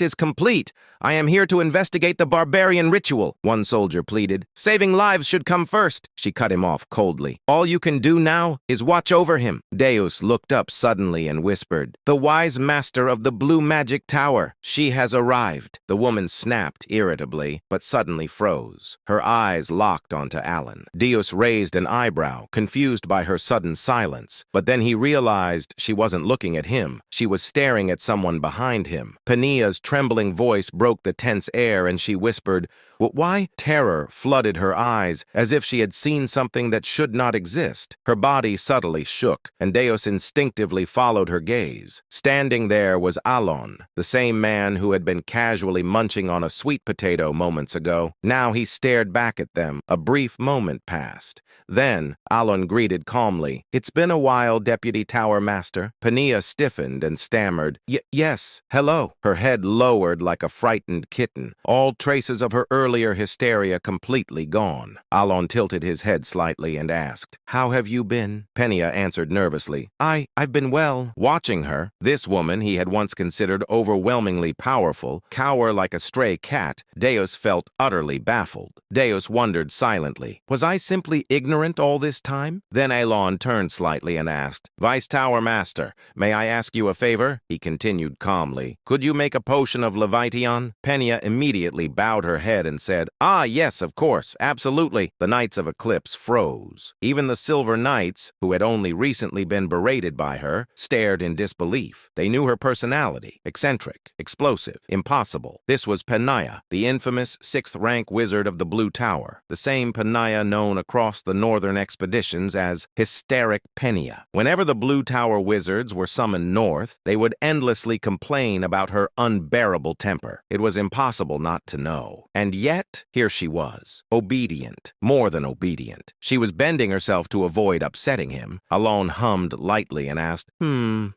is complete. I am here to investigate the barbarian ritual. One soldier pleaded. Saving lives should come first. She cut him off coldly. All you can do now is watch over him. Deos looked up suddenly and whispered, The wise master of the blue magic tower. She has arrived. The woman snapped irritably, but suddenly froze. Her eyes locked onto Alan. Deos raised an eyebrow, confused by her sudden silence, but then he realized she wasn't looking at him. She was staring at someone behind him. Pania's trembling voice broke the tense air, and she whispered, Why? Terror flooded her eyes, as if she had seen something that should not exist. Her body subtly shook, and Deos instinctively followed her gaze. Standing there was Alon, the same man who had been casually munching on a sweet potato moments ago. Now he stared back at them. A brief moment passed. Then, Alon greeted calmly, It's been a while, Deputy Tower Master. Pania stiffened and stammered, Yes, hello. Her head lowered like a frightened kitten, all traces of her earlier hysteria completely gone. Alon tilted his head slightly and asked, How have you been? Pania answered nervously, I've been well. Watching her, this woman he had once considered overwhelmingly powerful, cower like a stray cat, Deos felt utterly baffled. Deos wondered silently, Was I simply ignorant all this time? Then Alon turned slightly and asked, Vice Tower Master, may I ask you a favor? He continued calmly, Could you make a potion of Leviathan? Penia immediately bowed her head and said, Yes, of course, absolutely. The Knights of Eclipse froze. Even the Silver Knights, who had only recently been berated by her, stared in disbelief. They knew her personality. runaway, eccentric, explosive, impossible. This was Penaya, the infamous 6th-rank wizard of the Blue Tower, the same Penaya known across the northern expeditions as Hysteric Penia. Whenever the Blue Tower wizards were summoned north, they would endlessly complain about her unbearable temper. It was impossible not to know. And yet, here she was, obedient, more than obedient. She was bending herself to avoid upsetting him. Alon hummed lightly and asked,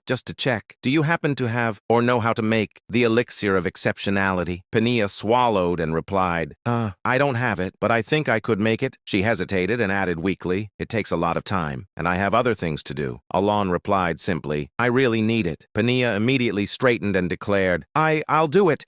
just to check, do you happen to have or know how to make the elixir of exceptionality? Penia swallowed and replied, I don't have it, but I think I could make it. She hesitated and added weakly, it takes a lot of time, and I have other things to do. Alon replied simply, I really need it. Penia immediately straightened and declared, I'll do it.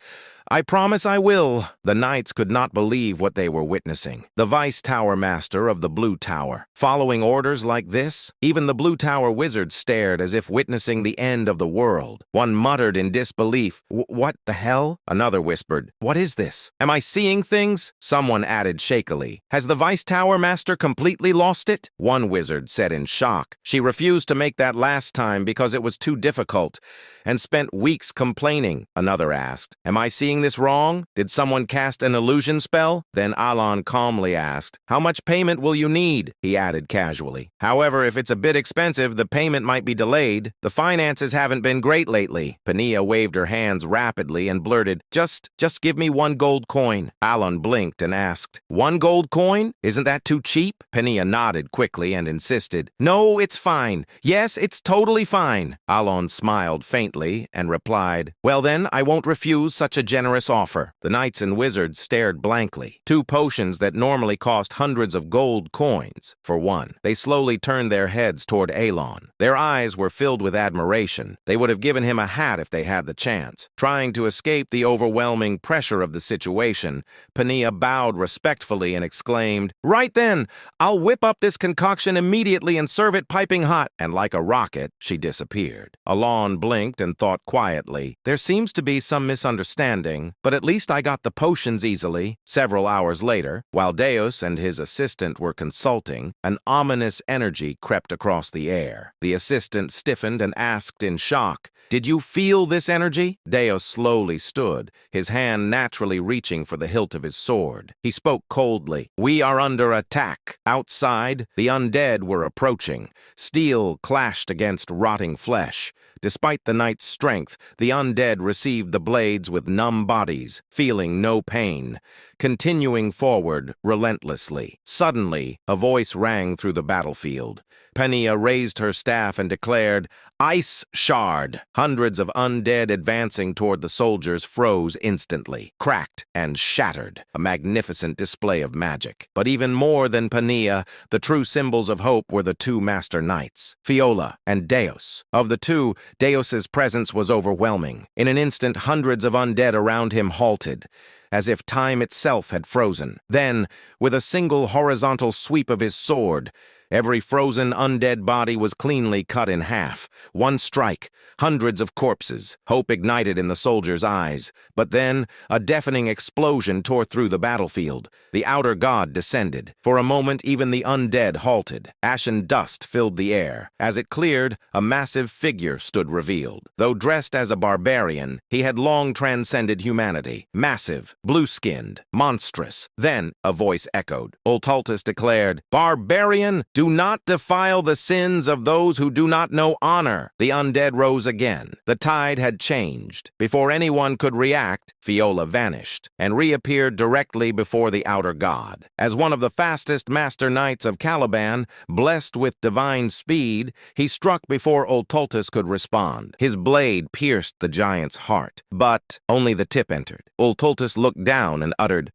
I promise I will. The knights could not believe what they were witnessing. The Vice Tower Master of the Blue Tower. Following orders like this, even the Blue Tower wizards stared as if witnessing the end of the world. One muttered in disbelief, What the hell? Another whispered, What is this? Am I seeing things? Someone added shakily, Has the Vice Tower Master completely lost it? One wizard said in shock, She refused to make that last time because it was too difficult, and spent weeks complaining. Another asked, Am I seeing this wrong? Did someone cast an illusion spell? Then Alon calmly asked, How much payment will you need? He added casually. However, if it's a bit expensive, the payment might be delayed. The finances haven't been great lately. Penia waved her hands rapidly and blurted, Just give me 1 gold coin. Alon blinked and asked, 1 gold coin? Isn't that too cheap? Penia nodded quickly and insisted, No, it's fine. Yes, it's totally fine. Alon smiled faintly and replied, Well then, I won't refuse such a generous offer. The knights and wizards stared blankly. 2 potions that normally cost hundreds of gold coins, for one. They slowly turned their heads toward Alon. Their eyes were filled with admiration. They would have given him a hat if they had the chance. Trying to escape the overwhelming pressure of the situation, Penia bowed respectfully and exclaimed, Right then, I'll whip up this concoction immediately and serve it piping hot. And like a rocket, she disappeared. Alon blinked and thought quietly, There seems to be some misunderstanding, but at least I got the potions easily. Several hours later, while Deus and his assistant were consulting, an ominous energy crept across the air. The assistant stiffened and asked in shock, Did you feel this energy? Deus slowly stood, his hand naturally reaching for the hilt of his sword. He spoke coldly, We are under attack. Outside, the undead were approaching. Steel clashed against rotting flesh. Despite the knight's strength, the undead received the blades with numb bodies, feeling no pain, continuing forward relentlessly. Suddenly, a voice rang through the battlefield. Penia raised her staff and declared, Ice Shard! Hundreds of undead advancing toward the soldiers froze instantly, cracked and shattered, a magnificent display of magic. But even more than Penia, the true symbols of hope were the 2 master knights, Fiola and Deus. Of the 2, Deus's presence was overwhelming. In an instant, hundreds of undead around him halted, as if time itself had frozen. Then, with a single horizontal sweep of his sword, every frozen undead body was cleanly cut in half. One strike, hundreds of corpses. Hope ignited in the soldiers' eyes. But then, a deafening explosion tore through the battlefield. The outer god descended. For a moment, even the undead halted. Ashen dust filled the air. As it cleared, a massive figure stood revealed. Though dressed as a barbarian, he had long transcended humanity. Massive, blue-skinned, monstrous. Then, a voice echoed. Ultaltus declared, Barbarian! Do not defile the sins of those who do not know honor. The undead rose again. The tide had changed. Before anyone could react, Fiola vanished and reappeared directly before the outer god. As one of the fastest master knights of Caliban, blessed with divine speed, he struck before Ultaltus could respond. His blade pierced the giant's heart, but only the tip entered. Ultaltus looked down and uttered,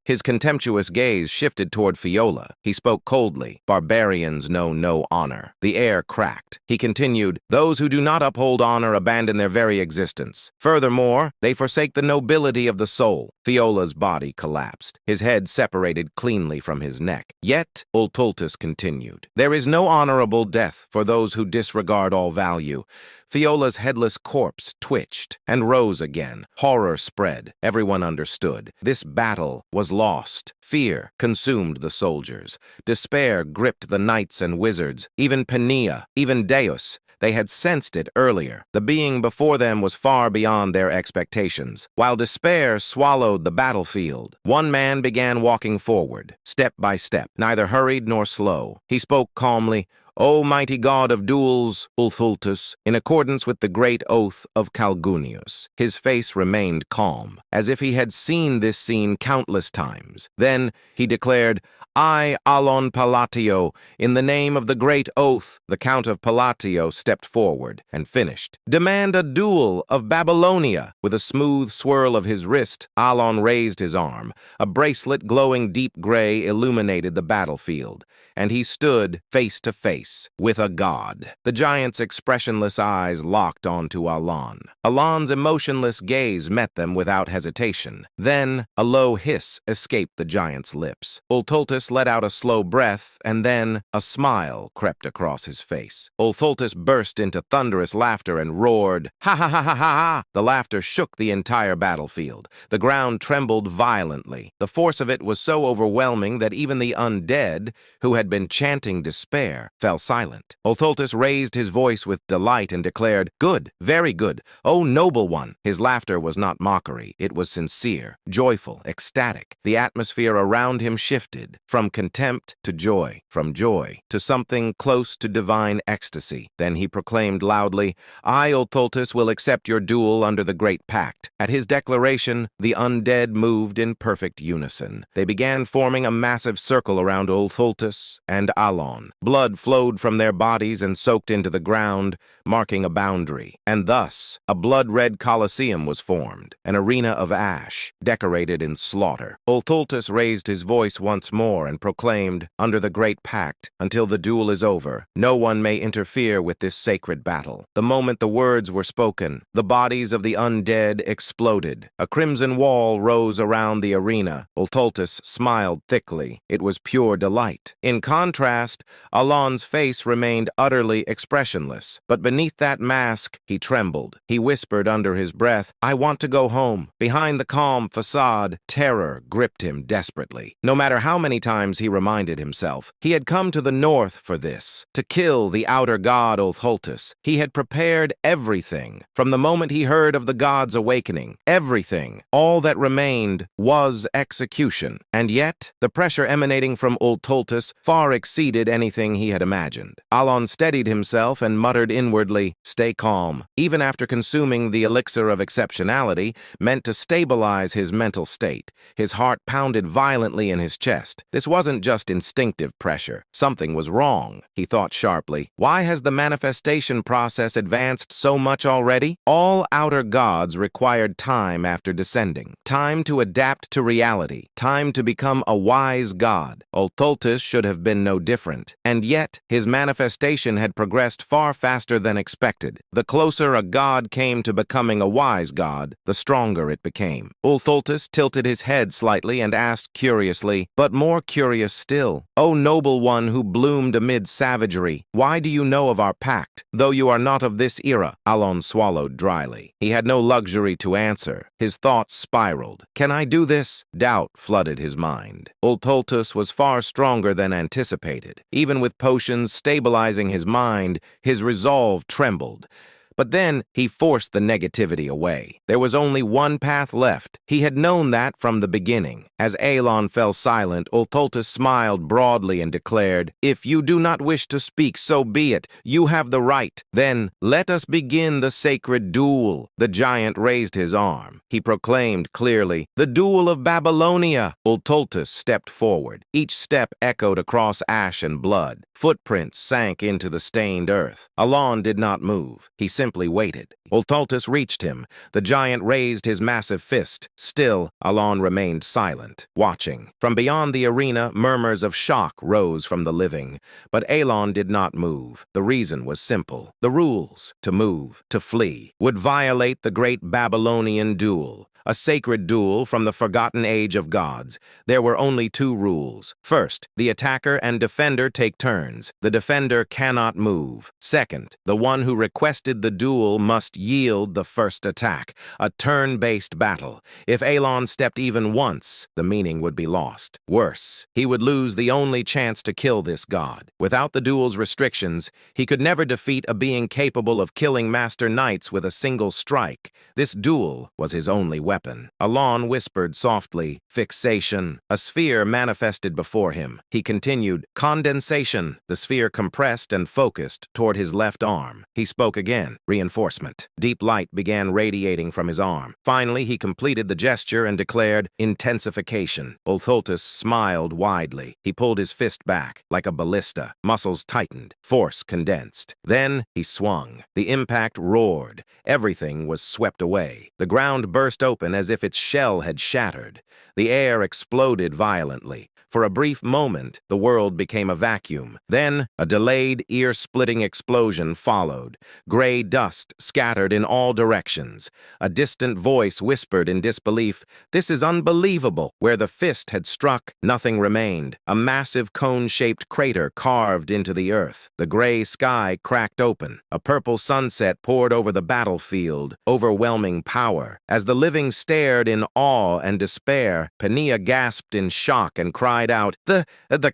His contemptuous gaze shifted toward Fiola. He spoke coldly. Barbarians know no honor. The air cracked. He continued, Those who do not uphold honor abandon their very existence. Furthermore, they forsake the nobility of the soul. Fiola's body collapsed. His head separated cleanly from his neck. Yet, Ultaltus continued, There is no honorable death for those who disregard all value. Fiola's headless corpse twitched and rose again. Horror spread. Everyone understood. This battle was lost. Fear consumed the soldiers. Despair gripped the knights and wizards. Even Penia, even Deus. They had sensed it earlier. The being before them was far beyond their expectations. While despair swallowed the battlefield, one man began walking forward, step by step, neither hurried nor slow. He spoke calmly, "O mighty god of duels, Ulthultus," in accordance with the great oath of Calgunius. His face remained calm, as if he had seen this scene countless times. Then he declared, "I, Alon Palatio, in the name of the great oath." The Count of Palatio stepped forward and finished. "Demand a duel of Babylonia." With a smooth swirl of his wrist, Alon raised his arm. A bracelet glowing deep gray illuminated the battlefield, and he stood face to face with a god. The giant's expressionless eyes locked onto Alon. Alon's emotionless gaze met them without hesitation. Then a low hiss escaped the giant's lips. Ulthultus let out a slow breath, and then a smile crept across his face. Ulthultus burst into thunderous laughter and roared, "Ha ha ha ha ha ha!" The laughter shook the entire battlefield. The ground trembled violently. The force of it was so overwhelming that even the undead, who had been chanting despair, fell silent. Ulthultus raised his voice with delight and declared, "Good, very good, O noble one." His laughter was not mockery. It was sincere, joyful, ecstatic. The atmosphere around him shifted from contempt to joy, from joy to something close to divine ecstasy. Then he proclaimed loudly, "I, Ulthultus, will accept your duel under the Great Pact." At his declaration, the undead moved in perfect unison. They began forming a massive circle around Ulthultus and Alon. Blood flowed from their bodies and soaked into the ground, marking a boundary. And thus, a blood-red coliseum was formed, an arena of ash, decorated in slaughter. Ulthultus raised his voice once more and proclaimed, "Under the Great Pact, until the duel is over, no one may interfere with this sacred battle." The moment the words were spoken, the bodies of the undead exploded. A crimson wall rose around the arena. Ulthultus smiled thickly. It was pure delight. In contrast, Alon's face remained utterly expressionless. But beneath that mask, he trembled. He whispered under his breath, "I want to go home." Behind the calm facade, terror gripped him desperately. No matter how many times he reminded himself, he had come to the north for this, to kill the outer god Ulthultus. He had prepared everything. From the moment he heard of the god's awakening, everything, all that remained, was execution. And yet, the pressure emanating from Ulthultus far exceeded anything he had imagined. Alon steadied himself and muttered inwardly, "Stay calm." Even after consuming the elixir of exceptionality, meant to stabilize his mental state, his heart pounded violently in his chest. This wasn't just instinctive pressure. Something was wrong, he thought sharply. Why has the manifestation process advanced so much already? All outer gods required time after descending, time to adapt to reality, time to become a wise god. Ulthultus should have been no different, and yet his manifestation had progressed far faster than expected. The closer a god came to becoming a wise god, the stronger it became. Ulthultus tilted his head slightly and asked curiously, but more curious still, "O noble one who bloomed amid savagery, why do you know of our pact, though you are not of this era?" Alon swallowed dryly. He had no luxury to answer. His thoughts spiraled. "Can I do this?" Doubt flooded his mind. Ulthultus was far stronger than anticipated. Even with potions stabilizing his mind, his resolve trembled. But then he forced the negativity away. There was only one path left. He had known that from the beginning. As Alon fell silent, Ulthultus smiled broadly and declared, "If you do not wish to speak, so be it. You have the right. Then let us begin the sacred duel." The giant raised his arm. He proclaimed clearly, "The duel of Babylonia." Ulthultus stepped forward. Each step echoed across ash and blood. Footprints sank into the stained earth. Alon did not move. He simply waited. Ulthultus reached him. The giant raised his massive fist. Still, Alon remained silent, watching. From beyond the arena, murmurs of shock rose from the living. But Alon did not move. The reason was simple. The rules, to move, to flee, would violate the great Babylonian duel. a sacred duel from the forgotten age of gods. There were only two rules. First, the attacker and defender take turns. The defender cannot move. Second, the one who requested the duel must yield the first attack, a turn-based battle. If Alon stepped even once, the meaning would be lost. Worse, he would lose the only chance to kill this god. Without the duel's restrictions, he could never defeat a being capable of killing master knights with a single strike. This duel was his only weapon. Alon whispered softly, "Fixation." A sphere manifested before him. He continued, "Condensation." The sphere compressed and focused toward his left arm. He spoke again, "Reinforcement." Deep light began radiating from his arm. Finally, he completed the gesture and declared, "Intensification." Ultholtus smiled widely. He pulled his fist back, like a ballista. Muscles tightened. Force condensed. Then he swung. The impact roared. Everything was swept away. The ground burst open as if its shell had shattered. The air exploded violently. For a brief moment, the world became a vacuum. Then, a delayed, ear-splitting explosion followed. Gray dust scattered in all directions. A distant voice whispered in disbelief, "This is unbelievable." Where the fist had struck, nothing remained. A massive cone-shaped crater carved into the earth. The gray sky cracked open. A purple sunset poured over the battlefield, overwhelming power. As the living stared in awe and despair, Pania gasped in shock and cried out, The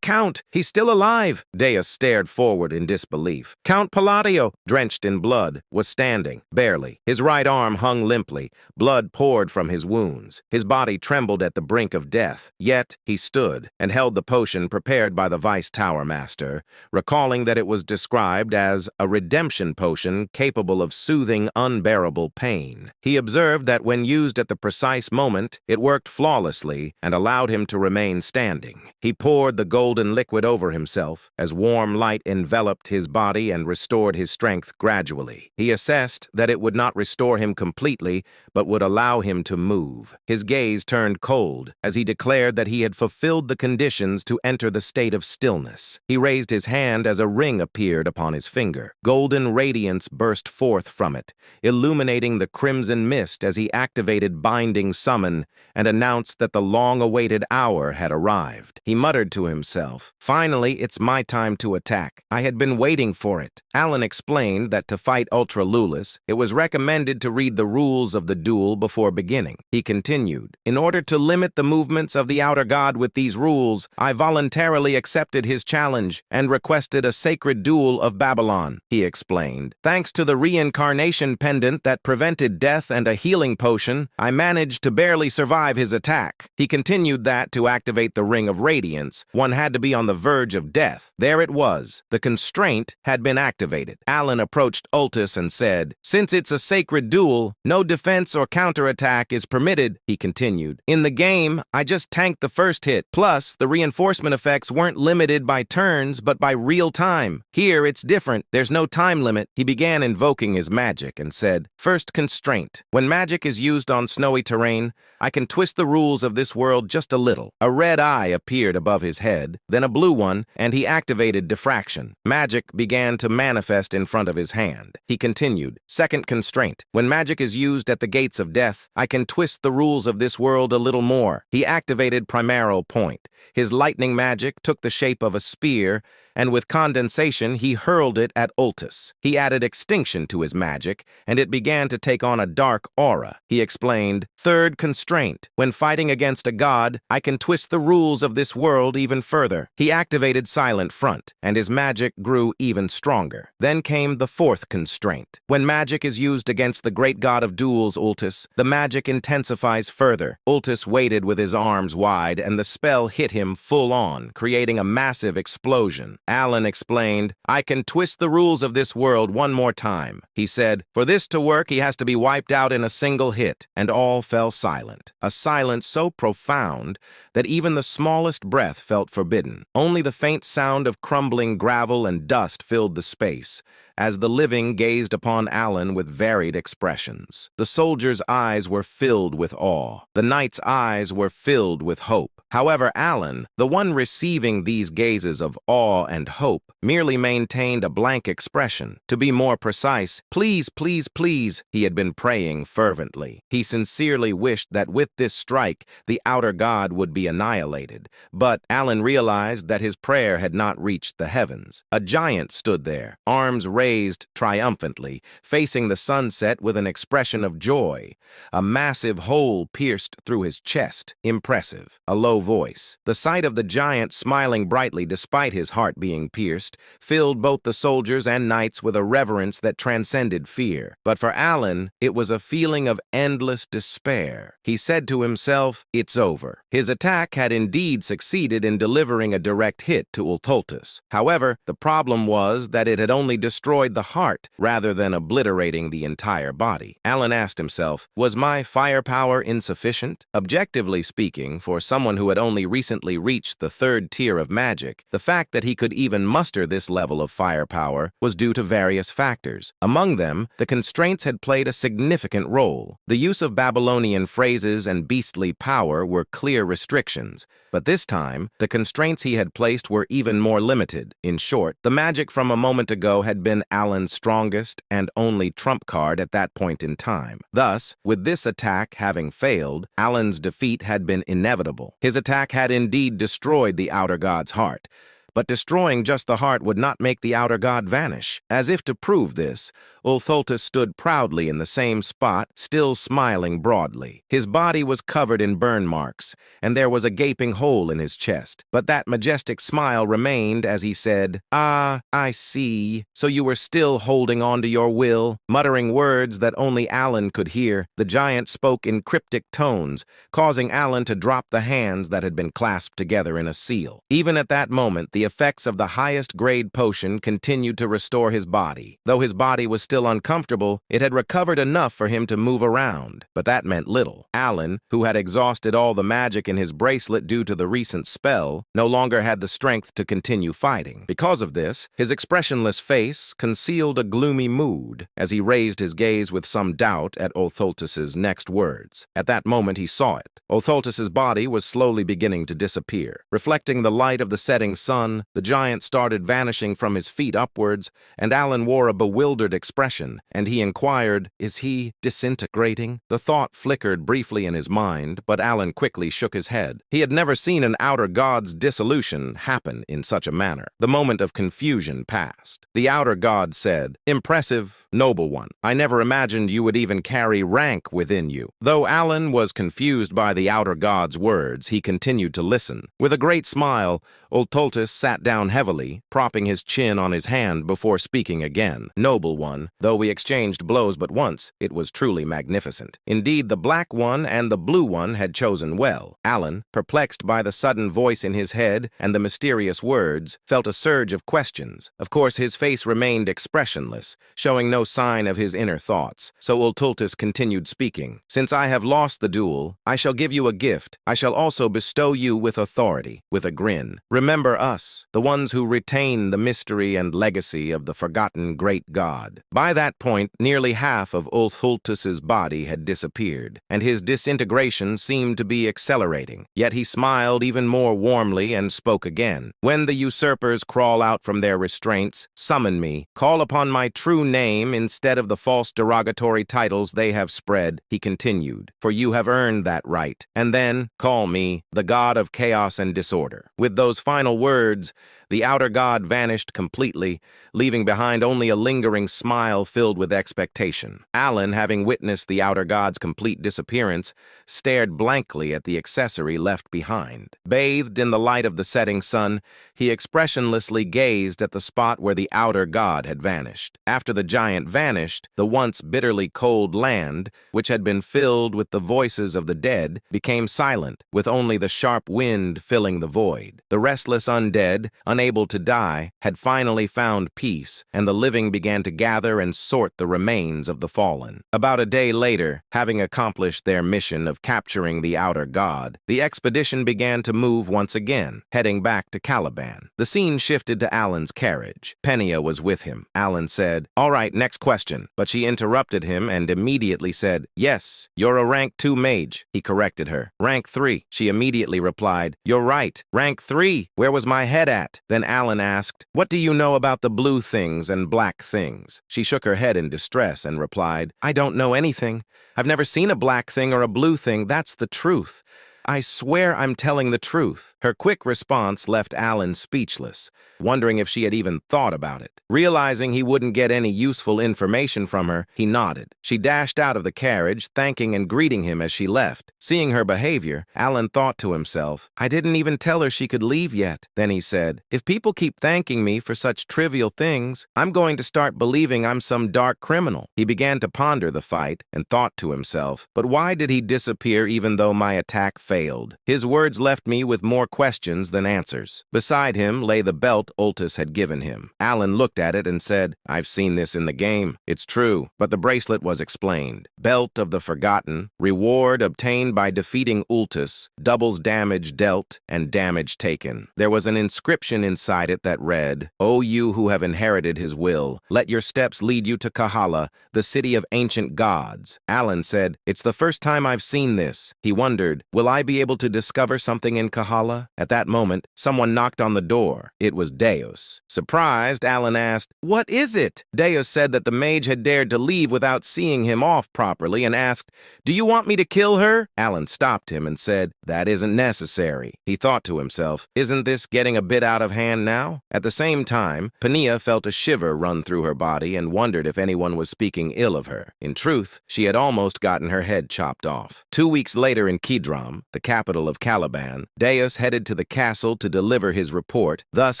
Count! He's still alive!" Deus stared forward in disbelief. Count Palladio, drenched in blood, was standing, barely. His right arm hung limply. Blood poured from his wounds. His body trembled at the brink of death. Yet he stood and held the potion prepared by the Vice Tower Master, recalling that it was described as a redemption potion capable of soothing unbearable pain. He observed that when used at the precise moment, it worked flawlessly and allowed him to remain standing. He poured the golden liquid over himself as warm light enveloped his body and restored his strength gradually. He assessed that it would not restore him completely, but would allow him to move. His gaze turned cold as he declared that he had fulfilled the conditions to enter the state of stillness. He raised his hand as a ring appeared upon his finger. Golden radiance burst forth from it, illuminating the crimson mist as he activated Binding Summon and announced that the long-awaited hour had arrived. He muttered to himself, "Finally, it's my time to attack. I had been waiting for it." Alan explained that to fight Ultra Lulis, it was recommended to read the rules of the duel before beginning. He continued, "In order to limit the movements of the outer god with these rules, I voluntarily accepted his challenge and requested a sacred duel of Babylon," he explained. "Thanks to the reincarnation pendant that prevented death and a healing potion, I managed to barely survive his attack." He continued that to activate the Ring of Radiance, one had to be on the verge of death. There it was. The constraint had been activated. Alan approached Ultus and said, "Since it's a sacred duel, no defense or counterattack is permitted," he continued. "In the game, I just tanked the first hit. Plus, the reinforcement effects weren't limited by turns, but by real time. Here, it's different. There's no time limit." He began invoking his magic and said, "First constraint. When magic is used on snowy terrain, I can twist the rules of this world just a little." A red eye appeared above his head, then a blue one, and he activated diffraction. Magic began to manifest in front of his hand. He continued, "Second constraint. When magic is used at the gates of death, I can twist the rules of this world a little more." He activated Primeral Point. His lightning magic took the shape of a spear, and with condensation he hurled it at Ultus. He added extinction to his magic, and it began to take on a dark aura. He explained, "Third constraint. When fighting against a god, I can twist the rules of this world even further." He activated Silent Front, and his magic grew even stronger. Then came the fourth constraint. When magic is used against the great god of duels, Ultus, the magic intensifies further. Ultus waited with his arms wide, and the spell hit him full on, creating a massive explosion. Alan explained, "I can twist the rules of this world one more time." He said, "For this to work, he has to be wiped out in a single hit," and all fell silent. A silence so profound that even the smallest breath felt forbidden. Only the faint sound of crumbling gravel and dust filled the space, as the living gazed upon Alan with varied expressions. The soldier's eyes were filled with awe. The knight's eyes were filled with hope. However, Alan, the one receiving these gazes of awe and hope, merely maintained a blank expression. To be more precise, please, please, please, he had been praying fervently. He sincerely wished that with this strike, the outer god would be annihilated. But Alan realized that his prayer had not reached the heavens. A giant stood there, arms raised triumphantly, facing the sunset with an expression of joy. A massive hole pierced through his chest. Impressive. A low voice. The sight of the giant smiling brightly despite his heart being pierced filled both the soldiers and knights with a reverence that transcended fear. But for Alan, it was a feeling of endless despair. He said to himself, "It's over." His attack had indeed succeeded in delivering a direct hit to Ultultus. However, the problem was that it had only destroyed the heart rather than obliterating the entire body. Alan asked himself, was my firepower insufficient? Objectively speaking, for someone who had only recently reached the third tier of magic, the fact that he could even muster this level of firepower was due to various factors. Among them, the constraints had played a significant role. The use of Babylonian phrases and beastly power were clear restrictions, but this time, the constraints he had placed were even more limited. In short, the magic from a moment ago had been Alan's strongest and only trump card at that point in time. Thus, with this attack having failed, Alan's defeat had been inevitable. His attack had indeed destroyed the outer god's heart. But destroying just the heart would not make the outer god vanish. As if to prove this, Ultultus stood proudly in the same spot, still smiling broadly. His body was covered in burn marks, and there was a gaping hole in his chest. But that majestic smile remained as he said, "Ah, I see. So you were still holding on to your will." Muttering words that only Alan could hear, the giant spoke in cryptic tones, causing Alan to drop the hands that had been clasped together in a seal. Even at that moment, the effects of the highest grade potion continued to restore his body. Though his body was still uncomfortable, it had recovered enough for him to move around. But that meant little. Alan, who had exhausted all the magic in his bracelet due to the recent spell, no longer had the strength to continue fighting. Because of this, his expressionless face concealed a gloomy mood as he raised his gaze with some doubt at Ultultus's next words. At that moment he saw it. Ultultus's body was slowly beginning to disappear. Reflecting the light of the setting sun, the giant started vanishing from his feet upwards, and Alan wore a bewildered expression, and he inquired, "Is he disintegrating?" The thought flickered briefly in his mind, but Alan quickly shook his head. He had never seen an outer god's dissolution happen in such a manner. The moment of confusion passed. The outer god said, "Impressive, noble one. I never imagined you would even carry rank within you." Though Alan was confused by the outer god's words, he continued to listen. With a great smile, Ultultus sat down heavily, propping his chin on his hand before speaking again. "Noble one, though we exchanged blows but once, it was truly magnificent. Indeed, the black one and the blue one had chosen well." Alan, perplexed by the sudden voice in his head and the mysterious words, felt a surge of questions. Of course, his face remained expressionless, showing no sign of his inner thoughts. So Ultultus continued speaking. "Since I have lost the duel, I shall give you a gift. I shall also bestow you with authority." With a grin. "Remember us, the ones who retain the mystery and legacy of the forgotten great god." By that point, nearly half of Ultultus's body had disappeared, and his disintegration seemed to be accelerating. Yet he smiled even more warmly and spoke again. "When the usurpers crawl out from their restraints, summon me. Call upon my true name instead of the false derogatory titles they have spread," he continued, "for you have earned that right. And then, call me the god of chaos and disorder." With those final words, the outer god vanished completely, leaving behind only a lingering smile filled with expectation. Alan, having witnessed the outer god's complete disappearance, stared blankly at the accessory left behind. Bathed in the light of the setting sun, he expressionlessly gazed at the spot where the outer god had vanished. After the giant vanished, the once bitterly cold land, which had been filled with the voices of the dead, became silent, with only the sharp wind filling the void. The restless undead, unable to die, had finally found peace, and the living began to gather and sort the remains of the fallen. About a day later, having accomplished their mission of capturing the outer god, the expedition began to move once again, heading back to Caliban. The scene shifted to Alan's carriage. Penia was with him. Alan said, "All right, next question," but she interrupted him and immediately said, "Yes, you're a rank 2 mage." He corrected her. "Rank 3. She immediately replied, "You're right. Rank 3. Where was my head at?" Then Alan asked, "What do you know about the blue things and black things?" She shook her head in distress and replied, "I don't know anything. I've never seen a black thing or a blue thing. That's the truth. I swear I'm telling the truth." Her quick response left Alan speechless, wondering if she had even thought about it. Realizing he wouldn't get any useful information from her, he nodded. She dashed out of the carriage, thanking and greeting him as she left. Seeing her behavior, Alan thought to himself, "I didn't even tell her she could leave yet." Then he said, "If people keep thanking me for such trivial things, I'm going to start believing I'm some dark criminal." He began to ponder the fight and thought to himself, "But why did he disappear even though my attack failed?" His words left me with more questions than answers. Beside him lay the belt Ultus had given him. Alan looked at it and said, "I've seen this in the game. It's true." But the bracelet was explained. Belt of the Forgotten, reward obtained by defeating Ultus, doubles damage dealt and damage taken. There was an inscription inside it that read, "O you who have inherited his will, let your steps lead you to Kahala, the city of ancient gods." Alan said, "It's the first time I've seen this." He wondered, will I be able to discover something in Kahala? At that moment, someone knocked on the door. It was Deus. Surprised, Alan asked, "What is it?" Deus said that the mage had dared to leave without seeing him off properly and asked, "Do you want me to kill her?" Alan stopped him and said, "That isn't necessary." He thought to himself, "Isn't this getting a bit out of hand now?" At the same time, Penia felt a shiver run through her body and wondered if anyone was speaking ill of her. In truth, she had almost gotten her head chopped off. 2 weeks later in Kidram, the capital of Caliban, Deus headed to the castle to deliver his report, thus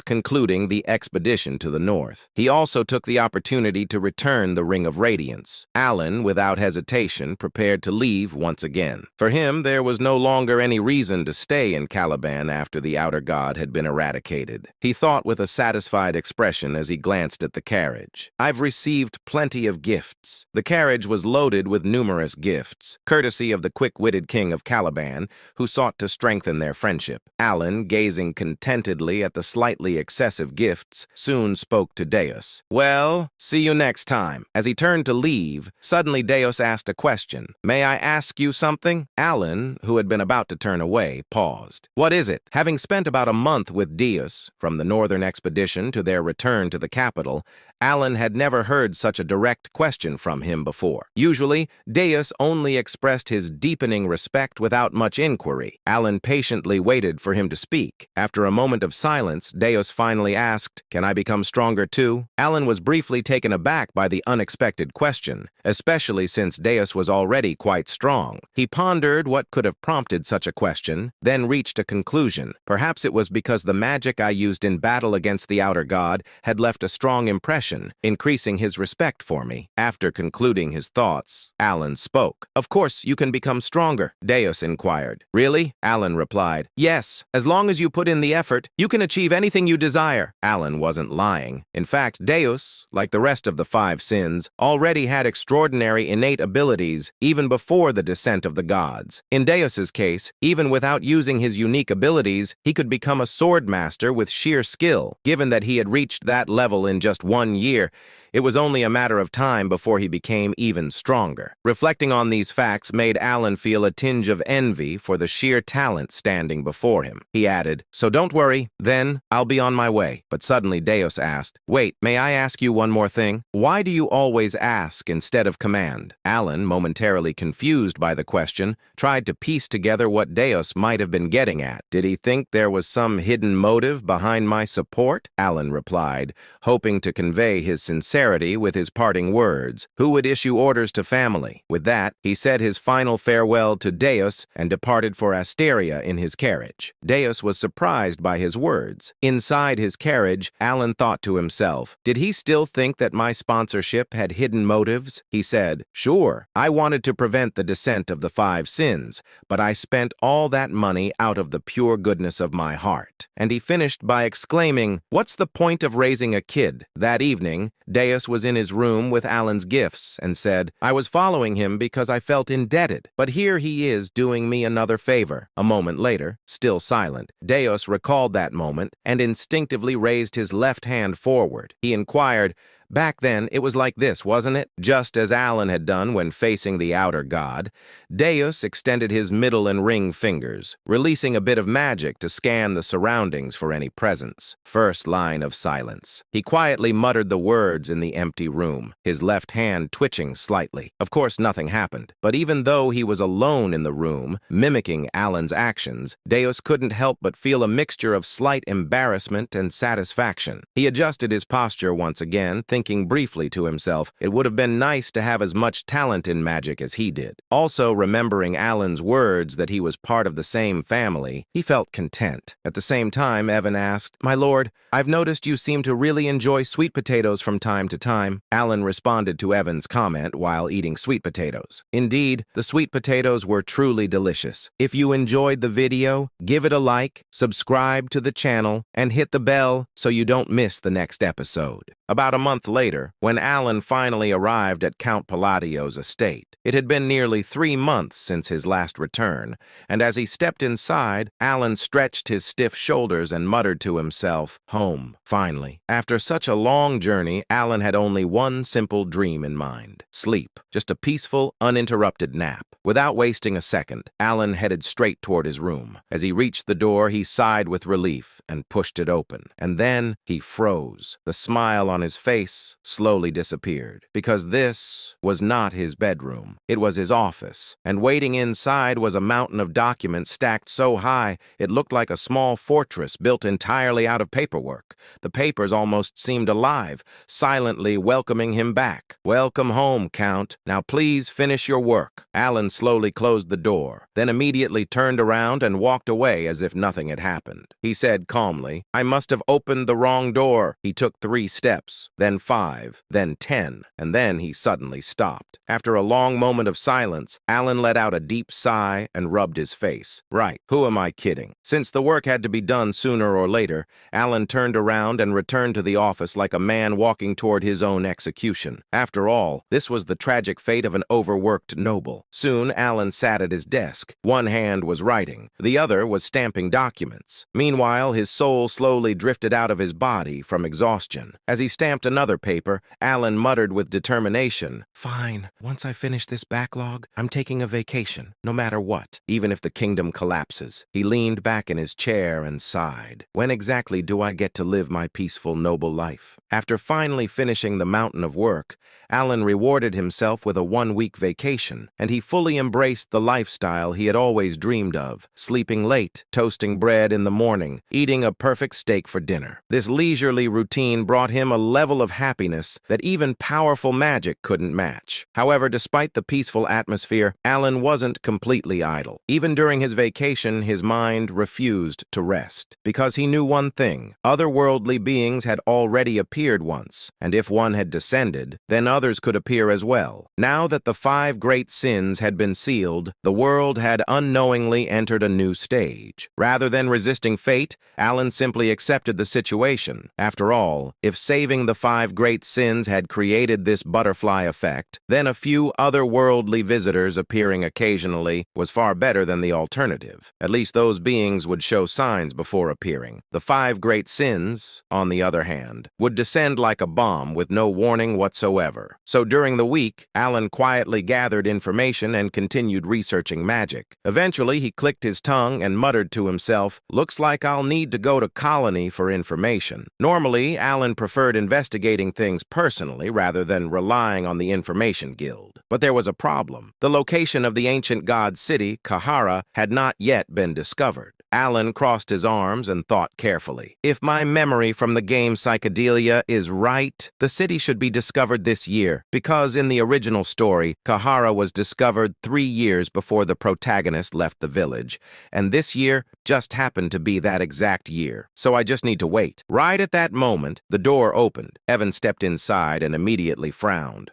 concluding the expedition to the north. He also took the opportunity to return the Ring of Radiance. Alan, without hesitation, prepared to leave once again. For him, there was no longer any reason to stay in Caliban after the outer god had been eradicated. He thought with a satisfied expression as he glanced at the carriage. "I've received plenty of gifts." The carriage was loaded with numerous gifts, courtesy of the quick-witted king of Caliban, who sought to strengthen their friendship. Alan, gazing contentedly at the slightly excessive gifts, soon spoke to Deus. "Well, see you next time." As he turned to leave, suddenly Deus asked a question. "May I ask you something?" Alan, who had been about to turn away, paused. "What is it?" Having spent about a month with Deus, from the northern expedition to their return to the capital, Alan had never heard such a direct question from him before. Usually, Deus only expressed his deepening respect without much inquiry. Alan patiently waited for him to speak. After a moment of silence, Deus finally asked, "Can I become stronger too?" Alan was briefly taken aback by the unexpected question, especially since Deus was already quite strong. He pondered what could have prompted such a question, then reached a conclusion. Perhaps it was because the magic I used in battle against the outer god had left a strong impression, increasing his respect for me. After concluding his thoughts, Alan spoke. "Of course, you can become stronger," Deus inquired. "Really?" Alan replied. "Yes, as long as you put in the effort, you can achieve anything you desire." Alan wasn't lying. In fact, Deus, like the rest of the 5 sins, already had extraordinary innate abilities even before the descent of the gods. In Deus's case, even without using his unique abilities, he could become a sword master with sheer skill. Given that he had reached that level in just 1 year, it was only a matter of time before he became even stronger. Reflecting on these facts made Alan feel a tinge of envy for the sheer talent standing before him. He added, "So don't worry, then I'll be on my way." But suddenly Deus asked, "Wait, may I ask you one more thing? Why do you always ask instead of command?" Alan, momentarily confused by the question, tried to piece together what Deus might have been getting at. "Did he think there was some hidden motive behind my support?" Alan replied, hoping to convey his sincerity with his parting words. Who would issue orders to family? With that, he said his final farewell to Deus and departed. departed for Asteria in his carriage. Deus was surprised by his words. Inside his carriage, Alan thought to himself, did he still think that my sponsorship had hidden motives? He said, sure, I wanted to prevent the descent of the 5 sins, but I spent all that money out of the pure goodness of my heart. And he finished by exclaiming, what's the point of raising a kid? That evening, Deus was in his room with Alan's gifts and said, I was following him because I felt indebted, but here he is doing me another favor. A moment later, still silent, Deus recalled that moment and instinctively raised his left hand forward. He inquired, back then, it was like this, wasn't it? Just as Alan had done when facing the outer god, Deus extended his middle and ring fingers, releasing a bit of magic to scan the surroundings for any presence. First line of silence. He quietly muttered the words in the empty room, his left hand twitching slightly. Of course, nothing happened, but even though he was alone in the room, mimicking Alan's actions, Deus couldn't help but feel a mixture of slight embarrassment and satisfaction. He adjusted his posture once again, thinking briefly to himself, it would have been nice to have as much talent in magic as he did. Also, remembering Alan's words that he was part of the same family, he felt content. At the same time, Evan asked, my lord, I've noticed you seem to really enjoy sweet potatoes from time to time. Alan responded to Evan's comment while eating sweet potatoes. Indeed, the sweet potatoes were truly delicious. If you enjoyed the video, give it a like, subscribe to the channel, and hit the bell so you don't miss the next episode. About a month later, when Alan finally arrived at Count Palladio's estate, it had been nearly 3 months since his last return, and as he stepped inside, Alan stretched his stiff shoulders and muttered to himself, home, finally. After such a long journey, Alan had only one simple dream in mind, sleep, just a peaceful, uninterrupted nap. Without wasting a second, Alan headed straight toward his room. As he reached the door, he sighed with relief and pushed it open, and then he froze. The smile on his face slowly disappeared, because this was not his bedroom. It was his office, and waiting inside was a mountain of documents stacked so high it looked like a small fortress built entirely out of paperwork. The papers almost seemed alive, silently welcoming him back. Welcome home, Count. Now please finish your work. Alan slowly closed the door, then immediately turned around and walked away as if nothing had happened. He said calmly, I must have opened the wrong door. He took 3 steps, then 5, then 10, and then he suddenly stopped. After a long moment of silence, Alan let out a deep sigh and rubbed his face. Right, who am I kidding? Since the work had to be done sooner or later, Alan turned around and returned to the office like a man walking toward his own execution. After all, this was the tragic fate of an overworked noble. Soon, Alan sat at his desk. One hand was writing, the other was stamping documents. Meanwhile, his soul slowly drifted out of his body from exhaustion. As he stamped another paper, Alan muttered with determination, fine, once I finish this backlog, I'm taking a vacation, no matter what, even if the kingdom collapses. He leaned back in his chair and sighed. When exactly do I get to live my peaceful, noble life? After finally finishing the mountain of work, Alan rewarded himself with a 1-week vacation, and he fully embraced the lifestyle he had always dreamed of, sleeping late, toasting bread in the morning, eating a perfect steak for dinner. This leisurely routine brought him a level of happiness that even powerful magic couldn't match. However, despite the peaceful atmosphere, Alan wasn't completely idle. Even during his vacation, his mind refused to rest, because he knew one thing: otherworldly beings had already appeared once, and if one had descended, then others could appear as well. Now that the 5 great sins had been sealed, the world had unknowingly entered a new stage. Rather than resisting fate, Alan simply accepted the situation. After all, if saving the 5 great sins had created this butterfly effect, then a few otherworldly visitors appearing occasionally was far better than the alternative. At least those beings would show signs before appearing. The 5 great sins, on the other hand, would descend like a bomb with no warning whatsoever. So during the week, Alan quietly gathered information and continued researching magic. Eventually, he clicked his tongue and muttered to himself, looks like I'll need to go to Colony for information. Normally, Alan preferred investigating things personally rather than relying on the information guild. But there was a problem. The location of the ancient god city, Kahara, had not yet been discovered. Alan crossed his arms and thought carefully. If my memory from the game Psychedelia is right, the city should be discovered this year, because in the original story, Kahara was discovered 3 years before the protagonist left the village, and this year just happened to be that exact year. So I just need to wait. Right at that moment, the door opened. Evan stepped inside and immediately frowned.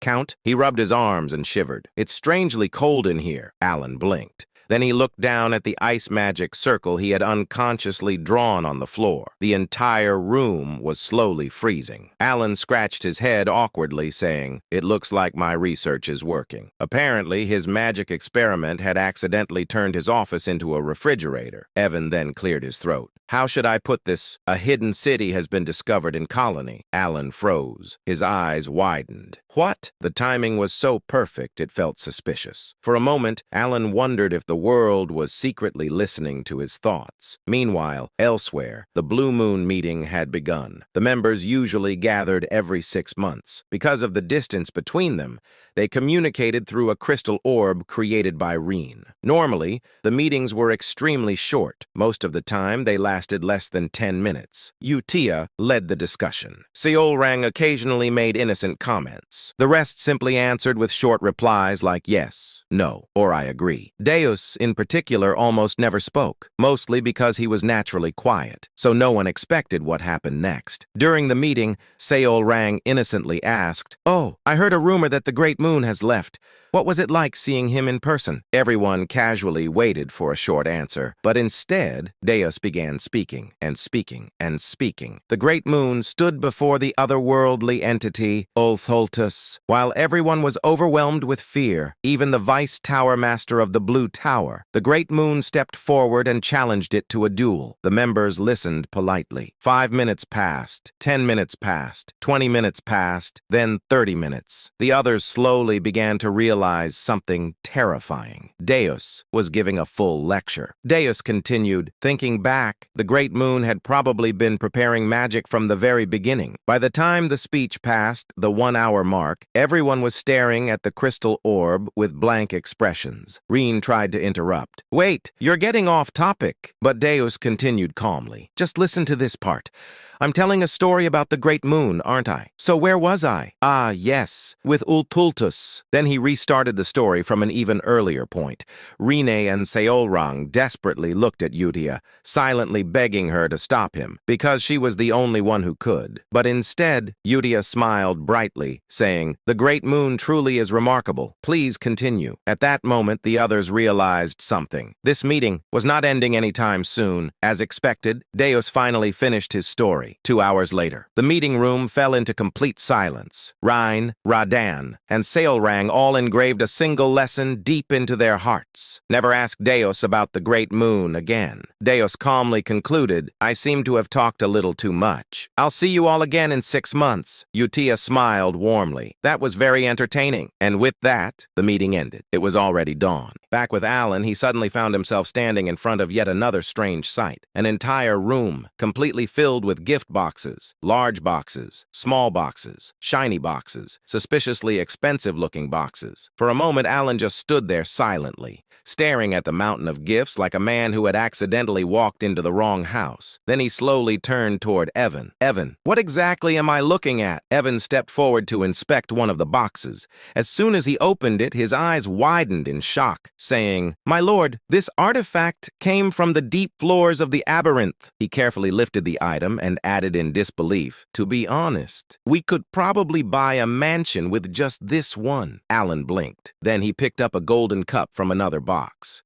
Count? He rubbed his arms and shivered. It's strangely cold in here. Alan blinked. Then he looked down at the ice magic circle he had unconsciously drawn on the floor. The entire room was slowly freezing. Alan scratched his head awkwardly, saying, "It looks like my research is working." Apparently, his magic experiment had accidentally turned his office into a refrigerator. Evan then cleared his throat. "How should I put this? A hidden city has been discovered in Colony." Alan froze. His eyes widened. What? The timing was so perfect it felt suspicious. For a moment, Alan wondered if the world was secretly listening to his thoughts. Meanwhile, elsewhere, the Blue Moon meeting had begun. The members usually gathered every 6 months. Because of the distance between them, they communicated through a crystal orb created by Reen. Normally, the meetings were extremely short. Most of the time, they lasted less than 10 minutes. Utia led the discussion. Seol Rang occasionally made innocent comments. The rest simply answered with short replies like yes, no, or I agree. Deus, in particular, almost never spoke, mostly because he was naturally quiet, so no one expected what happened next. During the meeting, Seol Rang innocently asked, "Oh, I heard a rumor that the Great Moon has left. What was it like seeing him in person?" Everyone casually waited for a short answer, but instead, Deus began speaking and speaking and speaking. The Great Moon stood before the otherworldly entity, Ulthultus, while everyone was overwhelmed with fear, even the Vice Tower Master of the Blue Tower. The Great Moon stepped forward and challenged it to a duel. The members listened politely. 5 minutes passed, 10 minutes passed, 20 minutes passed, then 30 minutes. The others slowly began to realize something terrifying. Deus was giving a full lecture. Deus continued, "Thinking back, the Great Moon had probably been preparing magic from the very beginning. By the time the speech passed the 1-hour mark, everyone was staring at the crystal orb with blank expressions." Reen tried to interrupt. "Wait, you're getting off topic." But Deus continued calmly. "Just listen to this part. I'm telling a story about the Great Moon, aren't I? So where was I? Ah, yes, with Ultultus." Then he restarted the story from an even earlier point. Rene and Seol Rang desperately looked at Utia, silently begging her to stop him, because she was the only one who could. But instead, Utia smiled brightly, saying, "The Great Moon truly is remarkable. Please continue." At that moment, the others realized something. This meeting was not ending anytime soon. As expected, Deus finally finished his story. 2 hours later, the meeting room fell into complete silence. Rhine, Radan, and Seol Rang all engraved a single lesson deep into their hearts. Never ask Deus about the Great Moon again. Deus calmly concluded, "I seem to have talked a little too much. I'll see you all again in 6 months." Utia smiled warmly. "That was very entertaining." And with that, the meeting ended. It was already dawn. Back with Alan, he suddenly found himself standing in front of yet another strange sight. An entire room, completely filled with gift boxes, large boxes, small boxes, shiny boxes, suspiciously expensive-looking boxes. For a moment, Alan just stood there silently, staring at the mountain of gifts like a man who had accidentally walked into the wrong house. Then he slowly turned toward Evan. "Evan, what exactly am I looking at?" Evan stepped forward to inspect one of the boxes. As soon as he opened it, his eyes widened in shock, saying, "My lord, this artifact came from the deep floors of the Aberranth." He carefully lifted the item and added in disbelief, "To be honest, we could probably buy a mansion with just this one." Alan blinked. Then he picked up a golden cup from another box.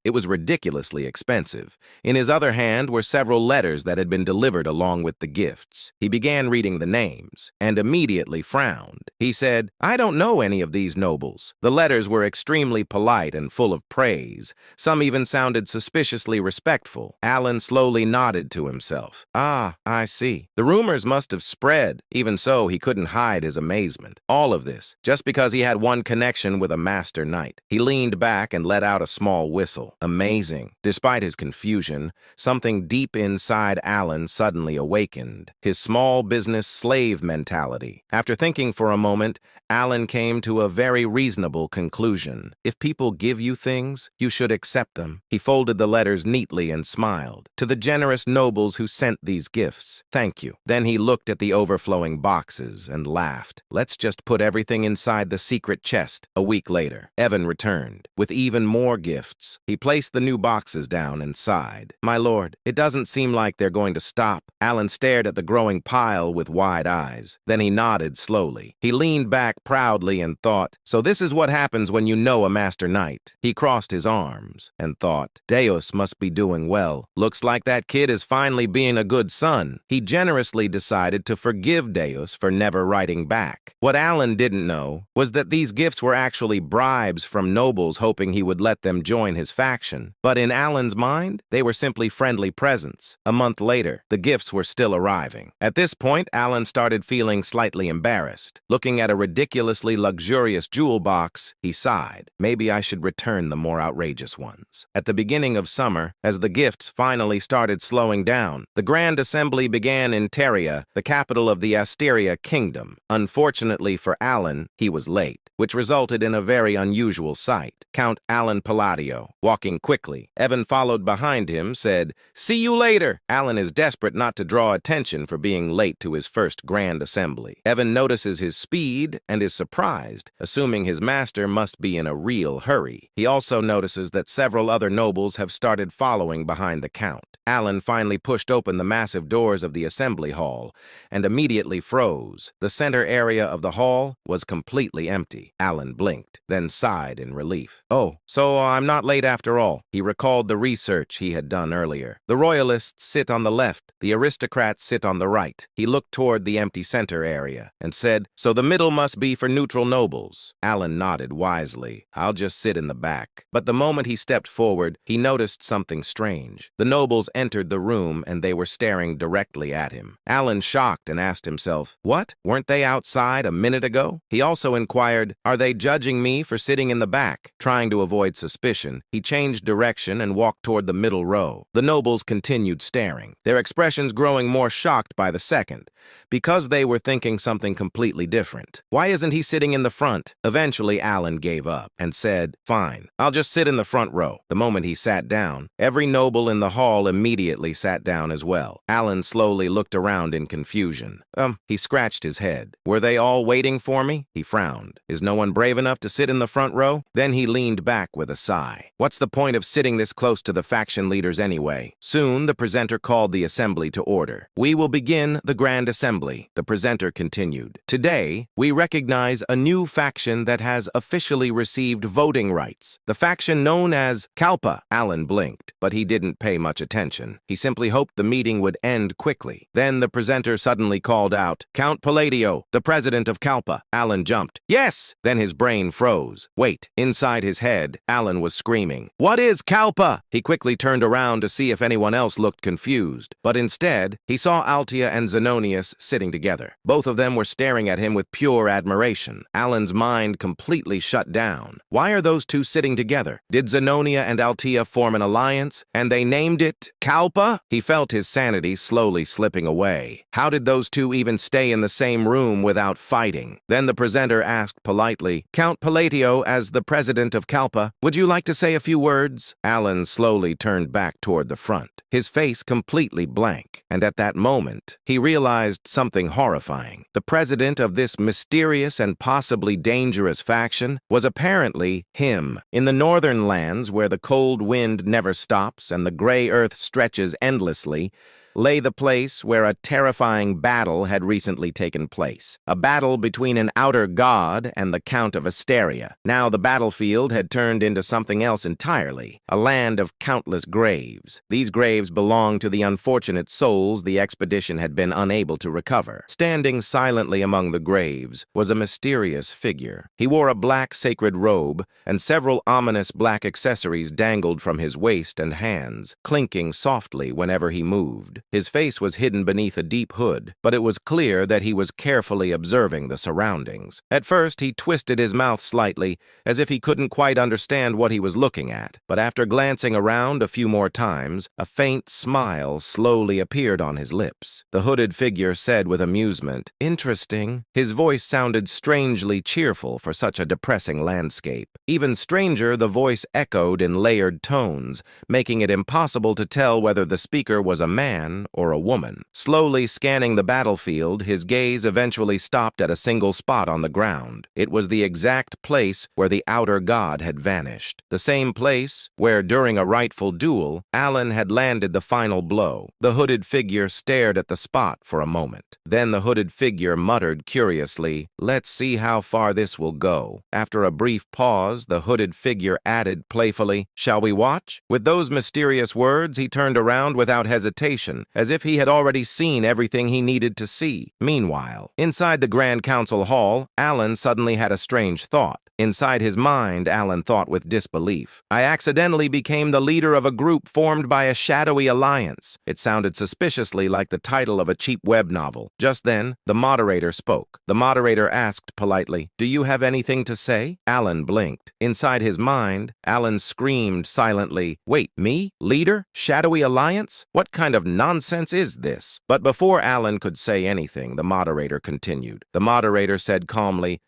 It was ridiculously expensive. In his other hand were several letters that had been delivered along with the gifts. He began reading the names and immediately frowned. He said, "I don't know any of these nobles." The letters were extremely polite and full of praise. Some even sounded suspiciously respectful. Alan slowly nodded to himself. "Ah, I see. The rumors must have spread." Even so, he couldn't hide his amazement. All of this, just because he had one connection with a master knight. He leaned back and let out a small whistle. Amazing. Despite his confusion, something deep inside Alan suddenly awakened. His small business slave mentality. After thinking for a moment, Alan came to a very reasonable conclusion. If people give you things, greetings. You should accept them." He folded the letters neatly and smiled. "To the generous nobles who sent these gifts, thank you." Then he looked at the overflowing boxes and laughed. "Let's just put everything inside the secret chest." A week later, Evan returned with even more gifts. He placed the new boxes down and sighed. "My lord, it doesn't seem like they're going to stop." Alan stared at the growing pile with wide eyes. Then he nodded slowly. He leaned back proudly and thought, "So this is what happens when you know a master knight." He crossed his arms and thought, "Deus must be doing well. Looks like that kid is finally being a good son." He generously decided to forgive Deus for never writing back. What Alan didn't know was that these gifts were actually bribes from nobles hoping he would let them join his faction. But in Alan's mind, they were simply friendly presents. A month later, the gifts were still arriving. At this point, Alan started feeling slightly embarrassed. Looking at a ridiculously luxurious jewel box, he sighed. Maybe I should return the more outrageous ones. At the beginning of summer, as the gifts finally started slowing down, the Grand Assembly began in Teria, the capital of the Asteria Kingdom. Unfortunately for Alan, he was late, which resulted in a very unusual sight. Count Alan Palladio, walking quickly. Evan followed behind him, said, "See you later." Alan is desperate not to draw attention for being late to his first Grand Assembly. Evan notices his speed and is surprised, assuming his master must be in a real hurry. He also notices that several other nobles have started following behind the Count. Alan finally pushed open the massive doors of the assembly hall and immediately froze. The center area of the hall was completely empty. Alan blinked, then sighed in relief. "Oh, so I'm not late after all." He recalled the research he had done earlier. The royalists sit on the left, the aristocrats sit on the right. He looked toward the empty center area and said, "So the middle must be for neutral nobles." Alan nodded wisely. "I'll just sit in the back." But the moment he stepped forward, he noticed something strange. The nobles entered the room and they were staring directly at him. Alan shocked and asked himself, "What? Weren't they outside a minute ago?" He also inquired, "Are they judging me for sitting in the back?" Trying to avoid suspicion, he changed direction and walked toward the middle row. The nobles continued staring, their expressions growing more shocked by the second, because they were thinking something completely different. Why isn't he sitting in the front? Eventually, Alan gave up and said, "Fine, I'll just sit in the front row." The moment he sat down, every noble in the hall immediately sat down as well. Alan slowly looked around in confusion. He scratched his head. Were they all waiting for me? He frowned. Is no one brave enough to sit in the front row? Then he leaned back with a sigh. What's the point of sitting this close to the faction leaders anyway? Soon, the presenter called the assembly to order. "We will begin the Grand Assembly," the presenter continued. "Today, we recognize a new faction that has officially received voting rights. The faction known as Kalpa." Alan blinked, but he didn't pay much attention. He simply hoped the meeting would end quickly. Then the presenter suddenly called out, "Count Palladio, the president of Kalpa." Alan jumped. "Yes!" Then his brain froze. Wait, inside his head, Alan was screaming, "What is Kalpa?" He quickly turned around to see if anyone else looked confused, but instead, he saw Altia and Zenonius sitting together. Both of them were staring at him with pure admiration. Alan's mind completely shut down. Why are those two sitting together? Did Zenonia and Altia form an alliance, and they named it Kalpa? He felt his sanity slowly slipping away. How did those two even stay in the same room without fighting? Then the presenter asked politely, "Count Palladio, as the president of Kalpa, would you like to say a few words?" Alan slowly turned back toward the front, his face completely blank, and at that moment, he realized something horrifying. The president of this mysterious and possibly dangerous faction was apparently him. In the northern lands, where the cold wind never stops and the gray earth stretches endlessly, lay the place where a terrifying battle had recently taken place. A battle between an outer god and the Count of Asteria. Now the battlefield had turned into something else entirely, a land of countless graves. These graves belonged to the unfortunate souls the expedition had been unable to recover. Standing silently among the graves was a mysterious figure. He wore a black sacred robe, and several ominous black accessories dangled from his waist and hands, clinking softly whenever he moved. His face was hidden beneath a deep hood, but it was clear that he was carefully observing the surroundings. At first, he twisted his mouth slightly, as if he couldn't quite understand what he was looking at. But after glancing around a few more times, a faint smile slowly appeared on his lips. The hooded figure said with amusement, "Interesting." His voice sounded strangely cheerful for such a depressing landscape. Even stranger, the voice echoed in layered tones, making it impossible to tell whether the speaker was a man or a woman. Slowly scanning the battlefield, his gaze eventually stopped at a single spot on the ground. It was the exact place where the outer god had vanished. The same place where, during a rightful duel, Alan had landed the final blow. The hooded figure stared at the spot for a moment. Then the hooded figure muttered curiously, "Let's see how far this will go." After a brief pause, the hooded figure added playfully, "Shall we watch?" With those mysterious words, he turned around without hesitation, as if he had already seen everything he needed to see. Meanwhile, inside the Grand Council Hall, Alan suddenly had a strange thought. Inside his mind, Alan thought with disbelief. "I accidentally became the leader of a group formed by a shadowy alliance." It sounded suspiciously like the title of a cheap web novel. Just then, the moderator spoke. The moderator asked politely, "Do you have anything to say?" Alan blinked. Inside his mind, Alan screamed silently, "Wait, me? Leader? Shadowy alliance? What kind of nonsense is this?" But before Alan could say anything, the moderator continued. The moderator said calmly,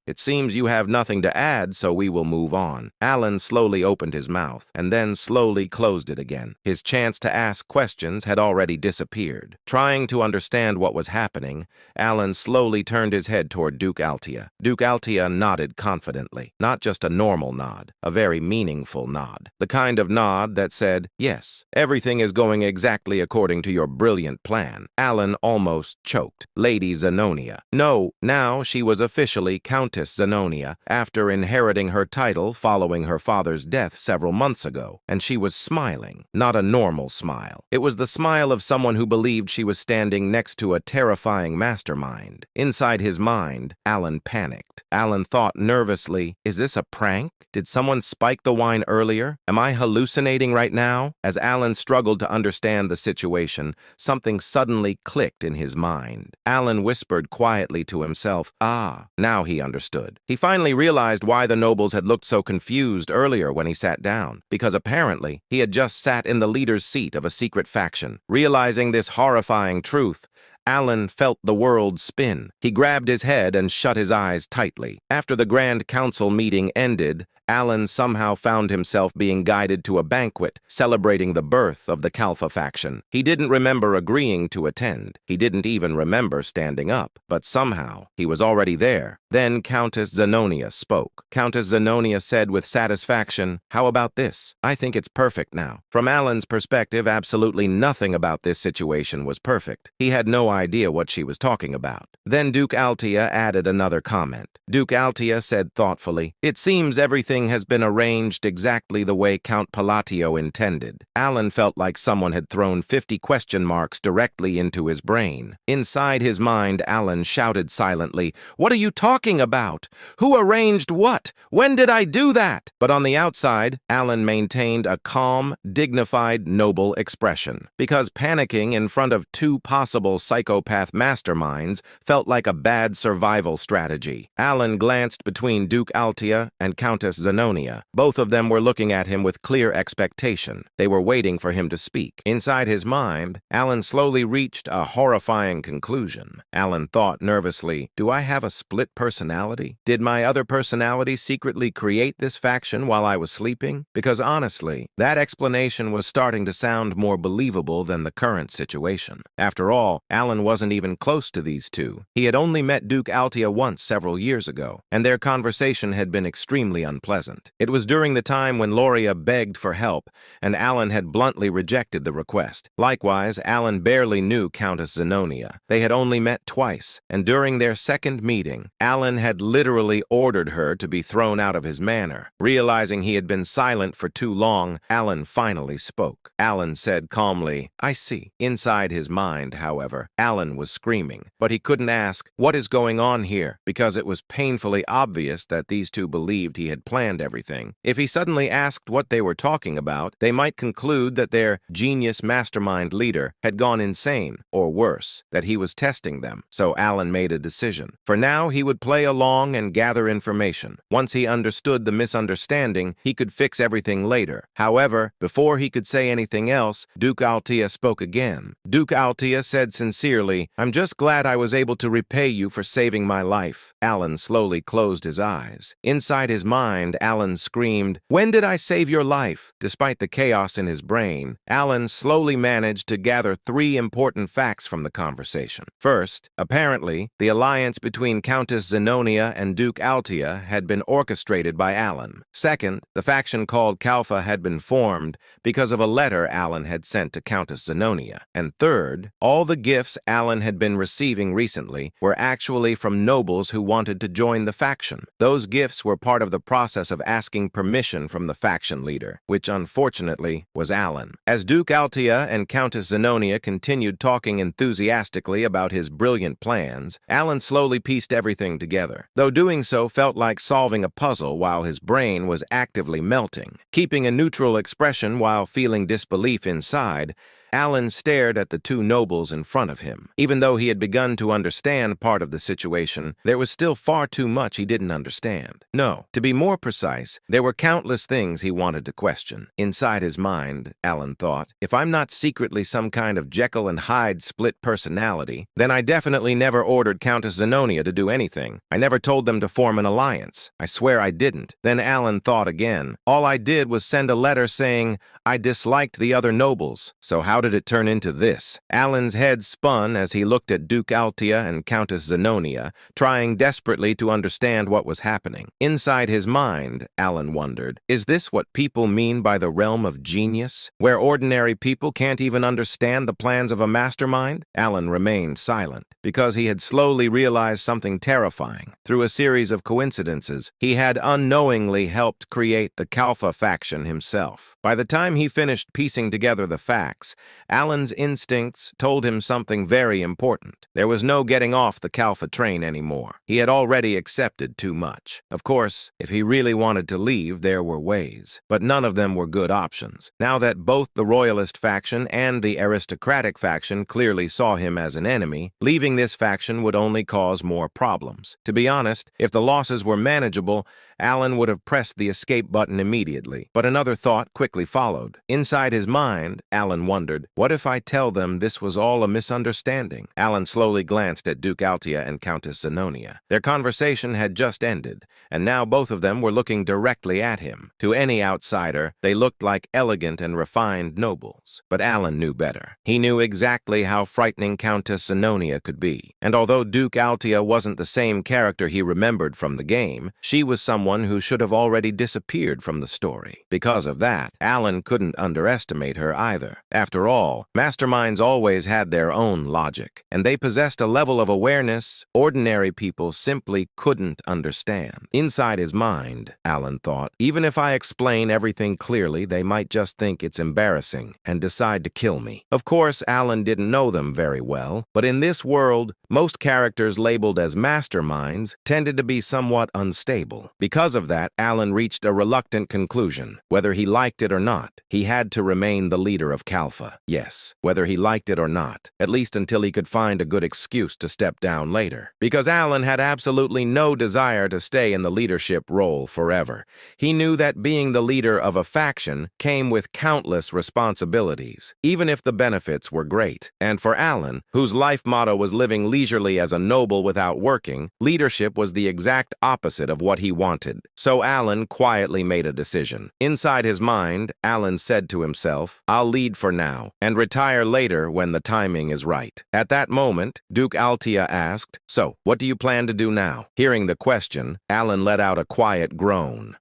"It seems you have nothing to add, so we will move on." Alan slowly opened his mouth, and then slowly closed it again. His chance to ask questions had already disappeared. Trying to understand what was happening, Alan slowly turned his head toward Duke Altia. Duke Altia nodded confidently. Not just a normal nod, a very meaningful nod. The kind of nod that said, "Yes, everything is going exactly according to your brilliant plan." Alan almost choked. Lady Zenonia. No, now she was officially Countess Zenonia, after inheriting her title following her father's death several months ago, and she was smiling. Not a normal smile. It was the smile of someone who believed she was standing next to a terrifying mastermind. Inside his mind, Alan panicked. Alan thought nervously, "Is this a prank? Did someone spike the wine earlier? Am I hallucinating right now?" As Alan struggled to understand the situation, something suddenly clicked in his mind. Alan whispered quietly to himself, "Ah." Now he understood. He finally realized why the nobles had looked so confused earlier when he sat down, because apparently he had just sat in the leader's seat of a secret faction. Realizing this horrifying truth, Alan felt the world spin. He grabbed his head and shut his eyes tightly. After the Grand Council meeting ended, Alan somehow found himself being guided to a banquet celebrating the birth of the Kalfa faction. He didn't remember agreeing to attend. He didn't even remember standing up, but somehow he was already there. Then Countess Zenonia spoke. Countess Zenonia said with satisfaction, "How about this? I think it's perfect now." From Alan's perspective, absolutely nothing about this situation was perfect. He had no idea what she was talking about. Then Duke Altia added another comment. Duke Altia said thoughtfully, "It seems everything has been arranged exactly the way Count Palatio intended." Alan felt like someone had thrown 50 question marks directly into his brain. Inside his mind, Alan shouted silently, "What are you talking about? Who arranged what? When did I do that?" But on the outside, Alan maintained a calm, dignified, noble expression. Because panicking in front of two possible psychopath masterminds felt like a bad survival strategy. Alan glanced between Duke Altia and Countess Zenonia. Both of them were looking at him with clear expectation. They were waiting for him to speak. Inside his mind, Alan slowly reached a horrifying conclusion. Alan thought nervously, "Do I have a split personality? Did my other personality secretly create this faction while I was sleeping?" Because honestly, that explanation was starting to sound more believable than the current situation. After all, Alan wasn't even close to these two. He had only met Duke Altia once several years ago, and their conversation had been extremely unpleasant. It was during the time when Loria begged for help, and Alan had bluntly rejected the request. Likewise, Alan barely knew Countess Zenonia. They had only met twice, and during their second meeting, Alan had literally ordered her to be thrown out of his manor. Realizing he had been silent for too long, Alan finally spoke. Alan said calmly, "I see." Inside his mind, however, Alan was screaming, but he couldn't ask, "What is going on here?" because it was painfully obvious that these two believed he had planned planned everything. If he suddenly asked what they were talking about, they might conclude that their genius mastermind leader had gone insane, or worse, that he was testing them. So Alan made a decision. For now, he would play along and gather information. Once he understood the misunderstanding, he could fix everything later. However, before he could say anything else, Duke Altea spoke again. Duke Altea said sincerely, "I'm just glad I was able to repay you for saving my life." Alan slowly closed his eyes. Inside his mind, Alan screamed, "When did I save your life?" Despite the chaos in his brain, Alan slowly managed to gather 3 important facts from the conversation. First, apparently, the alliance between Countess Zenonia and Duke Altea had been orchestrated by Alan. Second, the faction called Kalfa had been formed because of a letter Alan had sent to Countess Zenonia. And third, all the gifts Alan had been receiving recently were actually from nobles who wanted to join the faction. Those gifts were part of the process of asking permission from the faction leader, which unfortunately was Alan. As Duke Altea and Countess Zenonia continued talking enthusiastically about his brilliant plans, Alan slowly pieced everything together, though doing so felt like solving a puzzle while his brain was actively melting. Keeping a neutral expression while feeling disbelief inside, Alan stared at the 2 nobles in front of him. Even though he had begun to understand part of the situation, there was still far too much he didn't understand. No, to be more precise, there were countless things he wanted to question. Inside his mind, Alan thought, if I'm not secretly some kind of Jekyll and Hyde split personality, then I definitely never ordered Countess Zenonia to do anything. I never told them to form an alliance. I swear I didn't. Then Alan thought again. All I did was send a letter saying I disliked the other nobles. So how did it turn into this? Alan's head spun as he looked at Duke Altea and Countess Zenonia, trying desperately to understand what was happening. Inside his mind, Alan wondered, is this what people mean by the realm of genius, where ordinary people can't even understand the plans of a mastermind? Alan remained silent, because he had slowly realized something terrifying. Through a series of coincidences, he had unknowingly helped create the Kalfa faction himself. By the time he finished piecing together the facts, Alan's instincts told him something very important. There was no getting off the Kalfa train anymore. He had already accepted too much. Of course, if he really wanted to leave, there were ways, but none of them were good options. Now that both the royalist faction and the aristocratic faction clearly saw him as an enemy, leaving this faction would only cause more problems. To be honest, if the losses were manageable, Alan would have pressed the escape button immediately, but another thought quickly followed. Inside his mind, Alan wondered, what if I tell them this was all a misunderstanding? Alan slowly glanced at Duke Altea and Countess Zenonia. Their conversation had just ended, and now both of them were looking directly at him. To any outsider, they looked like elegant and refined nobles. But Alan knew better. He knew exactly how frightening Countess Zenonia could be. And although Duke Altea wasn't the same character he remembered from the game, she was someone who should have already disappeared from the story. Because of that, Alan couldn't underestimate her either. After all, masterminds always had their own logic, and they possessed a level of awareness ordinary people simply couldn't understand. Inside his mind, Alan thought, even if I explain everything clearly, they might just think it's embarrassing and decide to kill me. Of course, Alan didn't know them very well, but in this world, most characters labeled as masterminds tended to be somewhat unstable. Because of that, Alan reached a reluctant conclusion. Whether he liked it or not, he had to remain the leader of Kalfa. Yes, whether he liked it or not, at least until he could find a good excuse to step down later. Because Alan had absolutely no desire to stay in the leadership role forever. He knew that being the leader of a faction came with countless responsibilities, even if the benefits were great. And for Alan, whose life motto was living leisurely as a noble without working, leadership was the exact opposite of what he wanted. So Alan quietly made a decision. Inside his mind, Alan said to himself, I'll lead for now and retire later when the timing is right. At that moment, Duke Altea asked, so, what do you plan to do now? Hearing the question, Alan let out a quiet groan.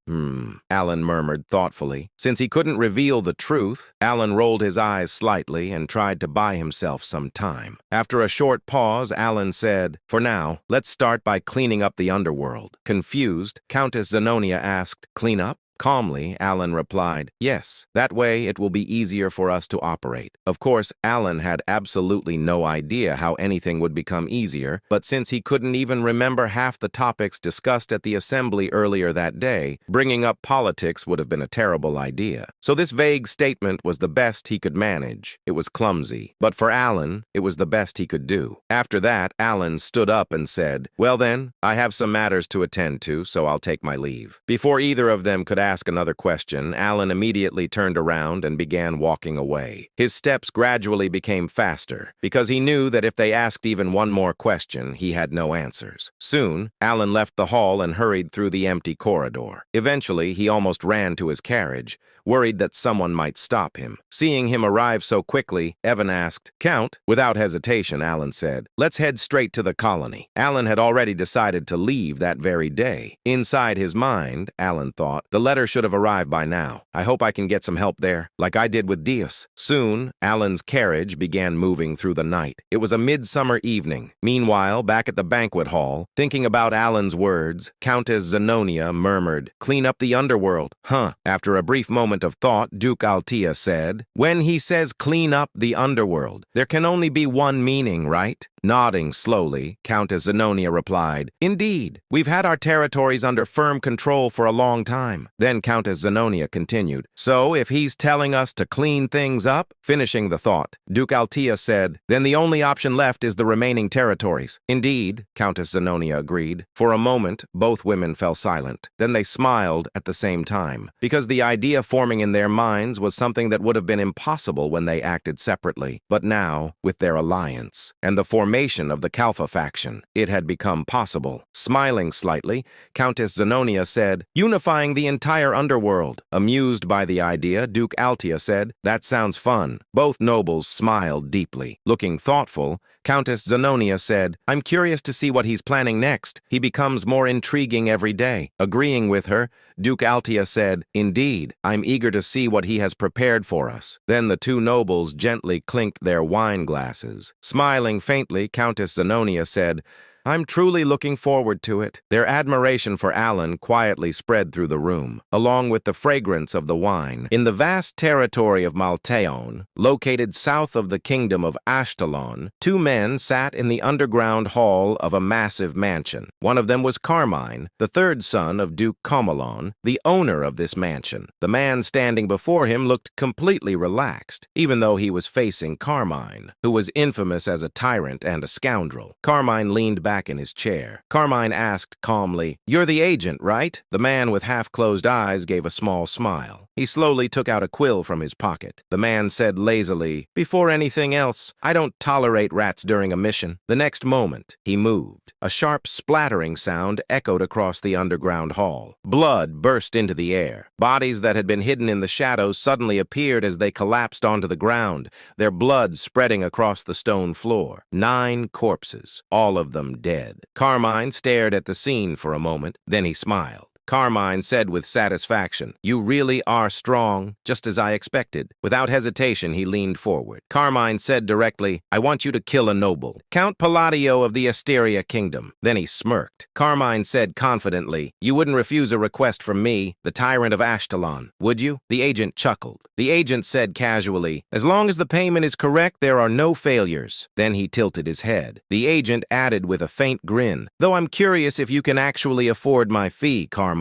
Alan murmured thoughtfully. Since he couldn't reveal the truth, Alan rolled his eyes slightly and tried to buy himself some time. After a short pause, Alan said, for now, let's start by cleaning up the underworld. Confused, Countess Zenonia asked, clean up? Calmly, Alan replied, "Yes, that way it will be easier for us to operate." Of course, Alan had absolutely no idea how anything would become easier, but since he couldn't even remember half the topics discussed at the assembly earlier that day, bringing up politics would have been a terrible idea. So this vague statement was the best he could manage. It was clumsy, but for Alan, it was the best he could do. After that, Alan stood up and said, "Well then, I have some matters to attend to, so I'll take my leave." Before either of them could ask another question, Alan immediately turned around and began walking away. His steps gradually became faster, because he knew that if they asked even one more question, he had no answers. Soon, Alan left the hall and hurried through the empty corridor. Eventually, he almost ran to his carriage, worried that someone might stop him. Seeing him arrive so quickly, Evan asked, "Count?" Without hesitation, Alan said, "Let's head straight to the colony." Alan had already decided to leave that very day. Inside his mind, Alan thought, the letter should have arrived by now. I hope I can get some help there, like I did with Dios. Soon, Alan's carriage began moving through the night. It was a midsummer evening. Meanwhile, back at the banquet hall, thinking about Alan's words, Countess Zenonia murmured, "Clean up the underworld." Huh. After a brief moment of thought, Duke Altea said, "When he says clean up the underworld, there can only be one meaning, right?" Nodding slowly, Countess Zenonia replied, "Indeed, we've had our territories under firm control for a long time." Then Countess Zenonia continued, "So if he's telling us to clean things up?" Finishing the thought, Duke Altea said, "Then the only option left is the remaining territories." "Indeed," Countess Zenonia agreed. For a moment, both women fell silent. Then they smiled at the same time, because the idea forming in their minds was something that would have been impossible when they acted separately. But now, with their alliance, and the formation of the Kalfa faction, it had become possible. Smiling slightly, Countess Zenonia said, "Unifying the entire underworld." Amused by the idea, Duke Altea said, "That sounds fun." Both nobles smiled deeply. Looking thoughtful, Countess Zenonia said, "I'm curious to see what he's planning next. He becomes more intriguing every day." Agreeing with her, Duke Altea said, "Indeed, I'm eager to see what he has prepared for us." Then the two nobles gently clinked their wine glasses. Smiling faintly, Countess Zenonia said, "I'm truly looking forward to it." Their admiration for Alan quietly spread through the room, along with the fragrance of the wine. In the vast territory of Malteon, located south of the kingdom of Ashtalon, two men sat in the underground hall of a massive mansion. One of them was Carmine, the third son of Duke Comelon, the owner of this mansion. The man standing before him looked completely relaxed, even though he was facing Carmine, who was infamous as a tyrant and a scoundrel. Carmine leaned back in his chair. Carmine asked calmly, "You're the agent, right?" The man with half-closed eyes gave a small smile. He slowly took out a quill from his pocket. The man said lazily, "Before anything else, I don't tolerate rats during a mission." The next moment, he moved. A sharp splattering sound echoed across the underground hall. Blood burst into the air. Bodies that had been hidden in the shadows suddenly appeared as they collapsed onto the ground, their blood spreading across the stone floor. 9 corpses, all of them dead. Carmine stared at the scene for a moment, then he smiled. Carmine said with satisfaction, "You really are strong, just as I expected." Without hesitation, he leaned forward. Carmine said directly, "I want you to kill a noble, Count Palladio of the Asteria Kingdom." Then he smirked. Carmine said confidently, "You wouldn't refuse a request from me, the tyrant of Ashtalon, would you?" The agent chuckled. The agent said casually, "As long as the payment is correct, there are no failures." Then he tilted his head. The agent added with a faint grin, "Though I'm curious if you can actually afford my fee, Carmine."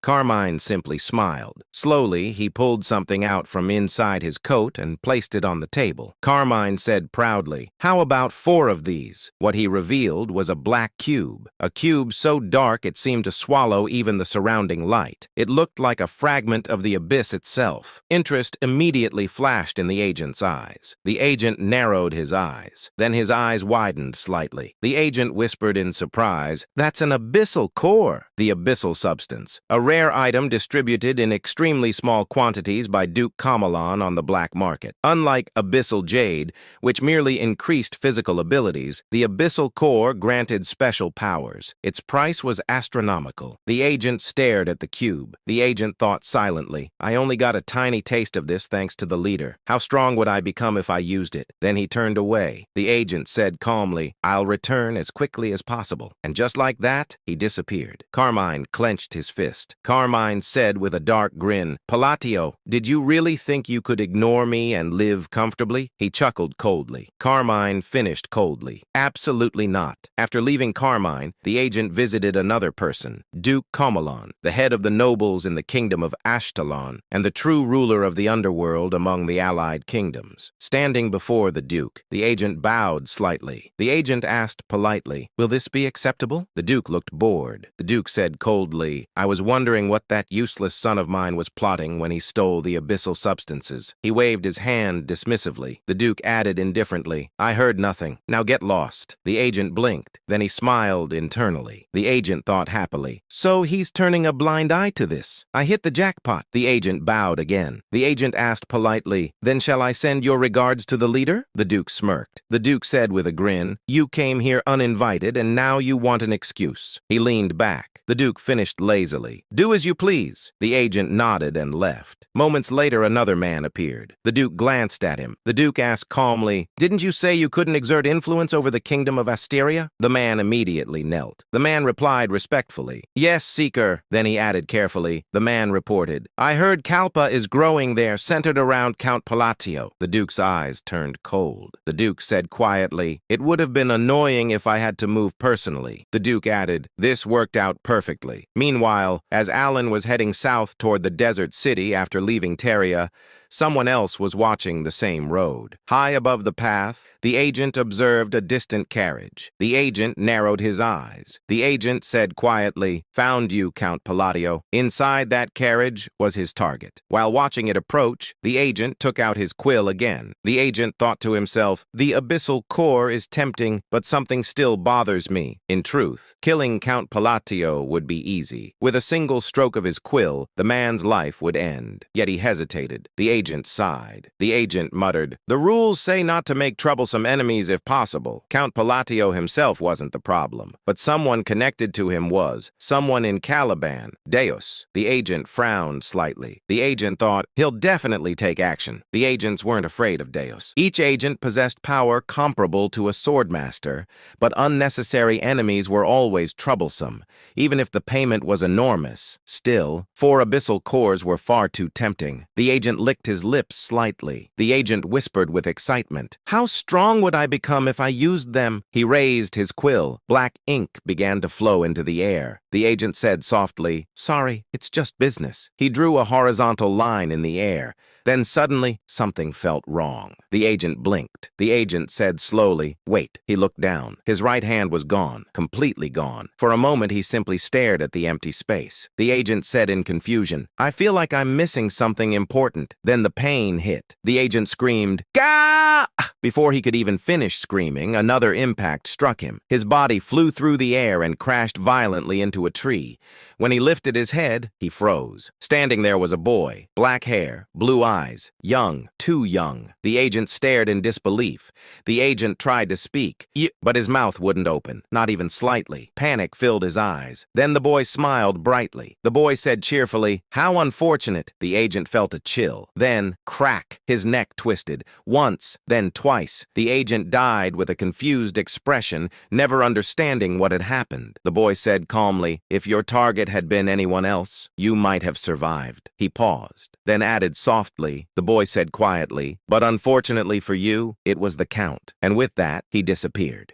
Carmine simply smiled. Slowly, he pulled something out from inside his coat and placed it on the table. Carmine said proudly, "How about 4 of these?" What he revealed was a black cube, a cube so dark it seemed to swallow even the surrounding light. It looked like a fragment of the abyss itself. Interest immediately flashed in the agent's eyes. The agent narrowed his eyes. Then his eyes widened slightly. The agent whispered in surprise, "That's an abyssal core." The abyssal substance, a rare item distributed in extremely small quantities by Duke Comelon on the black market. Unlike abyssal jade, which merely increased physical abilities, the abyssal core granted special powers. Its price was astronomical. The agent stared at the cube. The agent thought silently, "I only got a tiny taste of this thanks to the leader. How strong would I become if I used it?" Then he turned away. The agent said calmly, "I'll return as quickly as possible." And just like that, he disappeared. Carmine clenched his fist. Carmine said with a dark grin, "Palatio, did you really think you could ignore me and live comfortably?" He chuckled coldly. Carmine finished coldly. "Absolutely not." After leaving Carmine, the agent visited another person, Duke Comelon, the head of the nobles in the kingdom of Ashtalon, and the true ruler of the underworld among the allied kingdoms. Standing before the Duke, the agent bowed slightly. The agent asked politely, "Will this be acceptable?" The Duke looked bored. The Duke said coldly, "I was wondering what that useless son of mine was plotting when he stole the abyssal substances." He waved his hand dismissively. The Duke added indifferently, "I heard nothing. Now get lost." The agent blinked. Then he smiled internally. The agent thought happily, "So he's turning a blind eye to this. I hit the jackpot." The agent bowed again. The agent asked politely, "Then shall I send your regards to the leader?" The Duke smirked. The Duke said with a grin, "You came here uninvited and now you want an excuse." He leaned back. The Duke finished lazily, "Do as you please." The agent nodded and left. Moments later, another man appeared. The Duke glanced at him. The Duke asked calmly, "Didn't you say you couldn't exert influence over the kingdom of Asteria?" The man immediately knelt. The man replied respectfully, "Yes, Seeker." Then he added carefully, the man reported, "I heard Kalpa is growing there, centered around Count Palatio." The Duke's eyes turned cold. The Duke said quietly, "It would have been annoying if I had to move personally." The Duke added, "This worked out perfectly." Meanwhile, as Alan was heading south toward the desert city after leaving Teria, someone else was watching the same road. High above the path, the agent observed a distant carriage. The agent narrowed his eyes. The agent said quietly, "Found you, Count Palladio." Inside that carriage was his target. While watching it approach, the agent took out his quill again. The agent thought to himself, "The abyssal core is tempting, but something still bothers me." In truth, killing Count Palatio would be easy. With a single stroke of his quill, the man's life would end. Yet he hesitated. The agent sighed. The agent muttered, "The rules say not to make troublesome enemies if possible." Count Palatio himself wasn't the problem, but someone connected to him was, someone in Caliban, Deus. The agent frowned slightly. The agent thought, he'll definitely take action. The agents weren't afraid of Deus. Each agent possessed power comparable to a swordmaster, but unnecessary enemies were always troublesome, even if the payment was enormous. Still, 4 abyssal cores were far too tempting. The agent licked his lips slightly. The agent whispered with excitement, "How strong would I become if I used them?" He raised his quill. Black ink began to flow into the air. The agent said softly, "Sorry, it's just business." He drew a horizontal line in the air. Then suddenly, something felt wrong. The agent blinked. The agent said slowly, "Wait." He looked down. His right hand was gone, completely gone. For a moment, he simply stared at the empty space. The agent said in confusion, "I feel like I'm missing something important." Then the pain hit. The agent screamed, "Gah!" Before he could even finish screaming, another impact struck him. His body flew through the air and crashed violently into a tree. When he lifted his head, he froze. Standing there was a boy, black hair, blue eyes, young, too young. The agent stared in disbelief. The agent tried to speak, but his mouth wouldn't open, not even slightly. Panic filled his eyes. Then the boy smiled brightly. The boy said cheerfully, "How unfortunate." The agent felt a chill. Then, crack, his neck twisted. Once, then twice. The agent died with a confused expression, never understanding what had happened. The boy said calmly, "If your target had been anyone else, you might have survived." He paused, then added softly, the boy said quietly, "But unfortunately for you, it was the Count." And with that, he disappeared.